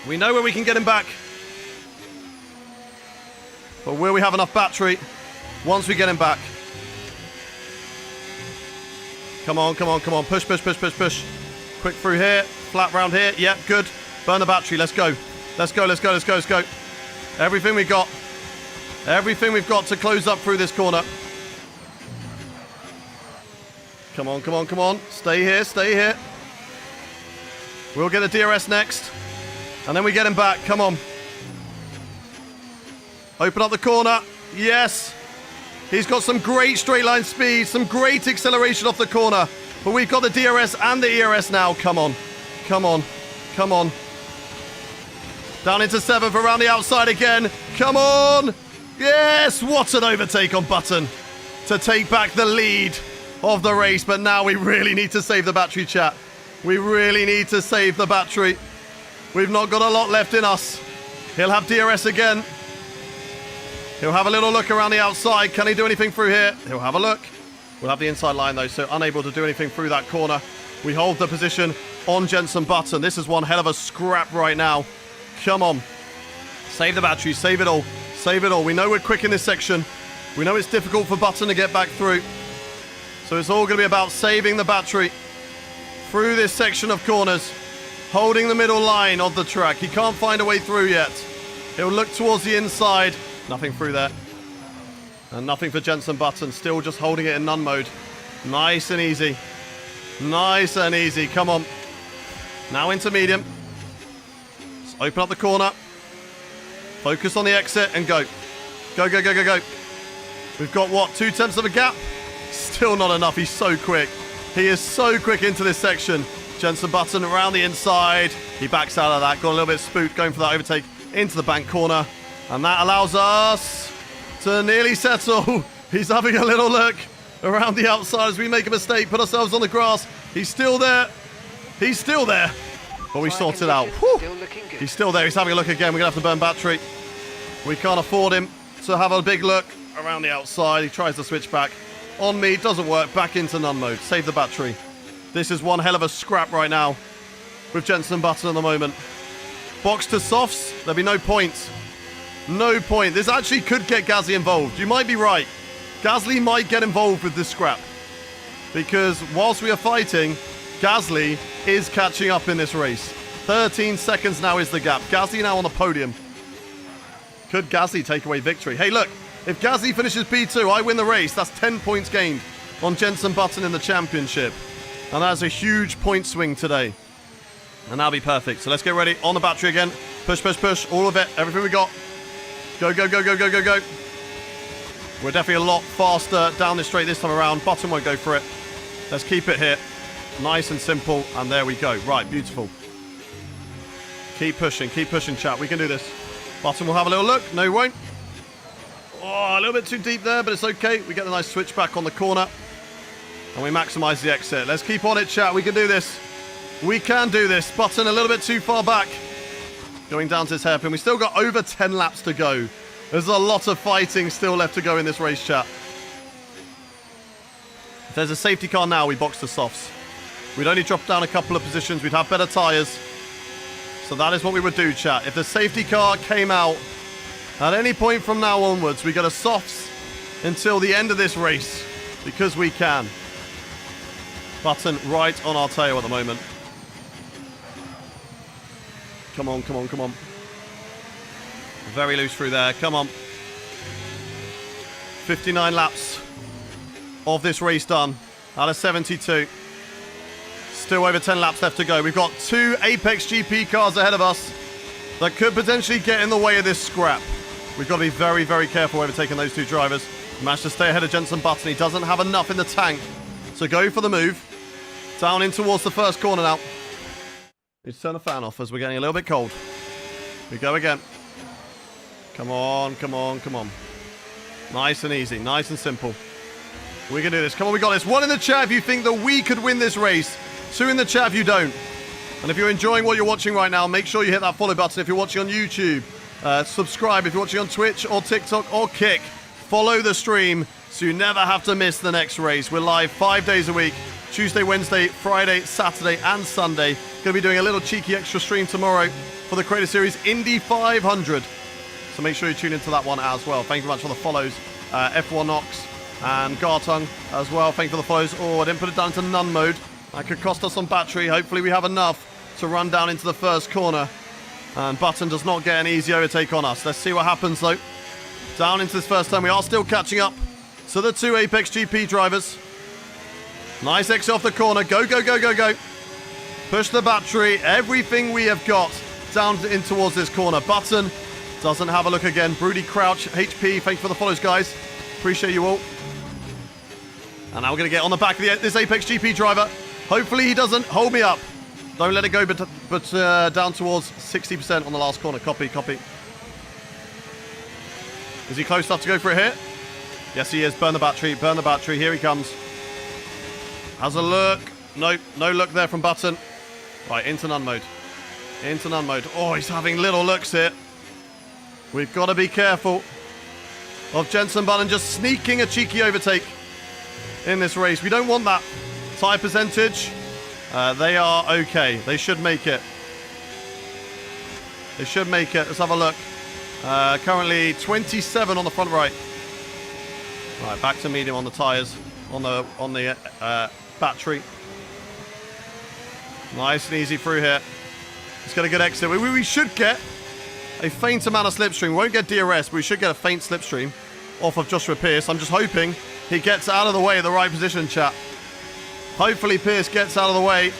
We know where we can get him back. But will we have enough battery once we get him back? Come on, come on, come on. Push, push, push, push, push. Quick through here. Flat round here. Yep, good. Burn the battery. Let's go. Let's go, let's go, let's go, let's go. Everything we got. Everything we've got to close up through this corner. Come on, come on, come on. Stay here, stay here. We'll get the DRS next. And then we get him back. Come on. Open up the corner. Yes. He's got some great straight line speed, some great acceleration off the corner. But we've got the DRS and the ERS now. Come on. Come on. Come on. Down into 7th, around the outside again. Come on. Yes. What an overtake on Button to take back the lead of the race. But now we really need to save the battery, chat. We really need to save the battery. We've not got a lot left in us. He'll have DRS again. He'll have a little look around the outside. Can he do anything through here? He'll have a look. We'll have the inside line, though, so unable to do anything through that corner. We hold the position on Jenson Button. This is one hell of a scrap right now. Come on. Save the battery. Save it all. Save it all. We know we're quick in this section. We know it's difficult for Button to get back through. So it's all going to be about saving the battery through this section of corners. Holding the middle line of the track. He can't find a way through yet. He'll look towards the inside. Nothing through there. And nothing for Jenson Button. Still just holding it in none mode. Nice and easy. Nice and easy. Come on. Now into medium. Let's open up the corner. Focus on the exit and go. Go, go, go, go, go. We've got, what, 0.2 of a gap? Still not enough. He's so quick. He is so quick into this section. Jenson Button around the inside. He backs out of that. Got a little bit spooked going for that overtake into the bank corner. And that allows us to nearly settle. He's having a little look around the outside as we make a mistake. Put ourselves on the grass. He's still there. He's still there. But we sort it out. He's still there. He's having a look again. We're going to have to burn battery. We can't afford him to have a big look around the outside. He tries to switch back. On me. Doesn't work. Back into none mode. Save the battery. This is one hell of a scrap right now with Jenson Button at the moment. Box to softs. There'll be no point. No point. This actually could get Gasly involved. You might be right. Gasly might get involved with this scrap. Because whilst we are fighting, Gasly is catching up in this race. 13 seconds now is the gap. Gasly now on the podium. Could Gasly take away victory? Hey, look. If Gasly finishes P2, I win the race. That's 10 points gained on Jenson Button in the championship. And that's a huge point swing today. And that'll be perfect. So let's get ready. On the battery again. Push, push, push. All of it. Everything we got. Go, go, go, go, go, go, go. We're definitely a lot faster down this straight this time around. Button won't go for it. Let's keep it here. Nice and simple. And there we go. Right, beautiful. Keep pushing, chat. We can do this. Button will have a little look. No, he won't. Oh, a little bit too deep there, but it's okay. We get a nice switch back on the corner. And we maximize the exit. Let's keep on it, chat. We can do this. We can do this. Button a little bit too far back. Going down to his hairpin. We still got over 10 laps to go. There's a lot of fighting still left to go in this race, chat. If there's a safety car now, we box the softs. We'd only drop down a couple of positions. We'd have better tyres. So that is what we would do, chat. If the safety car came out at any point from now onwards, we go to softs until the end of this race. Because we can. Button right on our tail at the moment. Come on, come on, come on. Very loose through there. Come on. 59 laps of this race done out of 72. Still over 10 laps left to go. We've got 2 Apex GP cars ahead of us that could potentially get in the way of this scrap. We've got to be very, very careful overtaking those 2 drivers. Managed to stay ahead of Jenson Button. He doesn't have enough in the tank. So go for the move. Down in towards the first corner now. Let's turn the fan off as we're getting a little bit cold. We go again. Come on, come on, come on. Nice and easy, nice and simple. We can do this. Come on, we got this. 1 in the chat if you think that we could win this race. 2 in the chat if you don't. And if you're enjoying what you're watching right now, make sure you hit that follow button if you're watching on YouTube. Subscribe if you're watching on Twitch or TikTok or Kick. Follow the stream so you never have to miss the next race. We're live 5 days a week. Tuesday, Wednesday, Friday, Saturday, and Sunday. Going to be doing a little cheeky extra stream tomorrow for the Creator Series Indy 500. So make sure you tune into that one as well. Thank you very much for the follows. F1 Knox and Gartung as well. Thank you for the follows. Oh, I didn't put it down into none mode. That could cost us on battery. Hopefully we have enough to run down into the first corner. And Button does not get an easy overtake on us. Let's see what happens though. Down into this first turn. We are still catching up to the 2 Apex GP drivers. Nice exit off the corner. Go, go, go, go, go. Push the battery. Everything we have got down in towards this corner. Button doesn't have a look again. Broody Crouch, HP. Thank you for the follows, guys. Appreciate you all. And now we're going to get on the back of this Apex GP driver. Hopefully he doesn't hold me up. Don't let it go, but down towards 60% on the last corner. Copy, copy. Is he close enough to go for a hit? Yes, he is. Burn the battery. Burn the battery. Here he comes. Has a look. Nope. No look there from Button. Right, into none mode. Into none mode. Oh, he's having little looks here. We've got to be careful of Jenson Button just sneaking a cheeky overtake in this race. We don't want that. Tyre percentage. They are okay. They should make it. They should make it. Let's have a look. Currently 27 on the front right. Right, back to medium on the tyres. On the battery. Nice and easy through here. Let's get a good exit. We should get a faint amount of slipstream. We won't get DRS, but we should get a faint slipstream off of Joshua Pierce. I'm just hoping he gets out of the way at the right position, chat. Hopefully Pierce gets out of the way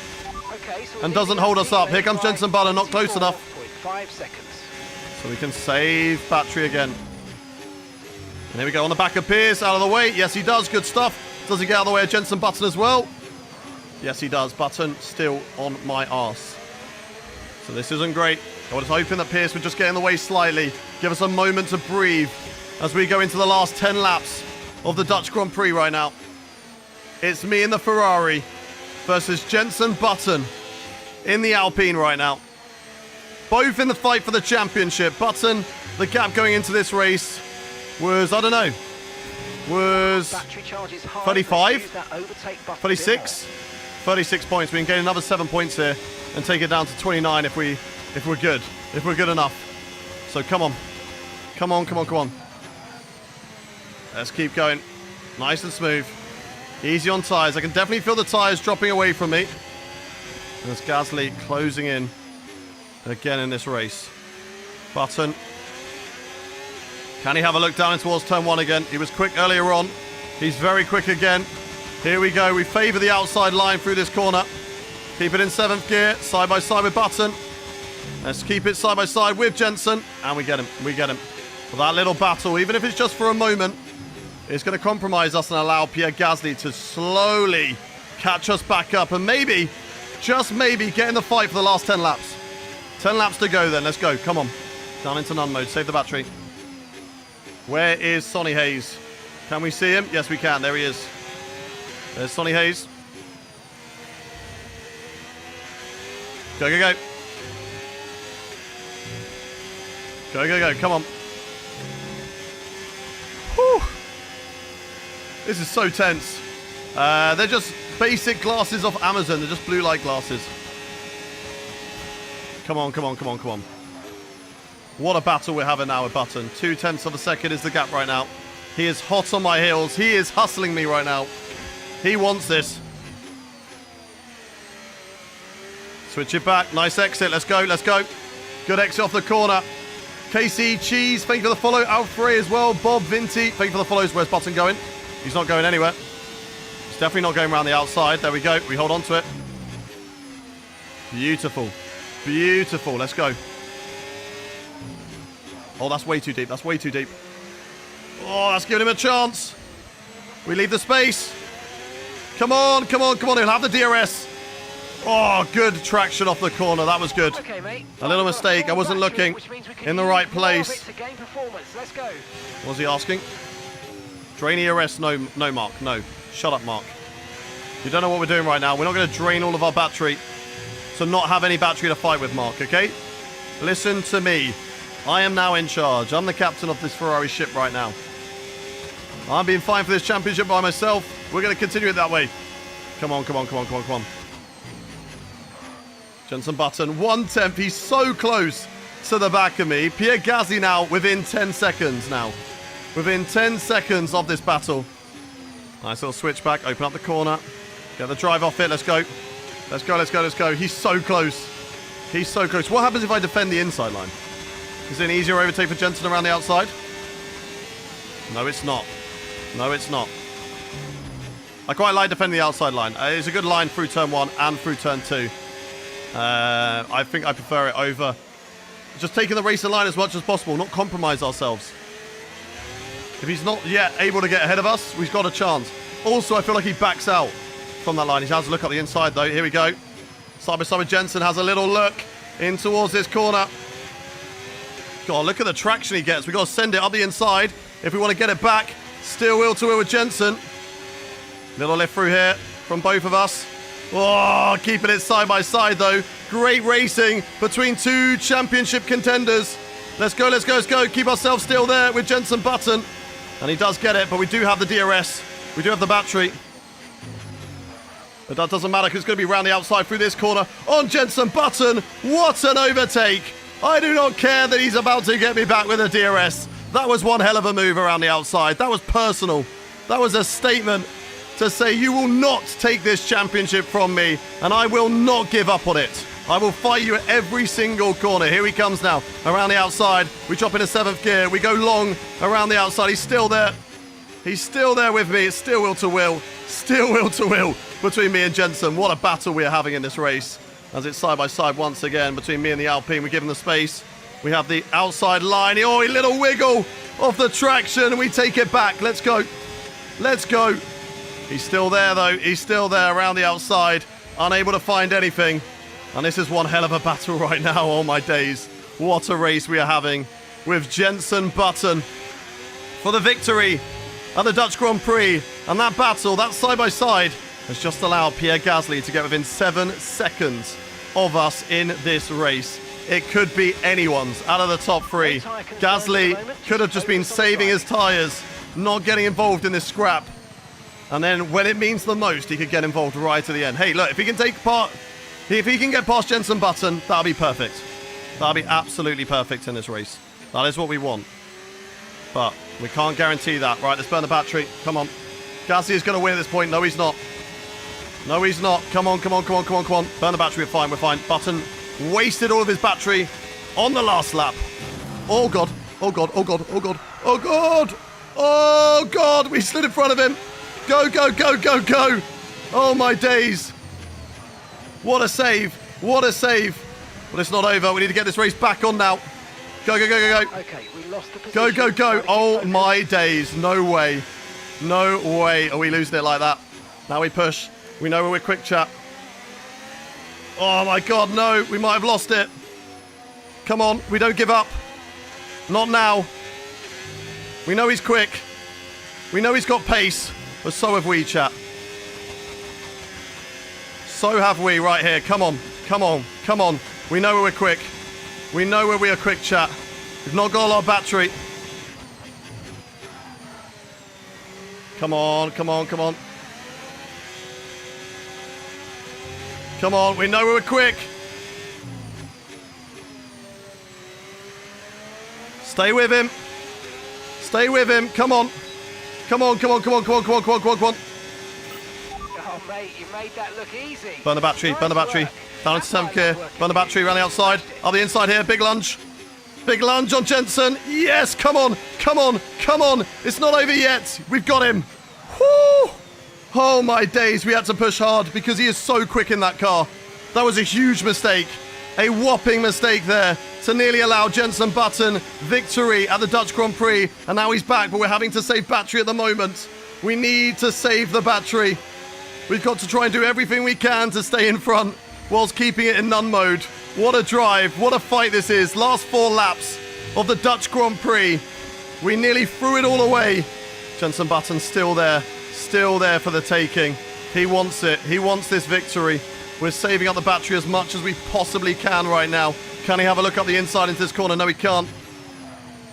and doesn't hold us up. Here comes Jenson Button, not close enough. 5 seconds. So we can save battery again. And here we go on the back of Pierce, out of the way. Yes, he does. Good stuff. Does he get out of the way of Jenson Button as well? Yes, he does. Button still on my arse. So this isn't great. I was hoping that Pierce would just get in the way slightly. Give us a moment to breathe as we go into the last 10 laps of the Dutch Grand Prix right now. It's me in the Ferrari versus Jenson Button in the Alpine right now. Both in the fight for the championship. Button, the gap going into this race was, I don't know, was 35, 36, 36 points. We can gain another 7 points here and take it down to 29 if we're good, if we're good enough. So come on, come on, come on, come on. Let's keep going, nice and smooth, easy on tyres. I can definitely feel the tyres dropping away from me. There's Gasly closing in again in this race. Button. Can he have a look down towards turn 1 again? He was quick earlier on. He's very quick again. Here we go. We favour the outside line through this corner. Keep it in 7th gear. Side by side with Button. Let's keep it side by side with Jenson. And we get him. We get him. For that little battle, even if it's just for a moment, it's going to compromise us and allow Pierre Gasly to slowly catch us back up. And maybe, just maybe, get in the fight for the last 10 laps. 10 laps to go then. Let's go. Come on. Down into none mode. Save the battery. Where is Sonny Hayes? Can we see him? Yes, we can. There he is. There's Sonny Hayes. Go, go, go. Go, go, go. Come on. Whew. This is so tense. They're just basic glasses off Amazon. They're just blue light glasses. Come on, come on, come on, come on. What a battle we're having now with Button. 0.2 of a second is the gap right now. He is hot on my heels. He is hustling me right now. He wants this. Switch it back. Nice exit. Let's go. Let's go. Good exit off the corner. Casey, Cheese, thank you for the follow. Alfred as well. Bob, Vinty, thank you for the follows. Where's Button going? He's not going anywhere. He's definitely not going around the outside. There we go. We hold on to it. Beautiful. Beautiful. Let's go. Oh, that's way too deep. That's way too deep. Oh, that's giving him a chance. We leave the space. Come on, come on, come on. He'll have the DRS. Oh, good traction off the corner. That was good. Okay, mate. A little mistake. I wasn't looking in the right place. Let's go. What was he asking? Drain ERS? No, no, Mark. No. Shut up, Mark. You don't know what we're doing right now. We're not going to drain all of our battery to not have any battery to fight with, Mark, okay? Listen to me. I am now in charge. I'm the captain of this Ferrari ship right now. I'm being fine for this championship by myself. We're going to continue it that way. Come on, come on, come on, come on, come on. Jenson Button, 1/10. He's so close to the back of me. Pierre Gasly now within 10 seconds now. Within 10 seconds of this battle. Nice little switchback. Open up the corner. Get the drive off it. Let's go. Let's go, let's go, let's go. He's so close. He's so close. What happens if I defend the inside line? Is it an easier overtake for Jenson around the outside? No, it's not. No, it's not. I quite like defending the outside line. It's a good line through turn 1 and through turn 2. I think I prefer it over just taking the racer line as much as possible, not compromise ourselves. If he's not yet able to get ahead of us, we've got a chance. Also, I feel like he backs out from that line. He has a look up the inside, though. Here we go. Side by side with Jenson, has a little look in towards this corner. God, look at the traction he gets. We've got to send it up the inside if we want to get it back. Still wheel to wheel with Jenson. Little lift through here from both of us. Oh, keeping it side by side, though. Great racing between two championship contenders. Let's go, let's go, let's go. Keep ourselves still there with Jenson Button. And he does get it, but we do have the DRS. We do have the battery. But that doesn't matter because it's going to be around the outside through this corner on Jenson Button. What an overtake. I do not care that he's about to get me back with a DRS. That was one hell of a move around the outside. That was personal. That was a statement to say you will not take this championship from me and I will not give up on it. I will fight you at every single corner. Here he comes now around the outside. We drop into 7th gear. We go long around the outside. He's still there. He's still there with me. It's still wheel to wheel. Still wheel to wheel between me and Jenson. What a battle we are having in this race. As it's side by side once again between me and the Alpine. We give him the space. We have the outside line. Oh, a little wiggle off the traction and we take it back. Let's go. Let's go. He's still there, though. He's still there around the outside. Unable to find anything. And this is one hell of a battle right now. Oh, my days. What a race we are having with Jenson Button for the victory at the Dutch Grand Prix. And that battle, that side-by-side, has just allowed Pierre Gasly to get within 7 seconds of us in this race. It could be anyone's out of the top 3. Gasly could have just been saving his tyres, not getting involved in this scrap. And then when it means the most, he could get involved right to the end. Hey, look, if he can take part, if he can get past Jenson Button, that'll be perfect. That'll be absolutely perfect in this race. That is what we want. But we can't guarantee that. Right, let's burn the battery. Come on. Gasly is going to win at this point. No, he's not. No, he's not. Come on, come on, come on, come on, come on. Burn the battery. We're fine, we're fine. Button wasted all of his battery on the last lap. Oh, God. Oh, God. Oh, God. Oh, God. Oh, God. Oh, God. We slid in front of him. Go, go, go, go, go. Oh, my days. What a save. What a save. But it's not over. We need to get this race back on now. Go, go, go, go, go. Okay, we lost the position. Go, go, go. Oh, my days. No way. No way are we losing it like that. Now we push. We know we're quick chat. Oh, my God, no. We might have lost it. Come on. We don't give up. Not now. We know he's quick. We know he's got pace. But so have we, chat. So have we right here. Come on. Come on. Come on. We know where we're quick. We know where we are quick, chat. We've not got a lot of battery. Come on. Come on. Come on. Come on. We know where we're quick. Stay with him. Stay with him. Come on. Come on, come on, come on, come on, come on, come on, come on, come on. Oh, mate, you made that look easy. Burn the battery, burn the battery. Nice work. Down into That's why 7th gear. that's working. Burn the battery around the outside. Up the inside here. Big lunge. Big lunge on Jensen. Yes, come on, come on, come on. It's not over yet. We've got him. Woo! Oh, my days. We had to push hard because he is so quick in that car. That was a huge mistake. A whopping mistake there to nearly allow Jensen Button victory at the Dutch Grand Prix. And now he's back, but we're having to save battery at the moment. We need to save the battery. We've got to try and do everything we can to stay in front whilst keeping it in none mode. What a drive. What a fight this is. Last 4 laps of the Dutch Grand Prix. We nearly threw it all away. Jensen Button still there for the taking. He wants it. He wants this victory. We're saving up the battery as much as we possibly can right now. Can he have a look up the inside into this corner? No, he can't.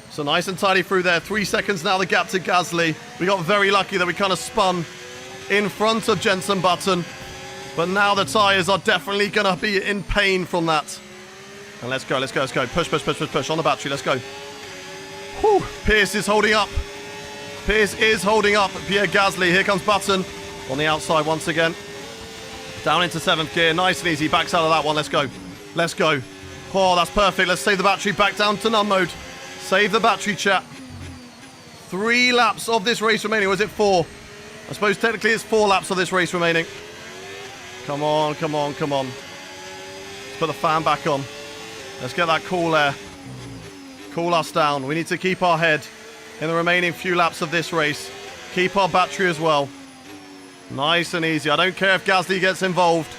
So nice and tidy through there. 3 seconds now, the gap to Gasly. We got very lucky that we kind of spun in front of Jensen Button. But now the tyres are definitely going to be in pain from that. And let's go, let's go, let's go. Push, push, push, push, push on the battery. Let's go. Whew. Pierce is holding up. Pierce is holding up. Pierre Gasly. Here comes Button on the outside once again. Down into 7th gear. Nice and easy. Backs out of that one. Let's go. Let's go. Oh, that's perfect. Let's save the battery. Back down to none mode. Save the battery, chat. 3 laps of this race remaining. Or is it 4? I suppose technically it's 4 laps of this race remaining. Come on, come on, come on. Let's put the fan back on. Let's get that cool air. Cool us down. We need to keep our head in the remaining few laps of this race. Keep our battery as well. Nice and easy. I don't care if Gasly gets involved.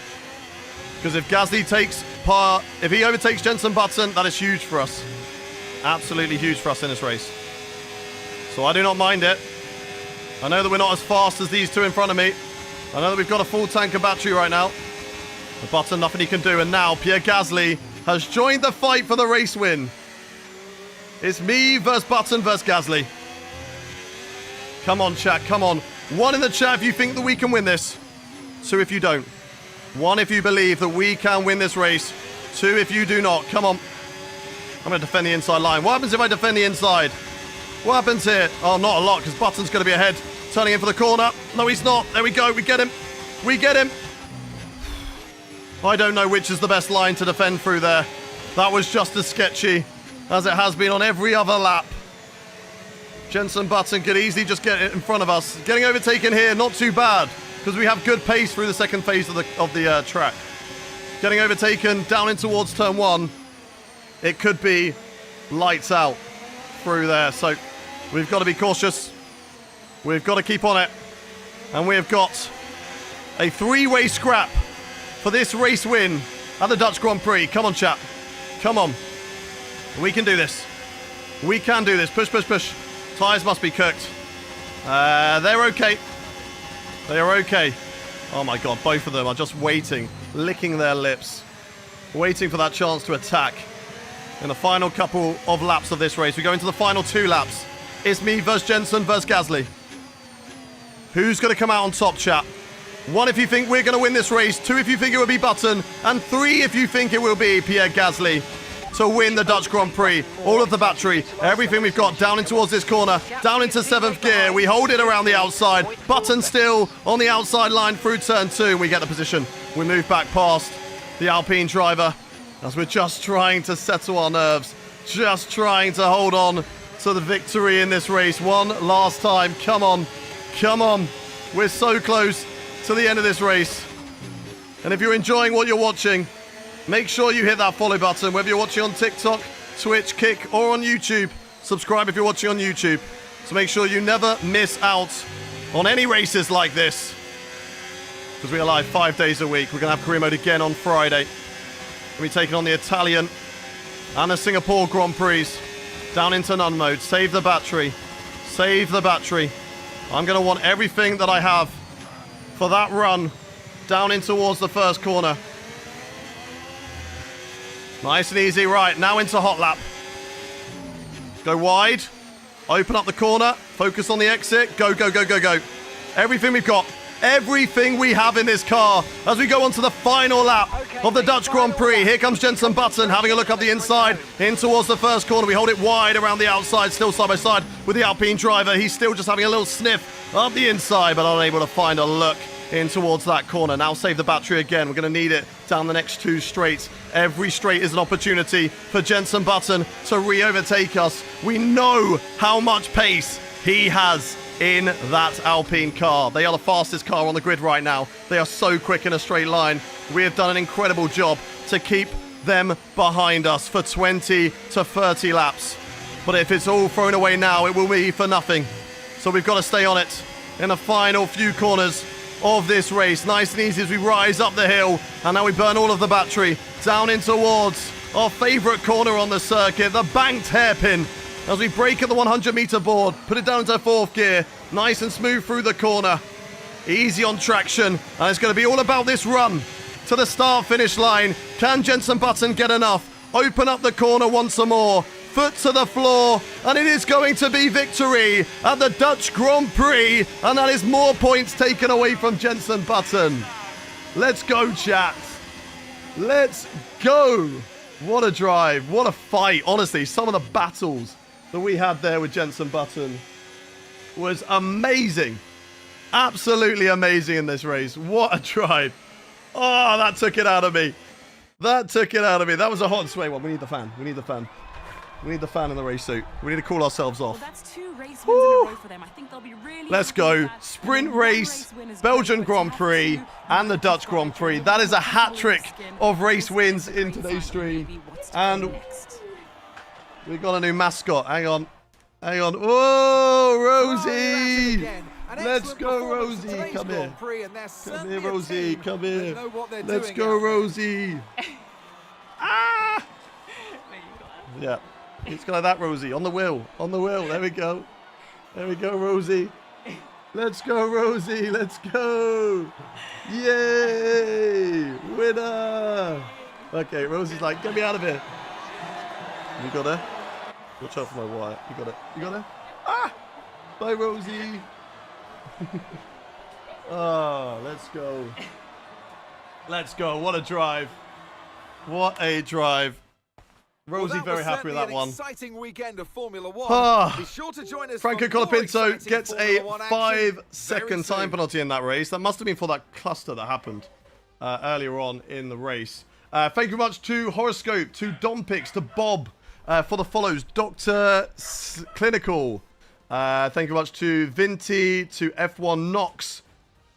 Because if Gasly takes part, if he overtakes Jensen Button, that is huge for us. Absolutely huge for us in this race. So I do not mind it. I know that we're not as fast as these two in front of me. I know that we've got a full tank of battery right now. The Button, nothing he can do. And now Pierre Gasly has joined the fight for the race win. It's me versus Button versus Gasly. Come on, chat. Come on. 1 in the chat if you think that we can win this. 2 if you don't. 1 if you believe that we can win this race. 2 if you do not. Come on. I'm going to defend the inside line. What happens if I defend the inside? What happens here? Oh, not a lot, because Button's going to be ahead. Turning in for the corner. No, he's not. There we go. We get him. We get him. I don't know which is the best line to defend through there. That was just as sketchy as it has been on every other lap. Jensen Button could easily just get it in front of us. Getting overtaken here, not too bad, because we have good pace through the second phase of the track. Getting overtaken down in towards turn 1. It could be lights out through there. So we've got to be cautious. We've got to keep on it. And we've got a 3-way scrap for this race win at the Dutch Grand Prix. Come on, chat. Come on. We can do this. We can do this. Push, push, push. Tyres must be cooked. They're okay. They are okay. Oh my god, both of them are just waiting, licking their lips, waiting for that chance to attack. In the final couple of laps of this race, we go into the final 2 laps. It's me versus Jensen versus Gasly. Who's going to come out on top, chat? 1 if you think we're going to win this race, 2 if you think it will be Button, and 3 if you think it will be Pierre Gasly to win the Dutch Grand Prix. All of the battery, everything we've got down in towards this corner, down into 7th gear. We hold it around the outside. Button still on the outside line through turn 2. We get the position. We move back past the Alpine driver as we're just trying to settle our nerves, just trying to hold on to the victory in this race one last time. Come on, come on. We're so close to the end of this race. And if you're enjoying what you're watching, make sure you hit that follow button, whether you're watching on TikTok, Twitch, Kick, or on YouTube. Subscribe if you're watching on YouTube. So make sure you never miss out on any races like this, because we are live 5 days a week. We're going to have career mode again on Friday. We'll be taking on the Italian and the Singapore Grand Prix. Down into none mode. Save the battery. Save the battery. I'm going to want everything that I have for that run down in towards the first corner. Nice and easy. Right, now into hot lap. Go wide. Open up the corner. Focus on the exit. Go, go, go, go, go. Everything we've got. Everything we have in this car as we go on to the final lap of the Dutch Grand Prix. Here comes Jenson Button having a look up the inside in towards the first corner. We hold it wide around the outside, still side by side with the Alpine driver. He's still just having a little sniff up the inside, but unable to find a look in towards that corner. Now save the battery again. We're going to need it down the next 2 straights. Every straight is an opportunity for Jenson Button to re-overtake us. We know how much pace he has in that Alpine car. They are the fastest car on the grid right now. They are so quick in a straight line. We have done an incredible job to keep them behind us for 20 to 30 laps. But if it's all thrown away now, it will be for nothing. So we've got to stay on it in the final few corners of this race. Nice and easy as we rise up the hill. And now we burn all of the battery down in towards our favourite corner on the circuit, the banked hairpin. As we brake at the 100-meter board, put it down into 4th gear, nice and smooth through the corner. Easy on traction, and it's going to be all about this run to the start-finish line. Can Jenson Button get enough? Open up the corner once more, foot to the floor, and it is going to be victory at the Dutch Grand Prix, and that is more points taken away from Jenson Button. Let's go, chat. Let's go. What a drive. What a fight. Honestly, some of the battles that we had there with Jenson Button was amazing. Absolutely amazing in this race. What a drive. Oh, that took it out of me. That took it out of me. That was a hot and sweaty one. We need the fan. We need the fan. We need the fan in the race suit. We need to cool ourselves off. Well, that's 2 race wins in a row for them. I think they'll be really Let's happy with go. that. Sprint One race, win is Belgian great, but Grand to Prix, have 2 and the Dutch Grand Prix. That is a hat trick of race wins in today's stream. And we got a new mascot. Hang on. Hang on. Whoa, Rosie. Let's go, Rosie. Come here. Come here, Rosie. Come here. Let's go, Rosie. Ah! Yeah. It's like that, Rosie. On the wheel. On the wheel. There we go. There we go, Rosie. Let's go, Rosie. Let's go. Yay. Winner. Okay, Rosie's like, get me out of here. You got her? Watch out for my wire. You got it. You got her? Ah! Bye, Rosie. Oh, let's go. Let's go. What a drive. What a drive. Rosie very happy with that one. Exciting weekend of Formula 1. Ah. Be sure to join us. Franco for more Colapinto exciting gets a Formula 1 action 5-second very time soon. penalty in that race. That must have been for that cluster that happened earlier on in the race. Thank you very much to Horoscope, to Dompix, to Bob for the follows. Dr. Clinical. Thank you very much to Vinty, to F1 Knox.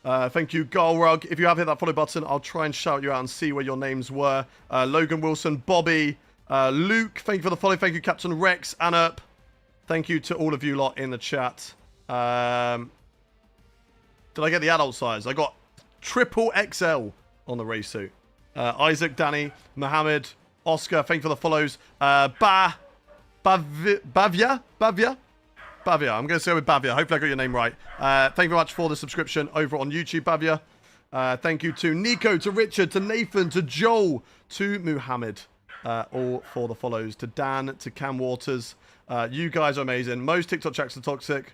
Thank you, Galrug. If you have hit that follow button, I'll try and shout you out and see where your names were. Logan Wilson, Bobby, Luke, thank you for the follow. Thank you, Captain Rex, Anup. Thank you to all of you lot in the chat. Did I get the adult size? I got triple XL on the race suit. Isaac, Danny, Mohammed, Oscar, thank you for the follows. Bavia? I'm going to say with Bavia. Hopefully I got your name right. Thank you very much for the subscription over on YouTube, Bavia. Thank you to Nico, to Richard, to Nathan, to Joel, to Muhammad. All for the follows. To Dan, to Cam Waters. You guys are amazing. Most TikTok checks are toxic.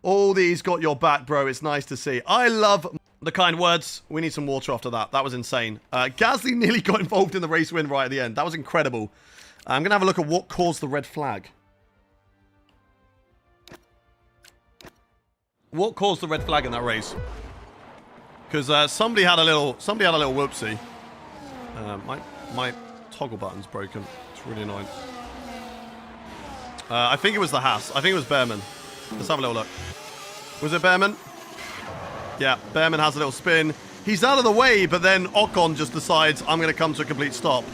All these got your back, bro. It's nice to see. I love the kind words. We need some water after that. That was insane. Gasly nearly got involved in the race win right at the end. That was incredible. I'm going to have a look at what caused the red flag. What caused the red flag in that race? Because somebody had a little whoopsie. My toggle button's broken. It's really annoying. I think it was the Haas. I think it was Behrman. Let's have a little look. Was it Behrman? Yeah, Behrman has a little spin. He's out of the way, but then Ocon just decides, I'm going to come to a complete stop.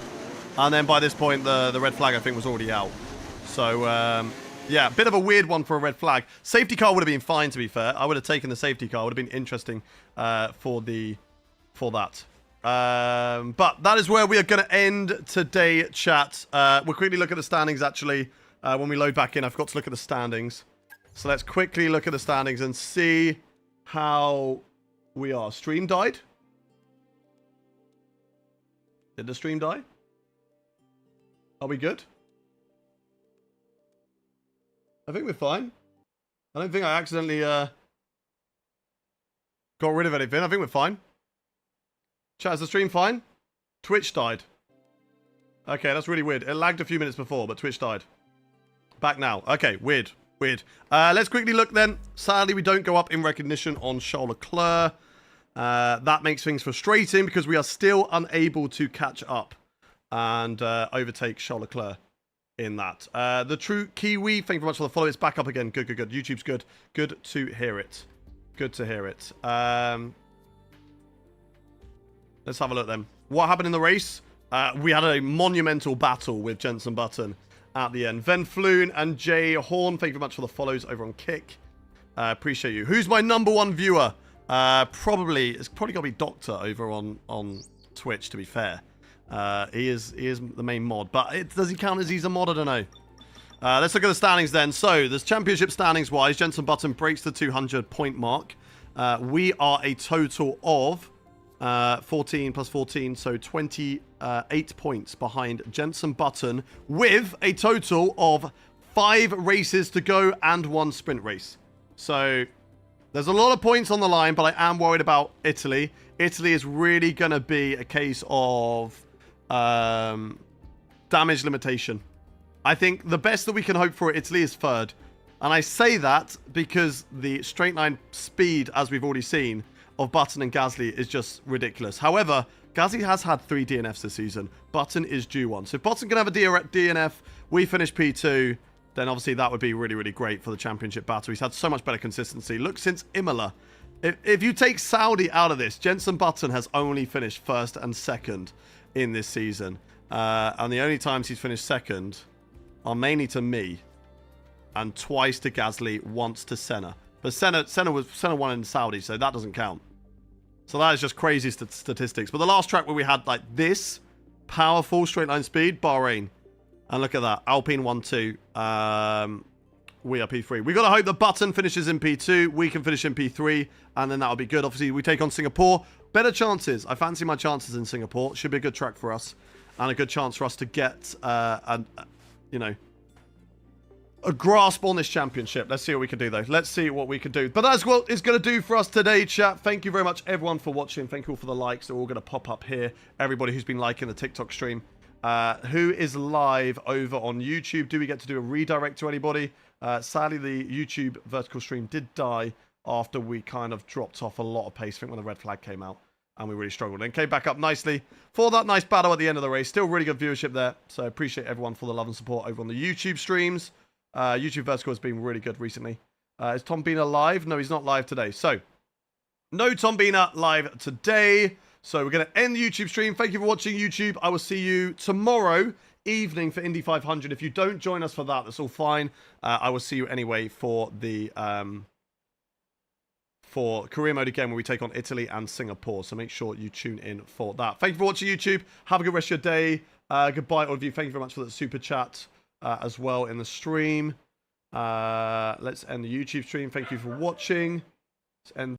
And then by this point, the red flag, I think, was already out. So, yeah, bit of a weird one for a red flag. Safety car would have been fine, to be fair. I would have taken the safety car. It would have been interesting for that. But that is where we are going to end today, chat. We'll quickly look at the standings, actually. When we load back in, I forgot to look at the standings. So let's quickly look at the standings and see how we are. Stream died? Did the stream die? Are we good? I think we're fine. I don't think I accidentally got rid of anything. I think we're fine. Chat, is the stream fine? Twitch died. Okay, that's really weird. It lagged a few minutes before, but Twitch died. Back now. Okay, weird. Weird. Let's quickly look then. Sadly, we don't go up in recognition on Charles Leclerc. That makes things frustrating because we are still unable to catch up and overtake Charles Leclerc in that. The True Kiwi, thank you very much for the follow. It's back up again. Good, good, good. YouTube's good. Good to hear it. Good to hear it. Let's have a look then. What happened in the race? We had a monumental battle with Jenson Button at the end. Ven Floon and Jay Horn, thank you very much for the follows over on Kick. Appreciate you. Who's my #1 viewer? It's probably got to be Doctor over on Twitch, to be fair. He is the main mod, but does he count as he's a mod? I don't know. Let's look at the standings then. So, there's championship standings wise, Jenson Button breaks the 200 point mark. We are a total of 14 plus 14, so 28 points behind Jenson Button with a total of 5 races to go and 1 sprint race. So there's a lot of points on the line, but I am worried about Italy. Italy is really going to be a case of damage limitation. I think the best that we can hope for Italy is 3rd. And I say that because the straight line speed, as we've already seen, of Button and Gasly is just ridiculous. However, Gasly has had 3 DNFs this season. Button is due one. So if Button can have a DNF, we finish P2, then obviously that would be really, really great for the championship battle. He's had so much better consistency. Look, since Imola, if you take Saudi out of this, Jenson Button has only finished 1st and 2nd in this season. And the only times he's finished 2nd are mainly to me and twice to Gasly, once to Senna. But Senna won in Saudi, so that doesn't count. So that is just crazy statistics. But the last track where we had like this powerful straight line speed, Bahrain. And look at that. Alpine 1-2. We are P3. We got to hope that Button finishes in P2. We can finish in P3. And then that'll be good. Obviously, we take on Singapore. Better chances. I fancy my chances in Singapore. Should be a good track for us. And a good chance for us to get, a grasp on this championship. Let's see what we can do, though. Let's see what we can do. But that's what it's going to do for us today, chat. Thank you very much, everyone, for watching. Thank you all for the likes. They're all going to pop up here. Everybody who's been liking the TikTok stream. Who is live over on YouTube? Do we get to do a redirect to anybody? Sadly, the YouTube vertical stream did die after we kind of dropped off a lot of pace. I think when the red flag came out and we really struggled. And came back up nicely for that nice battle at the end of the race. Still really good viewership there. So I appreciate everyone for the love and support over on the YouTube streams. YouTube Vertical has been really good recently. Is Tom Bina live? No, he's not live today. So, no Tom Bina live today. So, we're going to end the YouTube stream. Thank you for watching, YouTube. I will see you tomorrow evening for Indy 500. If you don't join us for that, that's all fine. I will see you anyway for the for career mode again, where we take on Italy and Singapore. So, make sure you tune in for that. Thank you for watching, YouTube. Have a good rest of your day. Goodbye, all of you. Thank you very much for the super chat. As well in the stream. Let's end the YouTube stream. Thank you for watching. Let's end